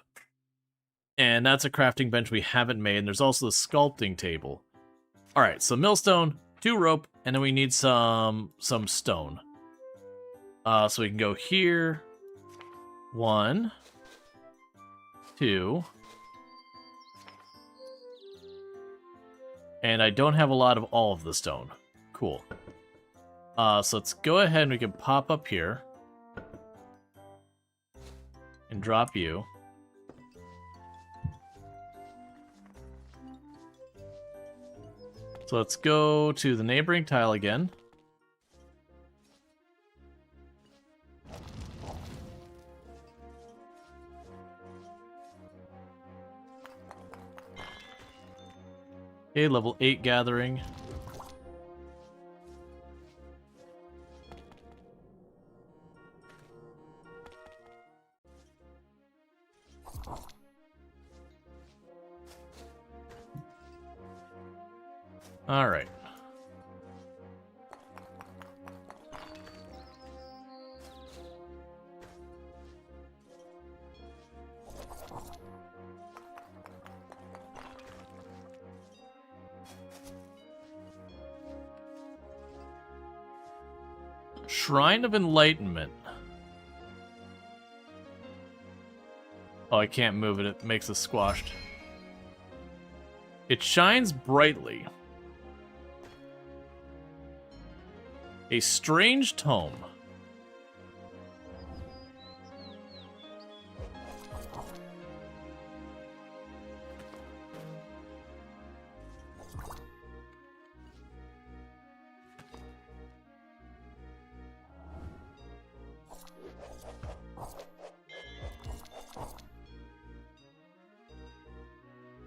S1: And that's a crafting bench we haven't made. And there's also the sculpting table. Alright, so millstone, 2 rope, and then we need some stone. So we can go here. 1, 2. And I don't have a lot of all of the stone. Cool. So let's go ahead and we can pop up here. And drop you. So let's go to the neighboring tile again. Okay, level 8 gathering. All right. Shrine of Enlightenment. Oh, I can't move it. It makes us squashed. It shines brightly. A strange tome.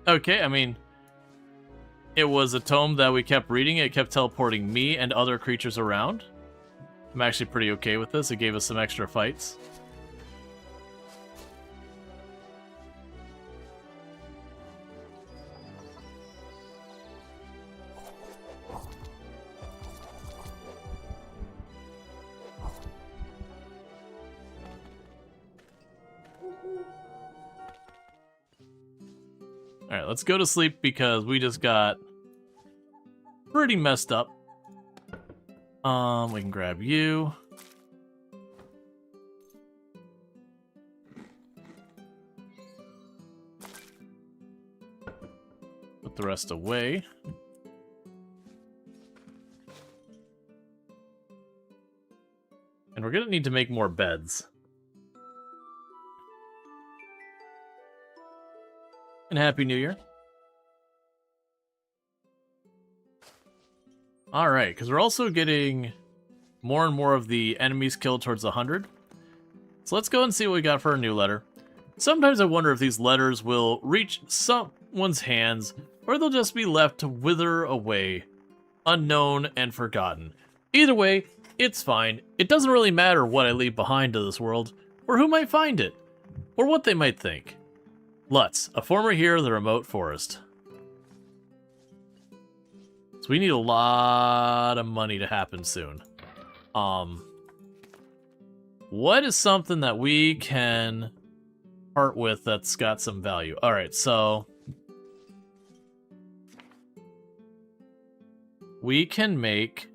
S1: Okay, I mean, it was a tome that we kept reading. It kept teleporting me and other creatures around. I'm actually pretty okay with this. It gave us some extra fights. Alright, let's go to sleep because we just got pretty messed up. We can grab you. Put the rest away. And we're gonna need to make more beds. And Happy New Year. Alright, because we're also getting more and more of the enemies killed towards 100. So let's go and see what we got for a new letter. Sometimes I wonder if these letters will reach someone's hands, or they'll just be left to wither away, unknown and forgotten. Either way, it's fine. It doesn't really matter what I leave behind to this world, or who might find it, or what they might think. Lutz, a former hero of the remote forest. So we need a lot of money to happen soon. What is something that we can part with that's got some value? Alright, so we can make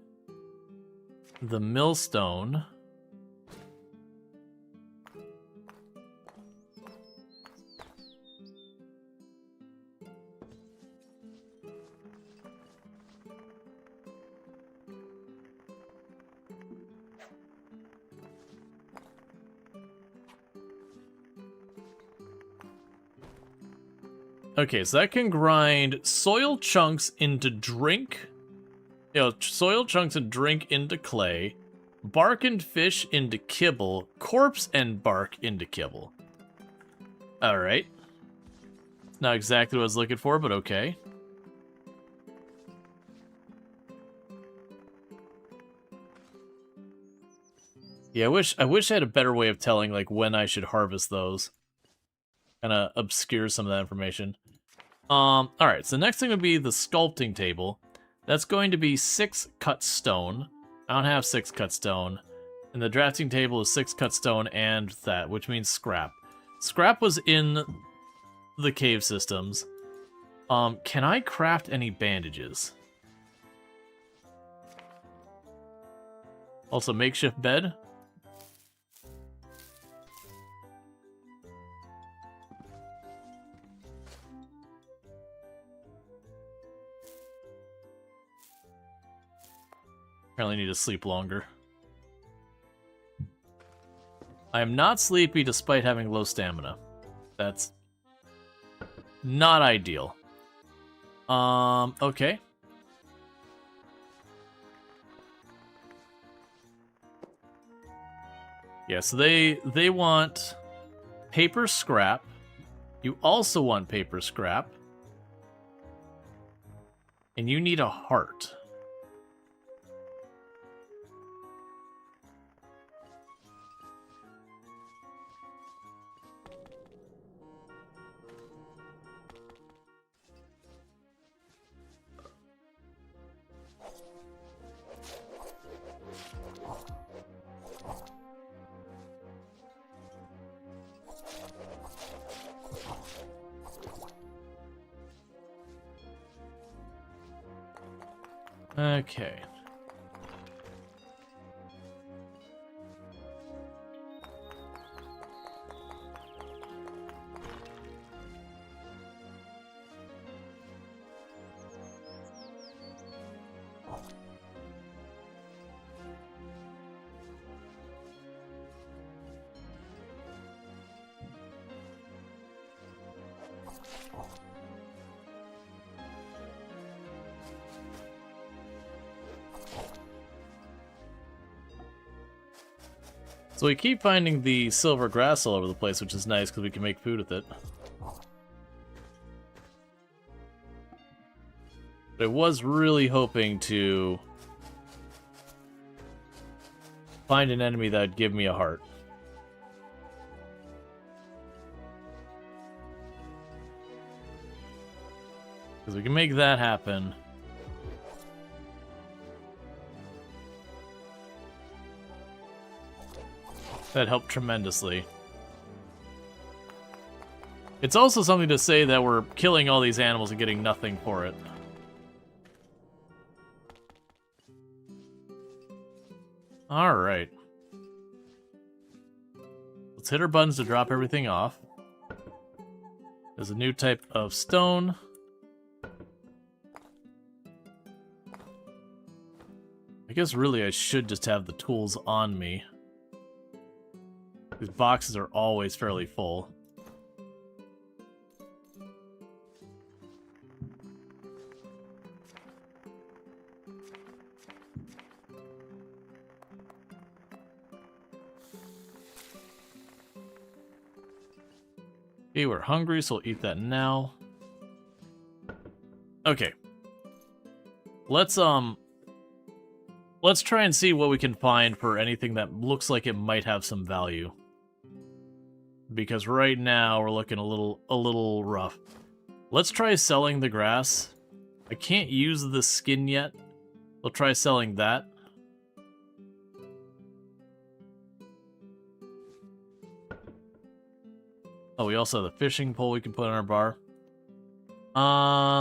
S1: the millstone. Okay, so that can grind soil chunks into drink. Soil chunks and drink into clay. Bark and fish into kibble. Corpse and bark into kibble. Alright. Not exactly what I was looking for, but okay. Yeah, I wish I had a better way of telling, like, when I should harvest those. Kinda obscures some of that information. Alright, so the next thing would be the sculpting table. That's going to be 6 cut stone. I don't have 6 cut stone. And the drafting table is 6 cut stone and that, which means scrap. Scrap was in the cave systems. Can I craft any bandages? Also, makeshift bed. Apparently need to sleep longer. I am not sleepy despite having low stamina. That's not ideal. Okay. Yeah, so they want paper scrap. You also want paper scrap. And you need a heart. Okay. So we keep finding the silver grass all over the place, which is nice because we can make food with it. But I was really hoping to find an enemy that would give me a heart. Because we can make that happen. That helped tremendously. It's also something to say that we're killing all these animals and getting nothing for it. Alright. Let's hit our buttons to drop everything off. There's a new type of stone. I guess really I should just have the tools on me. These boxes are always fairly full. Okay, we're hungry, so we'll eat that now. Okay. Let's try and see what we can find for anything that looks like it might have some value. Because right now we're looking a little rough. Let's try selling the grass. I can't use the skin yet. We'll try selling that. Oh, we also have the fishing pole we can put on our bar.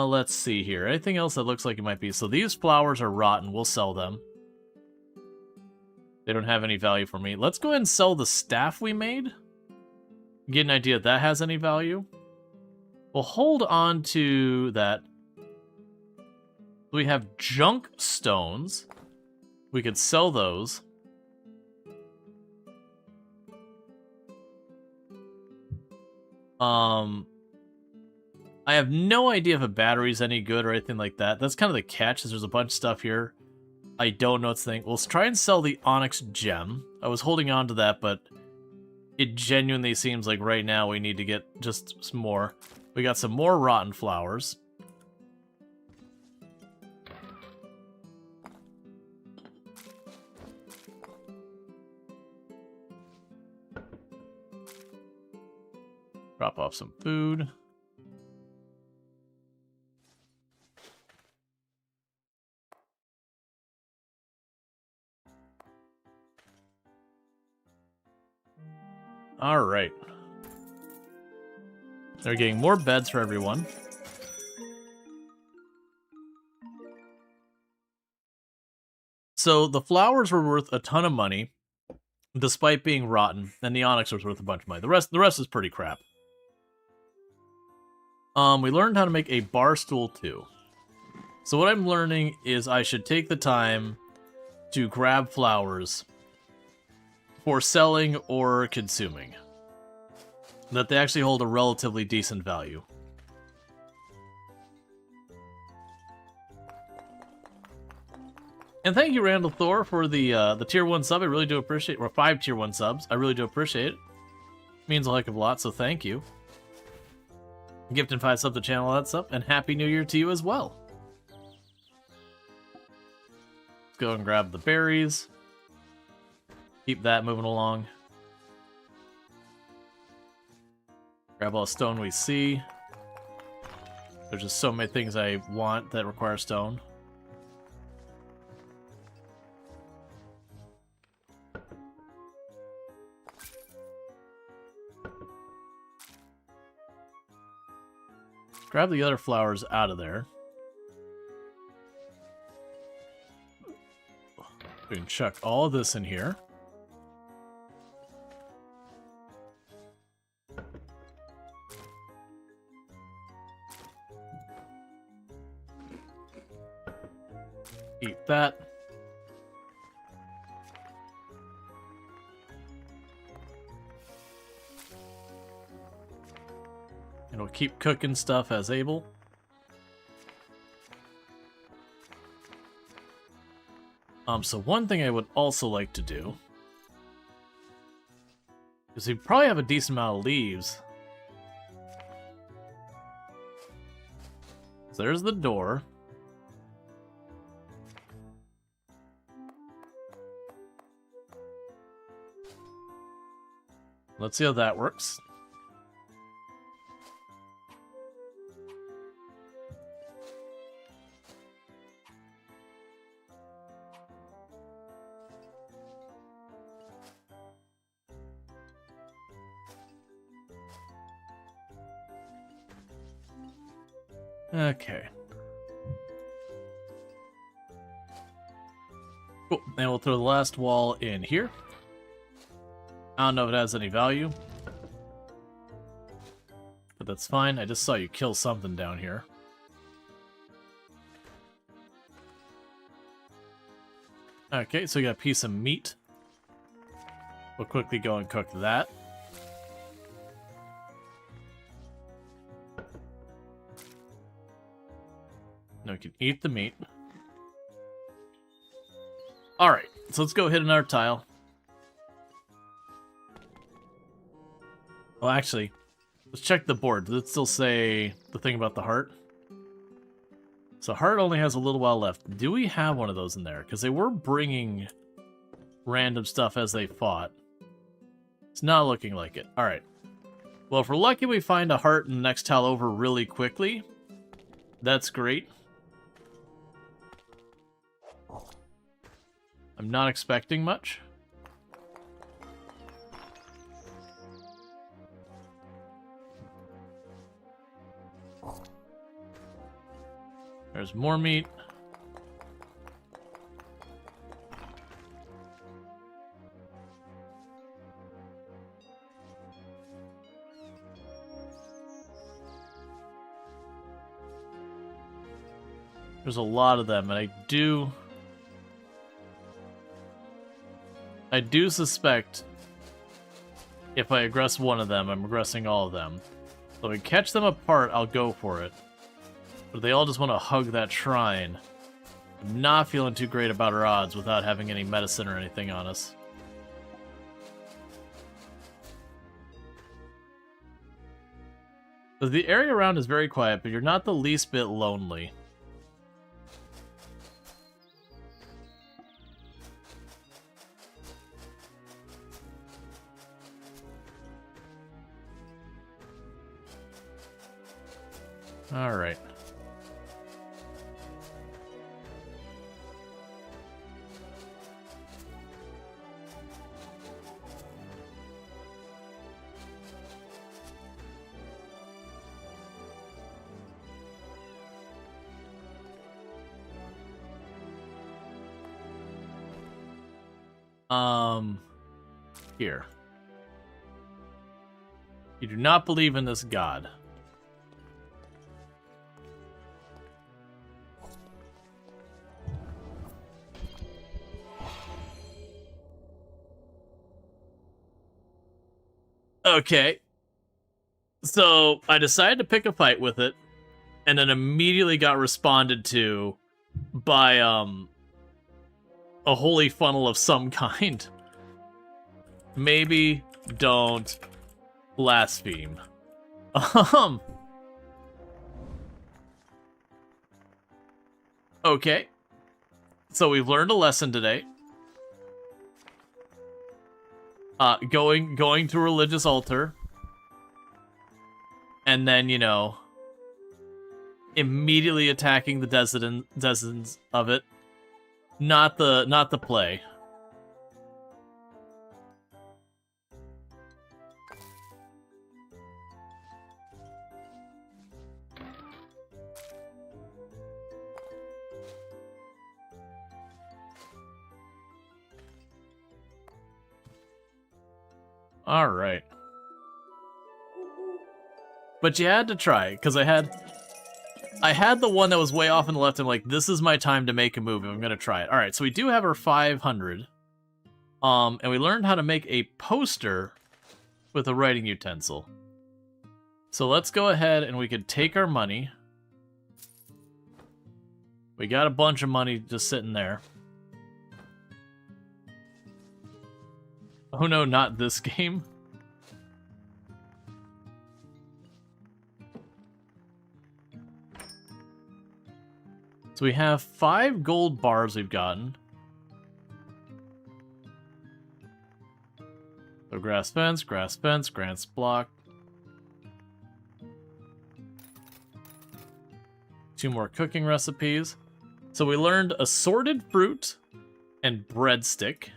S1: Let's see here. Anything else that looks like it might be? So these flowers are rotten. We'll sell them. They don't have any value for me. Let's go ahead and sell the staff we made. Get an idea if that has any value. We'll hold on to that. We have junk stones. We could sell those. I have no idea if a battery's any good or anything like that. That's kind of the catch, is there's a bunch of stuff here. I don't know what's the thing. We'll try and sell the Onyx Gem. I was holding on to that, but it genuinely seems like right now we need to get just some more. We got some more rotten flowers. Drop off some food. All right. They're getting more beds for everyone. So the flowers were worth a ton of money, despite being rotten, and the onyx was worth a bunch of money. The rest is pretty crap. We learned how to make a bar stool too. So what I'm learning is I should take the time to grab flowers for selling or consuming. That they actually hold a relatively decent value. And thank you, Randall Thor, for the tier 1 sub. I really do appreciate, or 5 tier 1 subs. I really do appreciate it. Means a heck of a lot, so thank you. Gifting 5 subs to channel, that's up, and Happy New Year to you as well. Let's go and grab the berries. Keep that moving along. Grab all the stone we see. There's just so many things I want that require stone. Grab the other flowers out of there. We can chuck all of this in here. Eat that. And we'll keep cooking stuff as able. So one thing I would also like to do is we probably have a decent amount of leaves. So there's the door. Let's see how that works. Okay. Cool. And we'll throw the last wall in here. I don't know if it has any value. But that's fine. I just saw you kill something down here. Okay, so we got a piece of meat. We'll quickly go and cook that. Now we can eat the meat. Alright, so let's go hit another tile. Well, actually, let's check the board. Does it still say the thing about the heart? So heart only has a little while left. Do we have one of those in there? Because they were bringing random stuff as they fought. It's not looking like it. Alright. Well, if we're lucky we find a heart in the next tile over really quickly. That's great. I'm not expecting much. There's more meat. There's a lot of them, and I do suspect if I aggress one of them, I'm aggressing all of them. So if I catch them apart, I'll go for it. But they all just want to hug that shrine. I'm not feeling too great about our odds without having any medicine or anything on us. So the area around is very quiet, but you're not the least bit lonely. All right. Here. You do not believe in this god. Okay. So I decided to pick a fight with it, and then immediately got responded to by a holy funnel of some kind. Maybe don't blaspheme. Okay. So we've learned a lesson today. Going to a religious altar, and then, you know, immediately attacking the denizens of it. Not the play. All right. But you had to try, because I had the one that was way off on the left. I'm like, this is my time to make a move. I'm going to try it. All right, so we do have our 500. And we learned how to make a poster with a writing utensil. So let's go ahead and we could take our money. We got a bunch of money just sitting there. Oh no, not this game. So we have 5 gold bars we've gotten. So grass fence, grass block. 2 more cooking recipes. So we learned assorted fruit and breadstick.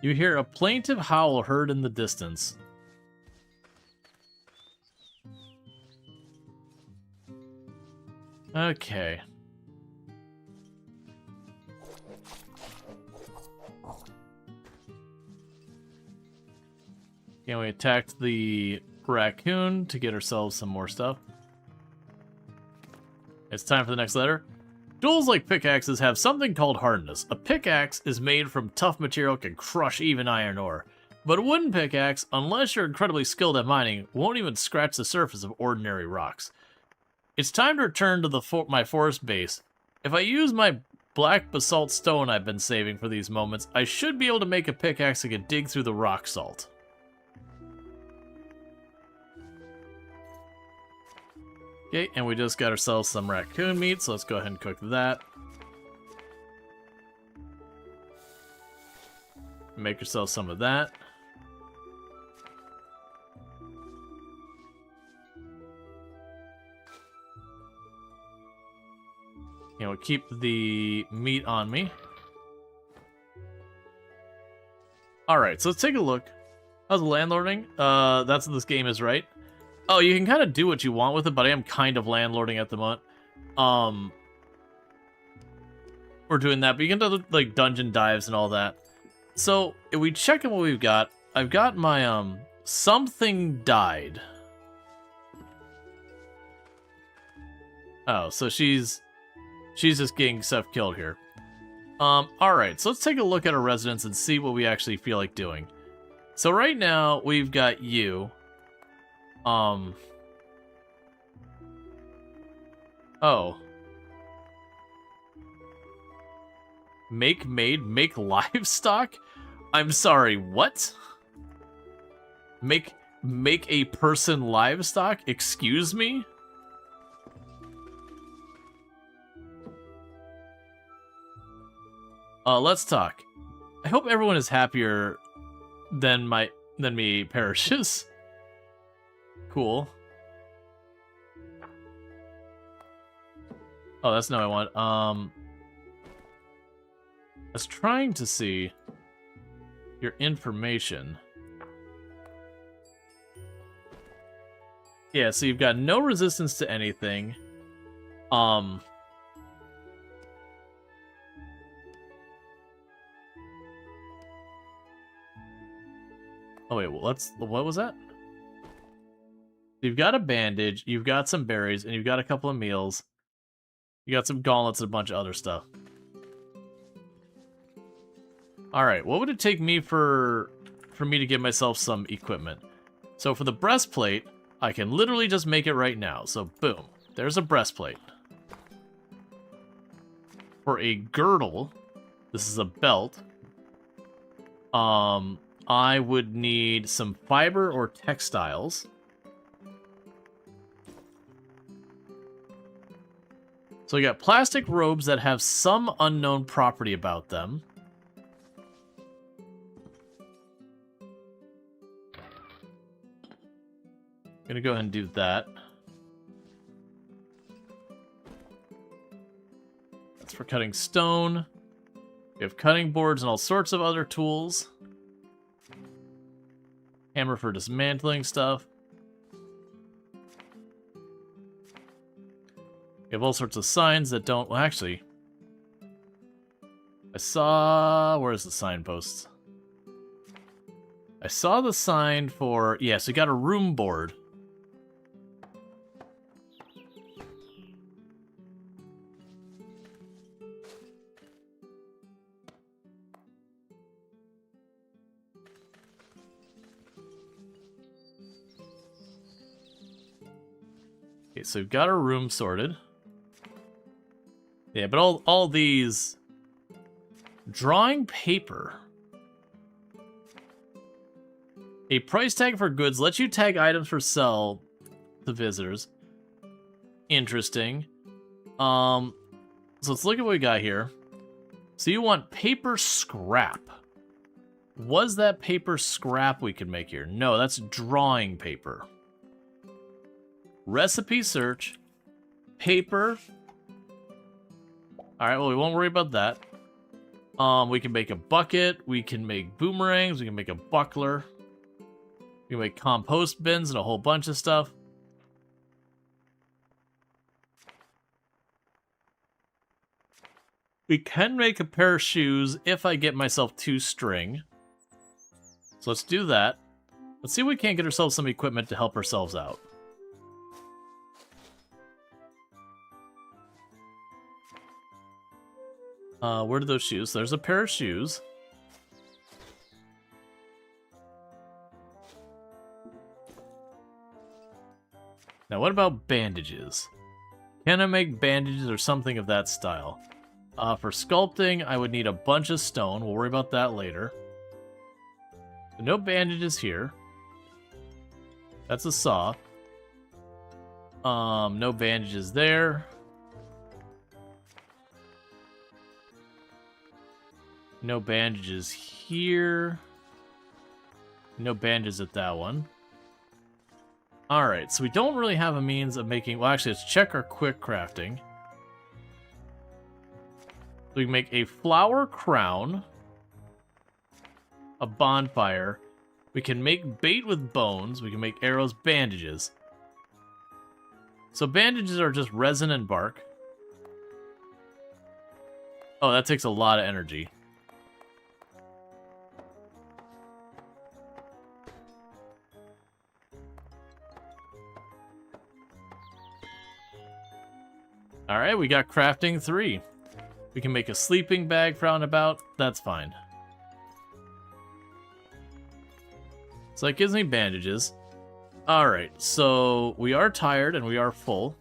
S1: You hear a plaintive howl heard in the distance. Okay. And we attacked the raccoon to get ourselves some more stuff. It's time for the next letter. Tools like pickaxes have something called hardness. A pickaxe is made from tough material, can crush even iron ore. But a wooden pickaxe, unless you're incredibly skilled at mining, won't even scratch the surface of ordinary rocks. It's time to return to my forest base. If I use my black basalt stone I've been saving for these moments, I should be able to make a pickaxe that can dig through the rock salt. Okay, and we just got ourselves some raccoon meat, so let's go ahead and cook that. Make yourself some of that. And we'll keep the meat on me. Alright, so let's take a look. How's the landlording? That's what this game is, right? Oh, you can kind of do what you want with it, but I am kind of landlording at the moment. We're doing that, but you can do, like, dungeon dives and all that. So, if we check in what we've got, I've got my, Something died. Oh, so she's just getting stuff killed here. Alright, so let's take a look at our residents and see what we actually feel like doing. So right now, we've got you. Oh. Make maid, make livestock? I'm sorry, what? Make a person livestock? Excuse me? Let's talk. I hope everyone is happier than me perishes. Cool. Oh, that's not what I want. I was trying to see your information. Yeah, so you've got no resistance to anything. Oh wait, well, what was that? You've got a bandage, you've got some berries, and you've got a couple of meals. You got some gauntlets and a bunch of other stuff. Alright, what would it take me for me to give myself some equipment? So for the breastplate, I can literally just make it right now. So boom, there's a breastplate. For a girdle, this is a belt. I would need some fiber or textiles. So we got plastic robes that have some unknown property about them. Gonna go ahead and do that. That's for cutting stone. We have cutting boards and all sorts of other tools. Hammer for dismantling stuff. We have all sorts of signs that don't... Well, actually... I saw... Where's the signposts? I saw the sign for... Yeah, so we got a room board. Okay, so we've got our room sorted. Yeah, but all these... Drawing paper. A price tag for goods lets you tag items for sale to visitors. Interesting. So let's look at what we got here. So you want paper scrap. Was that paper scrap we could make here? No, that's drawing paper. Recipe search. Paper. Alright, well, we won't worry about that. We can make a bucket. We can make boomerangs. We can make a buckler. We can make compost bins and a whole bunch of stuff. We can make a pair of shoes if I get myself 2 string. So let's do that. Let's see if we can't get ourselves some equipment to help ourselves out. Where are those shoes? There's a pair of shoes. Now, what about bandages? Can I make bandages or something of that style? For sculpting, I would need a bunch of stone. We'll worry about that later. So no bandages here. That's a saw. No bandages there. No bandages here. No bandages at that one. Alright, so we don't really have a means of making... Well, actually, let's check our quick crafting. We can make a flower crown. A bonfire. We can make bait with bones. We can make arrows, bandages. So bandages are just resin and bark. Oh, that takes a lot of energy. Alright, we got crafting 3. We can make a sleeping bag for out and about. That's fine. So that gives me bandages. Alright, so we are tired and we are full.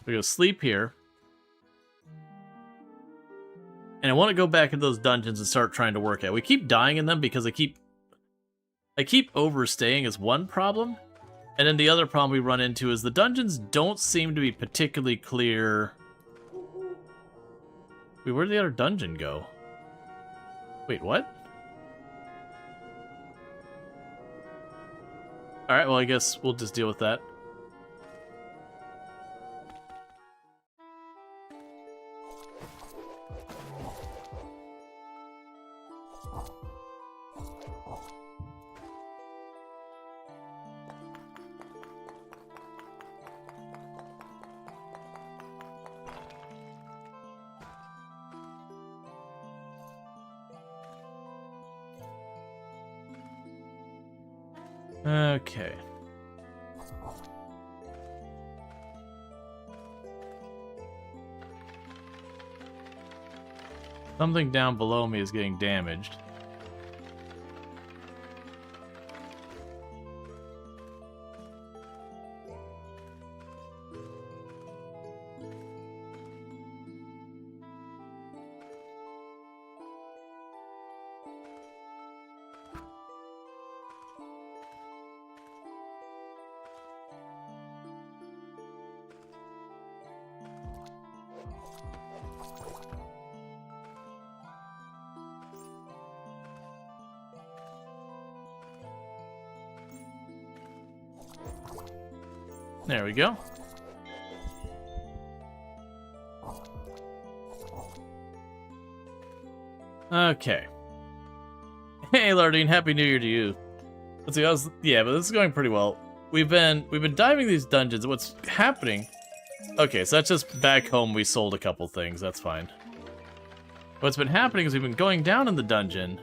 S1: We go sleep here. And I want to go back into those dungeons and start trying to work out. We keep dying in them because I keep overstaying is one problem. And then the other problem we run into is the dungeons don't seem to be particularly clear. Wait, where did the other dungeon go? Wait, what? Alright, well I guess we'll just deal with that. Okay. Something down below me is getting damaged. There we go. Okay. Hey, Lardine, Happy New Year to you. Let's see, yeah, but this is going pretty well. We've been diving these dungeons. What's happening? Okay, so that's just back home. We sold a couple things. That's fine. What's been happening is we've been going down in the dungeon,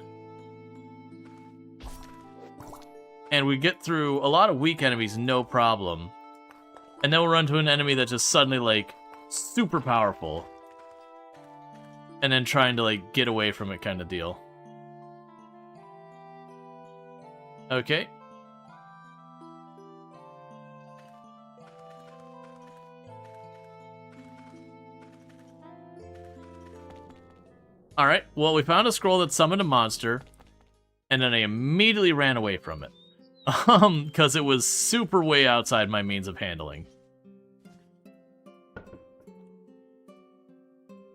S1: and we get through a lot of weak enemies, no problem. And then we'll run to an enemy that's just suddenly, like, super powerful. And then trying to, like, get away from it kind of deal. Okay. Alright, well, we found a scroll that summoned a monster. And then I immediately ran away from it. Because it was super way outside my means of handling.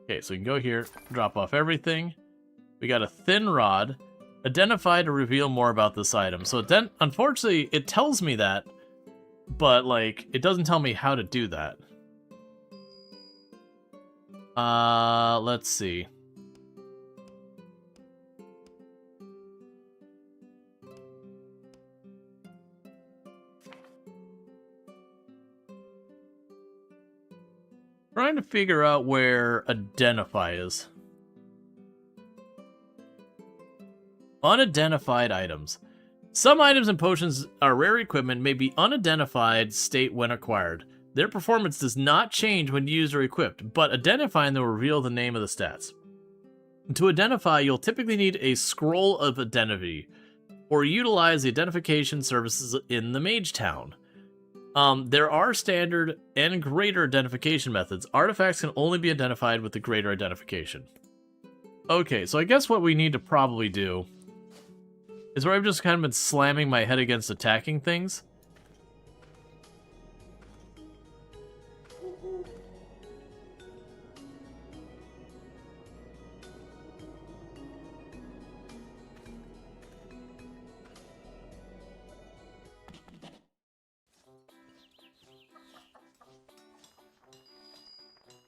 S1: Okay, so we can go here, drop off everything. We got a thin rod. Identify to reveal more about this item. So then, unfortunately, it tells me that, but, like, it doesn't tell me how to do that. Let's see. Trying to figure out where identify is. Unidentified items. Some items and potions are rare equipment may be unidentified state when acquired. Their performance does not change when used or equipped, but identifying them will reveal the name of the stats. To identify, you'll typically need a scroll of identity, or utilize the identification services in the Mage Town. There are standard and greater identification methods. Artifacts can only be identified with the greater identification. Okay, so I guess what we need to probably do is where I've just kind of been slamming my head against attacking things.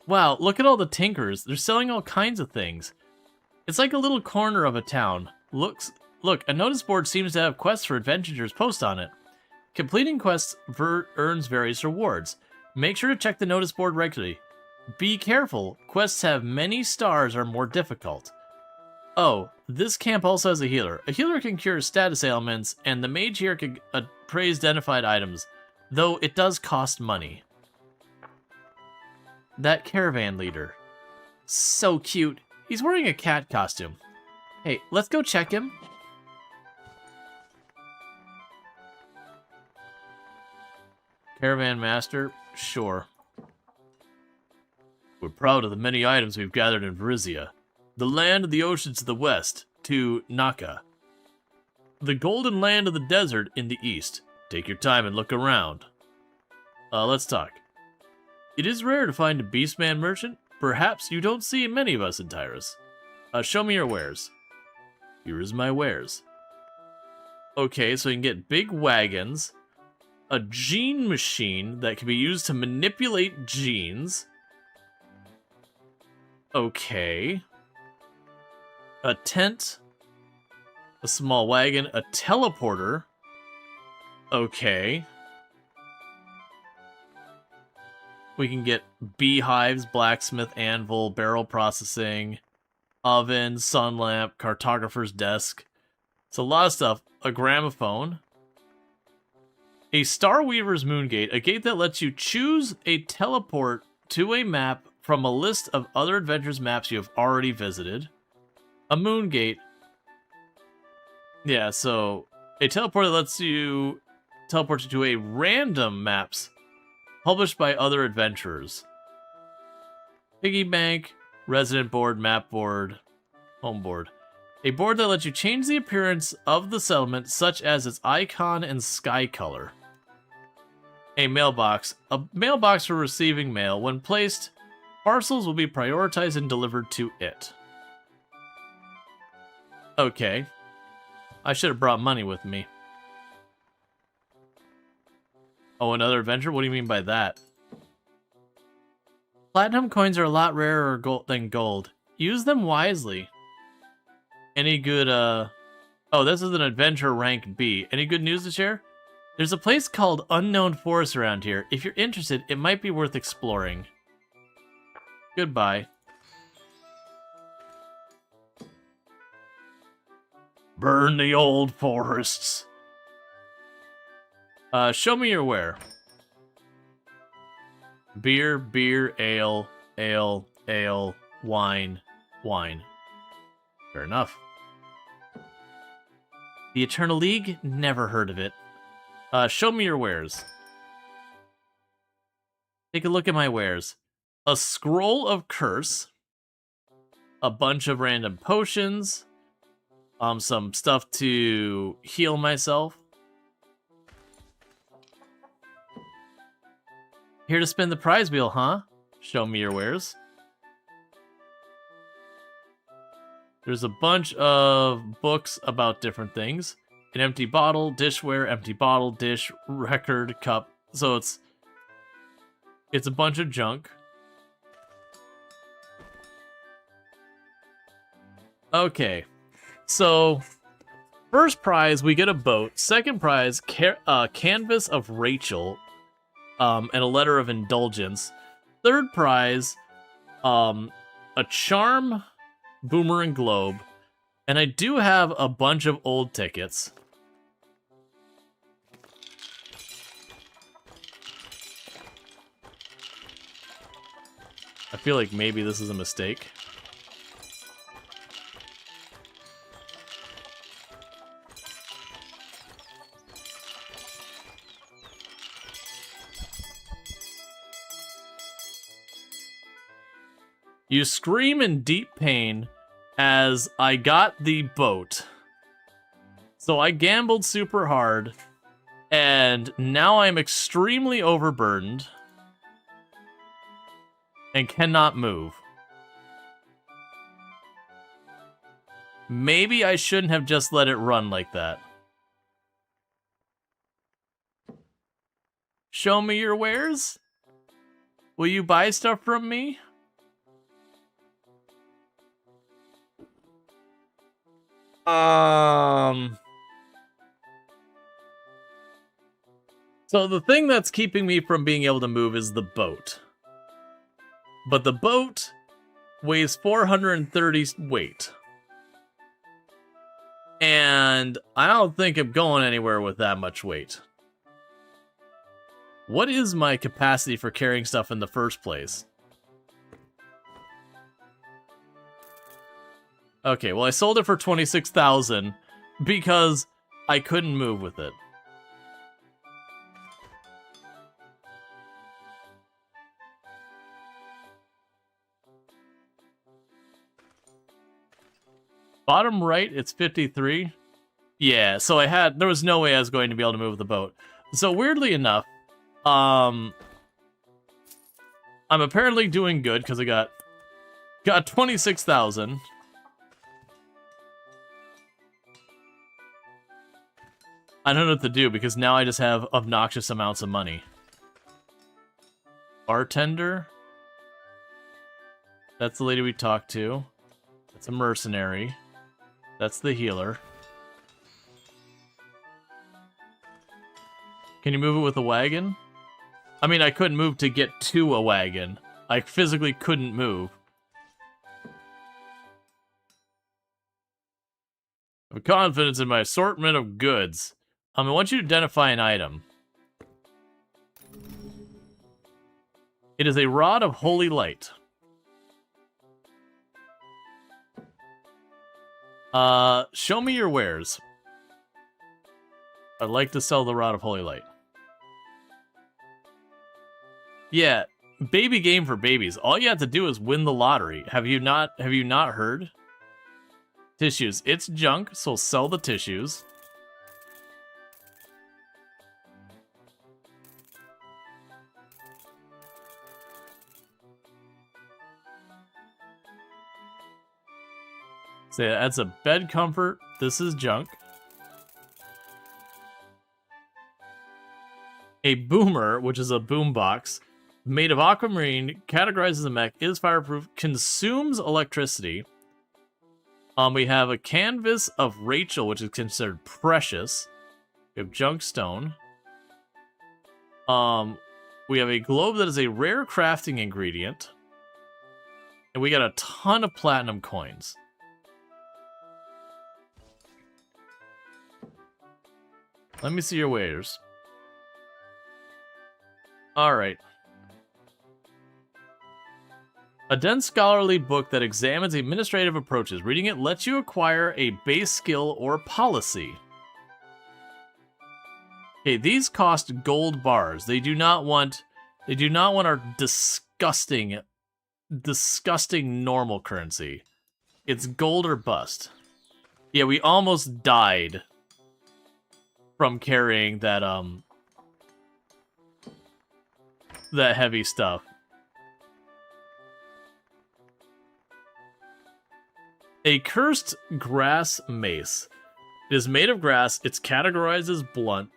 S1: Wow, look at all the tinkers. They're selling all kinds of things. It's like a little corner of a town. Look, a notice board seems to have quests for adventurers post on it. Completing quests earns various rewards. Make sure to check the notice board regularly. Be careful, quests have many stars or are more difficult. Oh, this camp also has a healer. A healer can cure status ailments, and the mage here can appraise identified items, though it does cost money. that caravan leader. So cute. He's wearing a cat costume. Hey, let's go check him. Caravan master? Sure. We're proud of the many items we've gathered in Varizia. The land of the ocean to the west, to Naka. The golden land of the desert in the east. Take your time and look around. Let's talk. It is rare to find a beastman merchant. Perhaps you don't see many of us in Tyrus. Show me your wares. Here is my wares. Okay, so you can get big wagons, a gene machine that can be used to manipulate genes. Okay. A tent, a small wagon, a teleporter. Okay. We can get beehives, blacksmith, anvil, barrel processing, oven, sun lamp, cartographer's desk. It's a lot of stuff. A gramophone. A Star Weaver's Moongate, a gate that lets you choose a teleport to a map from a list of other adventures maps you have already visited. A Moongate. Yeah, so a teleport that lets you teleport you to a random maps published by other adventurers. Piggy bank, resident board, map board, home board. A board that lets you change the appearance of the settlement, such as its icon and sky color. A mailbox. A mailbox for receiving mail. When placed, parcels will be prioritized and delivered to it. Okay. I should have brought money with me. Oh, another adventure? What do you mean by that? Platinum coins are a lot rarer than gold. Use them wisely. Any good, Oh, this is an adventure rank B. Any good news to share? There's a place called Unknown Forest around here. If you're interested, it might be worth exploring. Goodbye. Burn the old forests. Show me your ware. Beer, beer, ale, ale, ale, wine, wine. Fair enough. The Eternal League? Never heard of it. Show me your wares. Take a look at my wares. A scroll of curse. A bunch of random potions. Some stuff to heal myself. Here to spin the prize wheel, huh? Show me your wares. There's a bunch of books about different things. An empty bottle, dishware, empty bottle, dish, record, cup. So it's a bunch of junk. Okay. So, first prize, we get a boat. Second prize, canvas of Rachel, and a letter of indulgence. Third prize, a charm, boomerang globe, and I do have a bunch of old tickets. I feel like maybe this is a mistake. You scream in deep pain as I got the boat. So I gambled super hard, and now I'm extremely overburdened and cannot move. Maybe I shouldn't have just let it run like that. Show me your wares? Will you buy stuff from me? So the thing that's keeping me from being able to move is the boat. But the boat weighs 430 weight. And I don't think I'm going anywhere with that much weight. What is my capacity for carrying stuff in the first place? Okay, well, I sold it for 26,000 because I couldn't move with it. Bottom right, it's 53. Yeah, so there was no way I was going to be able to move the boat. So weirdly enough, I'm apparently doing good because I got 26,000. I don't know what to do because now I just have obnoxious amounts of money. Bartender. That's the lady we talked to. That's a mercenary. That's the healer. Can you move it with a wagon? I mean, I couldn't move to get to a wagon. I physically couldn't move. I have confidence in my assortment of goods. I want you to identify an item. It is a rod of holy light. Show me your wares. I'd like to sell the rod of holy light. Yeah, baby game for babies. All you have to do is win the lottery. Have you not heard? Tissues. It's junk, so sell the tissues. So yeah, that's a bed comfort. This is junk. A boomer, which is a boombox, made of aquamarine, categorized as a mech, is fireproof, consumes electricity. We have a canvas of Rachel, which is considered precious. We have junk stone. We have a globe that is a rare crafting ingredient. And we got a ton of platinum coins. Let me see your wares. Alright. A dense scholarly book that examines administrative approaches. Reading it lets you acquire a base skill or policy. Okay, these cost gold bars. They do not want our disgusting normal currency. It's gold or bust. Yeah, we almost died from carrying that heavy stuff. A cursed grass mace. It is made of grass. It's categorized as blunt.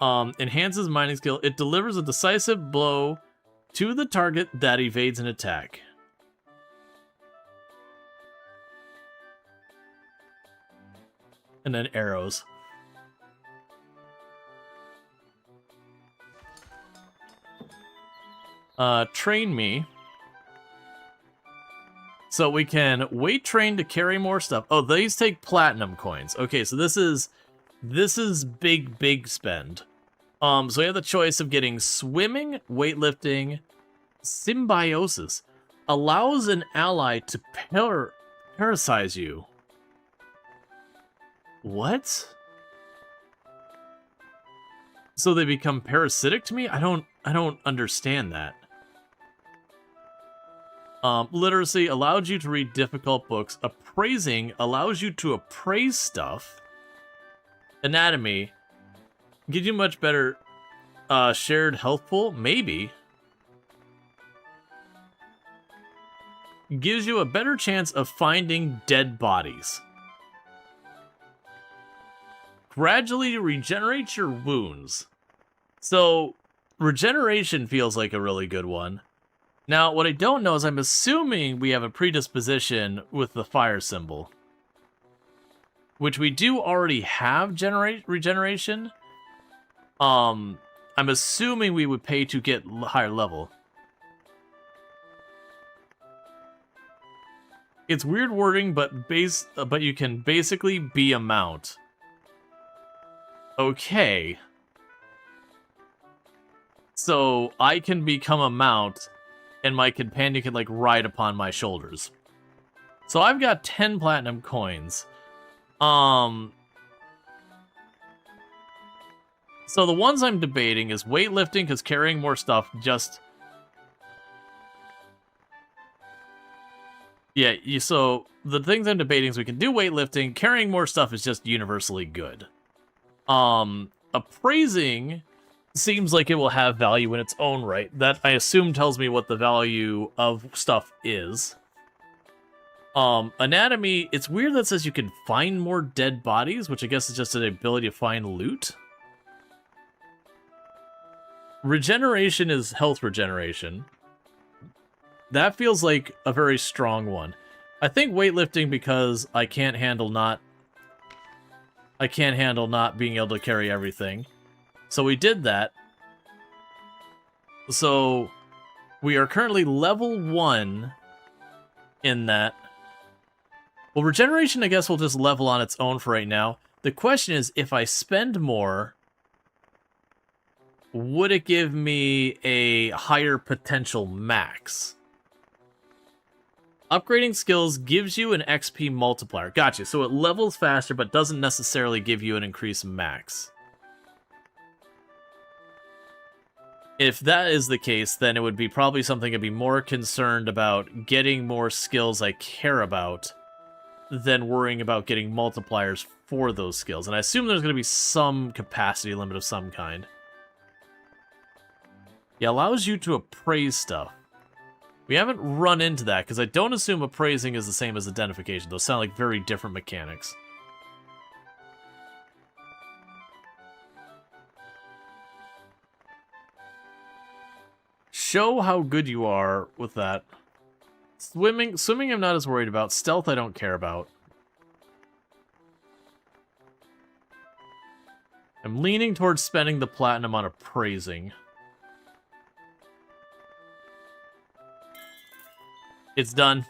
S1: Enhances mining skill. It delivers a decisive blow to the target that evades an attack. And then arrows. Train me. So we can weight train to carry more stuff. Oh, these take platinum coins. Okay, so this is big spend. So we have the choice of getting swimming, weightlifting, symbiosis. Allows an ally to parasitize you. What? So they become parasitic to me? I don't understand that. Literacy allowed you to read difficult books. Appraising allows you to appraise stuff. Anatomy gives you much better shared health pool. Maybe. Gives you a better chance of finding dead bodies. Gradually regenerate your wounds. So, regeneration feels like a really good one. Now, what I don't know is I'm assuming we have a predisposition with the fire symbol. Which we do already have regeneration. I'm assuming we would pay to get higher level. It's weird wording, but you can basically be a mount. Okay. So I can become a mount, and my companion can like ride upon my shoulders. So I've got 10 platinum coins. So the ones I'm debating is weightlifting, because carrying more stuff just... Yeah, so the things I'm debating is we can do weightlifting. Carrying more stuff is just universally good. Appraising seems like it will have value in its own right. That, I assume, tells me what the value of stuff is. Anatomy, it's weird that says you can find more dead bodies, which I guess is just an ability to find loot. Regeneration is health regeneration. That feels like a very strong one. I think weightlifting, because I can't handle not being able to carry everything. So we did that. So we are currently level 1 in that. Well, regeneration, I guess, will just level on its own for right now. The question is, if I spend more, would it give me a higher potential max? Upgrading skills gives you an XP multiplier. Gotcha. So it levels faster, but doesn't necessarily give you an increased max. If that is the case, then it would be probably something I'd be more concerned about getting more skills I care about than worrying about getting multipliers for those skills. And I assume there's going to be some capacity limit of some kind. Yeah, allows you to appraise stuff. We haven't run into that, because I don't assume appraising is the same as identification. Those sound like very different mechanics. Show how good you are with that. Swimming I'm not as worried about. Stealth I don't care about. I'm leaning towards spending the platinum on appraising. It's done.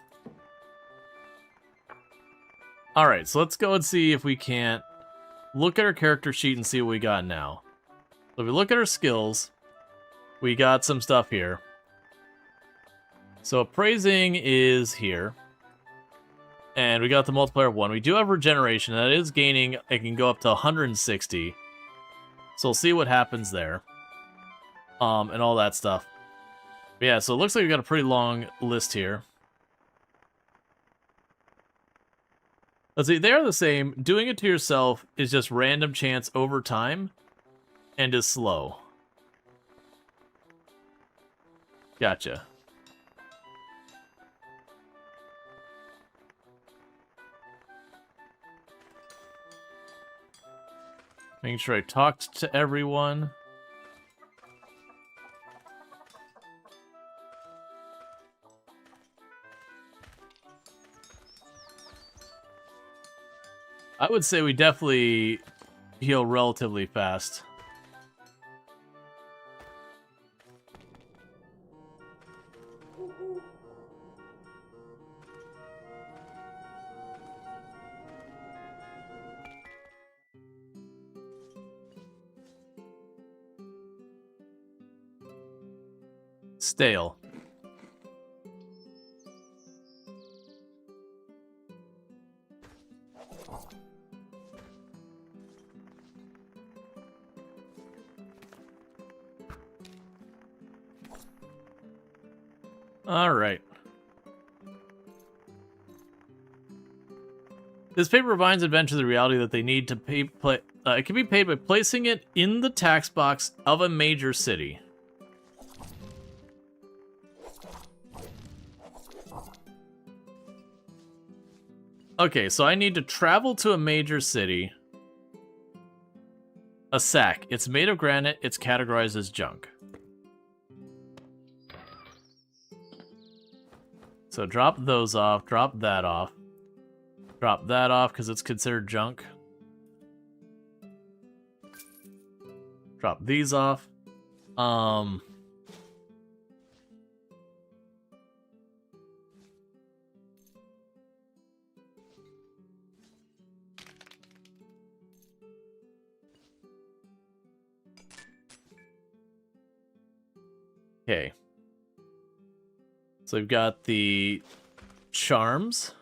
S1: Alright, so let's go and see if we can't look at our character sheet and see what we got now. So if we look at our skills, we got some stuff here. So appraising is here. And we got the multiplier of 1. We do have regeneration. That is gaining. It can go up to 160. So we'll see what happens there. And all that stuff. But yeah, so it looks like we've got a pretty long list here. Let's see, they're the same. Doing it to yourself is just random chance over time and is slow. Gotcha. Making sure I talked to everyone. I would say we definitely heal relatively fast. Stale. All right. This paper reminds adventure of the reality that they need to pay. It can be paid by placing it in the tax box of a major city. Okay, so I need to travel to a major city. A sack. It's made of granite. It's categorized as junk. So drop those off. Drop that off. Drop that off because it's considered junk. Drop these off. Okay. So we've got the charms.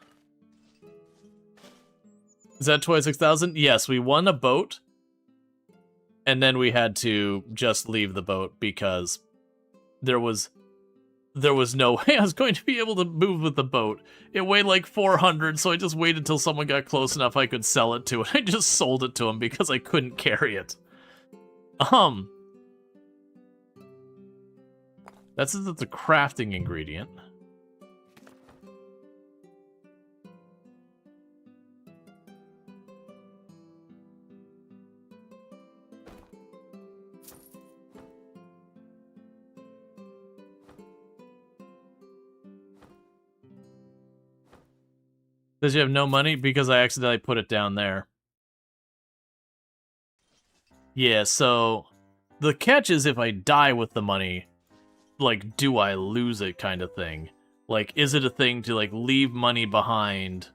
S1: Is that 26,000? Yes, we won a boat. And then we had to just leave the boat because there was no way I was going to be able to move with the boat. It weighed like 400, so I just waited until someone got close enough I could sell it to, and I just sold it to him because I couldn't carry it. That's the crafting ingredient. Does you have no money? Because I accidentally put it down there. Yeah, so the catch is if I die with the money, like, do I lose it kind of thing? Like, is it a thing to, like, leave money behind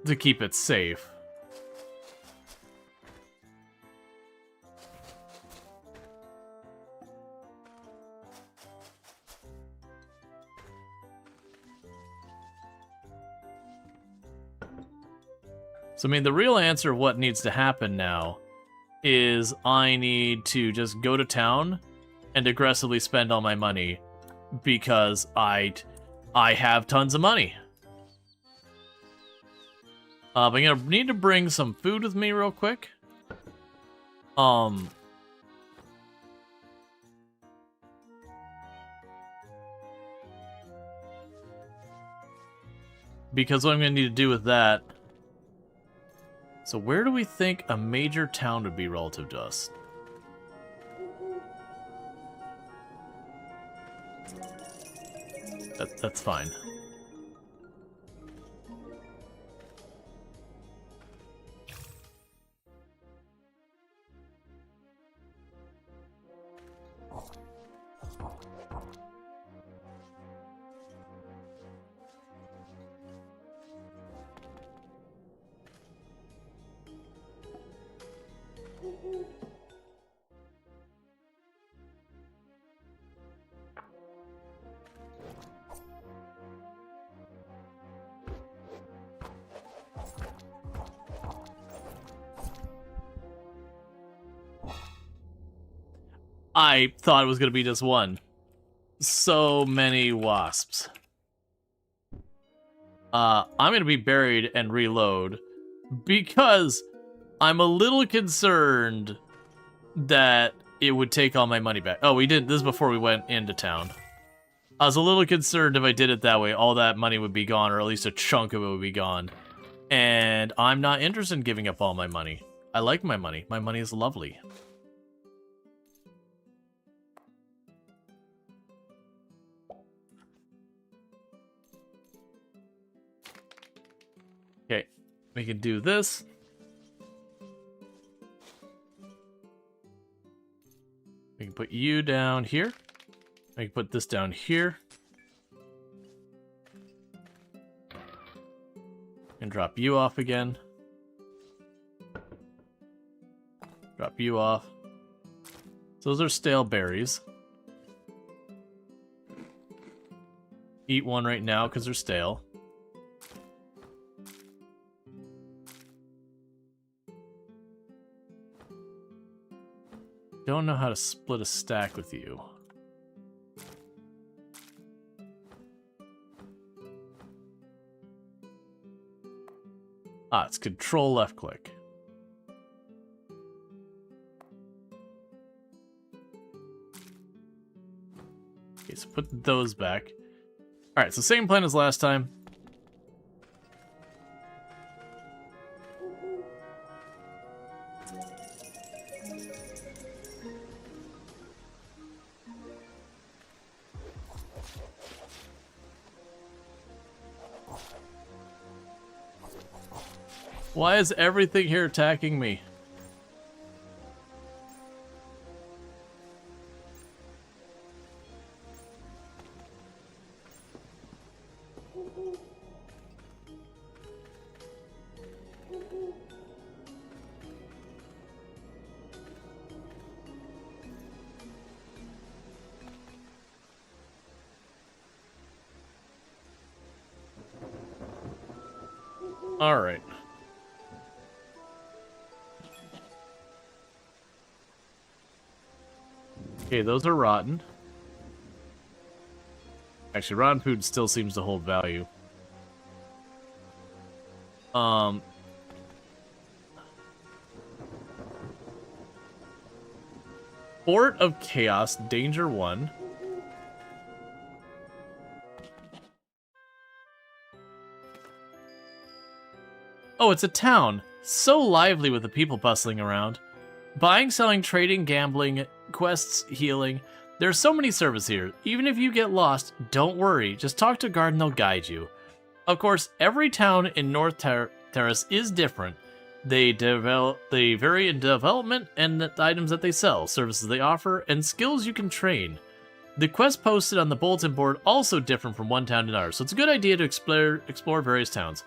S1: to keep it safe? So, I mean, the real answer of what needs to happen now is I need to just go to town and aggressively spend all my money because I have tons of money. But I'm gonna need to bring some food with me real quick. Because what I'm gonna need to do with that. So where do we think a major town would be relative to us? That's fine. I thought it was going to be just one. So many wasps. I'm going to be buried and reload because I'm a little concerned that it would take all my money back. Oh, we did this before we went into town. I was a little concerned if I did it that way, all that money would be gone, or at least a chunk of it would be gone. And I'm not interested in giving up all my money. I like my money. My money is lovely. Okay, we can do this. We can put you down here. I can put this down here. And drop you off again. Drop you off. So those are stale berries. Eat one right now because they're stale. Don't know how to split a stack with you. Ah, it's control left click. Okay, so put those back. Alright, so same plan as last time. Why is everything here attacking me? Alright. Okay, those are rotten. Actually, rotten food still seems to hold value. Fort of Chaos, Danger 1. Oh, it's a town. So lively with the people bustling around. Buying, selling, trading, gambling, quests, healing. There's so many services here. Even if you get lost, don't worry. Just talk to a guard and they'll guide you. Of course, every town in North Terrace is different. They vary in development and the items that they sell, services they offer, and skills you can train. The quests posted on the bulletin board also different from one town to another, so it's a good idea to explore various towns.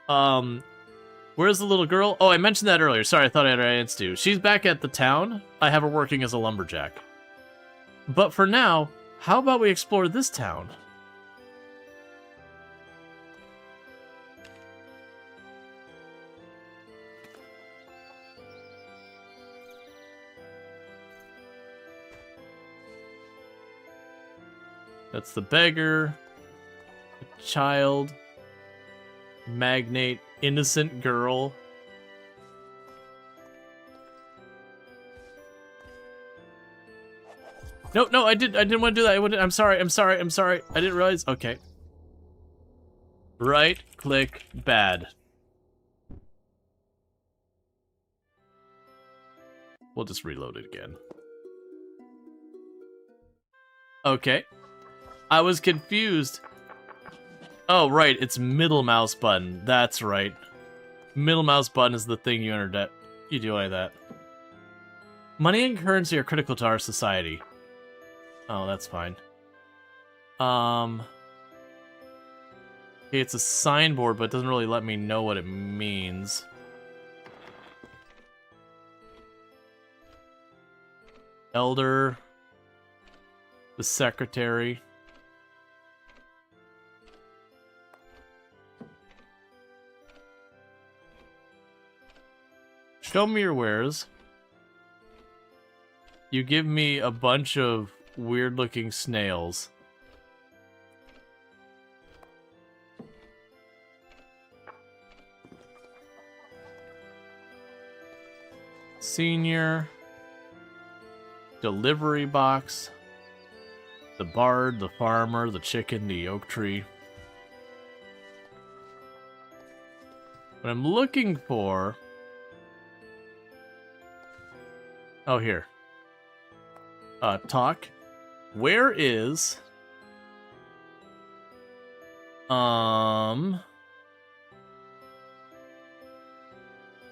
S1: Where's the little girl? Oh, I mentioned that earlier. Sorry, I thought I had an answer to. She's back at the town. I have her working as a lumberjack. But for now, how about we explore this town? That's the beggar, the child, magnate, innocent girl. No, I didn't want to do that. I'm sorry. I didn't realize. Okay. Right click bad. We'll just reload it again. Okay. I was confused. Oh, right, it's middle mouse button. That's right. Middle mouse button is the thing you enter. You do like that. Money and currency are critical to our society. Oh, that's fine. Okay, it's a signboard, but it doesn't really let me know what it means. Elder. The secretary. Show me your wares. You give me a bunch of weird-looking snails. Senior. Delivery box. The bard, the farmer, the chicken, the oak tree. What I'm looking for... Oh, here. Talk. Where is...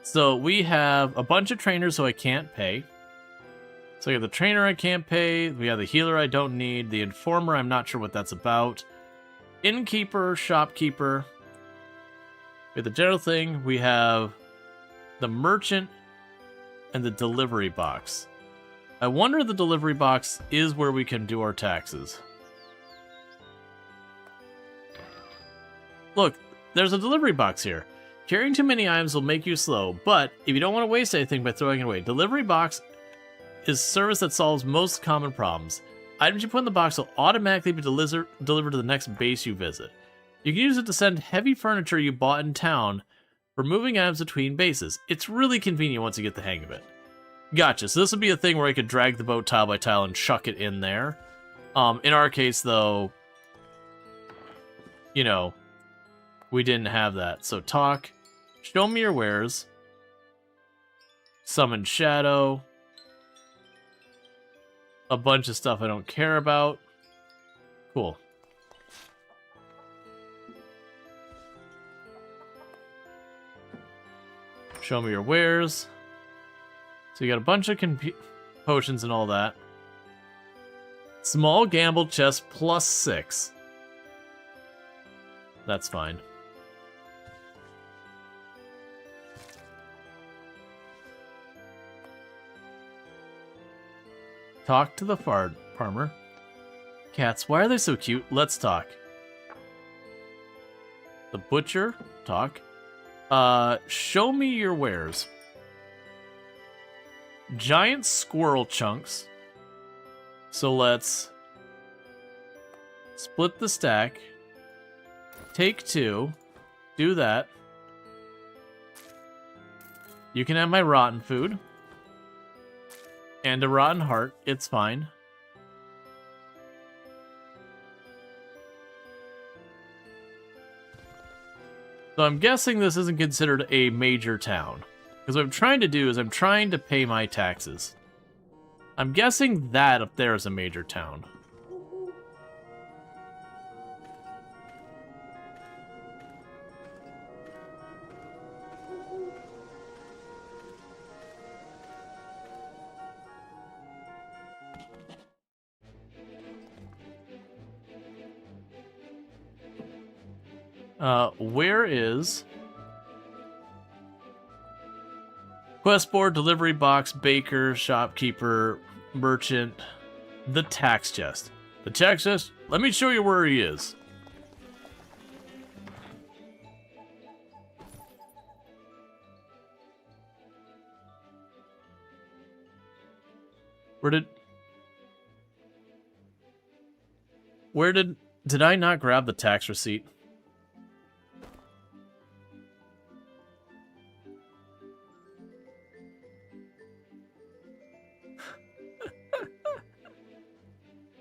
S1: So we have a bunch of trainers who I can't pay. So we have the trainer I can't pay. We have the healer I don't need. The informer, I'm not sure what that's about. Innkeeper, shopkeeper. We have the general thing. We have the merchant and the delivery box. I wonder if the delivery box is where we can do our taxes. Look, there's a delivery box here. Carrying too many items will make you slow, but if you don't want to waste anything by throwing it away, delivery box is a service that solves most common problems. Items you put in the box will automatically be delivered to the next base you visit. You can use it to send heavy furniture you bought in town for moving items between bases. It's really convenient once you get the hang of it. Gotcha, so this would be a thing where I could drag the boat tile by tile and chuck it in there. In our case, though, you know, we didn't have that. So talk, show me your wares, summon shadow, a bunch of stuff I don't care about. Cool. Show me your wares. So you got a bunch of potions and all that. Small gamble chest +6. That's fine. Talk to the farmer. Cats, why are they so cute? Let's talk. The butcher, talk. Show me your wares. Giant squirrel chunks. So let's split the stack. Take 2. Do that. You can have my rotten food. And a rotten heart. It's fine. So I'm guessing this isn't considered a major town. Because what I'm trying to do is I'm trying to pay my taxes. I'm guessing that up there is a major town. Where is quest board, delivery box, baker, shopkeeper, merchant, the tax chest? The tax chest? Let me show you where he is. Did I not grab the tax receipt?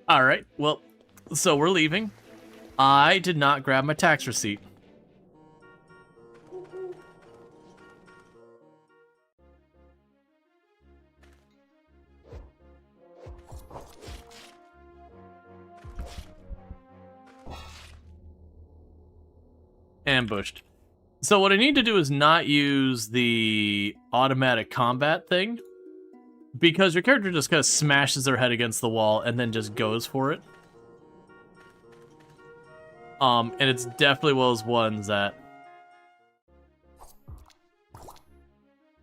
S1: Alright, well, so we're leaving. I did not grab my tax receipt. Ambushed. So what I need to do is not use the automatic combat thing, because your character just kind of smashes their head against the wall and then just goes for it. And it's definitely one of those ones that...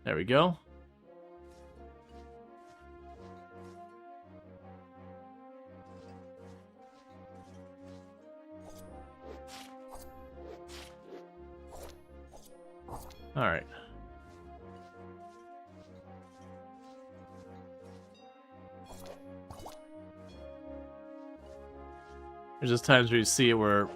S1: There we go. Alright. There's just times where you see it where...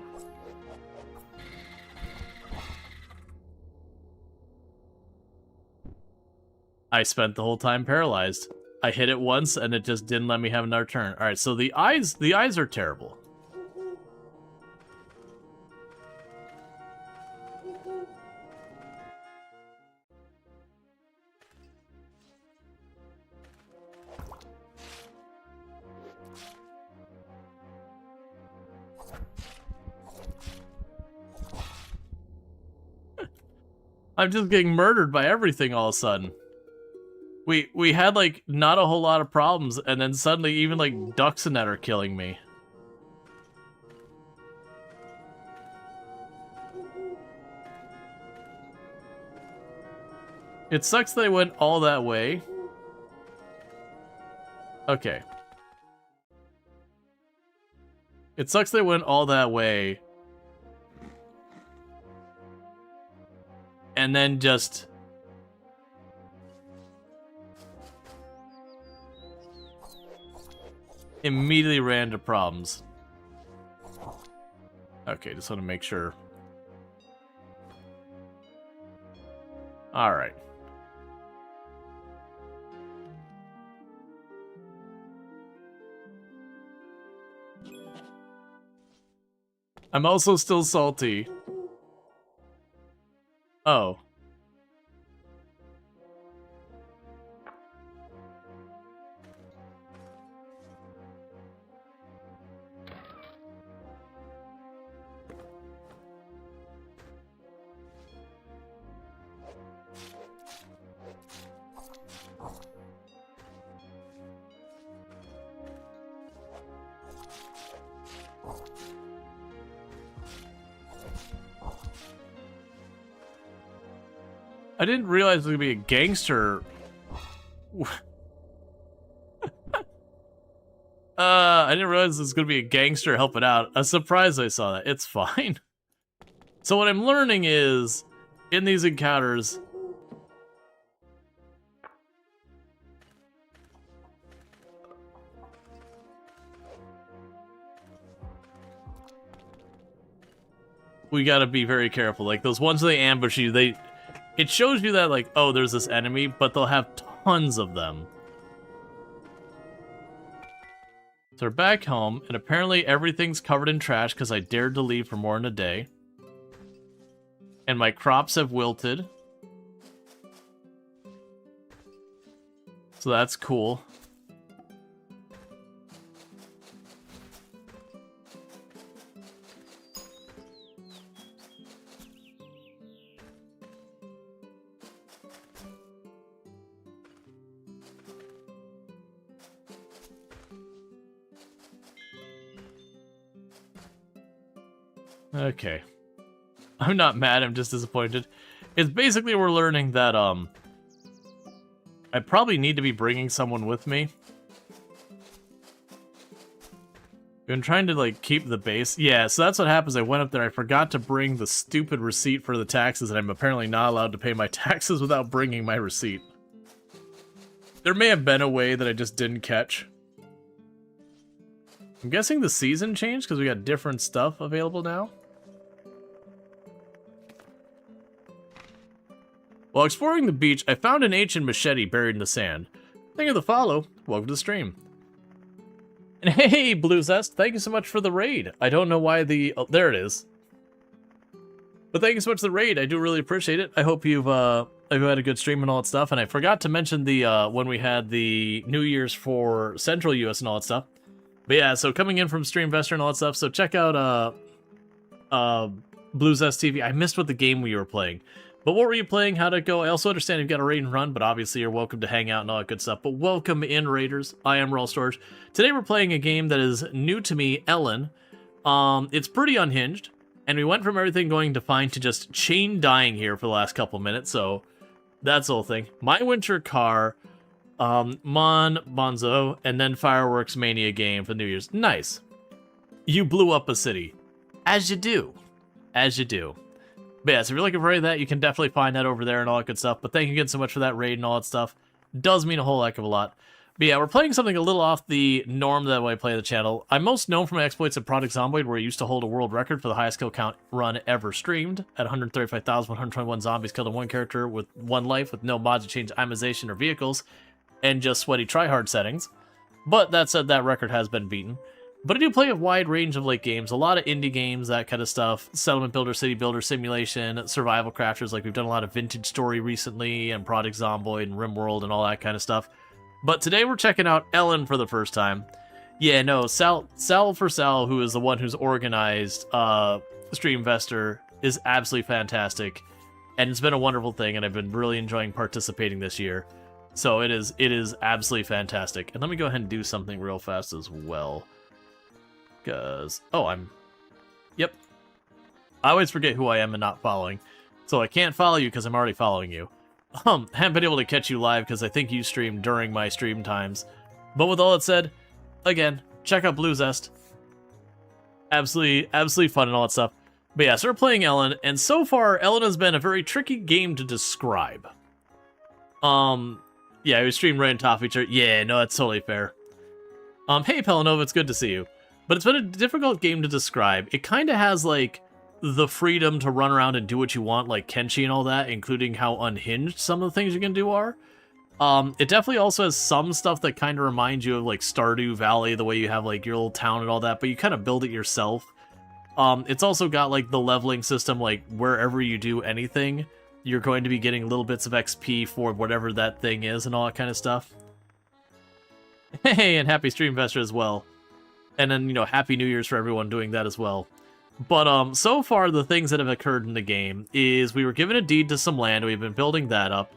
S1: I spent the whole time paralyzed. I hit it once and it just didn't let me have another turn. Alright, so the eyes are terrible. I'm just getting murdered by everything all of a sudden. We had, like, not a whole lot of problems, and then suddenly even, like, ducks and that are killing me. It sucks they went all that way. Okay. It sucks they went all that way. And then just... immediately ran into problems. Okay, just want to make sure. Alright. I'm also still salty. Oh. I didn't realize there was gonna be a gangster. I didn't realize there's gonna be a gangster helping out. I'm surprised I saw that. It's fine. So what I'm learning is in these encounters, we gotta be very careful. Like, those ones they ambush you, it shows you that, like, oh, there's this enemy, but they'll have tons of them. So we're back home, and apparently everything's covered in trash because I dared to leave for more than a day. And my crops have wilted. So that's cool. Okay. I'm not mad, I'm just disappointed. It's basically we're learning that, I probably need to be bringing someone with me. I've been trying to, like, keep the base. Yeah, so that's what happens. I went up there, I forgot to bring the stupid receipt for the taxes, and I'm apparently not allowed to pay my taxes without bringing my receipt. There may have been a way that I just didn't catch. I'm guessing the season changed because we got different stuff available now. While exploring the beach, I found an ancient machete buried in the sand. Thank you for the follow. Welcome to the stream. And hey, Blue Zest, thank you so much for the raid. I don't know why the... Oh, there it is. But thank you so much for the raid. I do really appreciate it. I hope you've had a good stream and all that stuff. And I forgot to mention the when we had the New Year's for Central US and all that stuff. But yeah, so coming in from Streamvestor and all that stuff. So check out Blue Zest TV. I missed what the game we were playing. But what were you playing? How'd it go? I also understand you've got a raid and run, but obviously you're welcome to hang out and all that good stuff. But welcome in, Raiders. I am Rual Storge. Today we're playing a game that is new to me, Elin. It's pretty unhinged, and we went from everything going to fine to just chain dying here for the last couple minutes, so that's the whole thing. My Winter Car, Mon Bonzo, and then Fireworks Mania game for New Year's. Nice. You blew up a city. As you do. As you do. But yeah, so if you're looking for that, you can definitely find that over there and all that good stuff. But thank you again so much for that raid and all that stuff. Does mean a whole heck of a lot. But yeah, we're playing something a little off the norm that I play on the channel. I'm most known for my exploits at Project Zomboid, where I used to hold a world record for the highest kill count run ever streamed at 135,121 zombies killed in one character with one life with no mods to change amortization or vehicles and just sweaty tryhard settings. But that said, that record has been beaten. But I do play a wide range of like games, a lot of indie games, that kind of stuff, settlement builder, city builder, simulation, survival crafters. Like we've done a lot of Vintage Story recently, and Project Zomboid and RimWorld and all that kind of stuff. But today we're checking out Elin for the first time. Yeah, no, Sal, who is the one who's organized Streamvestor, is absolutely fantastic, and it's been a wonderful thing, and I've been really enjoying participating this year. So it is absolutely fantastic. And let me go ahead and do something real fast as well. Because, yep. I always forget who I am and not following. So I can't follow you because I'm already following you. Haven't been able to catch you live because I think you stream during my stream times. But with all that said, again, check out Blue Zest. Absolutely fun and all that stuff. But yeah, so we're playing Elin, and so far, Elin has been a very tricky game to describe. Yeah, we streamed right on top of each other. Yeah, no, that's totally fair. Hey, Pelanova, it's good to see you. But it's been a difficult game to describe. It kind of has, like, the freedom to run around and do what you want, like Kenshi and all that, including how unhinged some of the things you can do are. It definitely also has some stuff that kind of reminds you of, like, Stardew Valley, the way you have, like, your little town and all that, but you kind of build it yourself. It's also got, like, the leveling system, like, wherever you do anything, you're going to be getting little bits of XP for whatever that thing is and all that kind of stuff. Hey, and happy Streamvestor as well. And then, you know, Happy New Year's for everyone doing that as well. But, so far, the things that have occurred in the game is we were given a deed to some land, we've been building that up,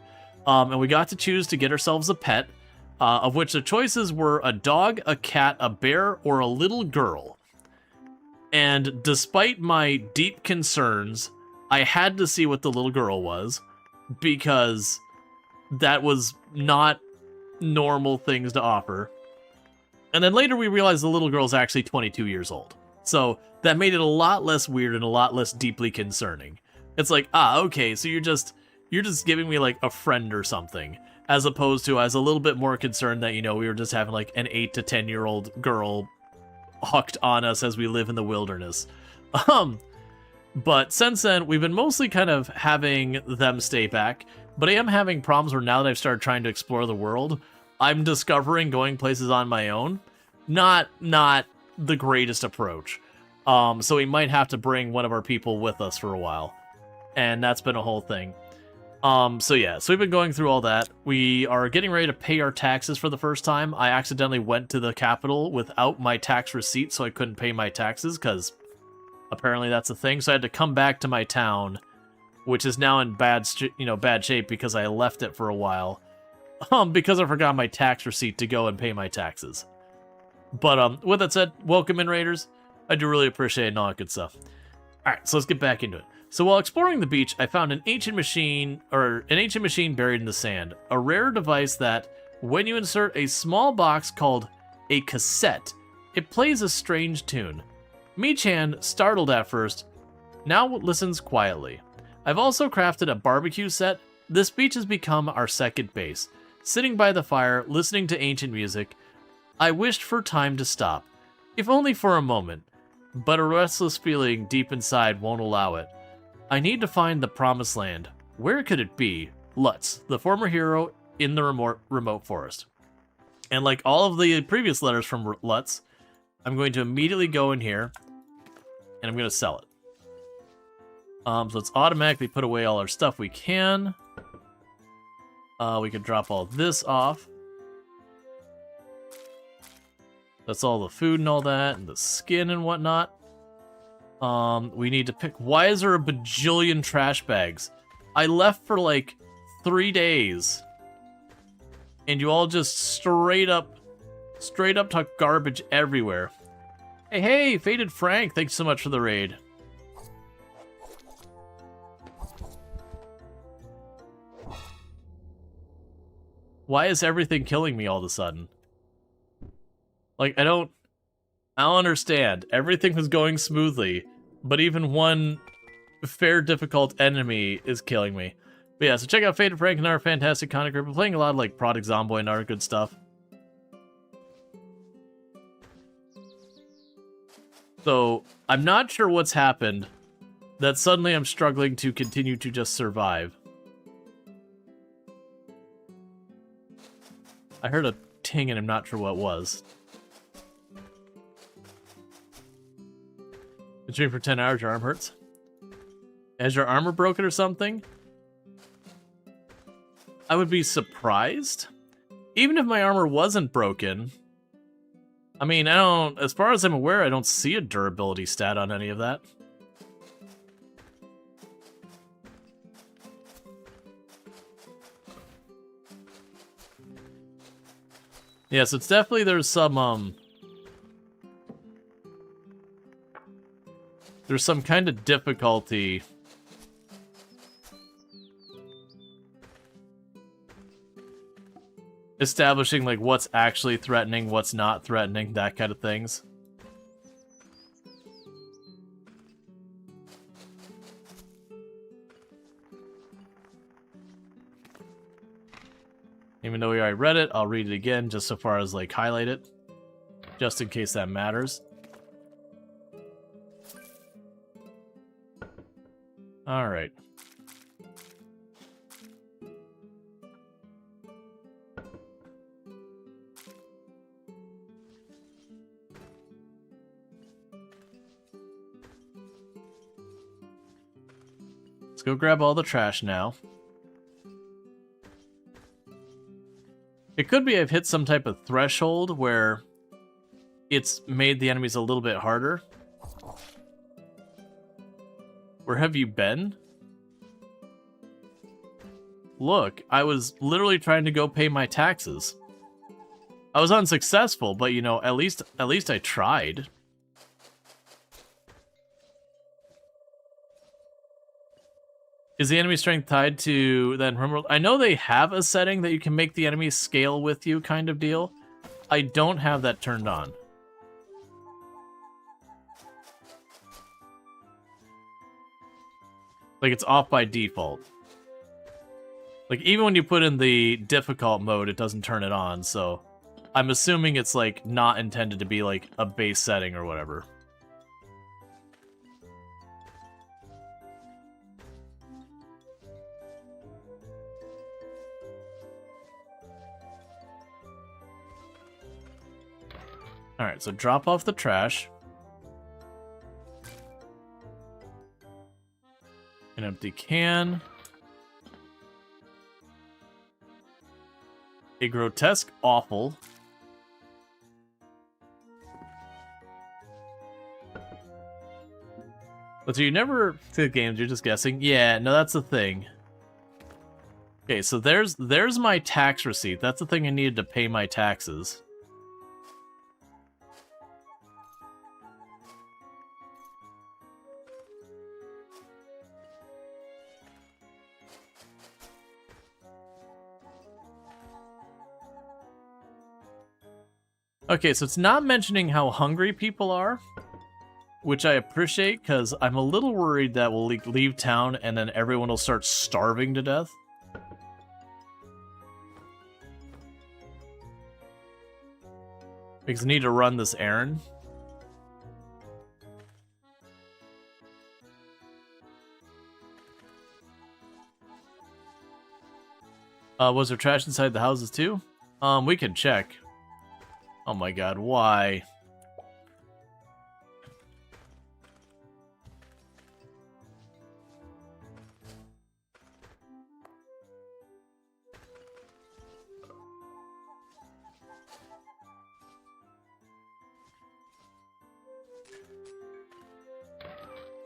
S1: and we got to choose to get ourselves a pet, of which the choices were a dog, a cat, a bear, or a little girl. And despite my deep concerns, I had to see what the little girl was, because that was not normal things to offer. And then later we realized the little girl's actually 22 years old. So that made it a lot less weird and a lot less deeply concerning. It's like, okay, so you're just giving me like a friend or something, as opposed to I was a little bit more concerned that, you know, we were just having like an 8 to 10-year-old girl hooked on us as we live in the wilderness. But since then, we've been mostly kind of having them stay back, but I am having problems where now that I've started trying to explore the world, I'm discovering going places on my own. Not the greatest approach. So we might have to bring one of our people with us for a while. And that's been a whole thing. So yeah, so we've been going through all that. We are getting ready to pay our taxes for the first time. I accidentally went to the capital without my tax receipt, so I couldn't pay my taxes, because apparently that's a thing. So I had to come back to my town, which is now in bad shape because I left it for a while. Because I forgot my tax receipt to go and pay my taxes. But with that said, welcome in, Raiders. I do really appreciate it and all that good stuff. Alright, so let's get back into it. So while exploring the beach, I found an ancient machine buried in the sand. A rare device that, when you insert a small box called a cassette, it plays a strange tune. Michan, startled at first, now listens quietly. I've also crafted a barbecue set. This beach has become our second base. Sitting by the fire, listening to ancient music, I wished for time to stop, if only for a moment, but a restless feeling deep inside won't allow it. I need to find the promised land. Where could it be? Lutz, the former hero in the remote forest. And like all of the previous letters from Lutz, I'm going to immediately go in here, and I'm going to sell it. So let's automatically put away all our stuff we can. We could drop all this off. That's all the food and all that, and the skin and whatnot. We need to pick... Why is there a bajillion trash bags? I left for like 3 days. And you all just straight up tuck garbage everywhere. Hey, Faded Frank, thanks so much for the raid. Why is everything killing me all of a sudden? Like, I don't understand. Everything was going smoothly, but even one fair difficult enemy is killing me. But yeah, so check out Faded Frank and our fantastic content group. We're playing a lot of like Product Zomboid and our good stuff. So, I'm not sure what's happened that suddenly I'm struggling to continue to just survive. I heard a ting and I'm not sure what it was. Been streaming for 10 hours, your arm hurts. Has your armor broken or something? I would be surprised. Even if my armor wasn't broken. I mean, as far as I'm aware, I don't see a durability stat on any of that. Yes, it's definitely, there's some kind of difficulty establishing like what's actually threatening, what's not threatening, that kind of things. Even though we already read it, I'll read it again just so far as like highlight it, just in case that matters. All right. Let's go grab all the trash now. It could be I've hit some type of threshold where it's made the enemies a little bit harder. Where have you been? Look, I was literally trying to go pay my taxes. I was unsuccessful, but you know, at least I tried. Is the enemy strength tied to then Rimworld? I know they have a setting that you can make the enemy scale with you kind of deal. I don't have that turned on. Like, it's off by default. Like, even when you put in the difficult mode, it doesn't turn it on, so... I'm assuming it's, like, not intended to be, like, a base setting or whatever. Alright, so drop off the trash. An empty can. A grotesque offal. But so you never see the games, you're just guessing? Yeah, no, that's the thing. Okay, so there's my tax receipt. That's the thing I needed to pay my taxes. Okay, so it's not mentioning how hungry people are, which I appreciate, because I'm a little worried that we'll leave town and then everyone will start starving to death. Because I need to run this errand. Was there trash inside the houses too? We can check. Oh my god, why?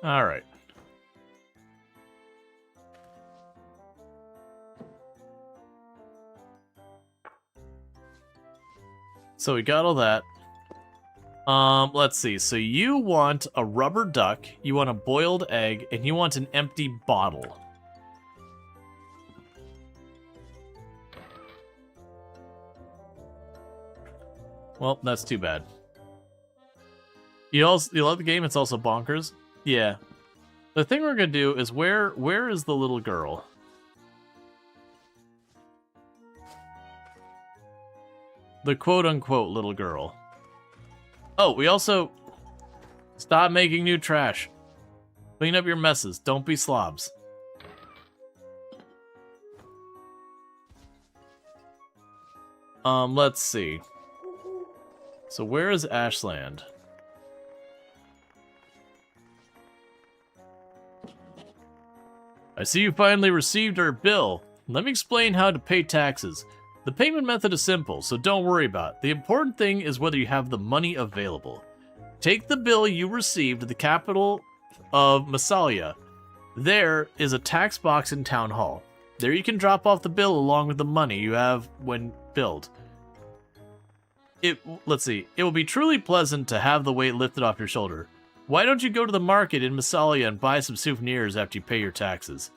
S1: All right. So we got all that. Let's see. So you want a rubber duck, you want a boiled egg, and you want an empty bottle. Well, that's too bad. You love the game? It's also bonkers. Yeah. The thing we're gonna do is where is the little girl? The quote-unquote little girl. Oh, we also... Stop making new trash. Clean up your messes. Don't be slobs. Let's see. So where is Ashland? I see you finally received our bill. Let me explain how to pay taxes. The payment method is simple, so don't worry about it. The important thing is whether you have the money available. Take the bill you received to the capital of Massalia. There is a tax box in Town Hall. There you can drop off the bill along with the money you have when billed. Let's see. It will be truly pleasant to have the weight lifted off your shoulder. Why don't you go to the market in Massalia and buy some souvenirs after you pay your taxes?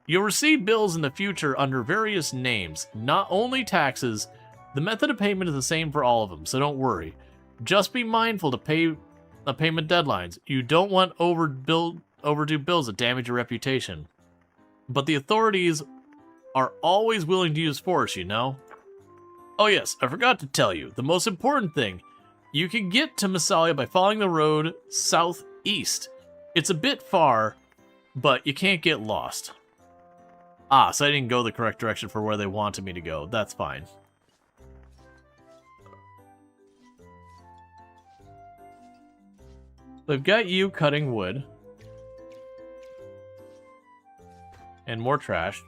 S1: You'll receive bills in the future under various names, not only taxes. The method of payment is the same for all of them, so don't worry. Just be mindful to pay the payment deadlines. You don't want overdue bills that damage your reputation. But the authorities are always willing to use force, you know? Oh yes, I forgot to tell you, the most important thing. You can get to Massalia by following the road southeast. It's a bit far, but you can't get lost. Ah, so I didn't go the correct direction for where they wanted me to go. That's fine. They've got you cutting wood. And more trash.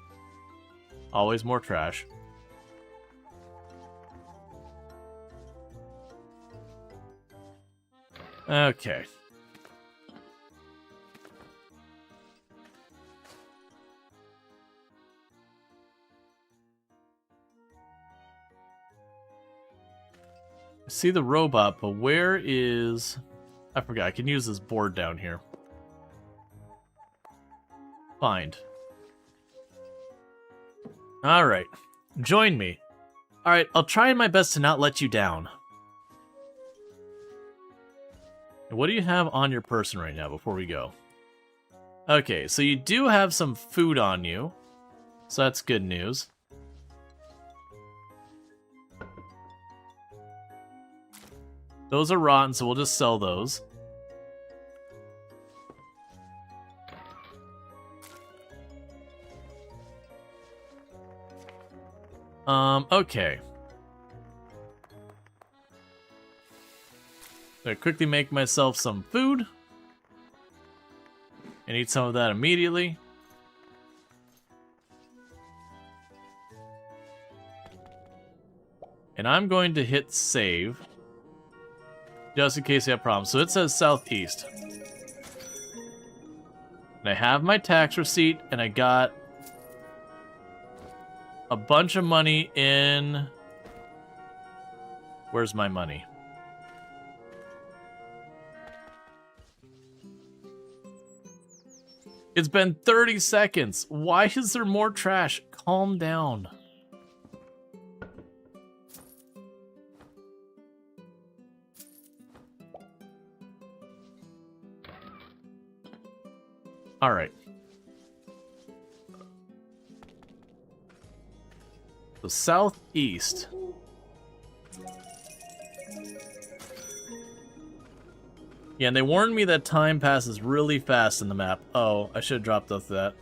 S1: Always more trash. Okay. I see the robot, but where is... I forgot, I can use this board down here. Find. Alright. Join me. Alright, I'll try my best to not let you down. What do you have on your person right now before we go? Okay, so you do have some food on you. So that's good news. Those are rotten, so we'll just sell those. Okay. I'm gonna quickly make myself some food. And eat some of that immediately. And I'm going to hit save. Just in case you have problems. So it says southeast. And I have my tax receipt, and I got a bunch of money in... Where's my money? It's been 30 seconds. Why is there more trash? Calm down. All right. So southeast. Yeah, and they warned me that time passes really fast in the map. Oh, I should have dropped off that.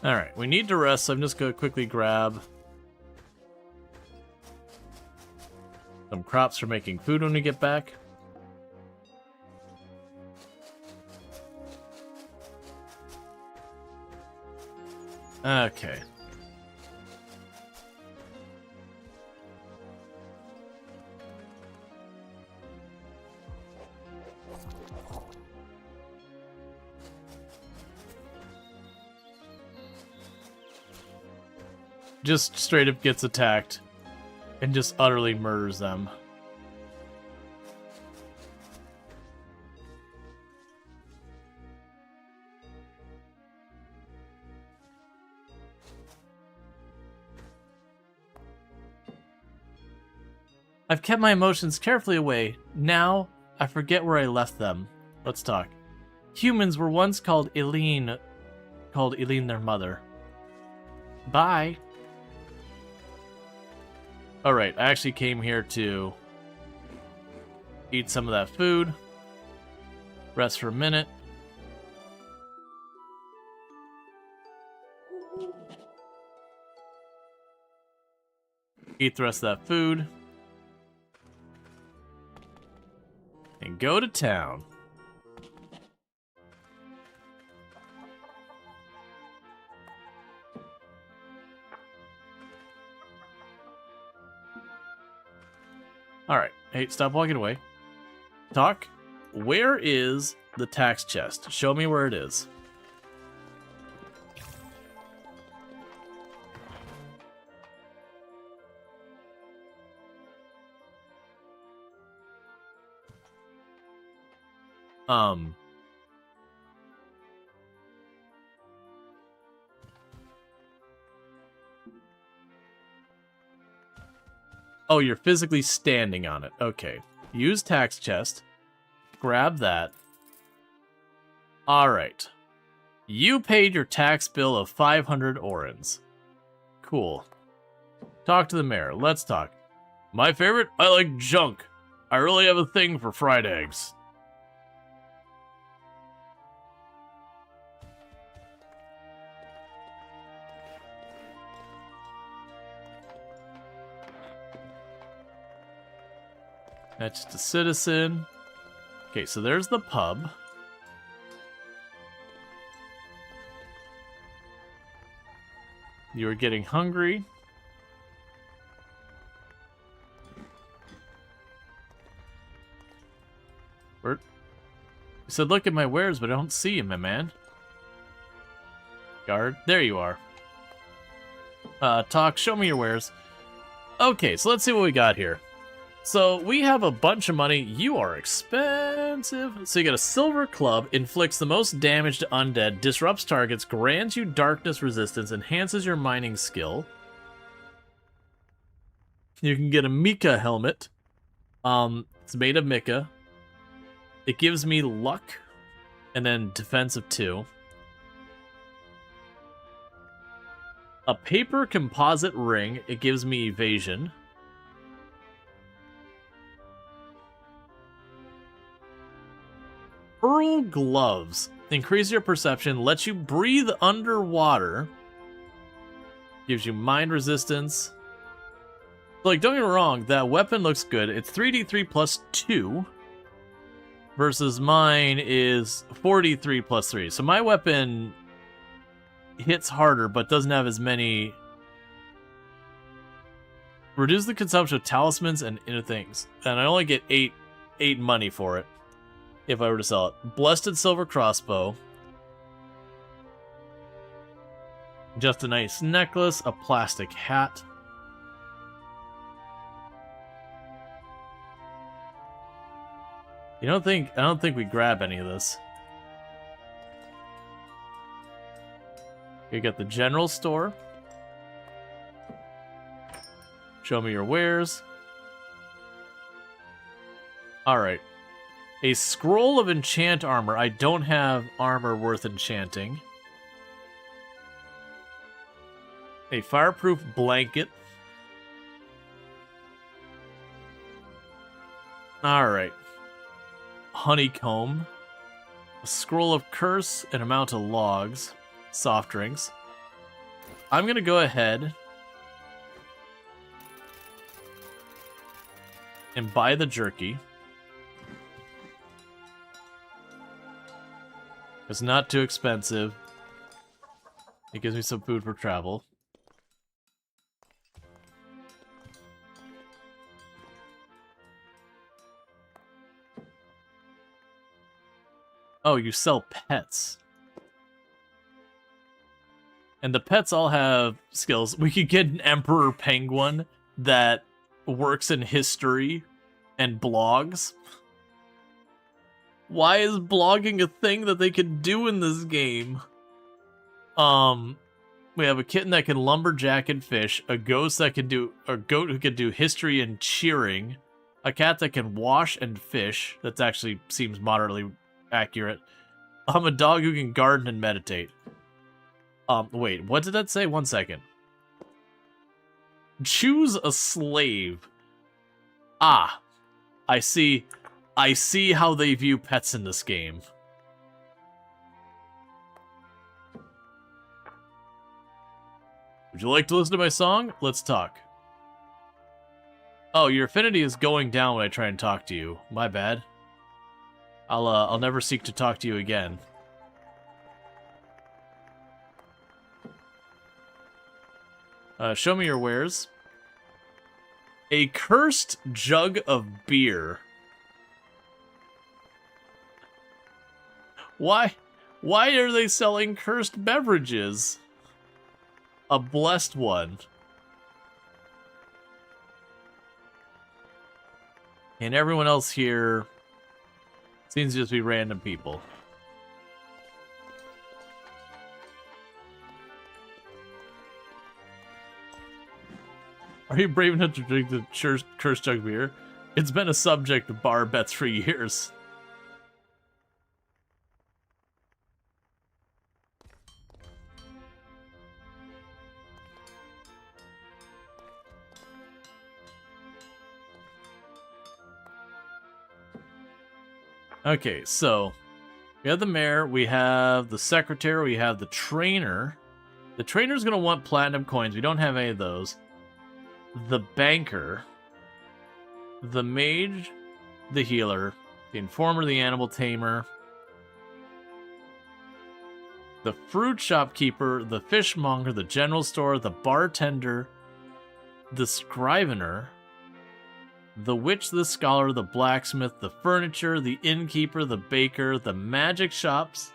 S1: Alright, we need to rest, so I'm just going to quickly grab some crops for making food when we get back. Okay. Just straight up gets attacked and just utterly murders them. I've kept my emotions carefully away. Now, I forget where I left them. Let's talk. Humans were once called Elin their mother. Bye. Alright, I actually came here to eat some of that food. Rest for a minute. Eat the rest of that food. And go to town. Alright. Hey, stop walking away. Talk. Where is the tax chest? Show me where it is. Oh, you're physically standing on it. Okay. Use tax chest. Grab that. Alright. You paid your tax bill of 500 orens. Cool. Talk to the mayor. Let's talk. My favorite? I like junk. I really have a thing for fried eggs. That's just a citizen. Okay, so there's the pub. You were getting hungry. Where? You said look at my wares, but I don't see you, my man. Guard, there you are. Talk, show me your wares. Okay, so let's see what we got here. So we have a bunch of money. You are expensive. So you got a silver club, inflicts the most damage to undead, disrupts targets, grants you darkness resistance, enhances your mining skill. You can get a Mika helmet. It's made of Mika. It gives me luck, and then defense of 2. A paper composite ring. It gives me evasion. Pearl gloves. Increase your perception. Lets you breathe underwater. Gives you mind resistance. Like, don't get me wrong, that weapon looks good. It's 3d3 plus 2. Versus mine is 4d3 plus 3. So my weapon hits harder, but doesn't have as many. Reduce the consumption of talismans and inner things. And I only get 8 money for it. If I were to sell it. Blessed silver crossbow. Just a nice necklace. A plastic hat. I don't think we grab any of this. You got the general store. Show me your wares. Alright. A scroll of enchant armor. I don't have armor worth enchanting. A fireproof blanket. Alright. Honeycomb. A scroll of curse, an amount of logs. Soft drinks. I'm gonna go ahead and buy the jerky. It's not too expensive. It gives me some food for travel. Oh, you sell pets. And the pets all have skills. We could get an Emperor Penguin that works in history and blogs. Why is blogging a thing that they can do in this game? We have a kitten that can lumberjack and fish, a ghost that can do, a goat who can do history and cheering, a cat that can wash and fish. That actually seems moderately accurate. A dog who can garden and meditate. Wait, what did that say? 1 second. Choose a slave. Ah, I see how they view pets in this game. Would you like to listen to my song? Let's talk. Oh, your affinity is going down when I try and talk to you. My bad. I'll never seek to talk to you again. Show me your wares. A cursed jug of beer. Why are they selling cursed beverages? A blessed one. And everyone else here seems to just be random people. Are you brave enough to drink the cursed jug beer? It's been a subject of bar bets for years. Okay, so we have the mayor, we have the secretary, we have the trainer. The trainer's gonna want platinum coins. We don't have any of those. The banker, the mage, the healer, the informer, the animal tamer, the fruit shopkeeper, the fishmonger, the general store, the bartender, the scrivener, the witch, the scholar, the blacksmith, the furniture, the innkeeper, the baker, the magic shops,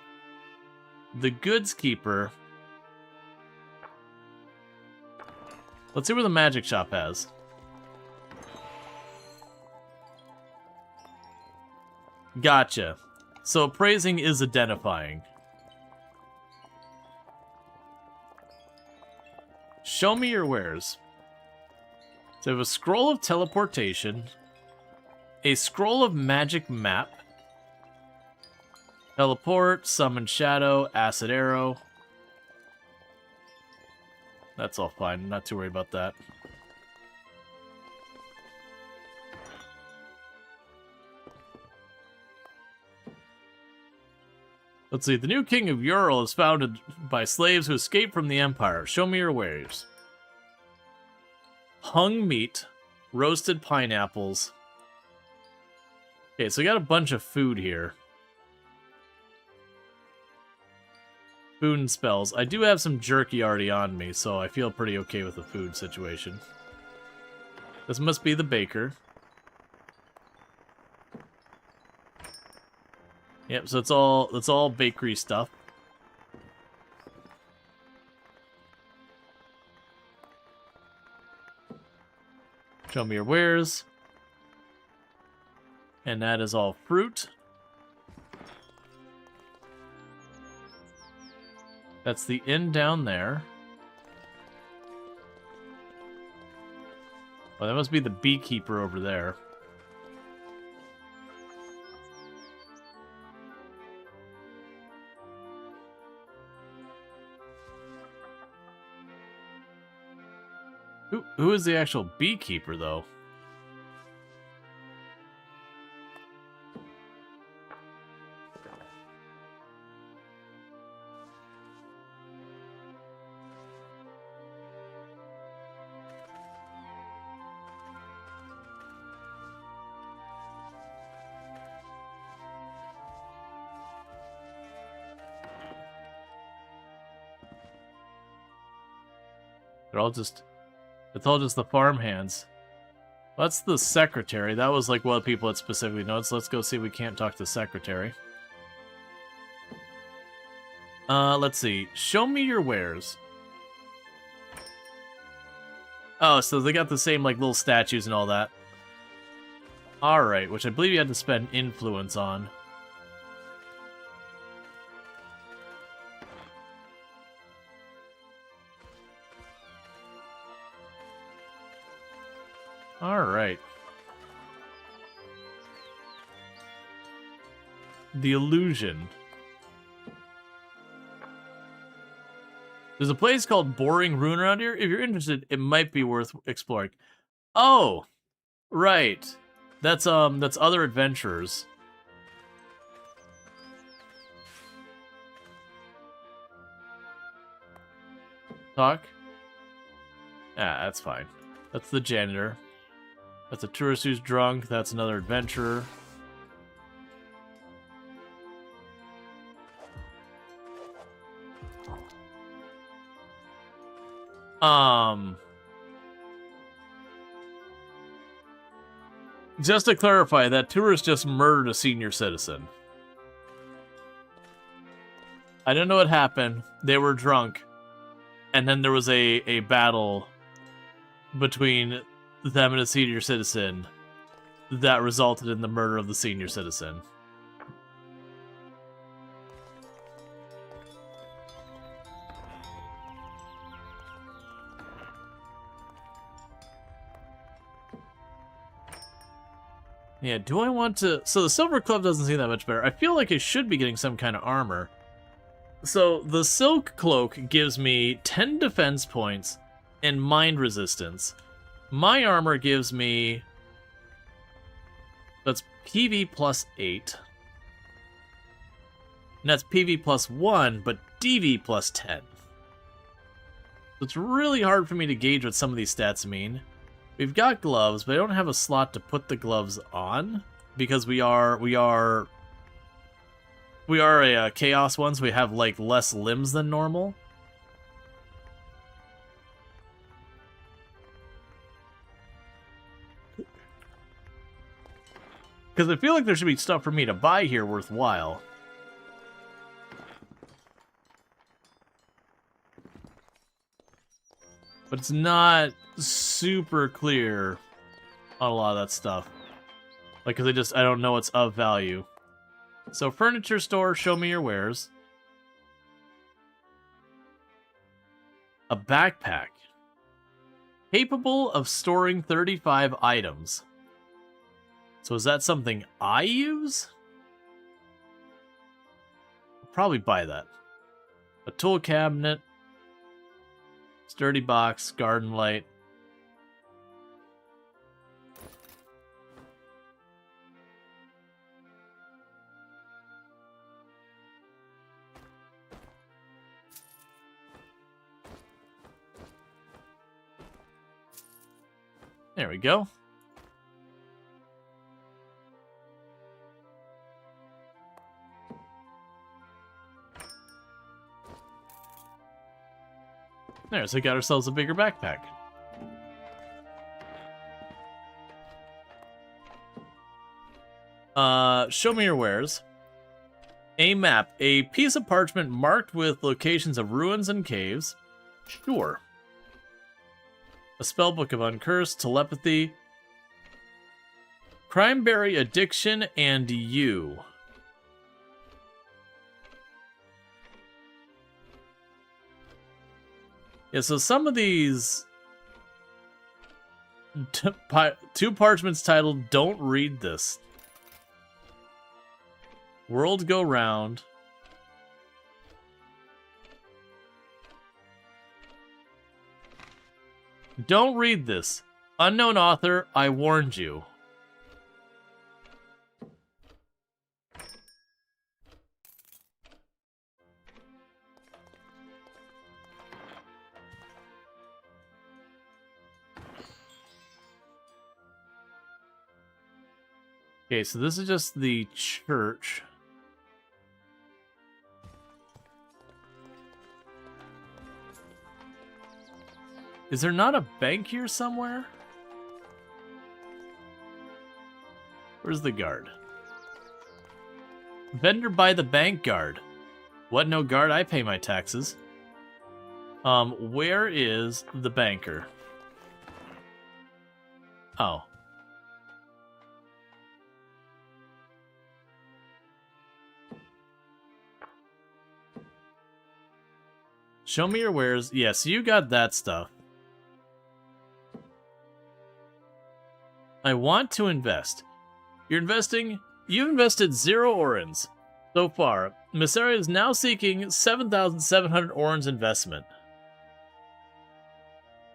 S1: the goods keeper. Let's see where the magic shop has. Gotcha. So appraising is identifying. Show me your wares. So I have a scroll of teleportation, a scroll of magic map, teleport, summon shadow, acid arrow. That's all fine. Not too worried about that. Let's see. The new king of Rual is founded by slaves who escaped from the Empire. Show me your wares. Hung meat, roasted pineapples. Okay, so we got a bunch of food here. Food and spells. I do have some jerky already on me, so I feel pretty okay with the food situation. This must be the baker. Yep, so it's all bakery stuff. Show me your wares. And that is all fruit. That's the inn down there. Well, that must be the beekeeper over there. Who is the actual beekeeper, though? It's all just the farmhands. That's the secretary. That was like what people had specifically noticed. Let's go see if we can't talk to the secretary. Let's see. Show me your wares. Oh, so they got the same like little statues and all that. Alright, which I believe you had to spend influence on. Alright. The illusion. There's a place called Boring Ruin around here. If you're interested, it might be worth exploring. Oh! Right. That's other adventurers. Talk? Ah, that's fine. That's the janitor. That's a tourist who's drunk. That's another adventurer. Just to clarify, that tourist just murdered a senior citizen. I don't know what happened. They were drunk. And then there was a battle between them and a senior citizen that resulted in the murder of the senior citizen. Yeah, do I want to... So the silver club doesn't seem that much better. I feel like it should be getting some kind of armor. So the silk cloak gives me 10 defense points and mind resistance. My armor gives me... That's PV plus 8. And that's PV plus 1, but DV plus 10. So it's really hard for me to gauge what some of these stats mean. We've got gloves, but I don't have a slot to put the gloves on because we are a chaos one, so we have like less limbs than normal. Because I feel like there should be stuff for me to buy here worthwhile. But it's not super clear on a lot of that stuff. Like, because I don't know what's of value. So, furniture store, show me your wares. A backpack. Capable of storing 35 items. So is that something I use? I'll probably buy that. A tool cabinet. Sturdy box, garden light. There we go. There, so we got ourselves a bigger backpack. Show me your wares. A map. A piece of parchment marked with locations of ruins and caves. Sure. A spellbook of Uncursed, Telepathy, Crimeberry, Addiction, and You. Yeah, so some of these... two parchments titled Don't Read This. World Go Round. Don't read this. Unknown author, I warned you. Okay, so this is just the church. Is there not a bank here somewhere? Where's the guard? Vendor by the bank guard. What, no guard? I pay my taxes. Where is the banker? Oh. Show me your wares. Yes, you got that stuff. I want to invest. You've invested 0 orens. So far, Missaria is now seeking 7,700 orens investment.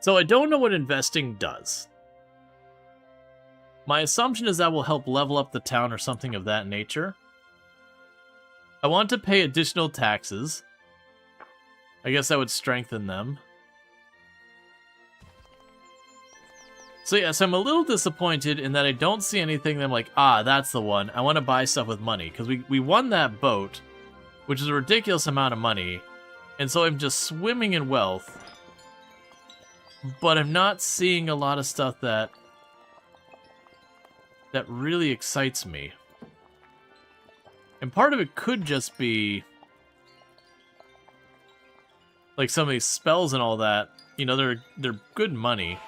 S1: So I don't know what investing does. My assumption is that will help level up the town or something of that nature. I want to pay additional taxes. I guess that would strengthen them. So yes, I'm a little disappointed in that I don't see anything that I'm like, ah, that's the one. I want to buy stuff with money. Because we won that boat, which is a ridiculous amount of money. And so I'm just swimming in wealth. But I'm not seeing a lot of stuff that really excites me. And part of it could just be like some of these spells and all that. You know, they're good money.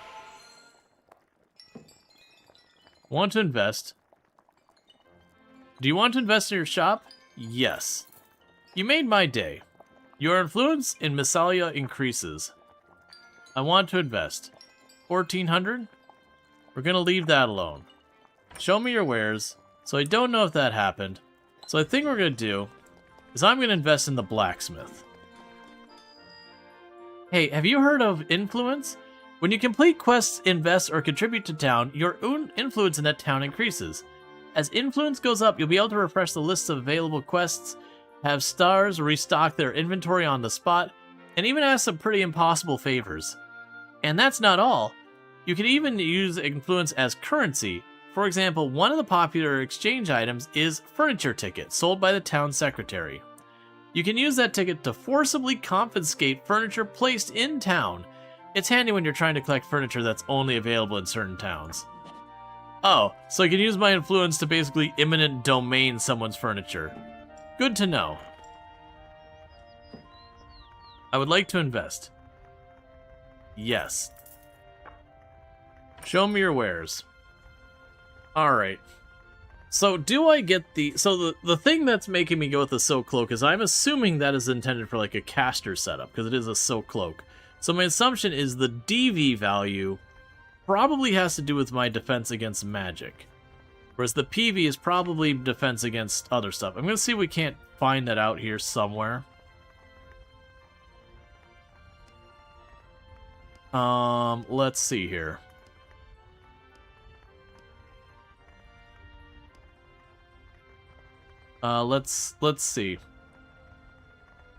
S1: Want to invest. Do you want to invest in your shop? Yes. You made my day. Your influence in Missalia increases. I want to invest. 1,400? We're going to leave that alone. Show me your wares. So I don't know if that happened. So I think what we're going to do is I'm going to invest in the blacksmith. Hey, have you heard of influence? When you complete quests, invest, or contribute to town, your own influence in that town increases. As influence goes up, you'll be able to refresh the lists of available quests, have stars restock their inventory on the spot, and even ask some pretty impossible favors. And that's not all. You can even use influence as currency. For example, one of the popular exchange items is furniture ticket, sold by the town secretary. You can use that ticket to forcibly confiscate furniture placed in town. It's handy when you're trying to collect furniture that's only available in certain towns. Oh, so I can use my influence to basically eminent domain someone's furniture. Good to know. I would like to invest. Yes. Show me your wares. Alright. So do I get the... So the thing that's making me go with the silk cloak is I'm assuming that is intended for like a caster setup, because it is a silk cloak. So my assumption is the DV value probably has to do with my defense against magic. Whereas the PV is probably defense against other stuff. I'm going to see if we can't find that out here somewhere. Let's see here. Let's see.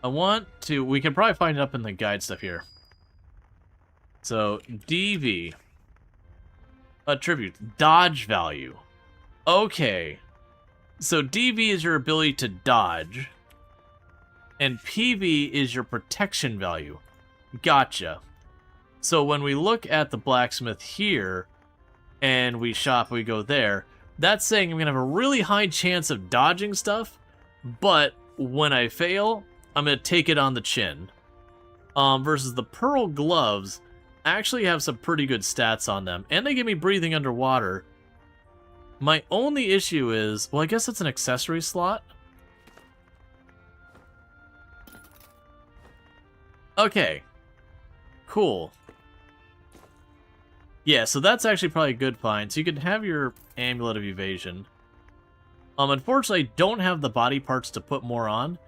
S1: We can probably find it up in the guide stuff here. So, DV. Attribute. Dodge value. Okay. So, DV is your ability to dodge. And PV is your protection value. Gotcha. So, when we look at the blacksmith here, and we shop, we go there, that's saying I'm going to have a really high chance of dodging stuff, but when I fail, I'm going to take it on the chin. Versus the pearl gloves actually have some pretty good stats on them, and they give me breathing underwater. My only issue is, well, I guess it's an accessory slot. Okay. Cool. Yeah, so that's actually probably a good find. So you can have your Amulet of Evasion. Unfortunately, I don't have the body parts to put more on,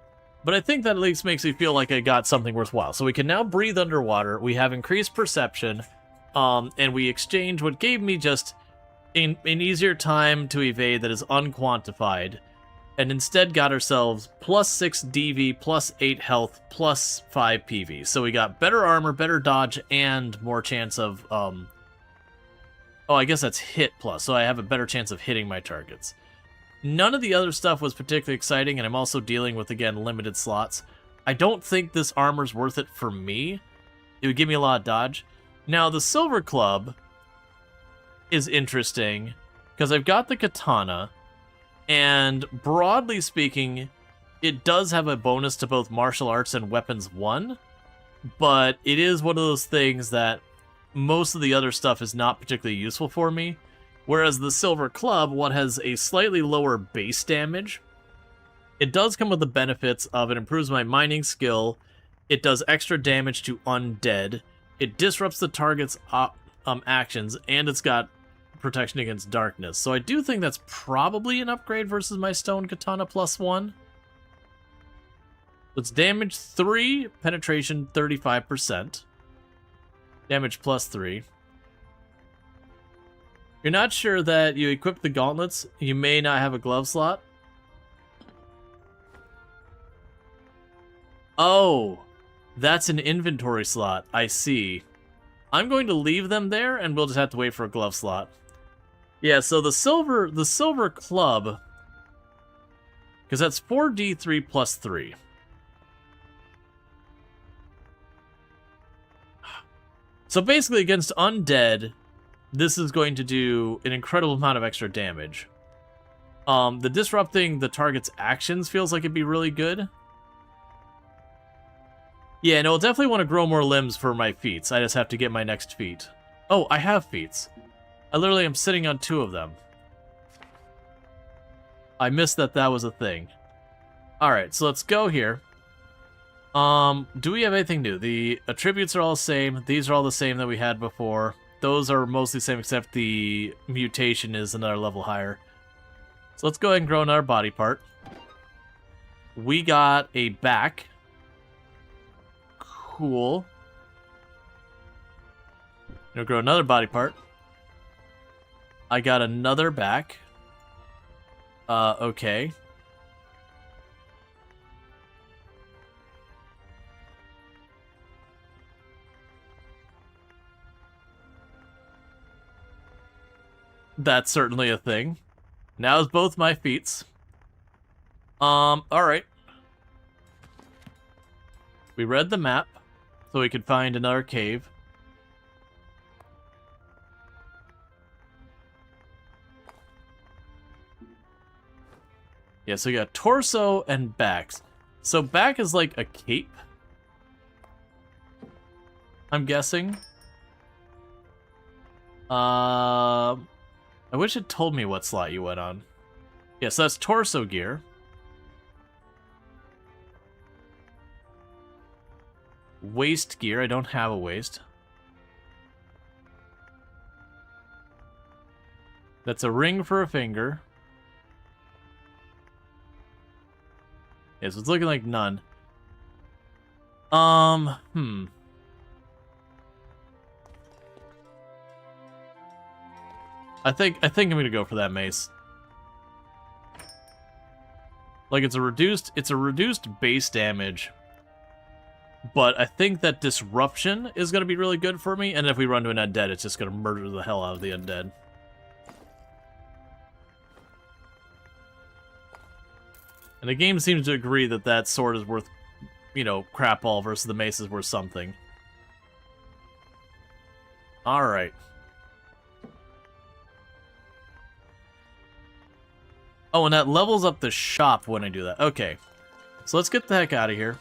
S1: but I think that at least makes me feel like I got something worthwhile. So we can now breathe underwater, we have increased perception, and we exchange what gave me just an easier time to evade that is unquantified, and instead got ourselves plus 6 DV, plus 8 health, plus 5 PV. So we got better armor, better dodge, and more chance of, oh, I guess that's hit plus, so I have a better chance of hitting my targets. None of the other stuff was particularly exciting, and I'm also dealing with, again, limited slots. I don't think this armor's worth it for me. It would give me a lot of dodge. Now, the Silver Club is interesting, because I've got the katana, and broadly speaking, it does have a bonus to both martial arts and weapons 1, but it is one of those things that most of the other stuff is not particularly useful for me, whereas the Silver Club, what has a slightly lower base damage, it does come with the benefits of it improves my mining skill, it does extra damage to undead, it disrupts the target's actions, and it's got protection against darkness. So I do think that's probably an upgrade versus my stone katana plus 1. It's damage 3, penetration 35%. Damage plus 3. You're not sure that you equip the gauntlets, you may not have a glove slot. Oh, that's an inventory slot. I see. I'm going to leave them there, and we'll just have to wait for a glove slot. Yeah, so the silver club, because that's 4d3 plus 3. So basically, against undead, this is going to do an incredible amount of extra damage. The disrupting the target's actions feels like it'd be really good. Yeah, no, I'll definitely want to grow more limbs for my feats. I just have to get my next feat. Oh, I have feats. I literally am sitting on 2 of them. I missed that was a thing. Alright, so let's go here. Do we have anything new? The attributes are all the same. These are all the same that we had before. Those are mostly the same, except the mutation is another level higher. So let's go ahead and grow another body part. We got a back. Cool. Gonna grow another body part. I got another back. Okay. That's certainly a thing. Now is both my feats. Alright. We read the map, so we could find another cave. Yeah, so you got torso and backs. So back is like a cape, I'm guessing. I wish it told me what slot you went on. Yeah, so that's torso gear. Waist gear. I don't have a waist. That's a ring for a finger. Yeah, so it's looking like none. I think I'm gonna go for that mace. Like it's a reduced base damage. But I think that disruption is gonna be really good for me, and if we run to an undead, it's just gonna murder the hell out of the undead. And the game seems to agree that that sword is worth, you know, crap all versus the mace is worth something. Alright. Oh, and that levels up the shop when I do that. Okay. So let's get the heck out of here.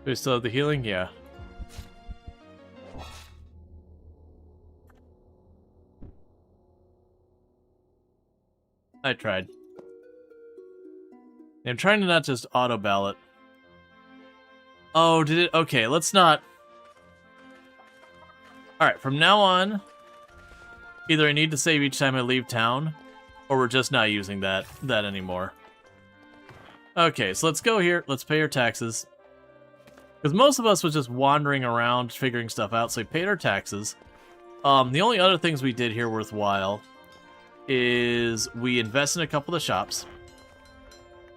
S1: Do we still have the healing? Yeah. I tried. I'm trying to not just auto ballot. Oh, did it? Okay, let's not. Alright, from now on, either I need to save each time I leave town, or we're just not using that anymore. Okay, so let's go here. Let's pay our taxes. Because most of us was just wandering around, figuring stuff out, so we paid our taxes. The only other things we did here worthwhile is we invest in a couple of the shops.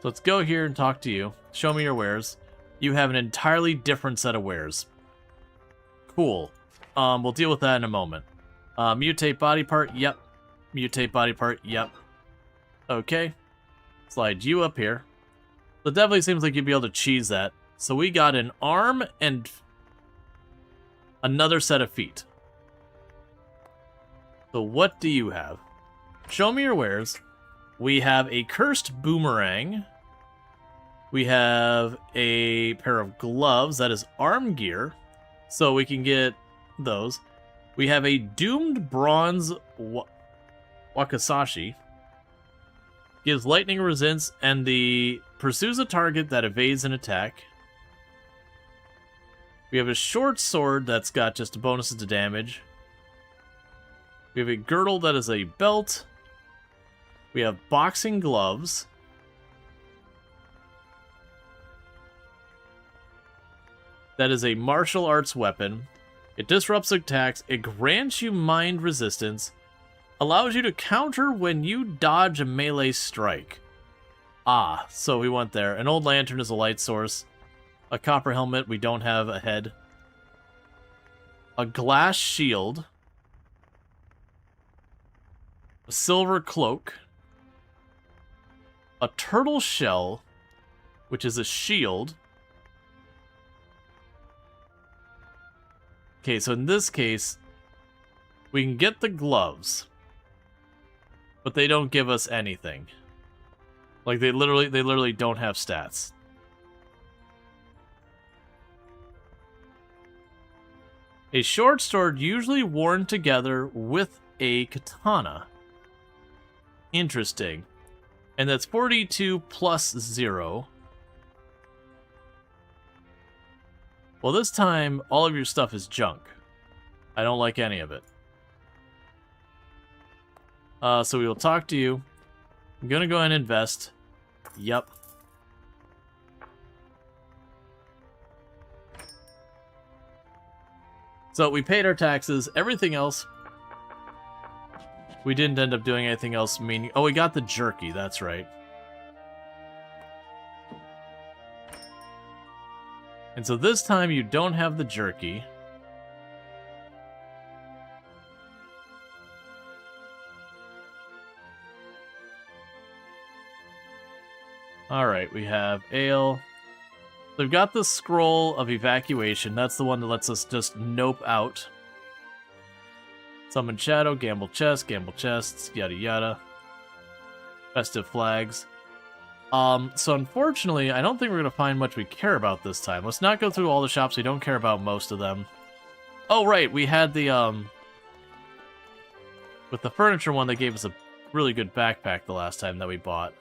S1: So let's go here and talk to you. Show me your wares. You have an entirely different set of wares. Cool. We'll deal with that in a moment. Mutate body part, yep. Mutate body part, yep. Okay. Slide you up here. So it definitely seems like you'd be able to cheese that. So we got an arm and another set of feet. So what do you have? Show me your wares. We have a cursed boomerang. We have a pair of gloves. That is arm gear. So we can get those. We have a doomed bronze wakizashi. Gives lightning resistance and pursues a target that evades an attack. We have a short sword that's got just bonuses to damage. We have a girdle that is a belt. We have boxing gloves. That is a martial arts weapon. It disrupts attacks. It grants you mind resistance. Allows you to counter when you dodge a melee strike. Ah, so we went there. An old lantern is a light source. A copper helmet, we don't have a head. A glass shield. A silver cloak. A turtle shell, which is a shield. Okay, so in this case, we can get the gloves, but they don't give us anything. Like they literally don't have stats. A short sword usually worn together with a katana. Interesting. And that's 42 plus 0. Well, this time, all of your stuff is junk. I don't like any of it. So we will talk to you. I'm gonna go ahead and invest. Yep. So we paid our taxes. Everything else, we didn't end up doing anything else. Meaning, oh, we got the jerky. That's right. And so this time you don't have the jerky. Alright, we have ale. We've got the scroll of evacuation. That's the one that lets us just nope out. Summon shadow, gamble chests, yada yada. Festive flags. So unfortunately, I don't think we're going to find much we care about this time. Let's not go through all the shops. We don't care about most of them. Oh, right. We had the, with the furniture one, they gave us a really good backpack the last time that we bought.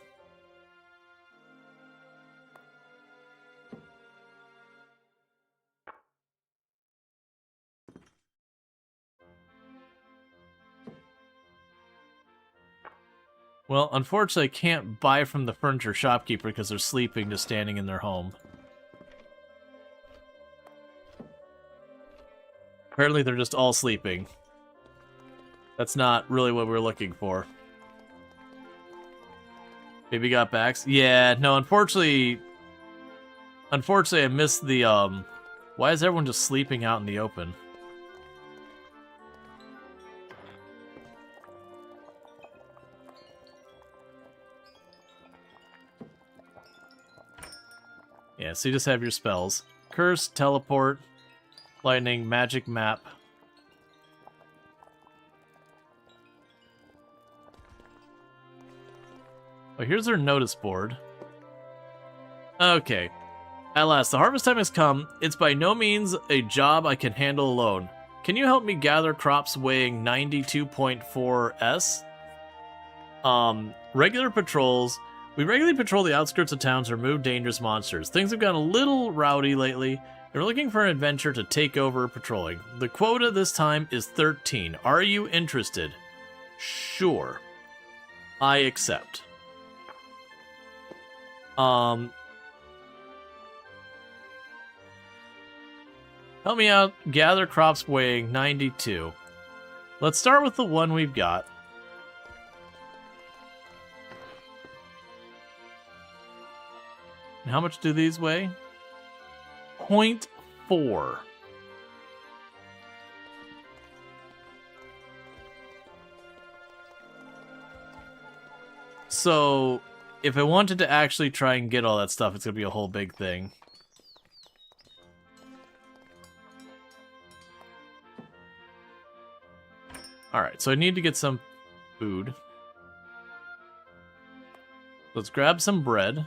S1: Well, unfortunately, I can't buy from the furniture shopkeeper because they're sleeping, just standing in their home. Apparently, they're just all sleeping. That's not really what we're looking for. Baby got backs? Yeah, no, unfortunately, I missed the, why is everyone just sleeping out in the open? Yeah, so you just have your spells. Curse, teleport, lightning, magic map. Oh, here's our notice board. Okay. At last, the harvest time has come. It's by no means a job I can handle alone. Can you help me gather crops weighing 92.4 S? Regular patrols. We regularly patrol the outskirts of towns to remove dangerous monsters. Things have gotten a little rowdy lately, and we're looking for an adventure to take over patrolling. The quota this time is 13. Are you interested? Sure. I accept. Help me out. Gather crops weighing 92. Let's start with the one we've got. And how much do these weigh? 0.4. So, if I wanted to actually try and get all that stuff, it's going to be a whole big thing. Alright, so I need to get some food. Let's grab some bread.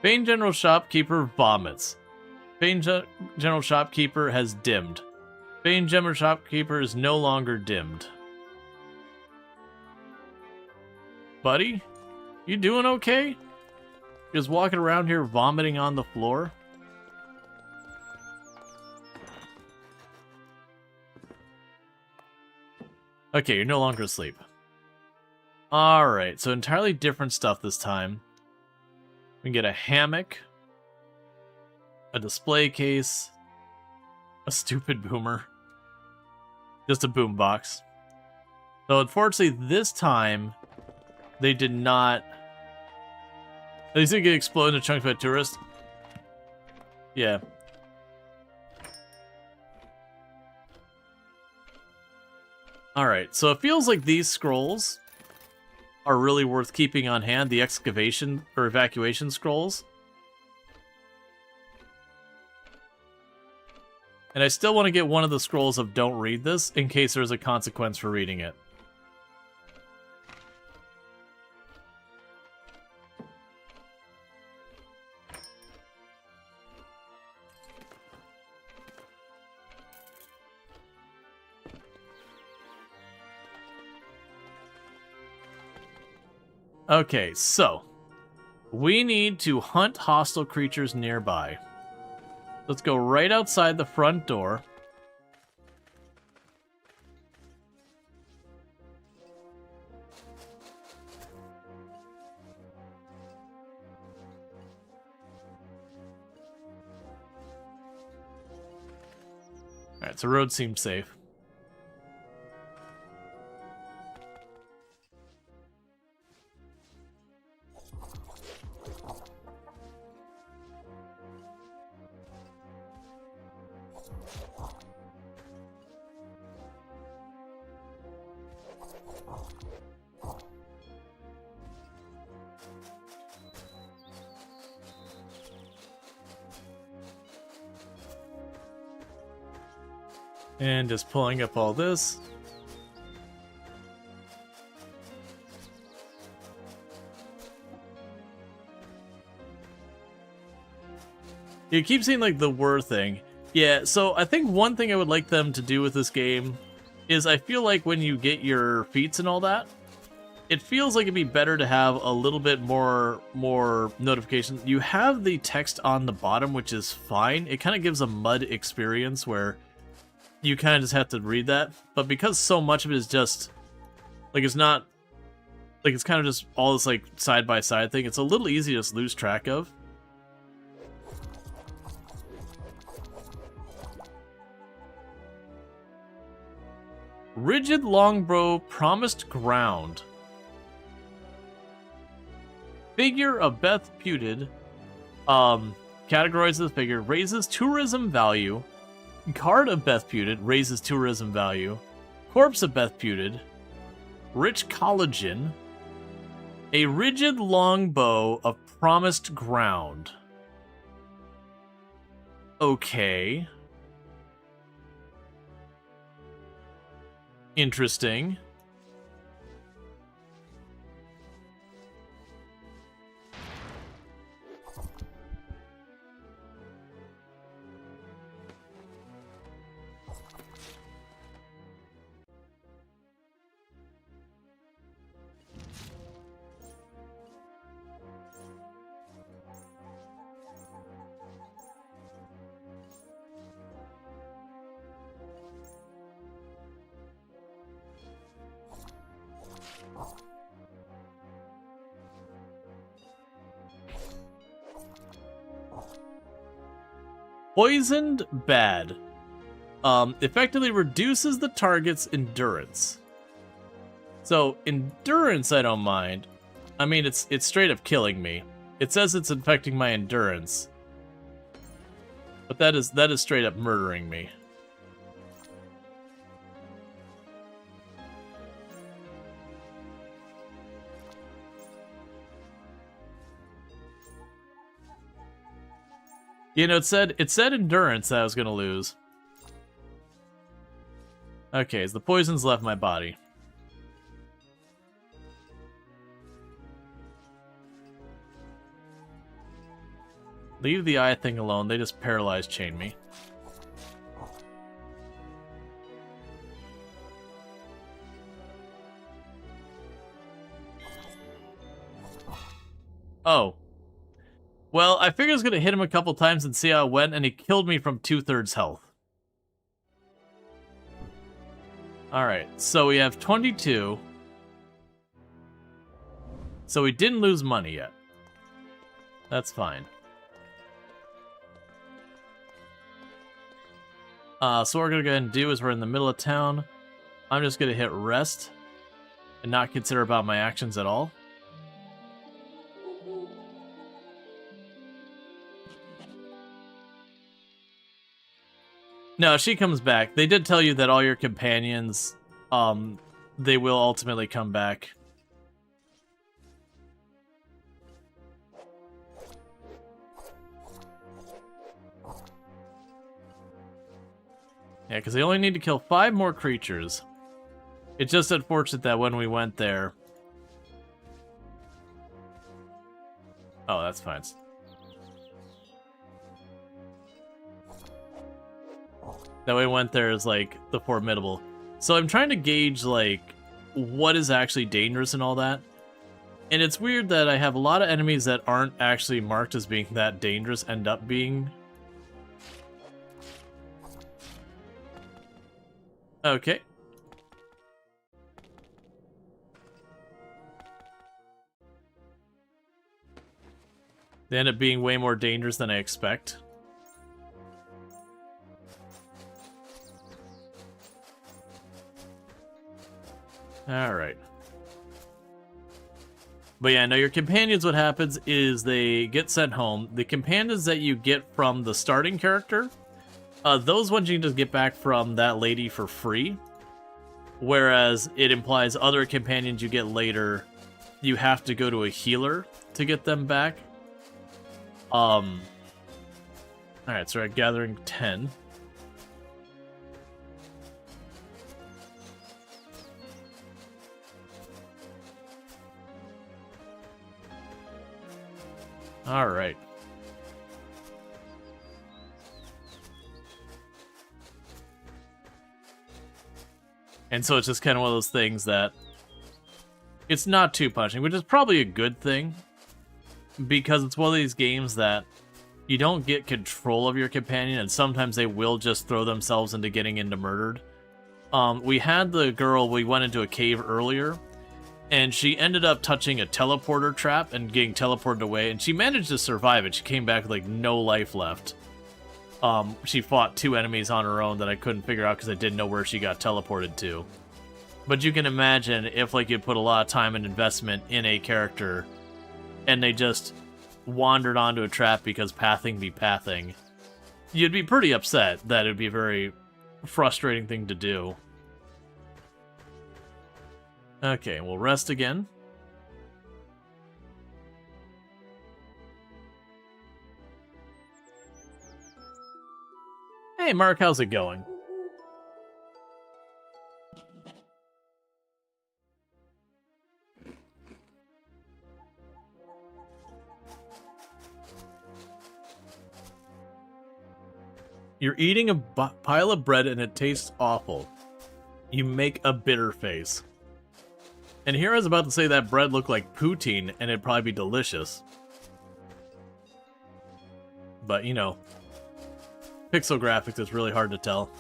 S1: Bane General Shopkeeper vomits. Bane General Shopkeeper has dimmed. Bane General Shopkeeper is no longer dimmed. Buddy? You doing okay? Just walking around here vomiting on the floor? Okay, you're no longer asleep. Alright, so entirely different stuff this time. We can get a hammock, a display case, a stupid boomer, just a boombox. So unfortunately, this time, they did not... At least they get exploded in a chunk by a tourist. Yeah. Alright, so it feels like these scrolls are really worth keeping on hand, the excavation or evacuation scrolls. And I still want to get one of the scrolls of don't read this in case there's a consequence for reading it. Okay, so we need to hunt hostile creatures nearby. Let's go right outside the front door. Alright, so road seems safe. And just pulling up all this. You keep seeing like the "were" thing. Yeah, so I think one thing I would like them to do with this game is I feel like when you get your feats and all that, it feels like it'd be better to have a little bit more notification. You have the text on the bottom, which is fine. It kind of gives a mud experience where you kind of just have to read that. But because so much of it is just, like, it's not, like, it's kind of just all this, like, side-by-side thing, it's a little easy to just lose track of. Rigid longbow, promised ground. Figure of Beth Puted, categorizes the figure, raises tourism value. Card of Beth Puted raises tourism value. Corpse of Beth Puted. Rich collagen. A rigid longbow of promised ground. Okay. Interesting. Poisoned bad. Effectively reduces the target's endurance. So endurance I don't mind. I mean it's straight up killing me. It says it's affecting my endurance. But that is straight up murdering me. You know, it said endurance that I was gonna lose. Okay, so the poison's left my body. Leave the eye thing alone, they just paralyzed chain me. Oh. Well, I figured I was going to hit him a couple times and see how it went, and he killed me from 2/3 health. Alright, so we have 22. So we didn't lose money yet. That's fine. So what we're going to go ahead and do is we're in the middle of town. I'm just going to hit rest and not consider about my actions at all. No, she comes back. They did tell you that all your companions, they will ultimately come back. Yeah, because they only need to kill 5 more creatures. It's just unfortunate that when we went there... Oh, that's fine. That we went there as, like, the formidable. So I'm trying to gauge, like, what is actually dangerous and all that. And it's weird that I have a lot of enemies that aren't actually marked as being that dangerous end up being Okay. They end up being way more dangerous than I expect. Alright. But yeah, no, your companions, what happens is they get sent home. The companions that you get from the starting character, those ones you can just get back from that lady for free. Whereas it implies other companions you get later, you have to go to a healer to get them back. Alright, so we're at gathering 10. Alright. And so it's just kind of one of those things that it's not too punishing, which is probably a good thing. Because it's one of these games that you don't get control of your companion, and sometimes they will just throw themselves into getting into murdered. We had the girl, we went into a cave earlier, and she ended up touching a teleporter trap and getting teleported away, and she managed to survive it. She came back with, like, no life left. She fought 2 enemies on her own that I couldn't figure out because I didn't know where she got teleported to. But you can imagine if, like, you put a lot of time and investment in a character, and they just wandered onto a trap because pathing be pathing, you'd be pretty upset. That it would be a very frustrating thing to do. Okay, we'll rest again. Hey, Mark, how's it going? You're eating a pile of bread and it tastes awful. You make a bitter face. And here I was about to say that bread looked like poutine and it'd probably be delicious. But, you know, pixel graphics is really hard to tell.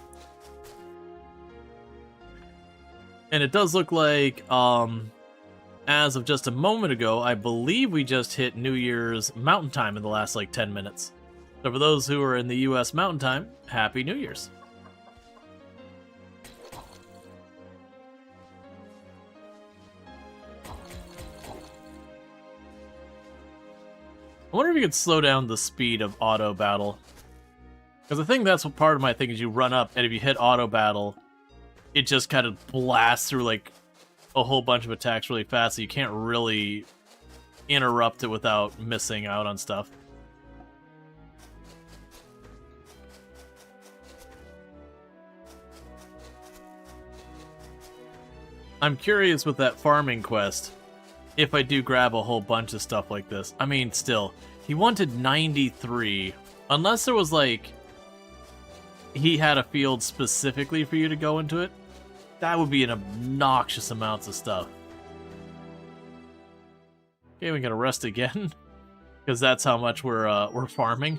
S1: And it does look like, as of just a moment ago, I believe we just hit New Year's Mountain Time in the last, like, 10 minutes. So for those who are in the US Mountain Time, Happy New Year's. I wonder if you could slow down the speed of auto battle. Because I think that's what part of my thing is you run up, and if you hit auto battle, it just kind of blasts through like a whole bunch of attacks really fast, so you can't really interrupt it without missing out on stuff. I'm curious with that farming quest, if I do grab a whole bunch of stuff like this. I mean, still, he wanted 93. Unless there was, like, he had a field specifically for you to go into it, that would be an obnoxious amounts of stuff. Okay, we gotta rest again, because that's how much we're farming.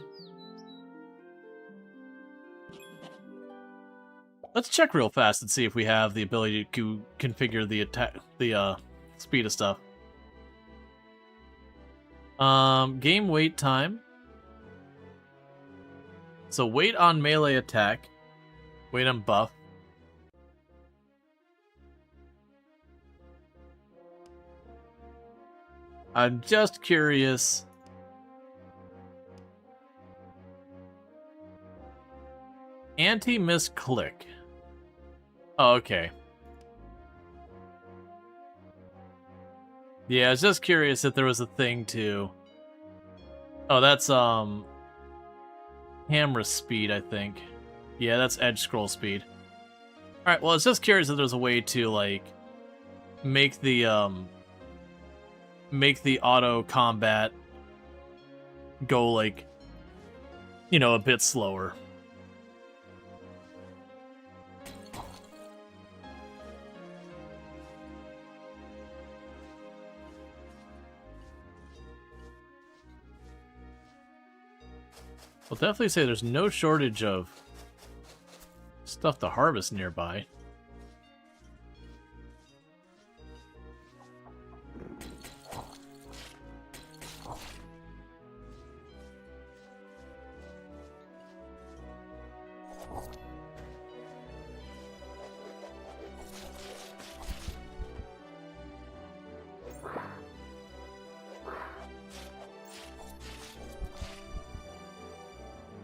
S1: Let's check real fast and see if we have the ability to configure the attack, the speed of stuff. Game wait time. So wait on melee attack. Wait on buff. I'm just curious. Anti-miss click. Oh, okay. Yeah, I was just curious if there was a thing to... Oh, that's, camera speed, I think. Yeah, that's edge scroll speed. Alright, well, I was just curious if there's a way to, like, make the auto combat go, like, you know, a bit slower. I'll definitely say there's no shortage of stuff to harvest nearby.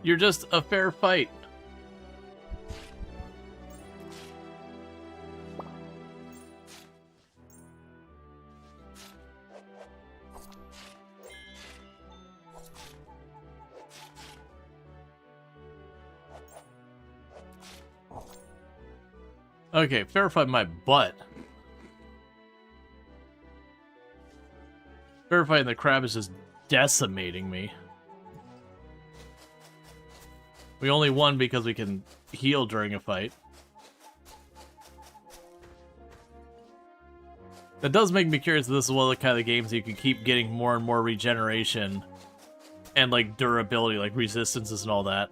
S1: You're just a fair fight. Okay, fair fight my butt. Fair fight and the crab is just decimating me. We only won because we can heal during a fight. That does make me curious if this is one of the kind of games you can keep getting more and more regeneration and like durability, like resistances and all that.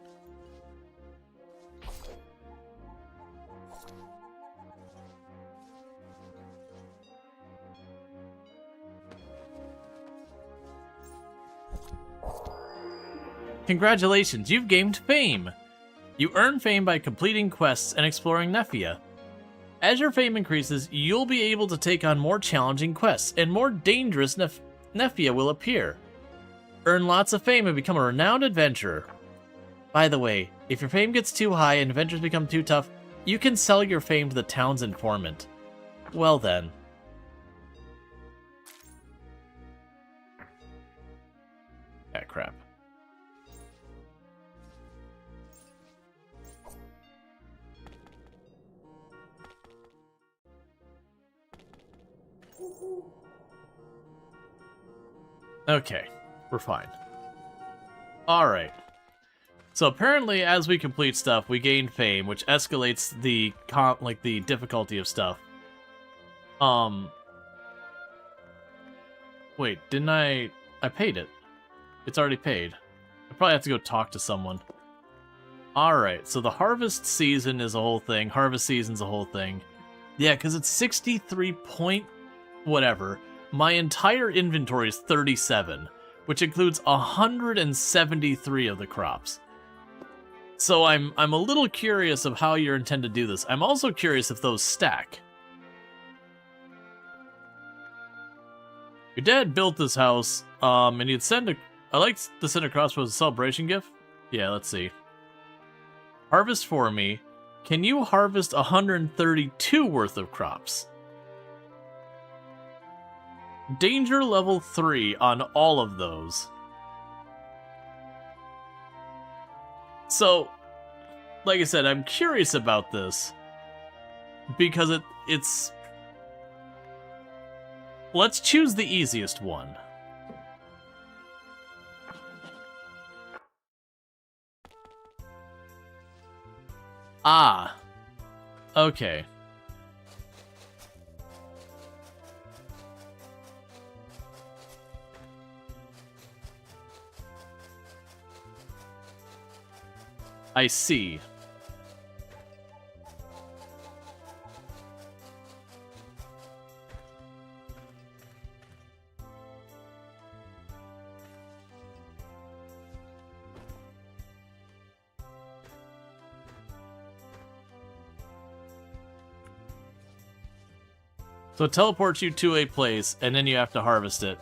S1: Congratulations, you've gained fame! You earn fame by completing quests and exploring Nefia. As your fame increases, you'll be able to take on more challenging quests, and more dangerous Nefia will appear. Earn lots of fame and become a renowned adventurer. By the way, if your fame gets too high and adventures become too tough, you can sell your fame to the town's informant. Well then. Ah, crap. Okay, we're fine. Alright. So apparently, as we complete stuff, we gain fame, which escalates the the difficulty of stuff. Wait, didn't I paid it. It's already paid. I probably have to go talk to someone. Alright, so the harvest season is a whole thing. Harvest season's a whole thing. Yeah, because it's 63 point whatever. My entire inventory is 37, which includes 173 of the crops. So I'm a little curious of how you intend to do this. I'm also curious if those stack. Your dad built this house, and he'd send I like to send a crossbow as a celebration gift. Yeah, let's see. Harvest for me. Can you harvest 132 worth of crops? Danger level 3 on all of those. So, like I said, I'm curious about this because it's... Let's choose the easiest one. Ah. Okay. I see. So it teleports you to a place, and then you have to harvest it.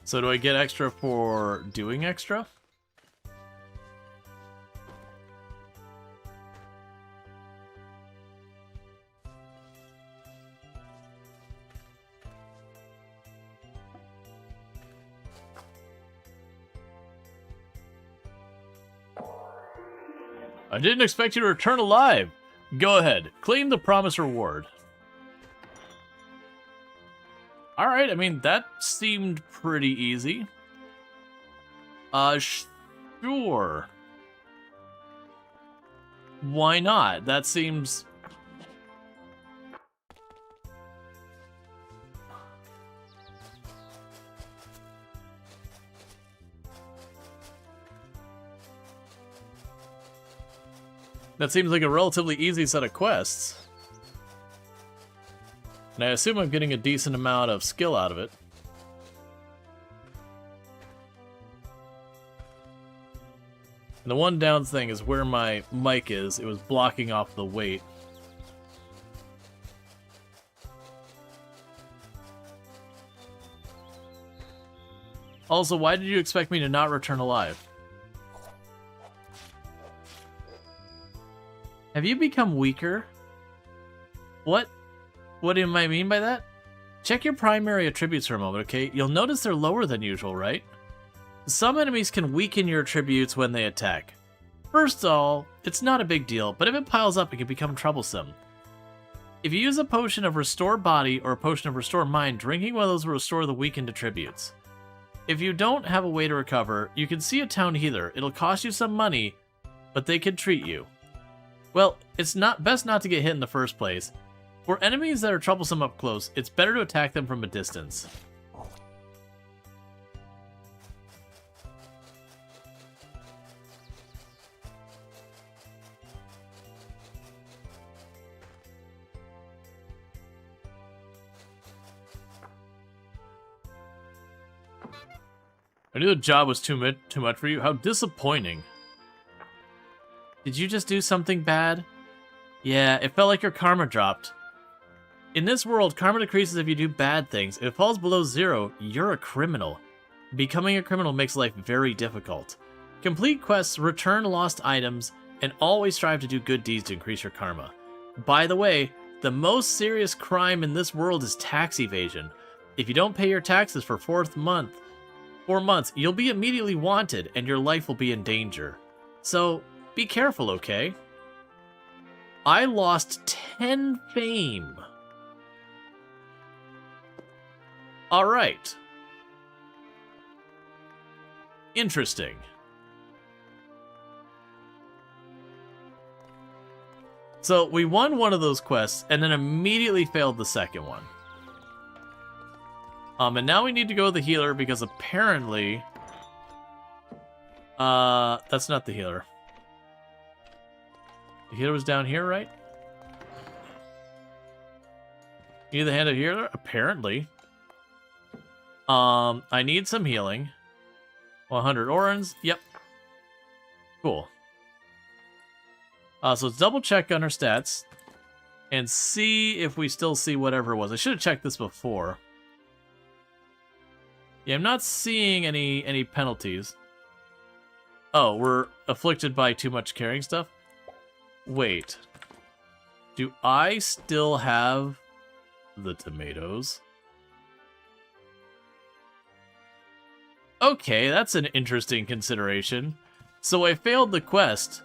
S1: So do I get extra for doing extra? I didn't expect you to return alive. Go ahead, claim the promised reward. Alright, I mean, that seemed pretty easy. Sure. Why not? That seems... That seems like a relatively easy set of quests. And I assume I'm getting a decent amount of skill out of it. And the one down thing is where my mic is. It was blocking off the weight. Also, why did you expect me to not return alive? Have you become weaker? What? What do I mean by that? Check your primary attributes for a moment, okay? You'll notice they're lower than usual, right? Some enemies can weaken your attributes when they attack. First of all, it's not a big deal, but if it piles up, it can become troublesome. If you use a potion of Restore Body or a potion of Restore Mind, drinking one of those will restore the weakened attributes. If you don't have a way to recover, you can see a town healer. It'll cost you some money, but they can treat you. Well, it's best not to get hit in the first place. For enemies that are troublesome up close, it's better to attack them from a distance. I knew the job was too much for you. How disappointing. Did you just do something bad? Yeah, it felt like your karma dropped. In this world, karma decreases if you do bad things. If it falls below 0, you're a criminal. Becoming a criminal makes life very difficult. Complete quests, return lost items, and always strive to do good deeds to increase your karma. By the way, the most serious crime in this world is tax evasion. If you don't pay your taxes for 4 months, you'll be immediately wanted and your life will be in danger. So, be careful, okay? I lost 10 fame. Alright. Interesting. So, we won one of those quests and then immediately failed the second one. And now we need to go to the healer because apparently... that's not the healer. The healer was down here, right? You need the hand of healer? Apparently. I need some healing. 100 orans. Yep. Cool. So let's double check on her stats. And see if we still see whatever it was. I should have checked this before. Yeah, I'm not seeing any penalties. Oh, we're afflicted by too much carrying stuff? Wait. Do I still have the tomatoes? Okay, that's an interesting consideration. So I failed the quest,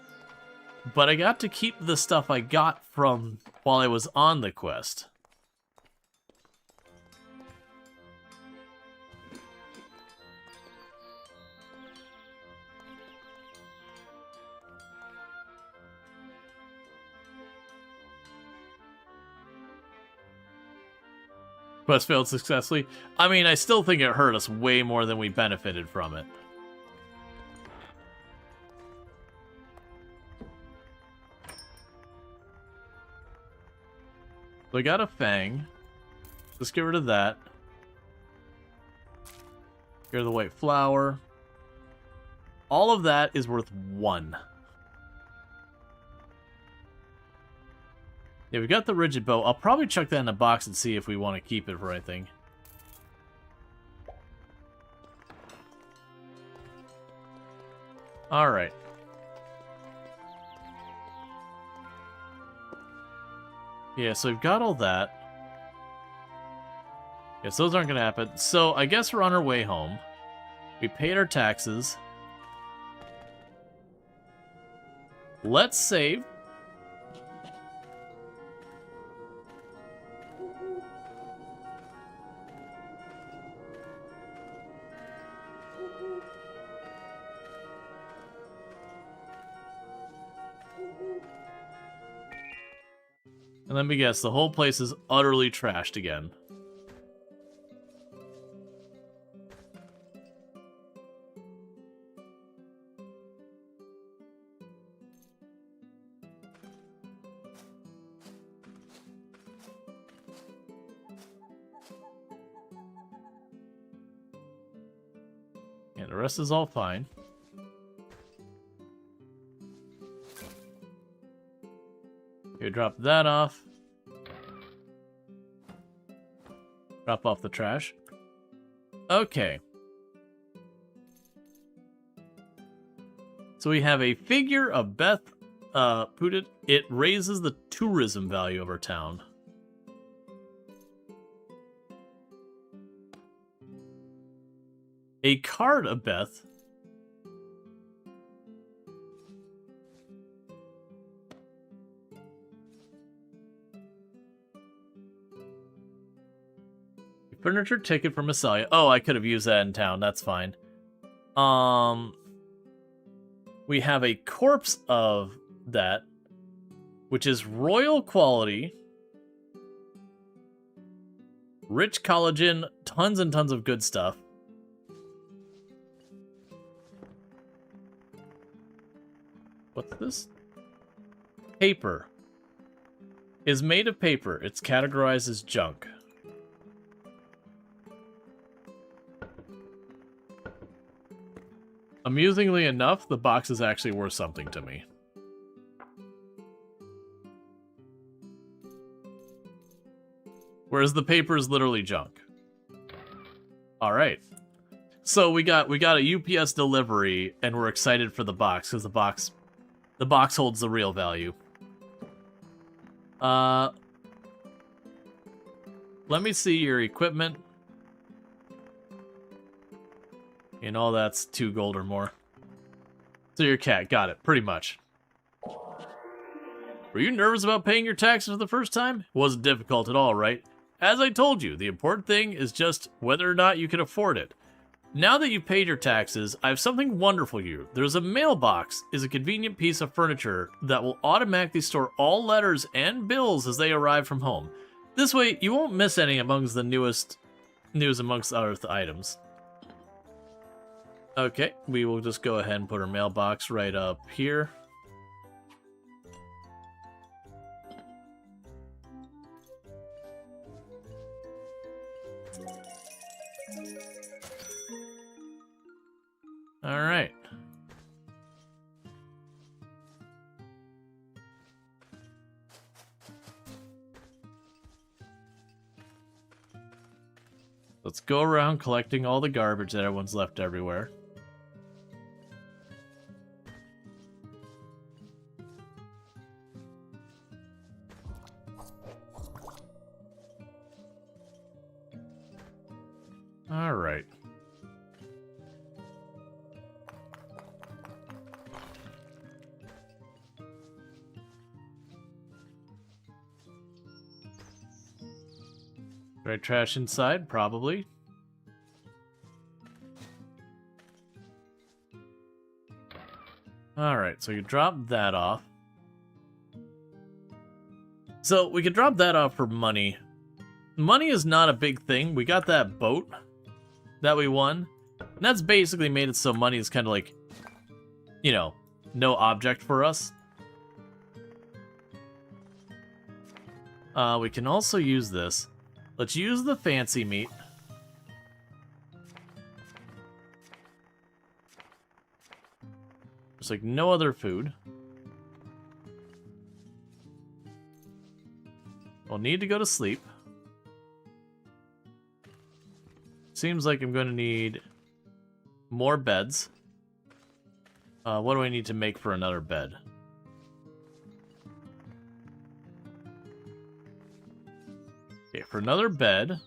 S1: but I got to keep the stuff I got from while I was on the quest. Quest failed successfully. I mean, I still think it hurt us way more than we benefited from it. So I got a fang. Let's get rid of that. Get rid of the white flower. All of that is worth 1. Yeah, we got the rigid bow. I'll probably chuck that in a box and see if we want to keep it for anything. Alright. Yeah, so we've got all that. Yes, those aren't going to happen. So I guess we're on our way home. We paid our taxes. Let's save. And let me guess, the whole place is utterly trashed again. And the rest is all fine. drop that off. Drop off the trash. Okay. So we have a figure of Beth Putit. It raises the tourism value of our town. A card of Beth. A furniture ticket from Masalia. Oh, I could have used that in town. That's fine. We have a corpse of that, which is royal quality, rich collagen, tons and tons of good stuff. What's this? Paper. Is made of paper. It's categorized as junk. Amusingly enough, the box is actually worth something to me. Whereas the paper is literally junk. Alright. So we got a UPS delivery, and we're excited for the box, because the box holds the real value. Let me see your equipment. And all that's 2 gold or more. So your cat, got it, pretty much. Were you nervous about paying your taxes for the first time? It wasn't difficult at all, right? As I told you, the important thing is just whether or not you can afford it. Now that you've paid your taxes, I have something wonderful for you. There's a mailbox, is a convenient piece of furniture that will automatically store all letters and bills as they arrive from home. This way, you won't miss any amongst the newest news amongst other items. Okay, we will just go ahead and put our mailbox right up here. All right. Let's go around collecting all the garbage that everyone's left everywhere. All right. Right, trash inside, probably. Alright, so you drop that off. So we could drop that off for money. Money is not a big thing. We got that boat that we won. And that's basically made it so money is kind of like, you know, no object for us. We can also use this. Let's use the fancy meat. There's like no other food. We'll need to go to sleep. Seems like I'm going to need more beds. What do I need to make for another bed? Okay, for another bed,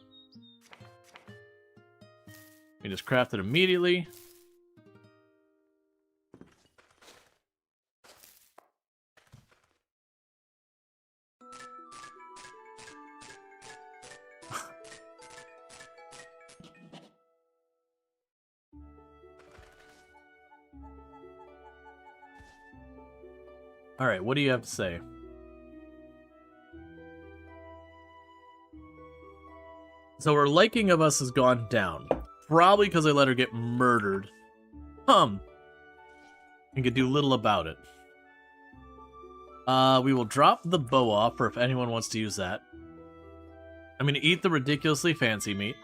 S1: we just craft it immediately. All right, what do you have to say? So her liking of us has gone down. Probably because I let her get murdered. And could do little about it. We will drop the bow off for if anyone wants to use that. I'm going to eat the ridiculously fancy meat.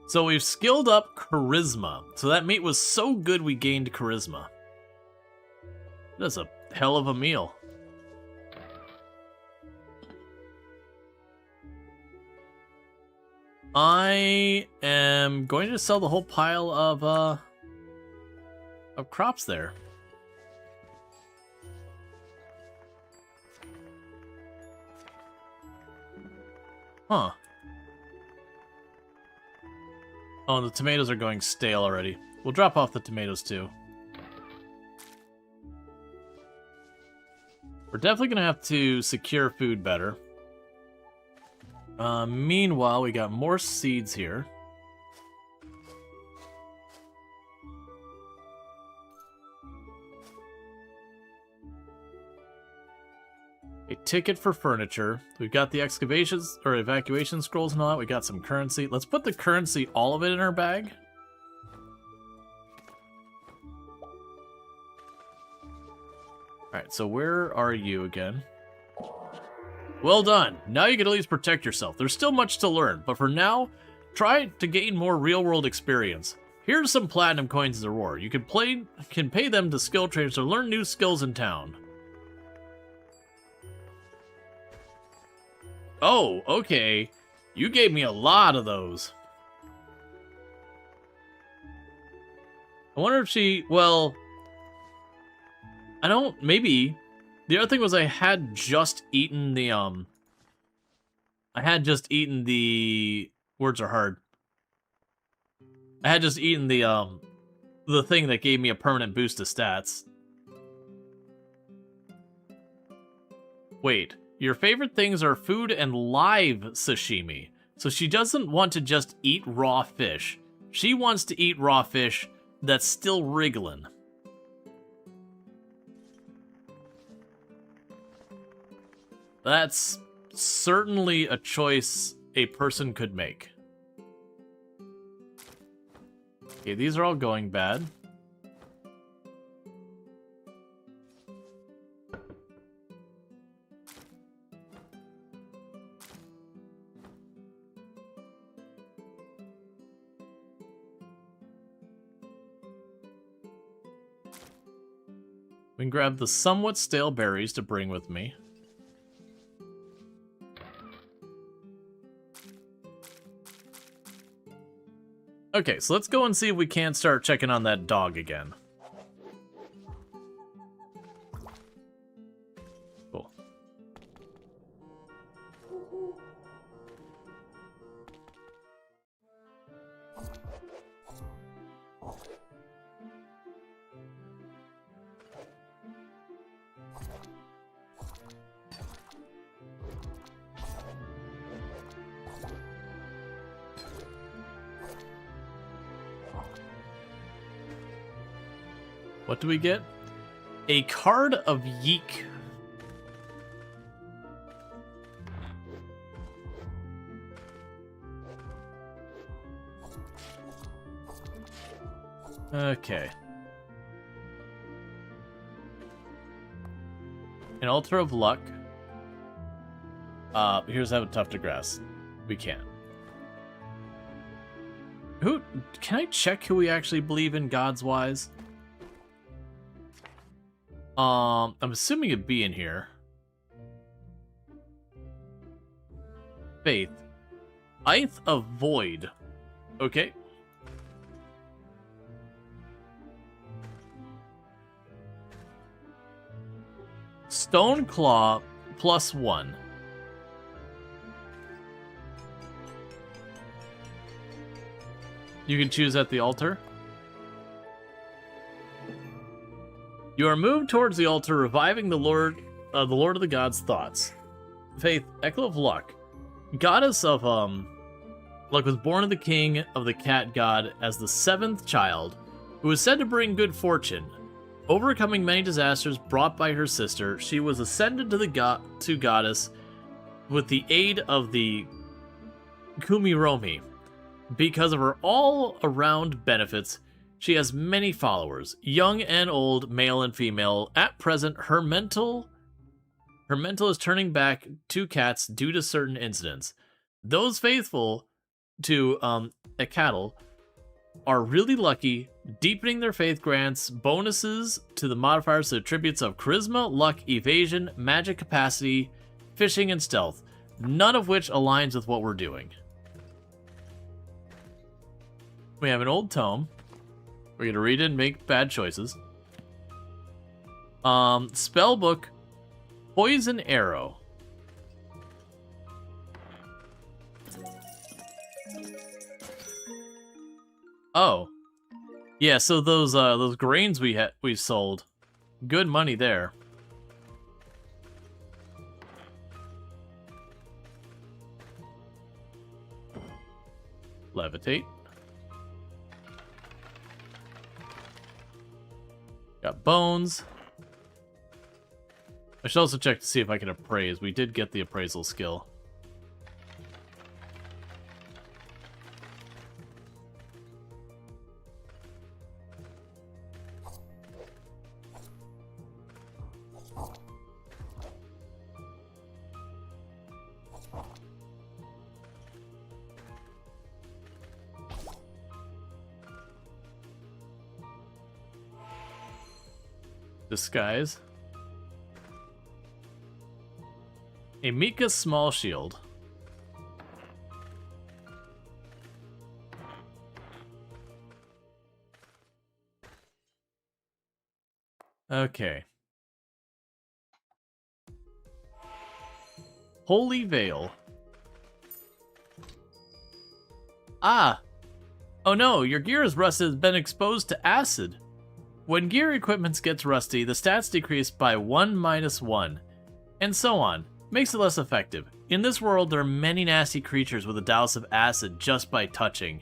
S1: So we've skilled up charisma. So that meat was so good we gained charisma. That's a hell of a meal. I am going to sell the whole pile of crops there. Huh. Oh, the tomatoes are going stale already. We'll drop off the tomatoes too. We're definitely gonna have to secure food better. Meanwhile, we got more seeds here. A ticket for furniture. We've got the excavations or evacuation scrolls and all that. We got some currency. Let's put the currency, all of it, in our bag. Alright, so where are you again? Well done. Now you can at least protect yourself. There's still much to learn, but for now, try to gain more real-world experience. Here's some platinum coins as a reward. You can pay them to skill trainers to learn new skills in town. Oh, okay. You gave me a lot of those. I wonder if she... Well... I don't... Maybe... The other thing was I had just eaten the, I had just eaten the... Words are hard. I had just eaten the thing that gave me a permanent boost to stats. Wait. Your favorite things are food and live sashimi. So she doesn't want to just eat raw fish. She wants to eat raw fish that's still wriggling. That's certainly a choice a person could make. Okay, these are all going bad. We can grab the somewhat stale berries to bring with me. Okay, so let's go and see if we can't start checking on that dog again. Cool. What do we get? A card of Yeek. Okay. An Altar of Luck. Here's how tough to grass. We can't. Who... Can I check who we actually believe in gods-wise? I'm assuming it'd be in here. Faith. Ith of Void. Okay. Stone Claw +1. You can choose at the altar. You are moved towards the altar, reviving the Lord of the Gods' thoughts. Faith, Echo of Luck. Goddess of, Luck was born of the king of the cat god as the 7th child, who was said to bring good fortune. Overcoming many disasters brought by her sister, she was ascended to goddess with the aid of the Kumiromi. Because of her all-around benefits, she has many followers, young and old, male and female. At present, her mental is turning back to cats due to certain incidents. Those faithful to a cattle are really lucky. Deepening their faith grants bonuses to the modifiers to attributes of charisma, luck, evasion, magic capacity, fishing, and stealth, none of which aligns with what we're doing. We have an old tome. We're gonna read it and make bad choices. Spellbook, Poison Arrow. Oh. Yeah, so those grains we sold. Good money there. Levitate. Got bones. I should also check to see if I can appraise. We did get the appraisal skill. Disguise. A Mika small shield. Okay. Holy Veil. Ah! Oh no, your gear is rusted, has been exposed to acid. When gear equipment gets rusty, the stats decrease by 1 minus 1, and so on. Makes it less effective. In this world, there are many nasty creatures with a douse of acid just by touching.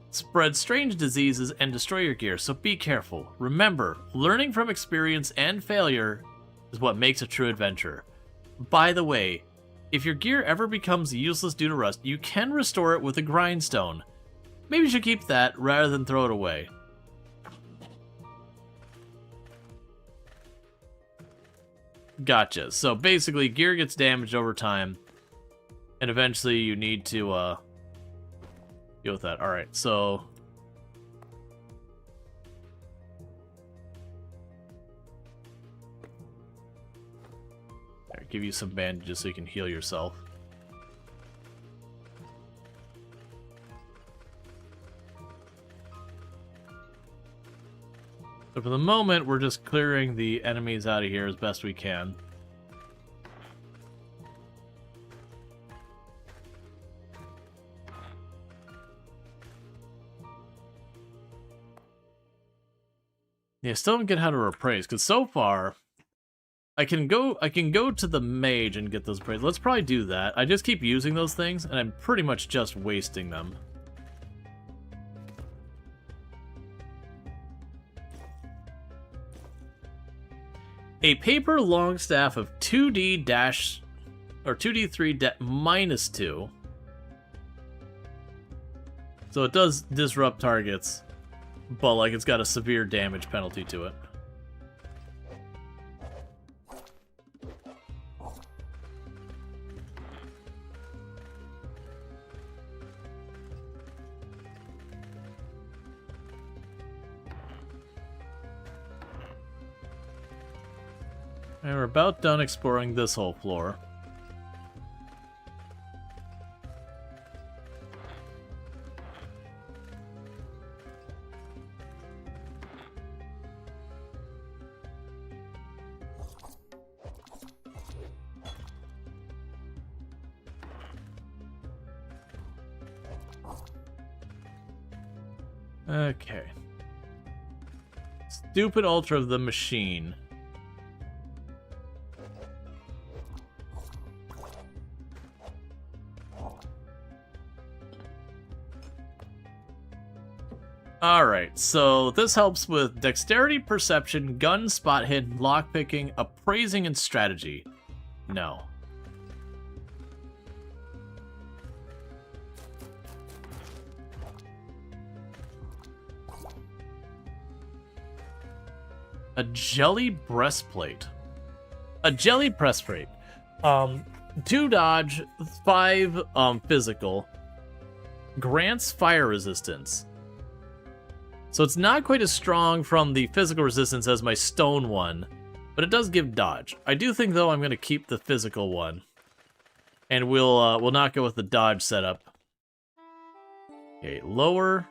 S1: Spread strange diseases and destroy your gear, so be careful. Remember, learning from experience and failure is what makes a true adventurer. By the way, if your gear ever becomes useless due to rust, you can restore it with a grindstone. Maybe you should keep that rather than throw it away. Gotcha. So basically, gear gets damaged over time, and eventually you need to deal with that. Alright, so... There, give you some bandages so you can heal yourself. So for the moment, we're just clearing the enemies out of here as best we can. Yeah, still don't get how to appraise, because so far I can go to the mage and get those appraisals. Let's probably do that. I just keep using those things, and I'm pretty much just wasting them. A paper long staff of 2D dash or 2d3 minus 2. So it does disrupt targets, but like it's got a severe damage penalty to it. And we're about done exploring this whole floor. Okay. Stupid Ultra of the Machine. Alright, so this helps with dexterity, perception, gun, spot hidden, lockpicking, appraising, and strategy. No. A jelly breastplate. A jelly breastplate. 2 dodge, 5 physical. Grants fire resistance. So it's not quite as strong from the physical resistance as my stone one, but it does give dodge. I do think, though, I'm going to keep the physical one. And we'll not go with the dodge setup. Okay, lower.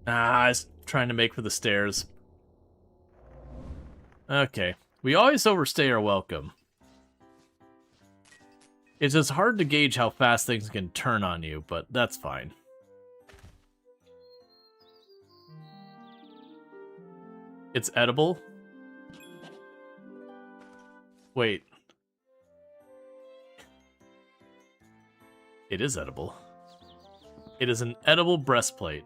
S1: Ah, I was trying to make for the stairs. Okay. We always overstay our welcome. It's just hard to gauge how fast things can turn on you, but that's fine. It's edible? Wait. It is edible. It is an edible breastplate.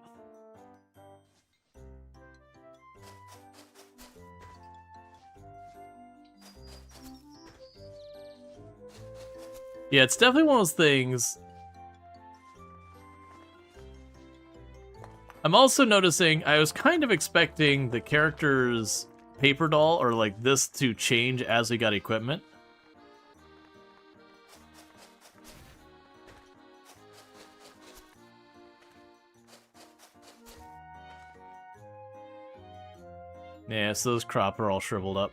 S1: Yeah, it's definitely one of those things. I'm also noticing, I was kind of expecting the character's paper doll, or like this, to change as we got equipment. Yeah, so those crop are all shriveled up.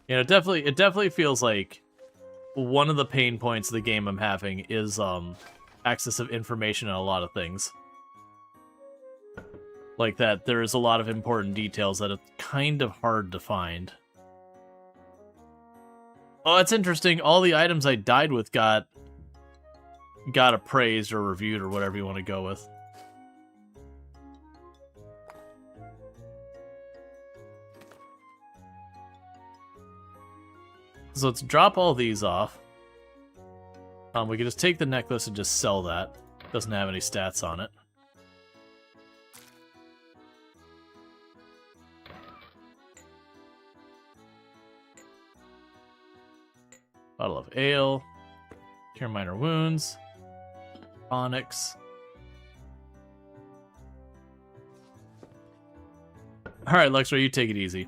S1: You know, it definitely feels like one of the pain points of the game I'm having is access of information on a lot of things. Like that, there is a lot of important details that it's kind of hard to find. Oh, that's interesting. All the items I died with got appraised or reviewed or whatever you want to go with. So let's drop all these off. We can just take the necklace and just sell that. Doesn't have any stats on it. Bottle of ale. Cure minor wounds. Onyx. Alright, Luxray, you take it easy.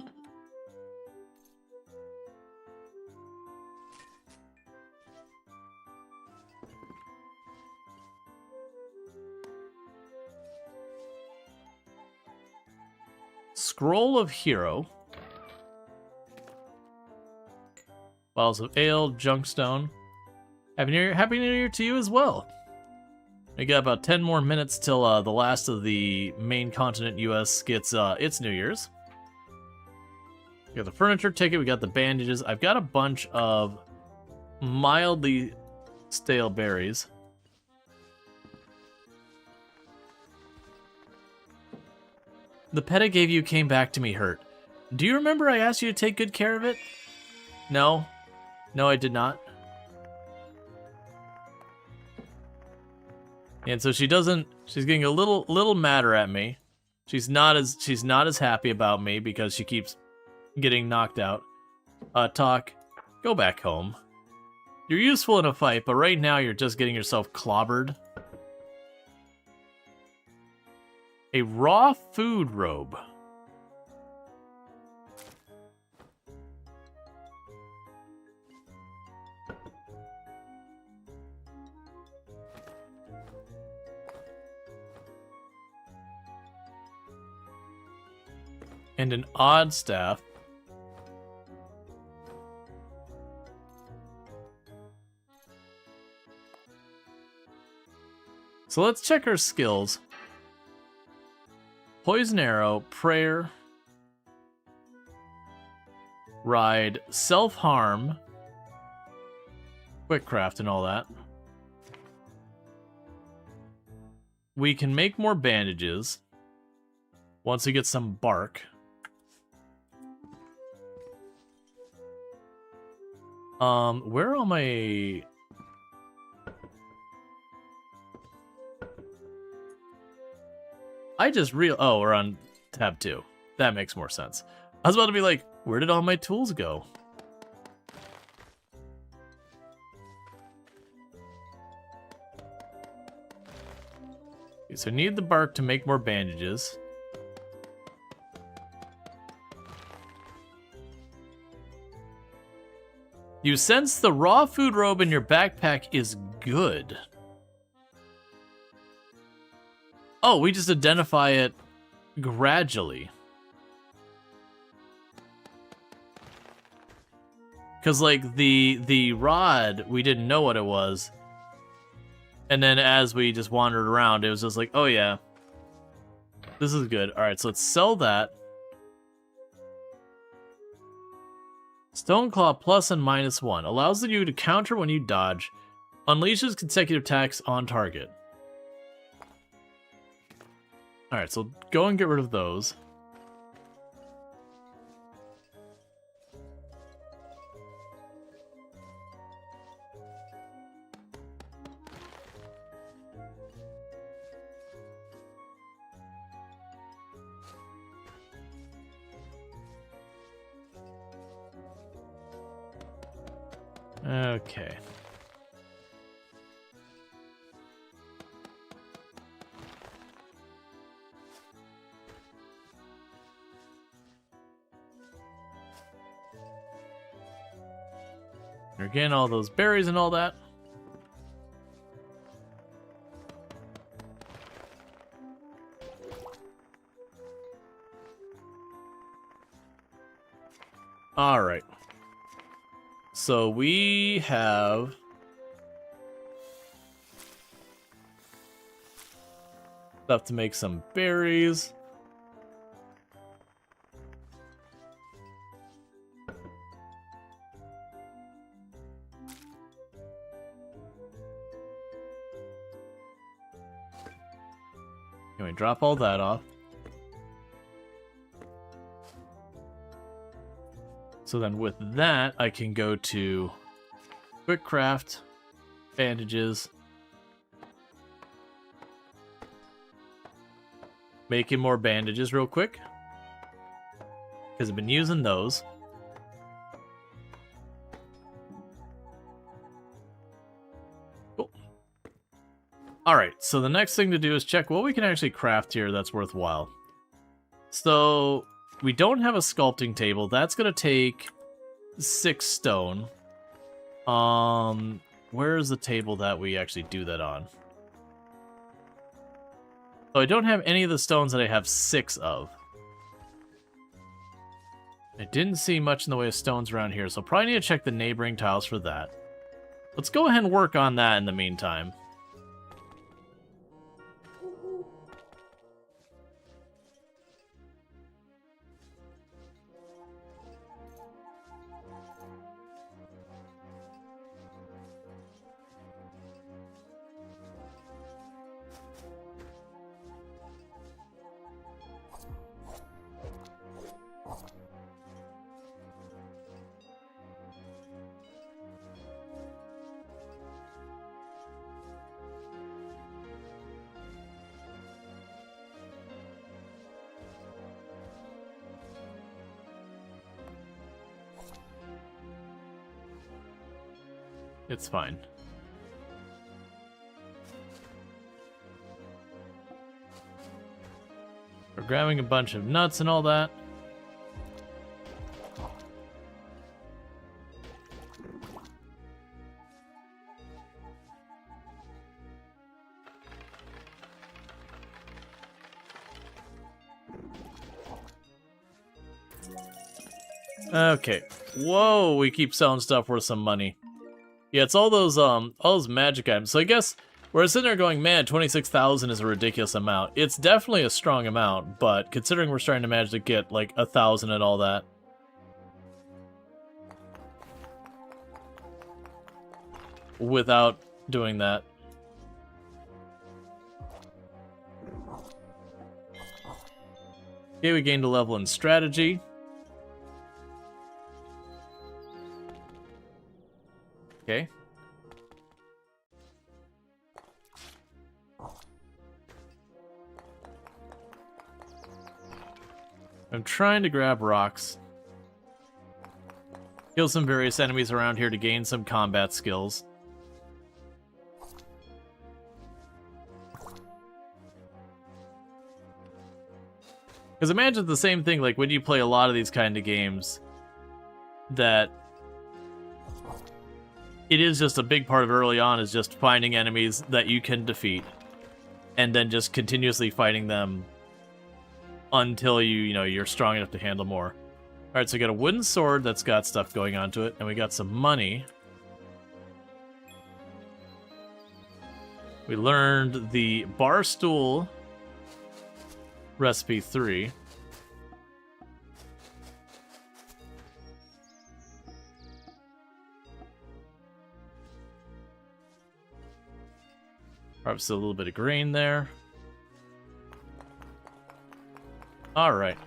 S1: Scroll of Hero. Bottles of ale, Junkstone. Happy New Year to you as well. We got about 10 more minutes till the last of the main continent US gets its New Year's. We got the furniture ticket, we got the bandages. I've got a bunch of mildly stale berries. The pet I gave you came back to me hurt. Do you remember I asked you to take good care of it? No. No, I did not. And so she's getting a little madder at me. She's not as happy about me because she keeps getting knocked out. Talk, go back home. You're useful in a fight, but right now you're just getting yourself clobbered. A raw food robe. And an odd staff. So let's check our skills. Poison arrow, prayer, ride, self-harm, quick craft and all that. We can make more bandages once we get some bark. Where are all my... Oh, we're on tab 2. That makes more sense. I was about to be like, where did all my tools go? Okay, so need the bark to make more bandages. You sense the raw food robe in your backpack is good. Oh, we just identify it gradually. Because, like, the rod, we didn't know what it was. And then as we just wandered around, it was just like, oh yeah, this is good. All right, so let's sell that. Stoneclaw plus and -1 allows you to counter when you dodge, unleashes consecutive attacks on target. All right, so go and get rid of those. Okay. You're getting all those berries and all that. All right. So we have stuff to make some berries. Can we drop all that off? So then with that, I can go to Quick Craft, bandages, making more bandages real quick, because I've been using those. Cool. Alright, so the next thing to do is check what we can actually craft here that's worthwhile. So we don't have a sculpting table. That's going to take 6 stone. Where is the table that we actually do that on? So I don't have any of the stones that I have 6 of. I didn't see much in the way of stones around here, so probably need to check the neighboring tiles for that. Let's go ahead and work on that in the meantime. It's fine. We're grabbing a bunch of nuts and all that. Okay. Whoa, we keep selling stuff worth some money. Yeah, it's all those magic items. So I guess we're sitting there going, man, 26,000 is a ridiculous amount. It's definitely a strong amount, but considering we're starting to manage to get like 1,000 and all that. Without doing that. Okay, we gained a level in strategy. Okay. I'm trying to grab rocks. Kill some various enemies around here to gain some combat skills. Because imagine the same thing, like when you play a lot of these kind of games, that it is just a big part of early on is just finding enemies that you can defeat and then just continuously fighting them until you're strong enough to handle more. All right, so we got a wooden sword that's got stuff going onto it, and we got some money. We learned the bar stool recipe 3. Perhaps a little bit of grain there. Alright.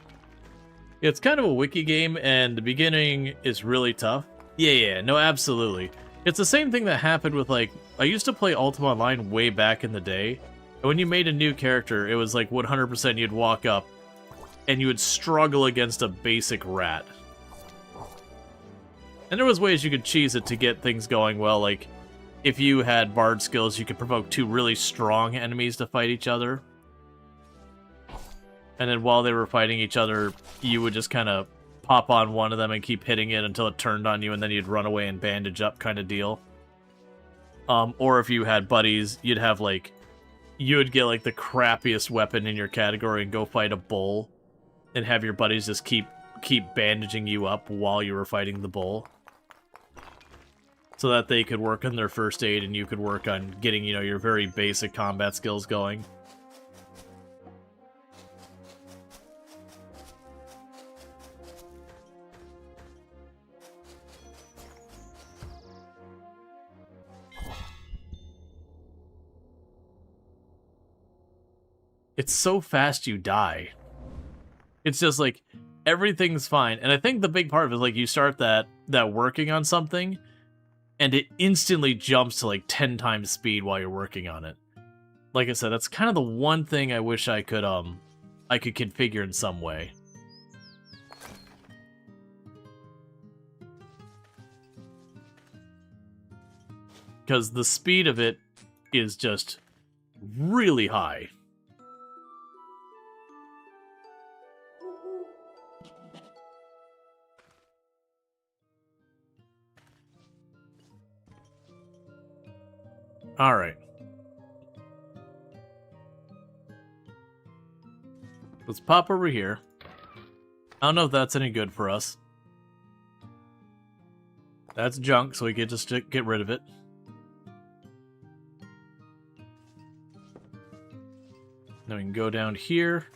S1: It's kind of a wiki game, and the beginning is really tough. Yeah, no, absolutely. It's the same thing that happened with, like, I used to play Ultima Online way back in the day. And when you made a new character, it was like 100% you'd walk up, and you would struggle against a basic rat. And there was ways you could cheese it to get things going well, like, if you had bard skills, you could provoke 2 really strong enemies to fight each other. And then while they were fighting each other, you would just kind of pop on one of them and keep hitting it until it turned on you, and then you'd run away and bandage up kind of deal. Or if you had buddies, you'd have, like, you would get, like, the crappiest weapon in your category and go fight a bull, and have your buddies just keep bandaging you up while you were fighting the bull. So that they could work on their first aid and you could work on getting, you know, your very basic combat skills going. It's so fast you die. It's just like, everything's fine. And I think the big part of it is, like, you start that working on something, and it instantly jumps to, like, 10 times speed while you're working on it. Like I said, that's kind of the one thing I wish I could configure in some way. Because the speed of it is just really high. Alright. Let's pop over here. I don't know if that's any good for us. That's junk, so we can just get rid of it. Then we can go down here.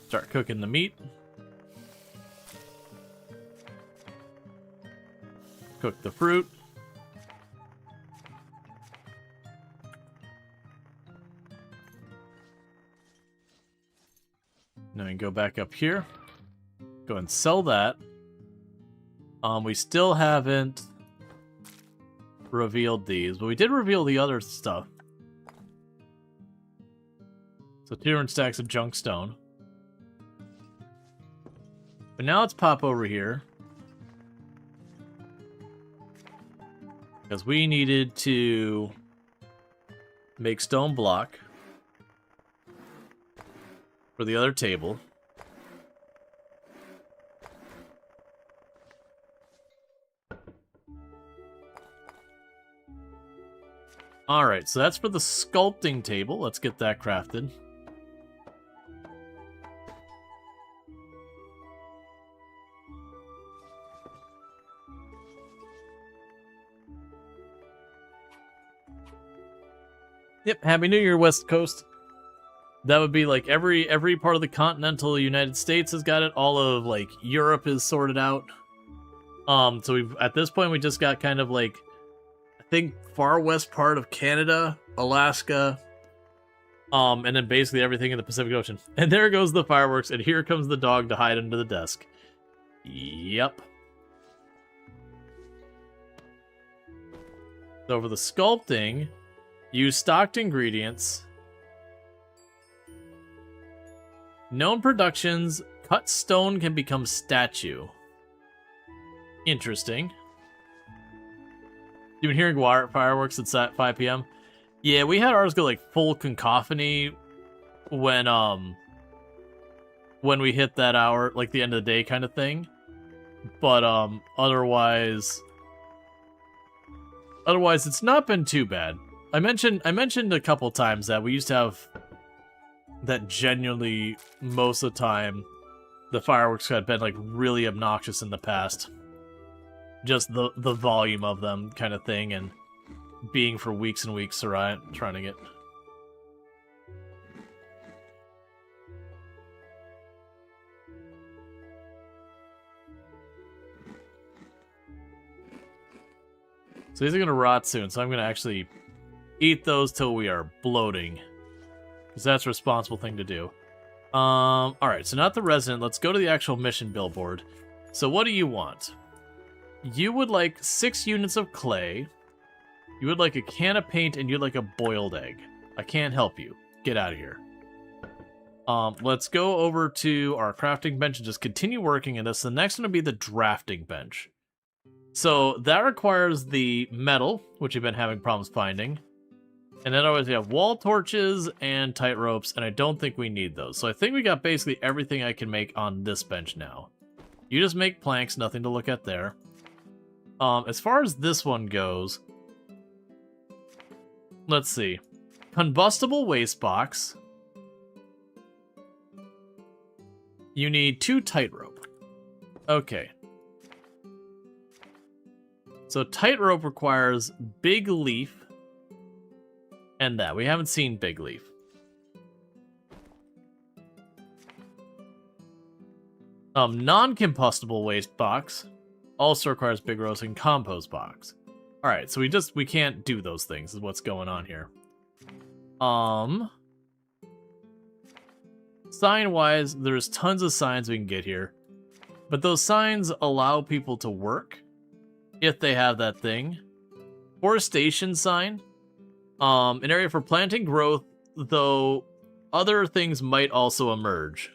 S1: Start cooking the meat. Cook the fruit. Now we can go back up here. Go and sell that. We still haven't revealed these, but we did reveal the other stuff. So 200 stacks of junk stone. But now let's pop over here. Because we needed to make stone block for the other table. Alright, so that's for the sculpting table. Let's get that crafted. Yep, Happy New Year, West Coast. That would be like every part of the continental United States has got it. All of like Europe is sorted out. So we've at this point we just got kind of like I think far west part of Canada, Alaska, and then basically everything in the Pacific Ocean. And there goes the fireworks, and here comes the dog to hide under the desk. Yep. So for the sculpting, use stocked ingredients. Known productions, cut stone can become statue. Interesting. You've been hearing fireworks at 5 p.m.? Yeah, we had ours go like full cacophony when we hit that hour, like the end of the day kind of thing. But otherwise it's not been too bad. I mentioned a couple times that we used to have that genuinely most of the time the fireworks had been like really obnoxious in the past. Just the volume of them kind of thing, and being for weeks and weeks, right? Trying to get... So these are going to rot soon, so I'm going to actually eat those till we are bloating. Because that's a responsible thing to do. Alright, so not the resident. Let's go to the actual mission billboard. So what do you want? You would like 6 units of clay. You would like a can of paint, and you'd like a boiled egg. I can't help you. Get out of here. Let's go over to our crafting bench and just continue working in this. The next one will be the drafting bench. So that requires the metal, which we've been having problems finding. And then always we have wall torches and tight ropes, and I don't think we need those. So I think we got basically everything I can make on this bench now. You just make planks, nothing to look at there. As far as this one goes, let's see. Combustible waste box. You need 2 tightrope. Okay. So tightrope requires big leaf and that. We haven't seen big leaf. Non-combustible waste box also requires big roasting compost box. All right, so we can't do those things is what's going on here. Sign-wise, there's tons of signs we can get here. But those signs allow people to work if they have that thing. Forestation sign. An area for planting growth, though other things might also emerge.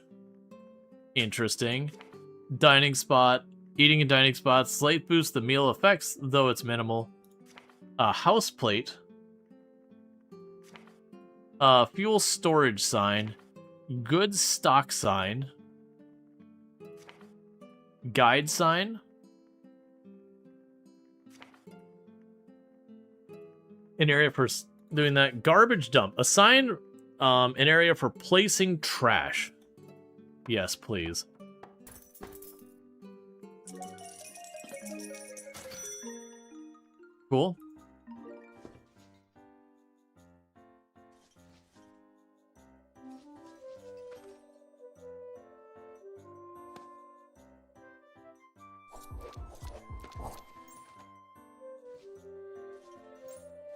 S1: Interesting. Dining spot. Eating and dining spots. Slight boost the meal effects, though it's minimal. House plate. Fuel storage sign. Goods stock sign. Guide sign. An area for doing that. Garbage dump. A sign, an area for placing trash. Yes, please. Cool.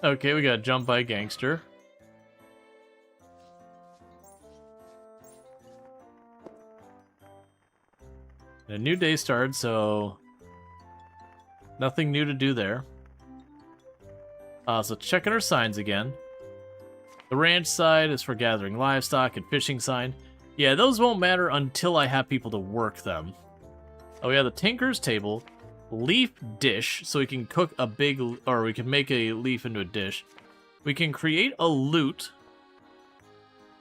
S1: Okay, we got jumped by a gangster. And a new day started, so nothing new to do there. So checking our signs again. The ranch side is for gathering livestock and fishing sign. Yeah, those won't matter until I have people to work them. Oh, we have the tinker's table. Leaf dish, so we can cook a big, or we can make a leaf into a dish. We can create a lute,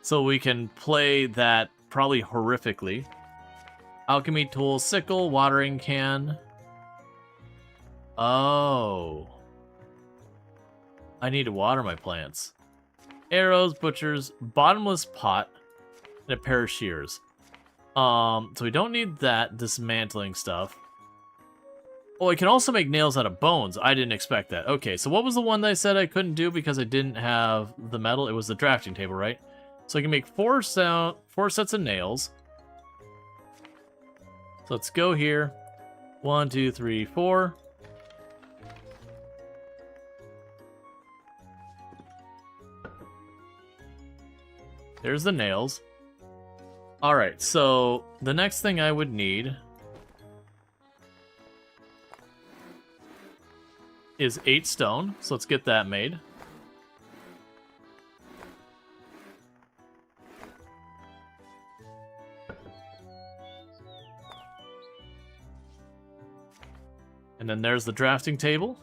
S1: so we can play that probably horrifically. Alchemy tool, sickle, watering can. Oh. I need to water my plants. Arrows, butchers, bottomless pot, and a pair of shears. So we don't need that dismantling stuff. Oh, I can also make nails out of bones. I didn't expect that. Okay, so what was the one that I said I couldn't do because I didn't have the metal? It was the drafting table, right? So I can make four sets of nails. So let's go here. 1, 2, 3, 4. There's the nails. Alright, so the next thing I would need is 8 stone, so let's get that made. And then there's the drafting table.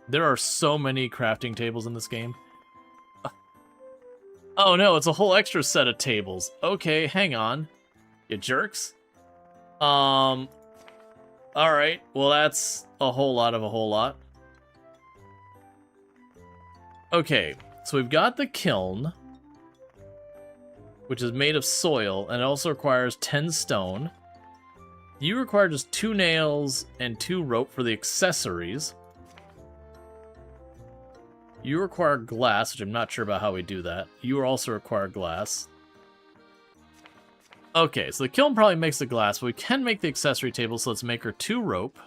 S1: There are so many crafting tables in this game. Oh no, it's a whole extra set of tables. Okay, hang on. You jerks. Alright, well that's a whole lot of a whole lot. Okay, so we've got the kiln, which is made of soil, and it also requires 10 stone. You require just 2 nails and 2 rope for the accessories. You require glass, which I'm not sure about how we do that. You also require glass. Okay, so the kiln probably makes the glass, but we can make the accessory table, so let's make her 2 rope.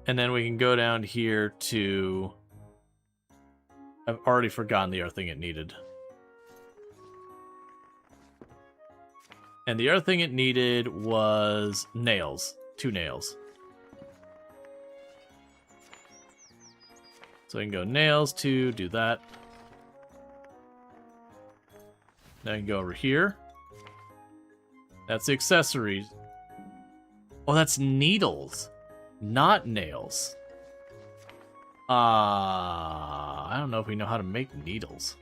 S1: And then we can go down here to... I've already forgotten the other thing it needed. And the other thing it needed was nails. 2 nails. So I can go nails to do that. Then I can go over here. That's the accessories. Oh, that's needles, not nails. I don't know if we know how to make needles.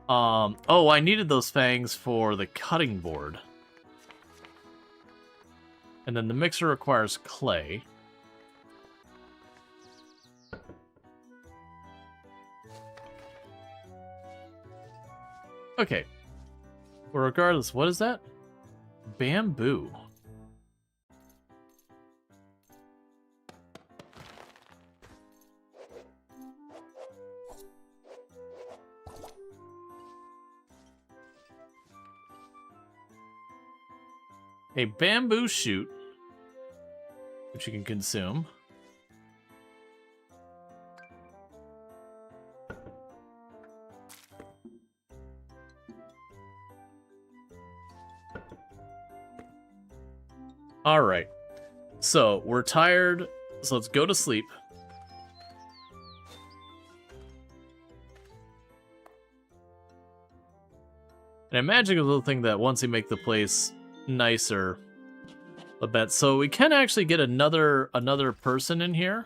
S1: Oh, I needed those fangs for the cutting board. And then the mixer requires clay. Okay. Well, regardless, what is that? Bamboo. A bamboo shoot, which you can consume. All right. So we're tired, so let's go to sleep. And a magical little thing that once you make the place nicer, a bit. So we can actually get another person in here.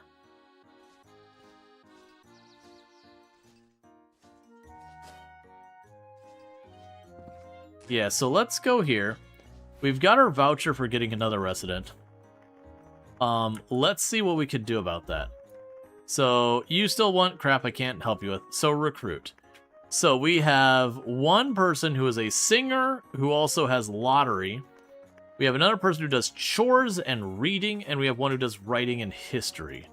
S1: Yeah, so let's go here. We've got our voucher for getting another resident. Let's see what we could do about that. So you still want crap I can't help you with. So recruit. So we have one person who is a singer who also has lottery. We have another person who does chores and reading, and we have one who does writing and history.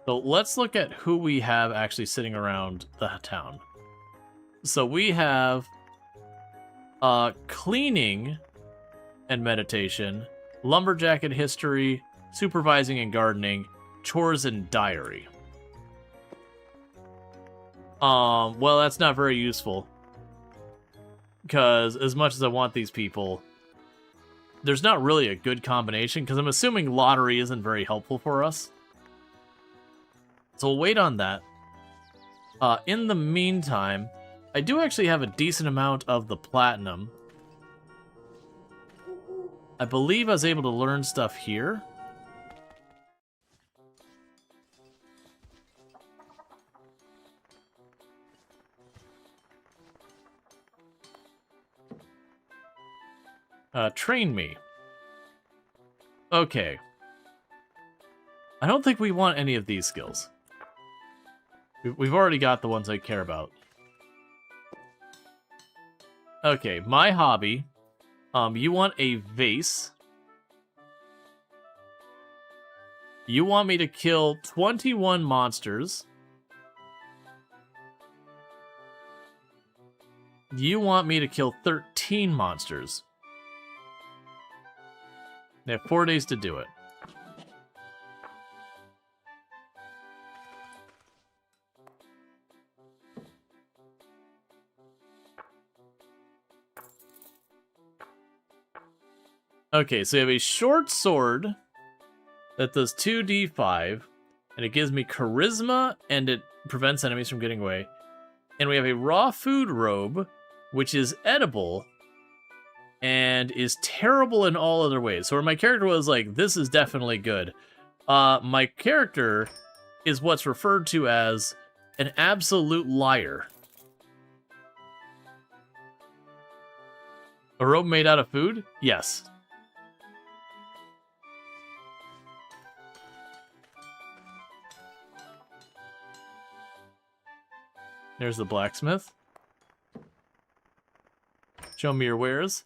S1: So let's look at who we have actually sitting around the town. So we have cleaning and meditation, lumberjack and history, supervising and gardening, chores and diary. Well, that's not very useful. Because as much as I want these people, there's not really a good combination, because I'm assuming lottery isn't very helpful for us. So we'll wait on that. In the meantime, I do actually have a decent amount of the platinum. I believe I was able to learn stuff here. Train me. Okay. I don't think we want any of these skills. We've already got the ones I care about. Okay, my hobby. You want a vase. You want me to kill 21 monsters. You want me to kill 13 monsters. They have 4 days to do it. Okay, so you have a short sword that does 2d5, and it gives me charisma, and it prevents enemies from getting away. And we have a raw food robe, which is edible, and is terrible in all other ways. So where my character was like, this is definitely good. My character is what's referred to as an absolute liar. A robe made out of food? Yes. There's the blacksmith. Show me your wares.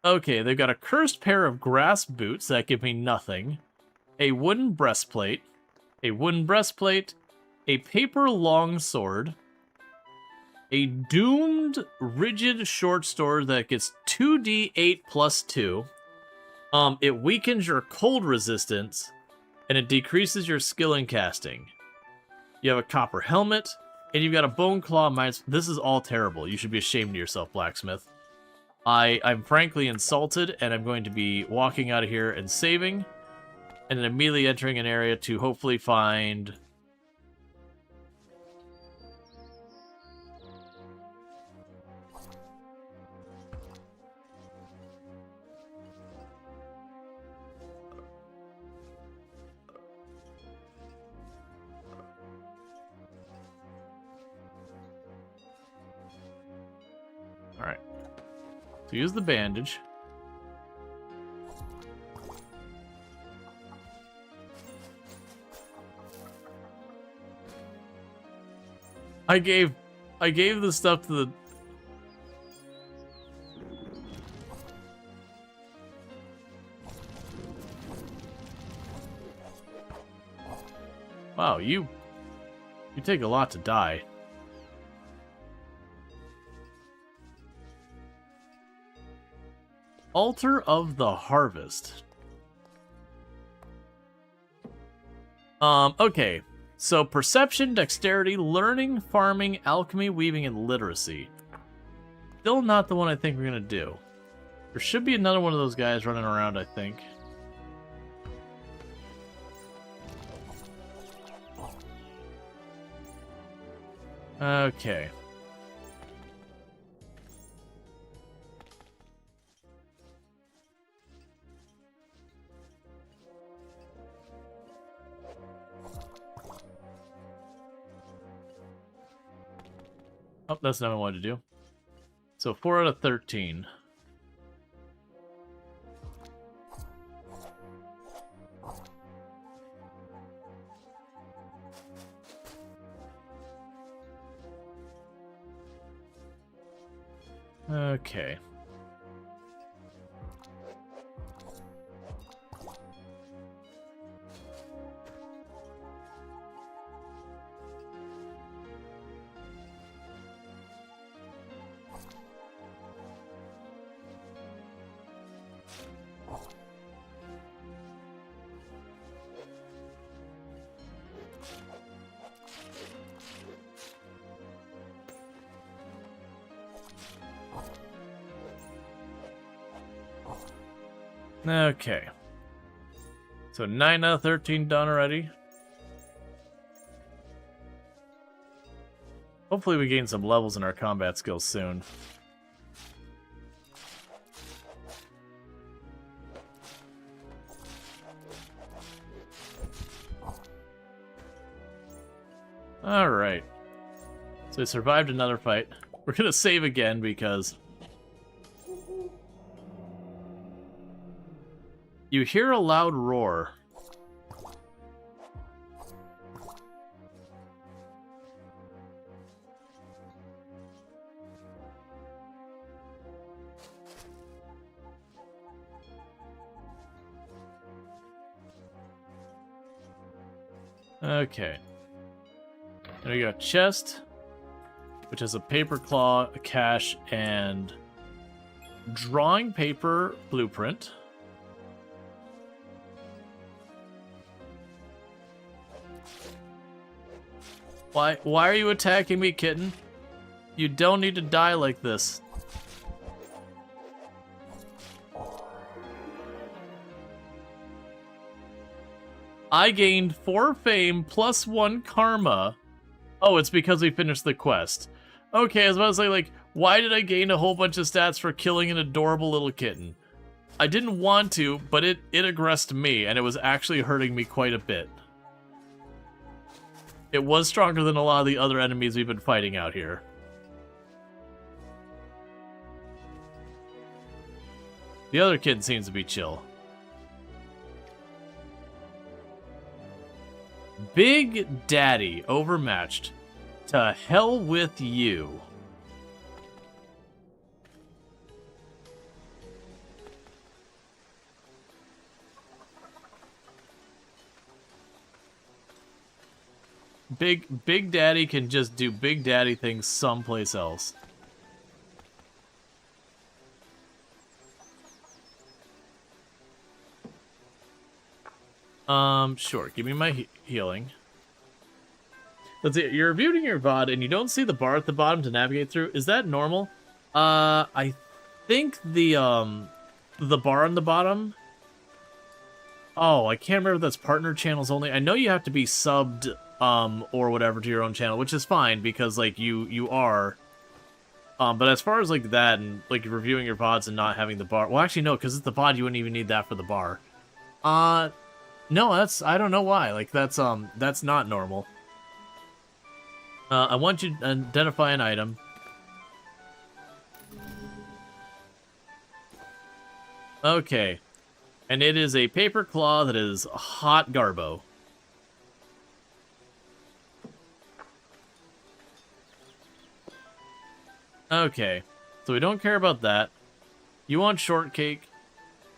S1: Okay, they've got a cursed pair of grass boots that give me nothing. A wooden breastplate. A wooden breastplate. A paper longsword. A doomed rigid short sword that gets 2d8 plus 2. It weakens your cold resistance, and it decreases your skill in casting. You have a copper helmet, and you've got a bone claw minus. This is all terrible. You should be ashamed of yourself, blacksmith. I'm frankly insulted, and I'm going to be walking out of here and saving, and then immediately entering an area to hopefully find... Alright. So use the bandage. I gave the stuff to the... Wow, you take a lot to die. Altar of the Harvest. Okay. So, perception, dexterity, learning, farming, alchemy, weaving, and literacy. Still not the one I think we're gonna do. There should be another one of those guys running around, I think. Okay. Oh, that's not what I wanted to do. So 4 out of 13. Okay. Okay. So 9 out of 13 done already. Hopefully we gain some levels in our combat skills soon. Alright. So we survived another fight. We're gonna save again because... You hear a loud roar. Okay. There we go. Chest, which has a paper claw, a cache, and drawing paper blueprint. Why are you attacking me, kitten? You don't need to die like this. I gained 4 fame plus 1 karma. Oh, it's because we finished the quest. Okay, I was about to say, like, why did I gain a whole bunch of stats for killing an adorable little kitten? I didn't want to, but it aggressed me, and it was actually hurting me quite a bit. It was stronger than a lot of the other enemies we've been fighting out here. The other kid seems to be chill. Big Daddy, overmatched. To hell with you. Big Daddy can just do Big Daddy things someplace else. Sure. Give me my healing. Let's see. You're reviewing your VOD and you don't see the bar at the bottom to navigate through. Is that normal? I think the bar on the bottom. Oh, I can't remember if that's partner channels only. I know you have to be subbed, or whatever to your own channel, which is fine because, like, you are. But as far as, like, that and, like, reviewing your VODs and not having the bar. Well, actually, no, because it's the VOD, you wouldn't even need that for the bar. No, I don't know why. Like, that's not normal. I want you to identify an item. Okay. And it is a paper claw that is hot garbo. Okay. So we don't care about that. You want shortcake,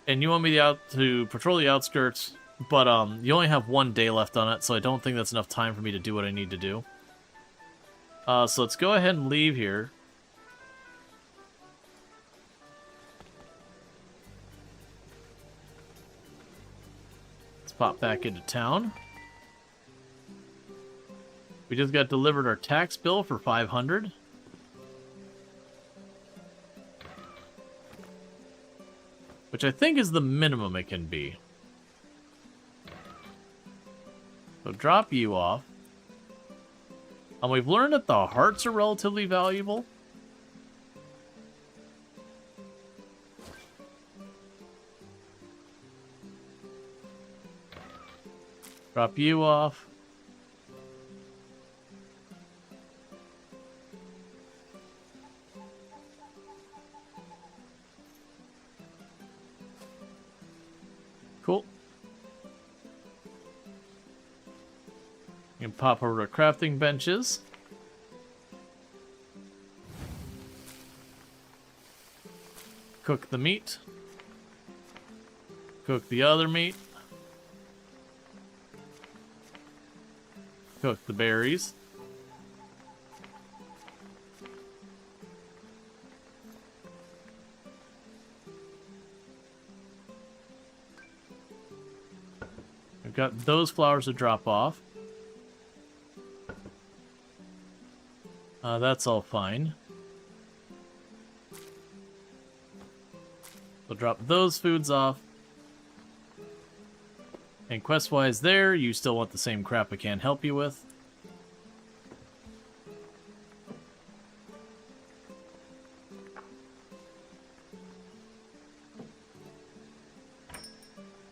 S1: and you want me to patrol the outskirts, but you only have 1 day left on it, so I don't think that's enough time for me to do what I need to do. So let's go ahead and leave here. Let's pop back into town. We just got delivered our tax bill for 500. Which I think is the minimum it can be. So drop you off. We've learned that the hearts are relatively valuable. Drop you off. Cool. You can pop over to crafting benches. Cook the meat. Cook the other meat. Cook the berries. We've got those flowers to drop off. That's all fine. We'll drop those foods off. And quest-wise there, you still want the same crap I can't help you with.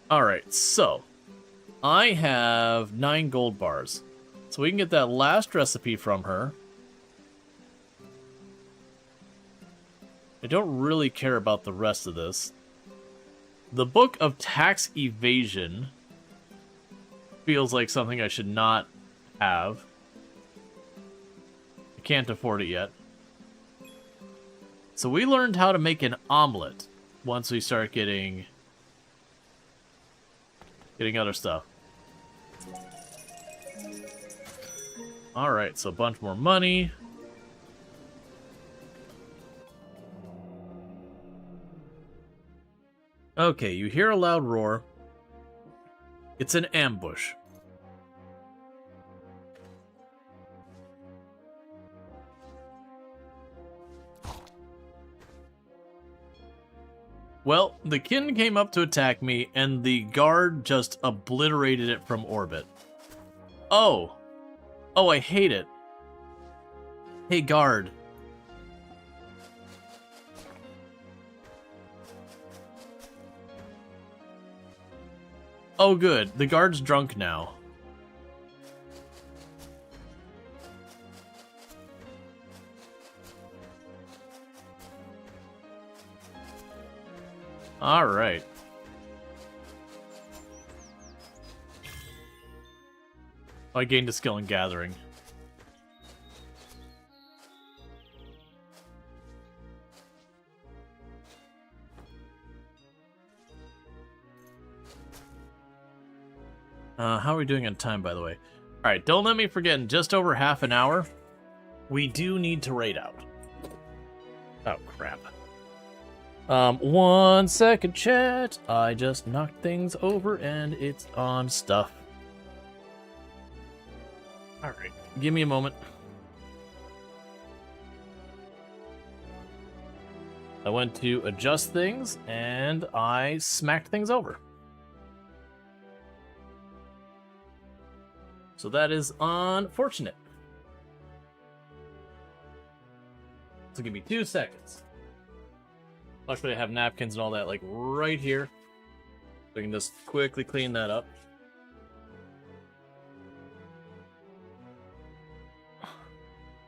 S1: Alright, so I have 9 gold bars. So we can get that last recipe from her. I don't really care about the rest of this. The Book of Tax Evasion feels like something I should not have. I can't afford it yet. So we learned how to make an omelet once we start getting other stuff. Alright, so a bunch more money. Okay, you hear a loud roar. It's an ambush. Well, the kin came up to attack me, and the guard just obliterated it from orbit. Oh! Oh, I hate it. Hey, guard. Oh, good. The guard's drunk now. Alright. I gained a skill in gathering. How are we doing on time, by the way? All right, don't let me forget, in just over half an hour, we do need to raid out. Oh, crap. 1 second, chat. I just knocked things over, and it's on stuff. All right, give me a moment. I went to adjust things, and I smacked things over. So that is unfortunate. So give me 2 seconds. Luckily I have napkins and all that, like, right here. So I can just quickly clean that up.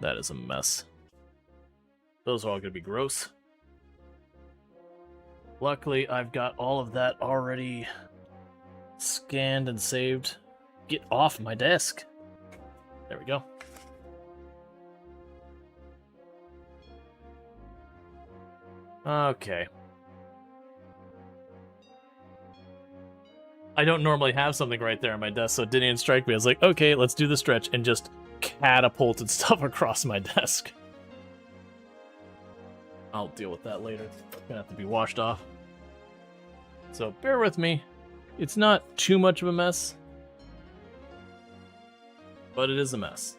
S1: That is a mess. Those are all gonna be gross. Luckily, I've got all of that already scanned and saved. Get off my desk. There we go. Okay. I don't normally have something right there on my desk, so it didn't even strike me. I was like, okay, let's do the stretch, and just catapulted stuff across my desk. I'll deal with that later. It's gonna have to be washed off. So bear with me. It's not too much of a mess, but it is a mess.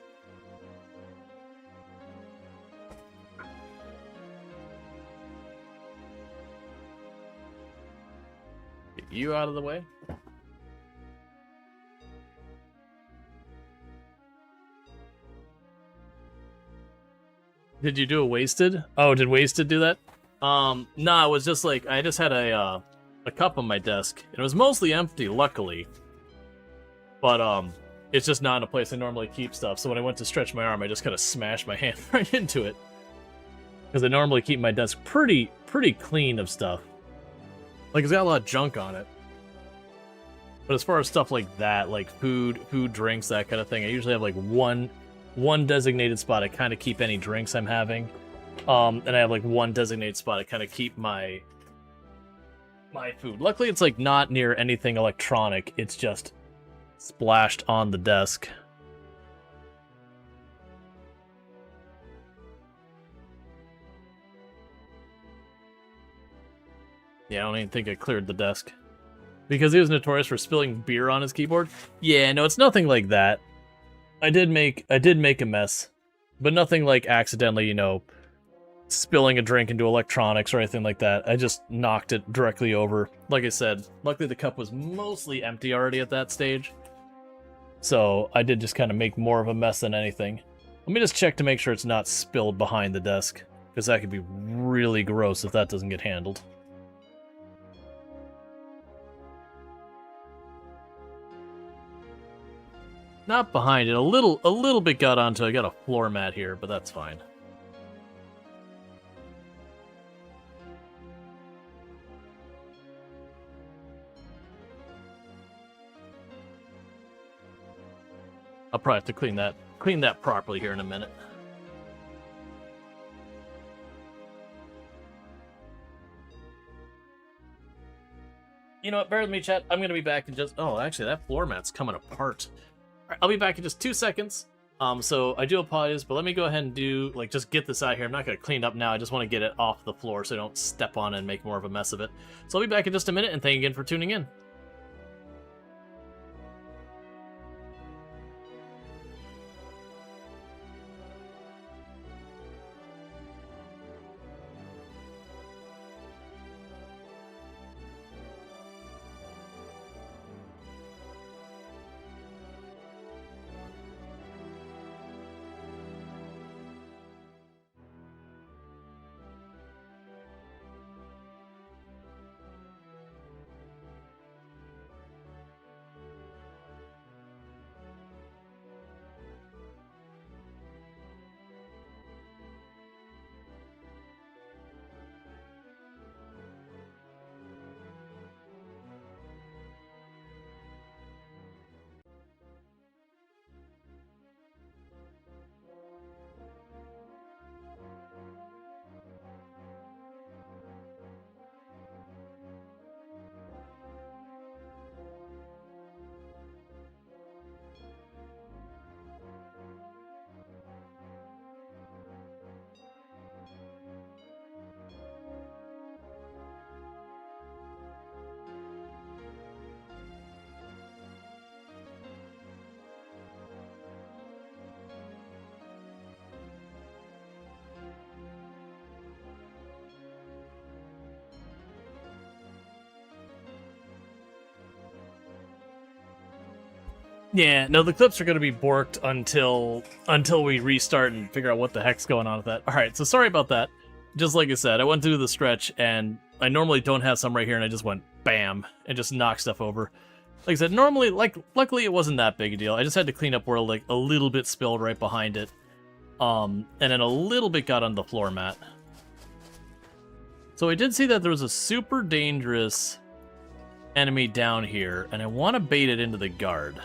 S1: Get you out of the way. Did you do a wasted? Oh, did wasted do that? No, it was just like I just had a cup on my desk. And it was mostly empty, luckily. But it's just not in a place I normally keep stuff. So when I went to stretch my arm, I just kind of smashed my hand right into it. Because I normally keep my desk pretty clean of stuff. Like, it's got a lot of junk on it. But as far as stuff like that, like food, drinks, that kind of thing, I usually have like one designated spot I kind of keep any drinks I'm having. And I have like one designated spot I kind of keep my food. Luckily, it's like not near anything electronic. It's just splashed on the desk. Yeah, I don't even think I cleared the desk. Because he was notorious for spilling beer on his keyboard? Yeah, no, it's nothing like that. I did make a mess. But nothing like accidentally, you know, spilling a drink into electronics or anything like that. I just knocked it directly over. Like I said, luckily the cup was mostly empty already at that stage. So I did just kind of make more of a mess than anything. Let me just check to make sure it's not spilled behind the desk, because that could be really gross if that doesn't get handled. Not behind it. A little bit got onto. I got a floor mat here, but that's fine. I'll probably have to clean that properly here in a minute. You know what? Bear with me, chat. I'm gonna be back in just. Oh, actually, that floor mat's coming apart. All right, I'll be back in just 2 seconds. So I do apologize, but let me go ahead and do just get this out here. I'm not gonna clean it up now. I just want to get it off the floor so I don't step on it and make more of a mess of it. So I'll be back in just a minute, and thank you again for tuning in. Yeah, no, the clips are going to be borked until we restart and figure out what the heck's going on with that. All right, so sorry about that. Just like I said, I went through the stretch, and I normally don't have some right here, and I just went bam and just knocked stuff over. Like I said, normally, luckily it wasn't that big a deal. I just had to clean up where like a little bit spilled right behind it, and then a little bit got on the floor mat. So I did see that there was a super dangerous enemy down here, and I want to bait it into the guard.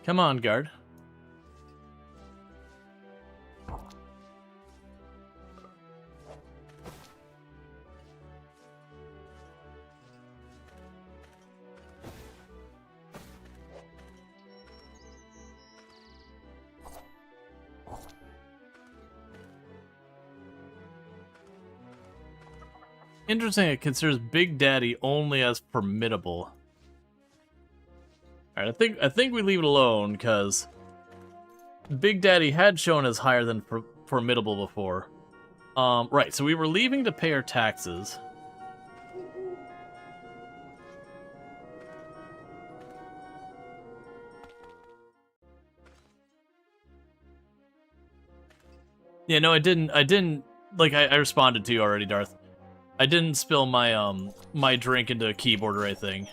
S1: Come on, guard. Interesting, it considers Big Daddy only as formidable. Alright, I think we leave it alone, because Big Daddy had shown as higher than formidable before. Right, so we were leaving to pay our taxes. Yeah, no, I didn't, like, I responded to you already, Darth. I didn't spill my, my drink into a keyboard or anything.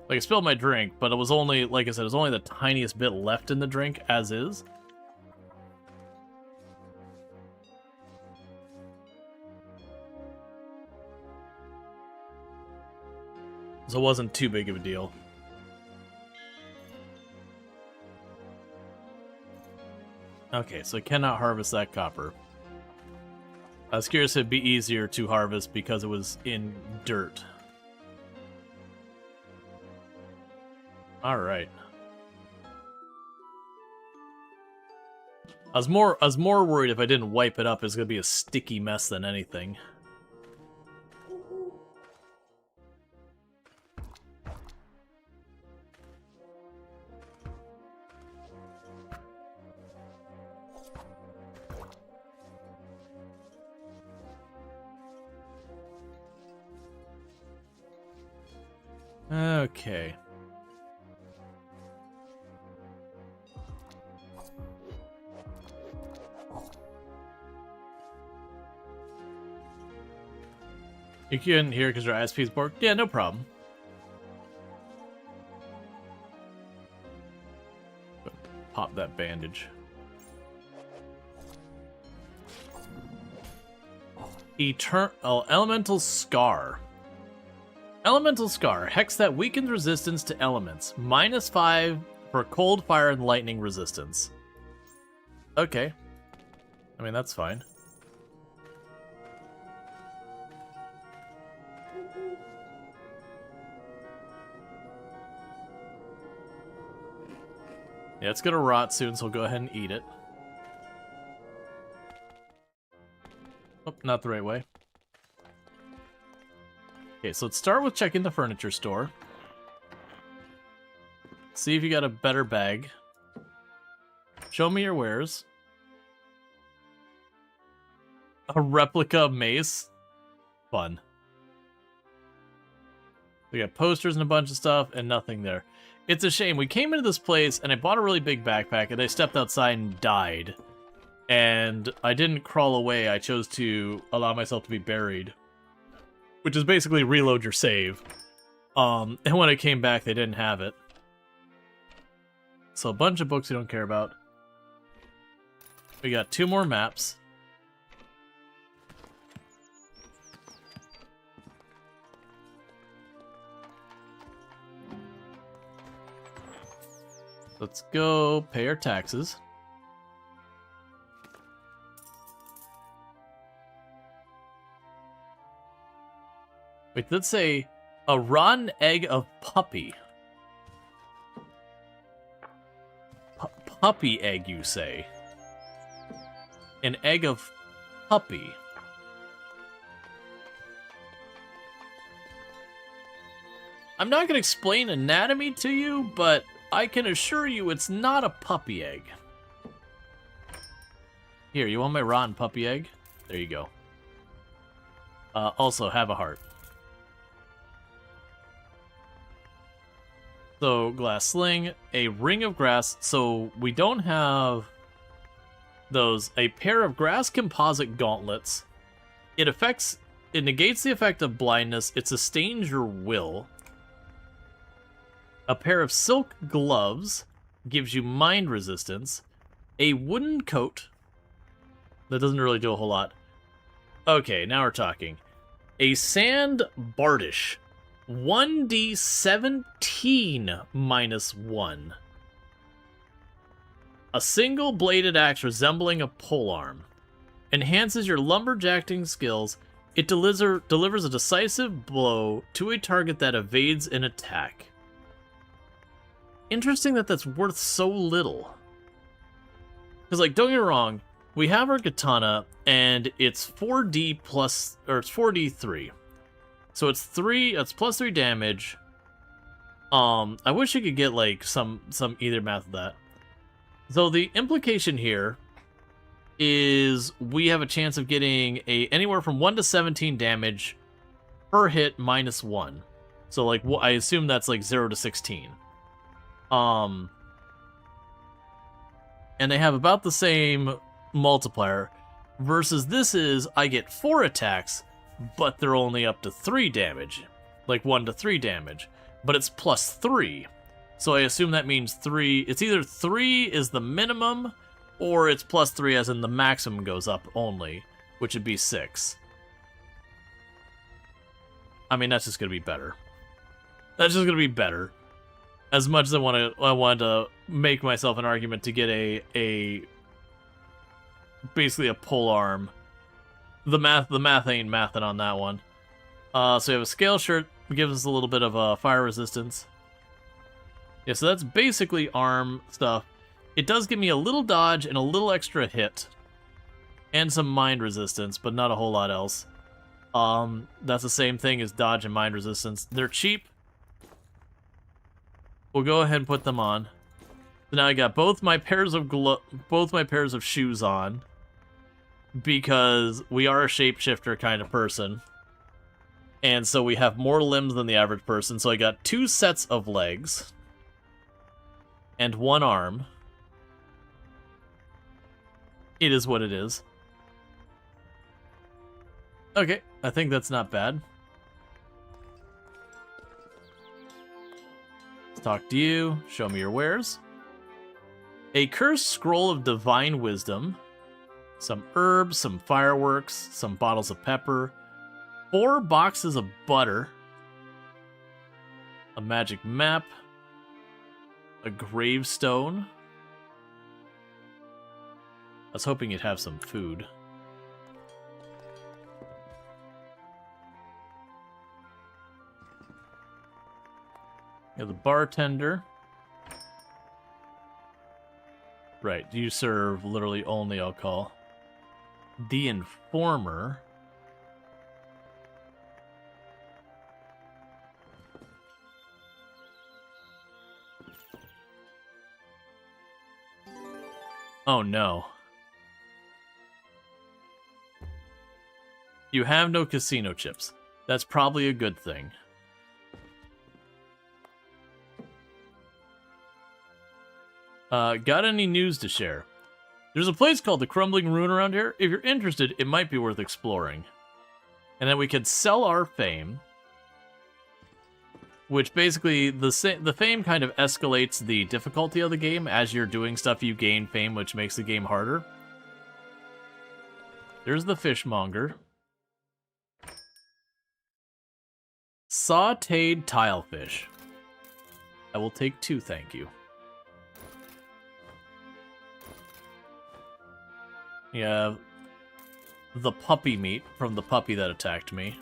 S1: Like, I spilled my drink, but it was only, like I said, it was only the tiniest bit left in the drink, as is. So it wasn't too big of a deal. Okay, so I cannot harvest that copper. I was curious if it'd be easier to harvest because it was in dirt. Alright. I was more worried if I didn't wipe it up, it's gonna be a sticky mess than anything. Okay. You couldn't hear because your ISP's borked? Yeah, no problem. Pop that bandage. Elemental Scar. Elemental Scar. Hex that weakens resistance to elements. -5 for cold, fire, and lightning resistance. Okay. I mean, that's fine. Yeah, it's gonna rot soon, so we'll go ahead and eat it. Oh, not the right way. Okay, so let's start with checking the furniture store. See if you got a better bag. Show me your wares. A replica mace. Fun. We got posters and a bunch of stuff, and nothing there. It's a shame. We came into this place, and I bought a really big backpack, and I stepped outside and died. And I didn't crawl away. I chose to allow myself to be buried. Which is basically reload your save. And when I came back, they didn't have it. So a bunch of books you don't care about. We got 2 more maps. Let's go pay our taxes. Wait, let's say a rotten egg of puppy. Puppy egg, you say? An egg of puppy. I'm not going to explain anatomy to you, but I can assure you it's not a puppy egg. Here, you want my rotten puppy egg? There you go. Also, have a heart. So, glass sling, a ring of grass. So, we don't have those. A pair of grass composite gauntlets. It negates the effect of blindness. It sustains your will. A pair of silk gloves gives you mind resistance. A wooden coat. That doesn't really do a whole lot. Okay, now we're talking. A sand bardish. 1d17 minus 1. A single bladed axe resembling a polearm. Enhances your lumberjacking skills. It delivers a decisive blow to a target that evades an attack. Interesting that that's worth so little. Because, like, don't get me wrong, we have our katana, and it's 4d plus, or it's 4d3. So it's plus 3 damage. I wish you could get, like, some either math of that. So the implication here is we have a chance of getting anywhere from 1 to 17 damage per hit minus 1. So, like, I assume that's, like, 0 to 16. And they have about the same multiplier, versus this is, I get 4 attacks, but they're only up to 3 damage. Like 1 to 3 damage. But it's plus 3. So I assume that means 3. It's either 3 is the minimum, or it's plus 3 as in the maximum goes up only, which would be 6. I mean, that's just going to be better. That's just going to be better. As much as I wanted to make myself an argument to get basically a polearm. The math ain't mathing on that one. So we have a scale shirt, gives us a little bit of fire resistance. Yeah, so that's basically arm stuff. It does give me a little dodge and a little extra hit. And some mind resistance, but not a whole lot else. That's the same thing as dodge and mind resistance. They're cheap. We'll go ahead and put them on. So now I got both my pairs of shoes on, because we are a shapeshifter kind of person. And so we have more limbs than the average person. So I got 2 sets of legs and 1 arm. It is what it is. Okay, I think that's not bad. Let's talk to you. Show me your wares. A cursed scroll of divine wisdom. Some herbs, some fireworks, some bottles of pepper. 4 boxes of butter. A magic map. A gravestone. I was hoping you'd have some food. You're the bartender. Right, you serve literally only alcohol. The informer. Oh no. You have no casino chips. That's probably a good thing. Got any news to share? There's a place called the Crumbling Ruin around here. If you're interested, it might be worth exploring. And then we could sell our fame. Which basically, the fame kind of escalates the difficulty of the game. As you're doing stuff, you gain fame, which makes the game harder. There's the fishmonger. Sauteed tilefish. I will take 2, thank you. Yeah, the puppy meat from the puppy that attacked me.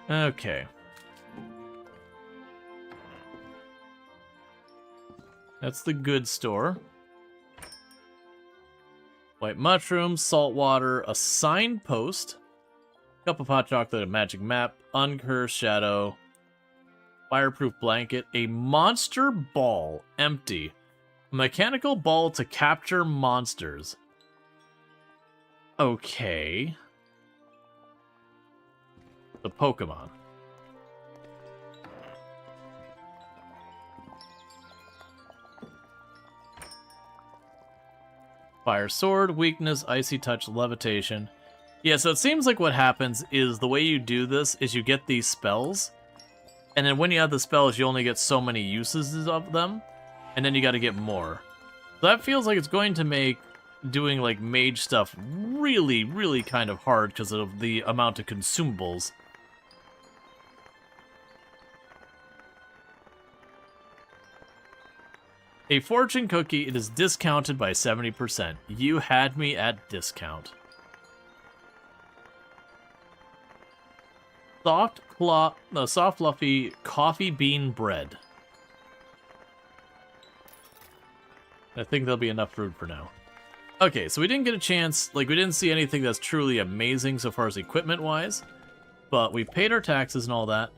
S1: Okay. That's the good store. White mushrooms, salt water, a signpost, cup of hot chocolate, a magic map, uncursed shadow, fireproof blanket, a monster ball, empty. Mechanical ball to capture monsters. Okay. The Pokemon. Fire sword, weakness, icy touch, levitation. Yeah, so it seems like what happens is the way you do this is you get these spells, and then when you have the spells, you only get so many uses of them, and then you gotta get more. So that feels like it's going to make doing, like, mage stuff really, really kind of hard because of the amount of consumables. A fortune cookie, it is discounted by 70%. You had me at discount. Soft fluffy coffee bean bread. I think there'll be enough food for now. Okay, so we didn't get a chance, like, we didn't see anything that's truly amazing so far as equipment-wise, but we paid our taxes and all that.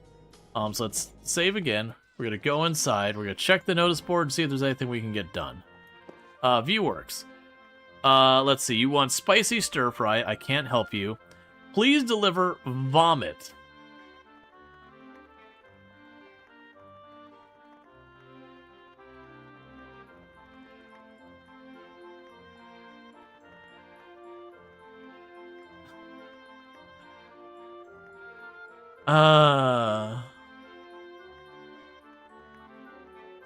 S1: So let's save again. We're gonna go inside, we're gonna check the notice board and see if there's anything we can get done. Viewworks. Let's see, you want spicy stir-fry, I can't help you. Please deliver vomit. Uh...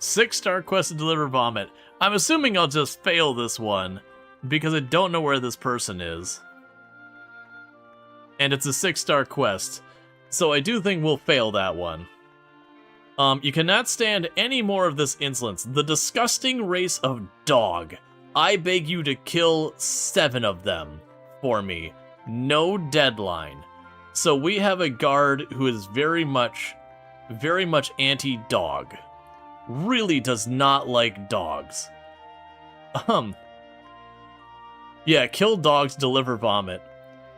S1: 6-star quest to deliver vomit. I'm assuming I'll just fail this one, because I don't know where this person is. And it's a 6-star quest, so I do think we'll fail that one. You cannot stand any more of this insolence. The disgusting race of dog. I beg you to kill 7 of them for me. No deadline. So we have a guard who is very much anti-dog. Really does not like dogs. Yeah, kill dogs, deliver vomit.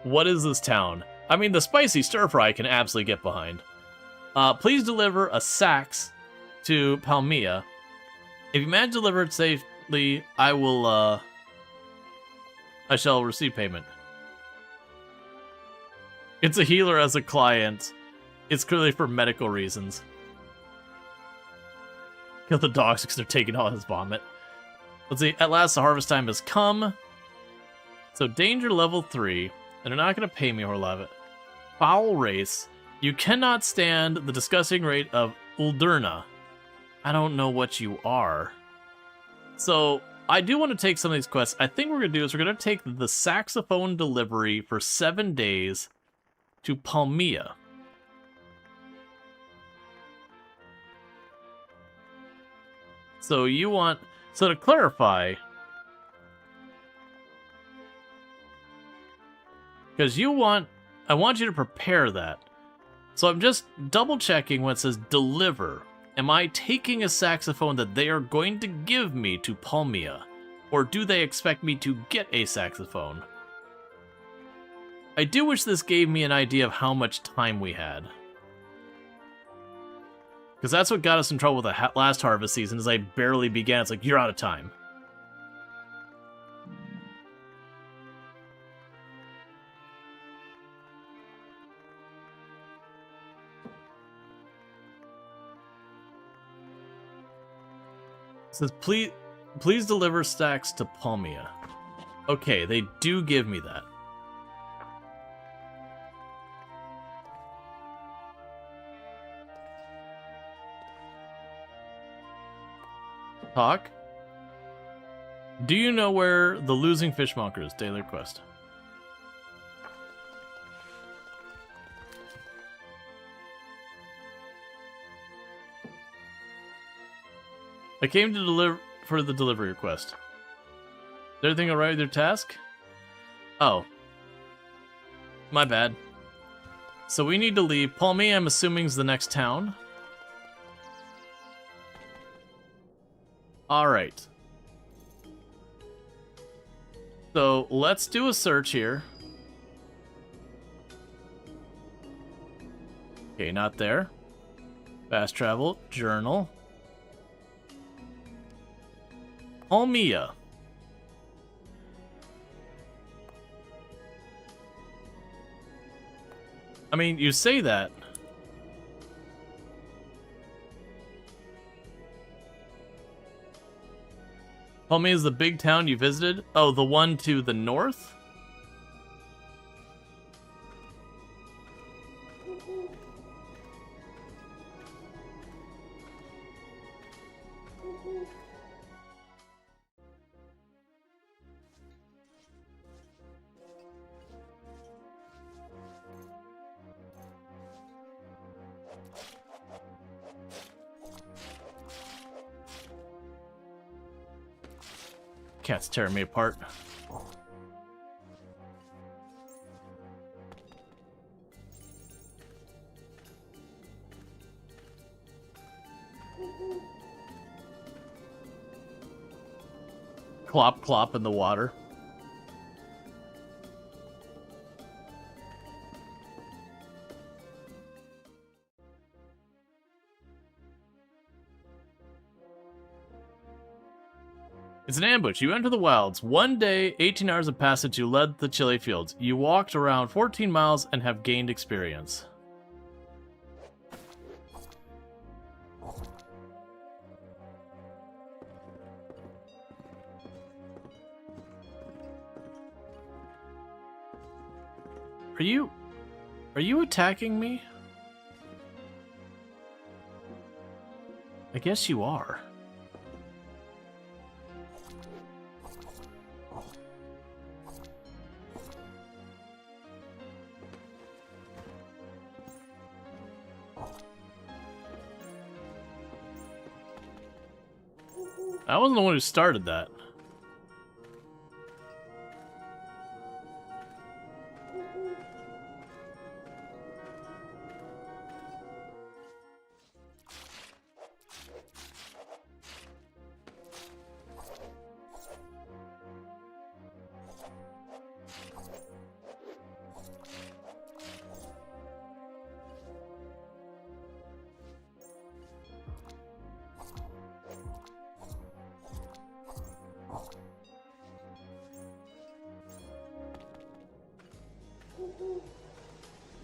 S1: What is this town? I mean, the spicy stir-fry I can absolutely get behind. Please deliver a sax to Palmia. If you manage to deliver it safely, I shall receive payment. It's a healer as a client. It's clearly for medical reasons. Kill the dogs because they're taking all his vomit. Let's see, at last the harvest time has come. So danger level 3, and they're not going to pay me or love it. Foul race. You cannot stand the disgusting rate of Uldurna. I don't know what you are. So I do want to take some of these quests. I think what we're going to do is we're going to take the saxophone delivery for 7 days to Palmia. So you want, so to clarify, because I want you to prepare that. So I'm just double checking when it says deliver. Am I taking a saxophone that they are going to give me to Palmia? Or do they expect me to get a saxophone? I do wish this gave me an idea of how much time we had. Because that's what got us in trouble with the last harvest season, is I barely began. It's like, you're out of time. It says, please deliver stacks to Palmia. Okay, they do give me that. Talk. Do you know where the losing fishmonger is? Daily quest. I came to deliver for the delivery request. Is everything alright with your task? Oh. My bad. So we need to leave. Palmia, I'm assuming, is the next town. Alright. So let's do a search here. Okay, not there. Fast travel, journal. Almia. I mean, you say that. Almia is the big town you visited? Oh, the one to the north? Cat's tearing me apart. Clop, clop in the water. It's an ambush. You enter the wilds. One day, 18 hours have passed since you led the chilly fields. You walked around 14 miles and have gained experience. Are you attacking me? I guess you are. I wasn't the one who started that.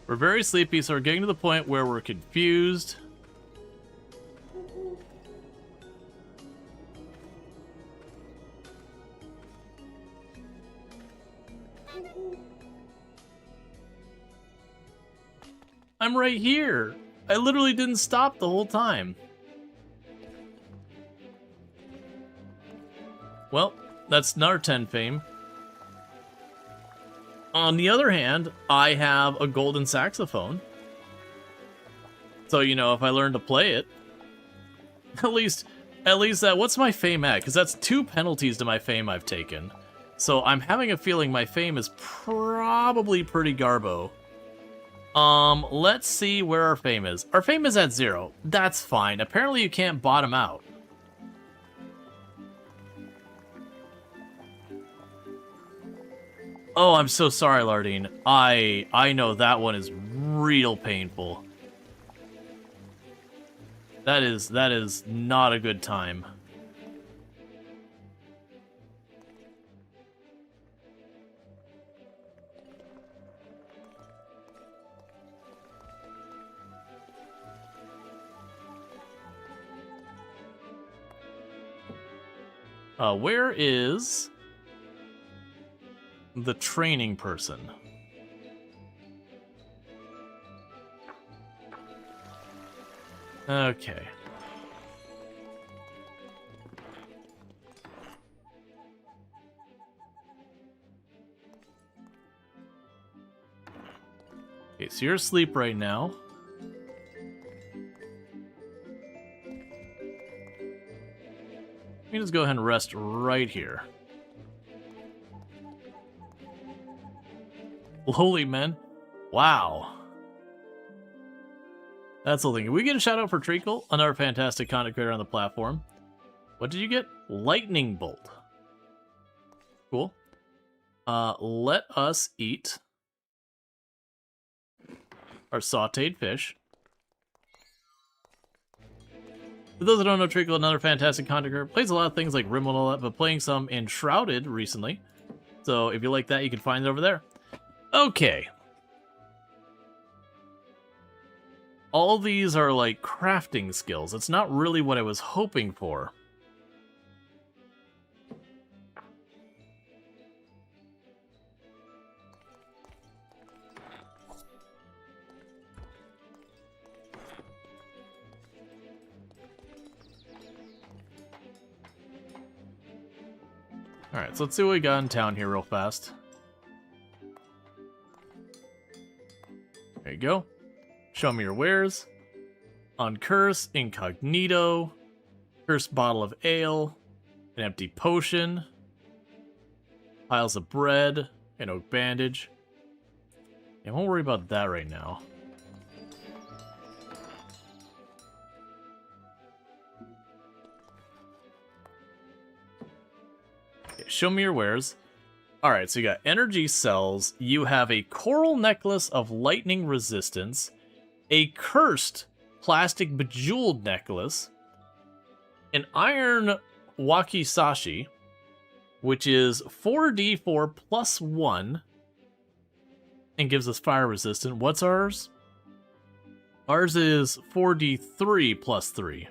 S1: We're very sleepy, so we're getting to the point where we're confused. I'm right here. I literally didn't stop the whole time. Well, that's another 10 fame. On the other hand, I have a golden saxophone. So, you know, if I learn to play it, at least that, what's my fame at? Because that's 2 penalties to my fame I've taken. So I'm having a feeling my fame is probably pretty garbo. Let's see where our fame is. Our fame is at 0. That's fine. Apparently you can't bottom out. Oh, I'm so sorry, Lardine. I know that one is real painful. That is not a good time. Where is the training person? Okay. Okay, so you're asleep right now. Let me just go ahead and rest right here. Lowly men? Wow. That's the thing. Can we get a shout out for Treacle? Another fantastic content creator on the platform. What did you get? Lightning Bolt. Cool. Let us eat our sauteed fish. For those that don't know, Treacle, another fantastic content creator, plays a lot of things like Rimmel and all that, but playing some Enshrouded recently. So if you like that, you can find it over there. Okay. All these are like crafting skills. It's not really what I was hoping for. Alright, so let's see what we got in town here real fast. There you go. Show me your wares. Uncurse, Incognito, Cursed Bottle of Ale, an empty potion, piles of bread, an oak bandage. I won't worry about that right now. Okay, show me your wares. Alright, so you got energy cells, you have a coral necklace of lightning resistance, a cursed plastic bejeweled necklace, an iron wakizashi, which is 4d4 plus 1, and gives us fire resistant. What's ours? Ours is 4d3 plus 3.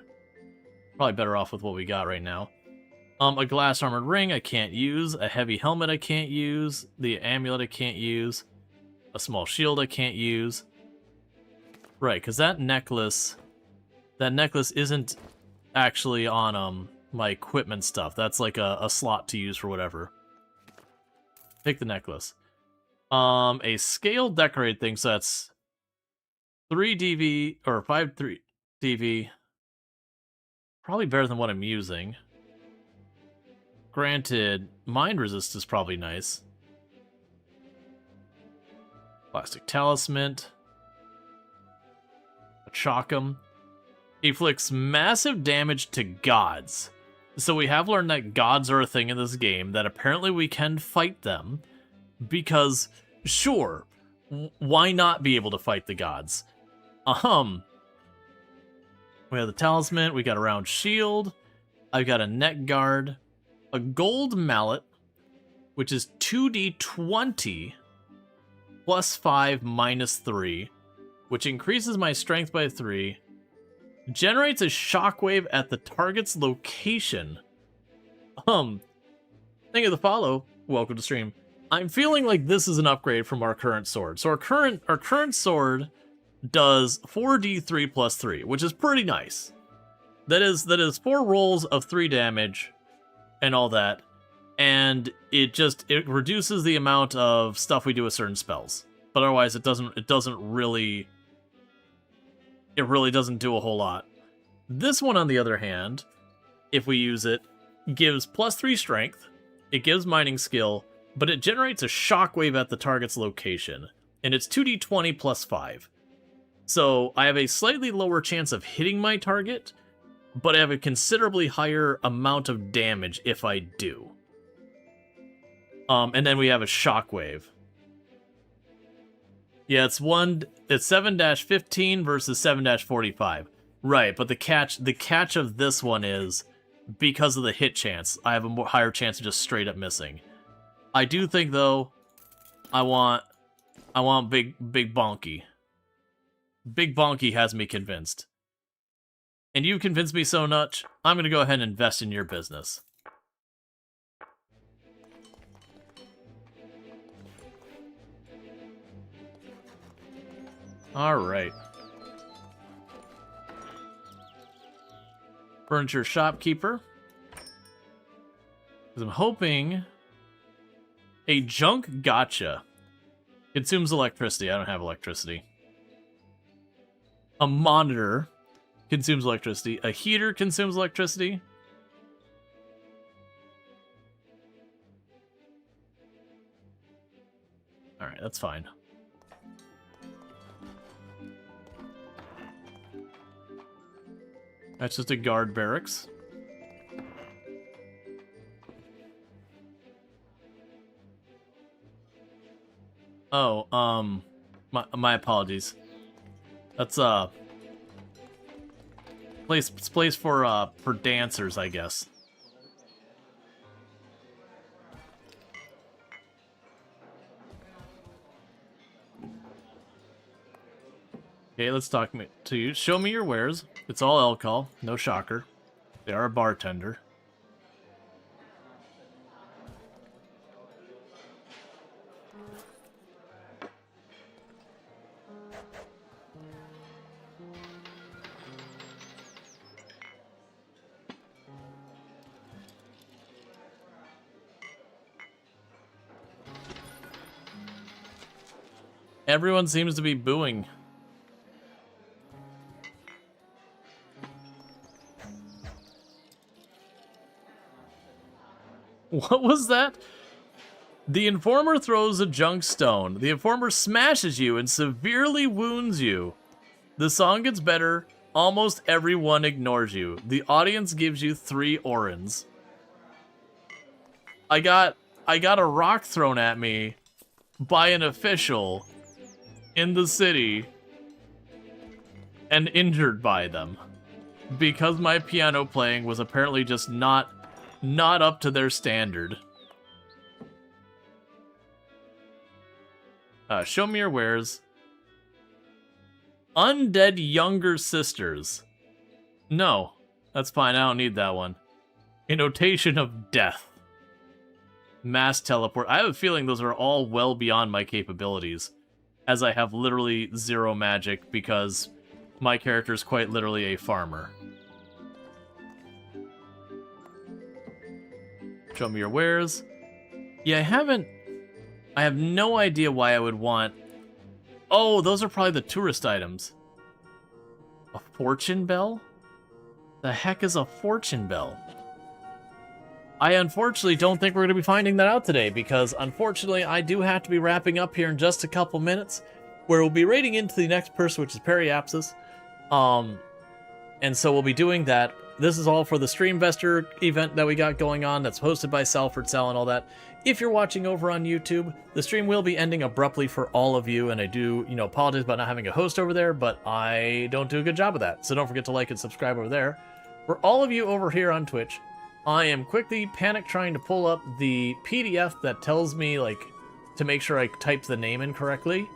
S1: Probably better off with what we got right now. A glass armored ring I can't use, a heavy helmet I can't use, the amulet I can't use, a small shield I can't use. Right, because that necklace isn't actually on my equipment stuff. That's like a slot to use for whatever. Take the necklace. A scale decorated thing, so that's 3 DV or 5 DV. Probably better than what I'm using. Granted, mind resist is probably nice. Plastic talisman. A Chocum. Inflicts massive damage to gods. So we have learned that gods are a thing in this game, that apparently we can fight them. Because, sure, why not be able to fight the gods? We have the talisman, we got a round shield, I've got a neck guard, a gold mallet, which is 2d20 plus 5 minus 3, which increases my strength by 3, generates a shockwave at the target's location. Thank you to follow. Welcome to stream. I'm feeling like this is an upgrade from our current sword. So our current sword does 4d3 plus 3, which is pretty nice. That is 4 rolls of 3 damage and all that, and it reduces the amount of stuff we do with certain spells. But otherwise, it really doesn't do a whole lot. This one, on the other hand, if we use it, gives plus 3 strength, it gives mining skill, but it generates a shockwave at the target's location, and it's 2d20 plus 5. So I have a slightly lower chance of hitting my target, but I have a considerably higher amount of damage if I do. And then we have a shockwave. Yeah, it's 7-15 versus 7-45. Right, but the catch of this one is, because of the hit chance, I have a higher chance of just straight up missing. I do think, though, I want Big Bonky. Big Bonky has me convinced. And you've convinced me so much, I'm going to go ahead and invest in your business. Alright. Furniture shopkeeper. Because I'm hoping a junk gotcha consumes electricity. I don't have electricity. A monitor consumes electricity. A heater consumes electricity. Alright, that's fine. That's just a guard barracks. Oh, my apologies. That's place for dancers, I guess. Okay, let's talk to you. Show me your wares. It's all alcohol, no shocker. They are a bartender. Everyone seems to be booing. What was that? The informer throws a junk stone. The informer smashes you and severely wounds you. The song gets better. Almost everyone ignores you. The audience gives you 3 orans. I got a rock thrown at me by an official in the city and injured by them because my piano playing was apparently just not up to their standard. Show me your wares. Undead younger sisters. No, that's fine. I don't need that one. A notation of death. Mass teleport. I have a feeling those are all well beyond my capabilities, as I have literally 0 magic because my character is quite literally a farmer. Show me your wares. Yeah, I have no idea why I would want... Oh, those are probably the tourist items. A fortune bell? The heck is a fortune bell? I unfortunately don't think we're going to be finding that out today, because unfortunately I do have to be wrapping up here in just a couple minutes, where we'll be raiding into the next person, which is Periapsis. And so we'll be doing that. This is all for the Streamvestor event that we got going on that's hosted by Salford Sal and all that. If you're watching over on YouTube, the stream will be ending abruptly for all of you, and I do, apologize about not having a host over there, but I don't do a good job of that. So don't forget to like and subscribe over there. For all of you over here on Twitch, I am quickly trying to pull up the PDF that tells me, to make sure I typed the name in correctly.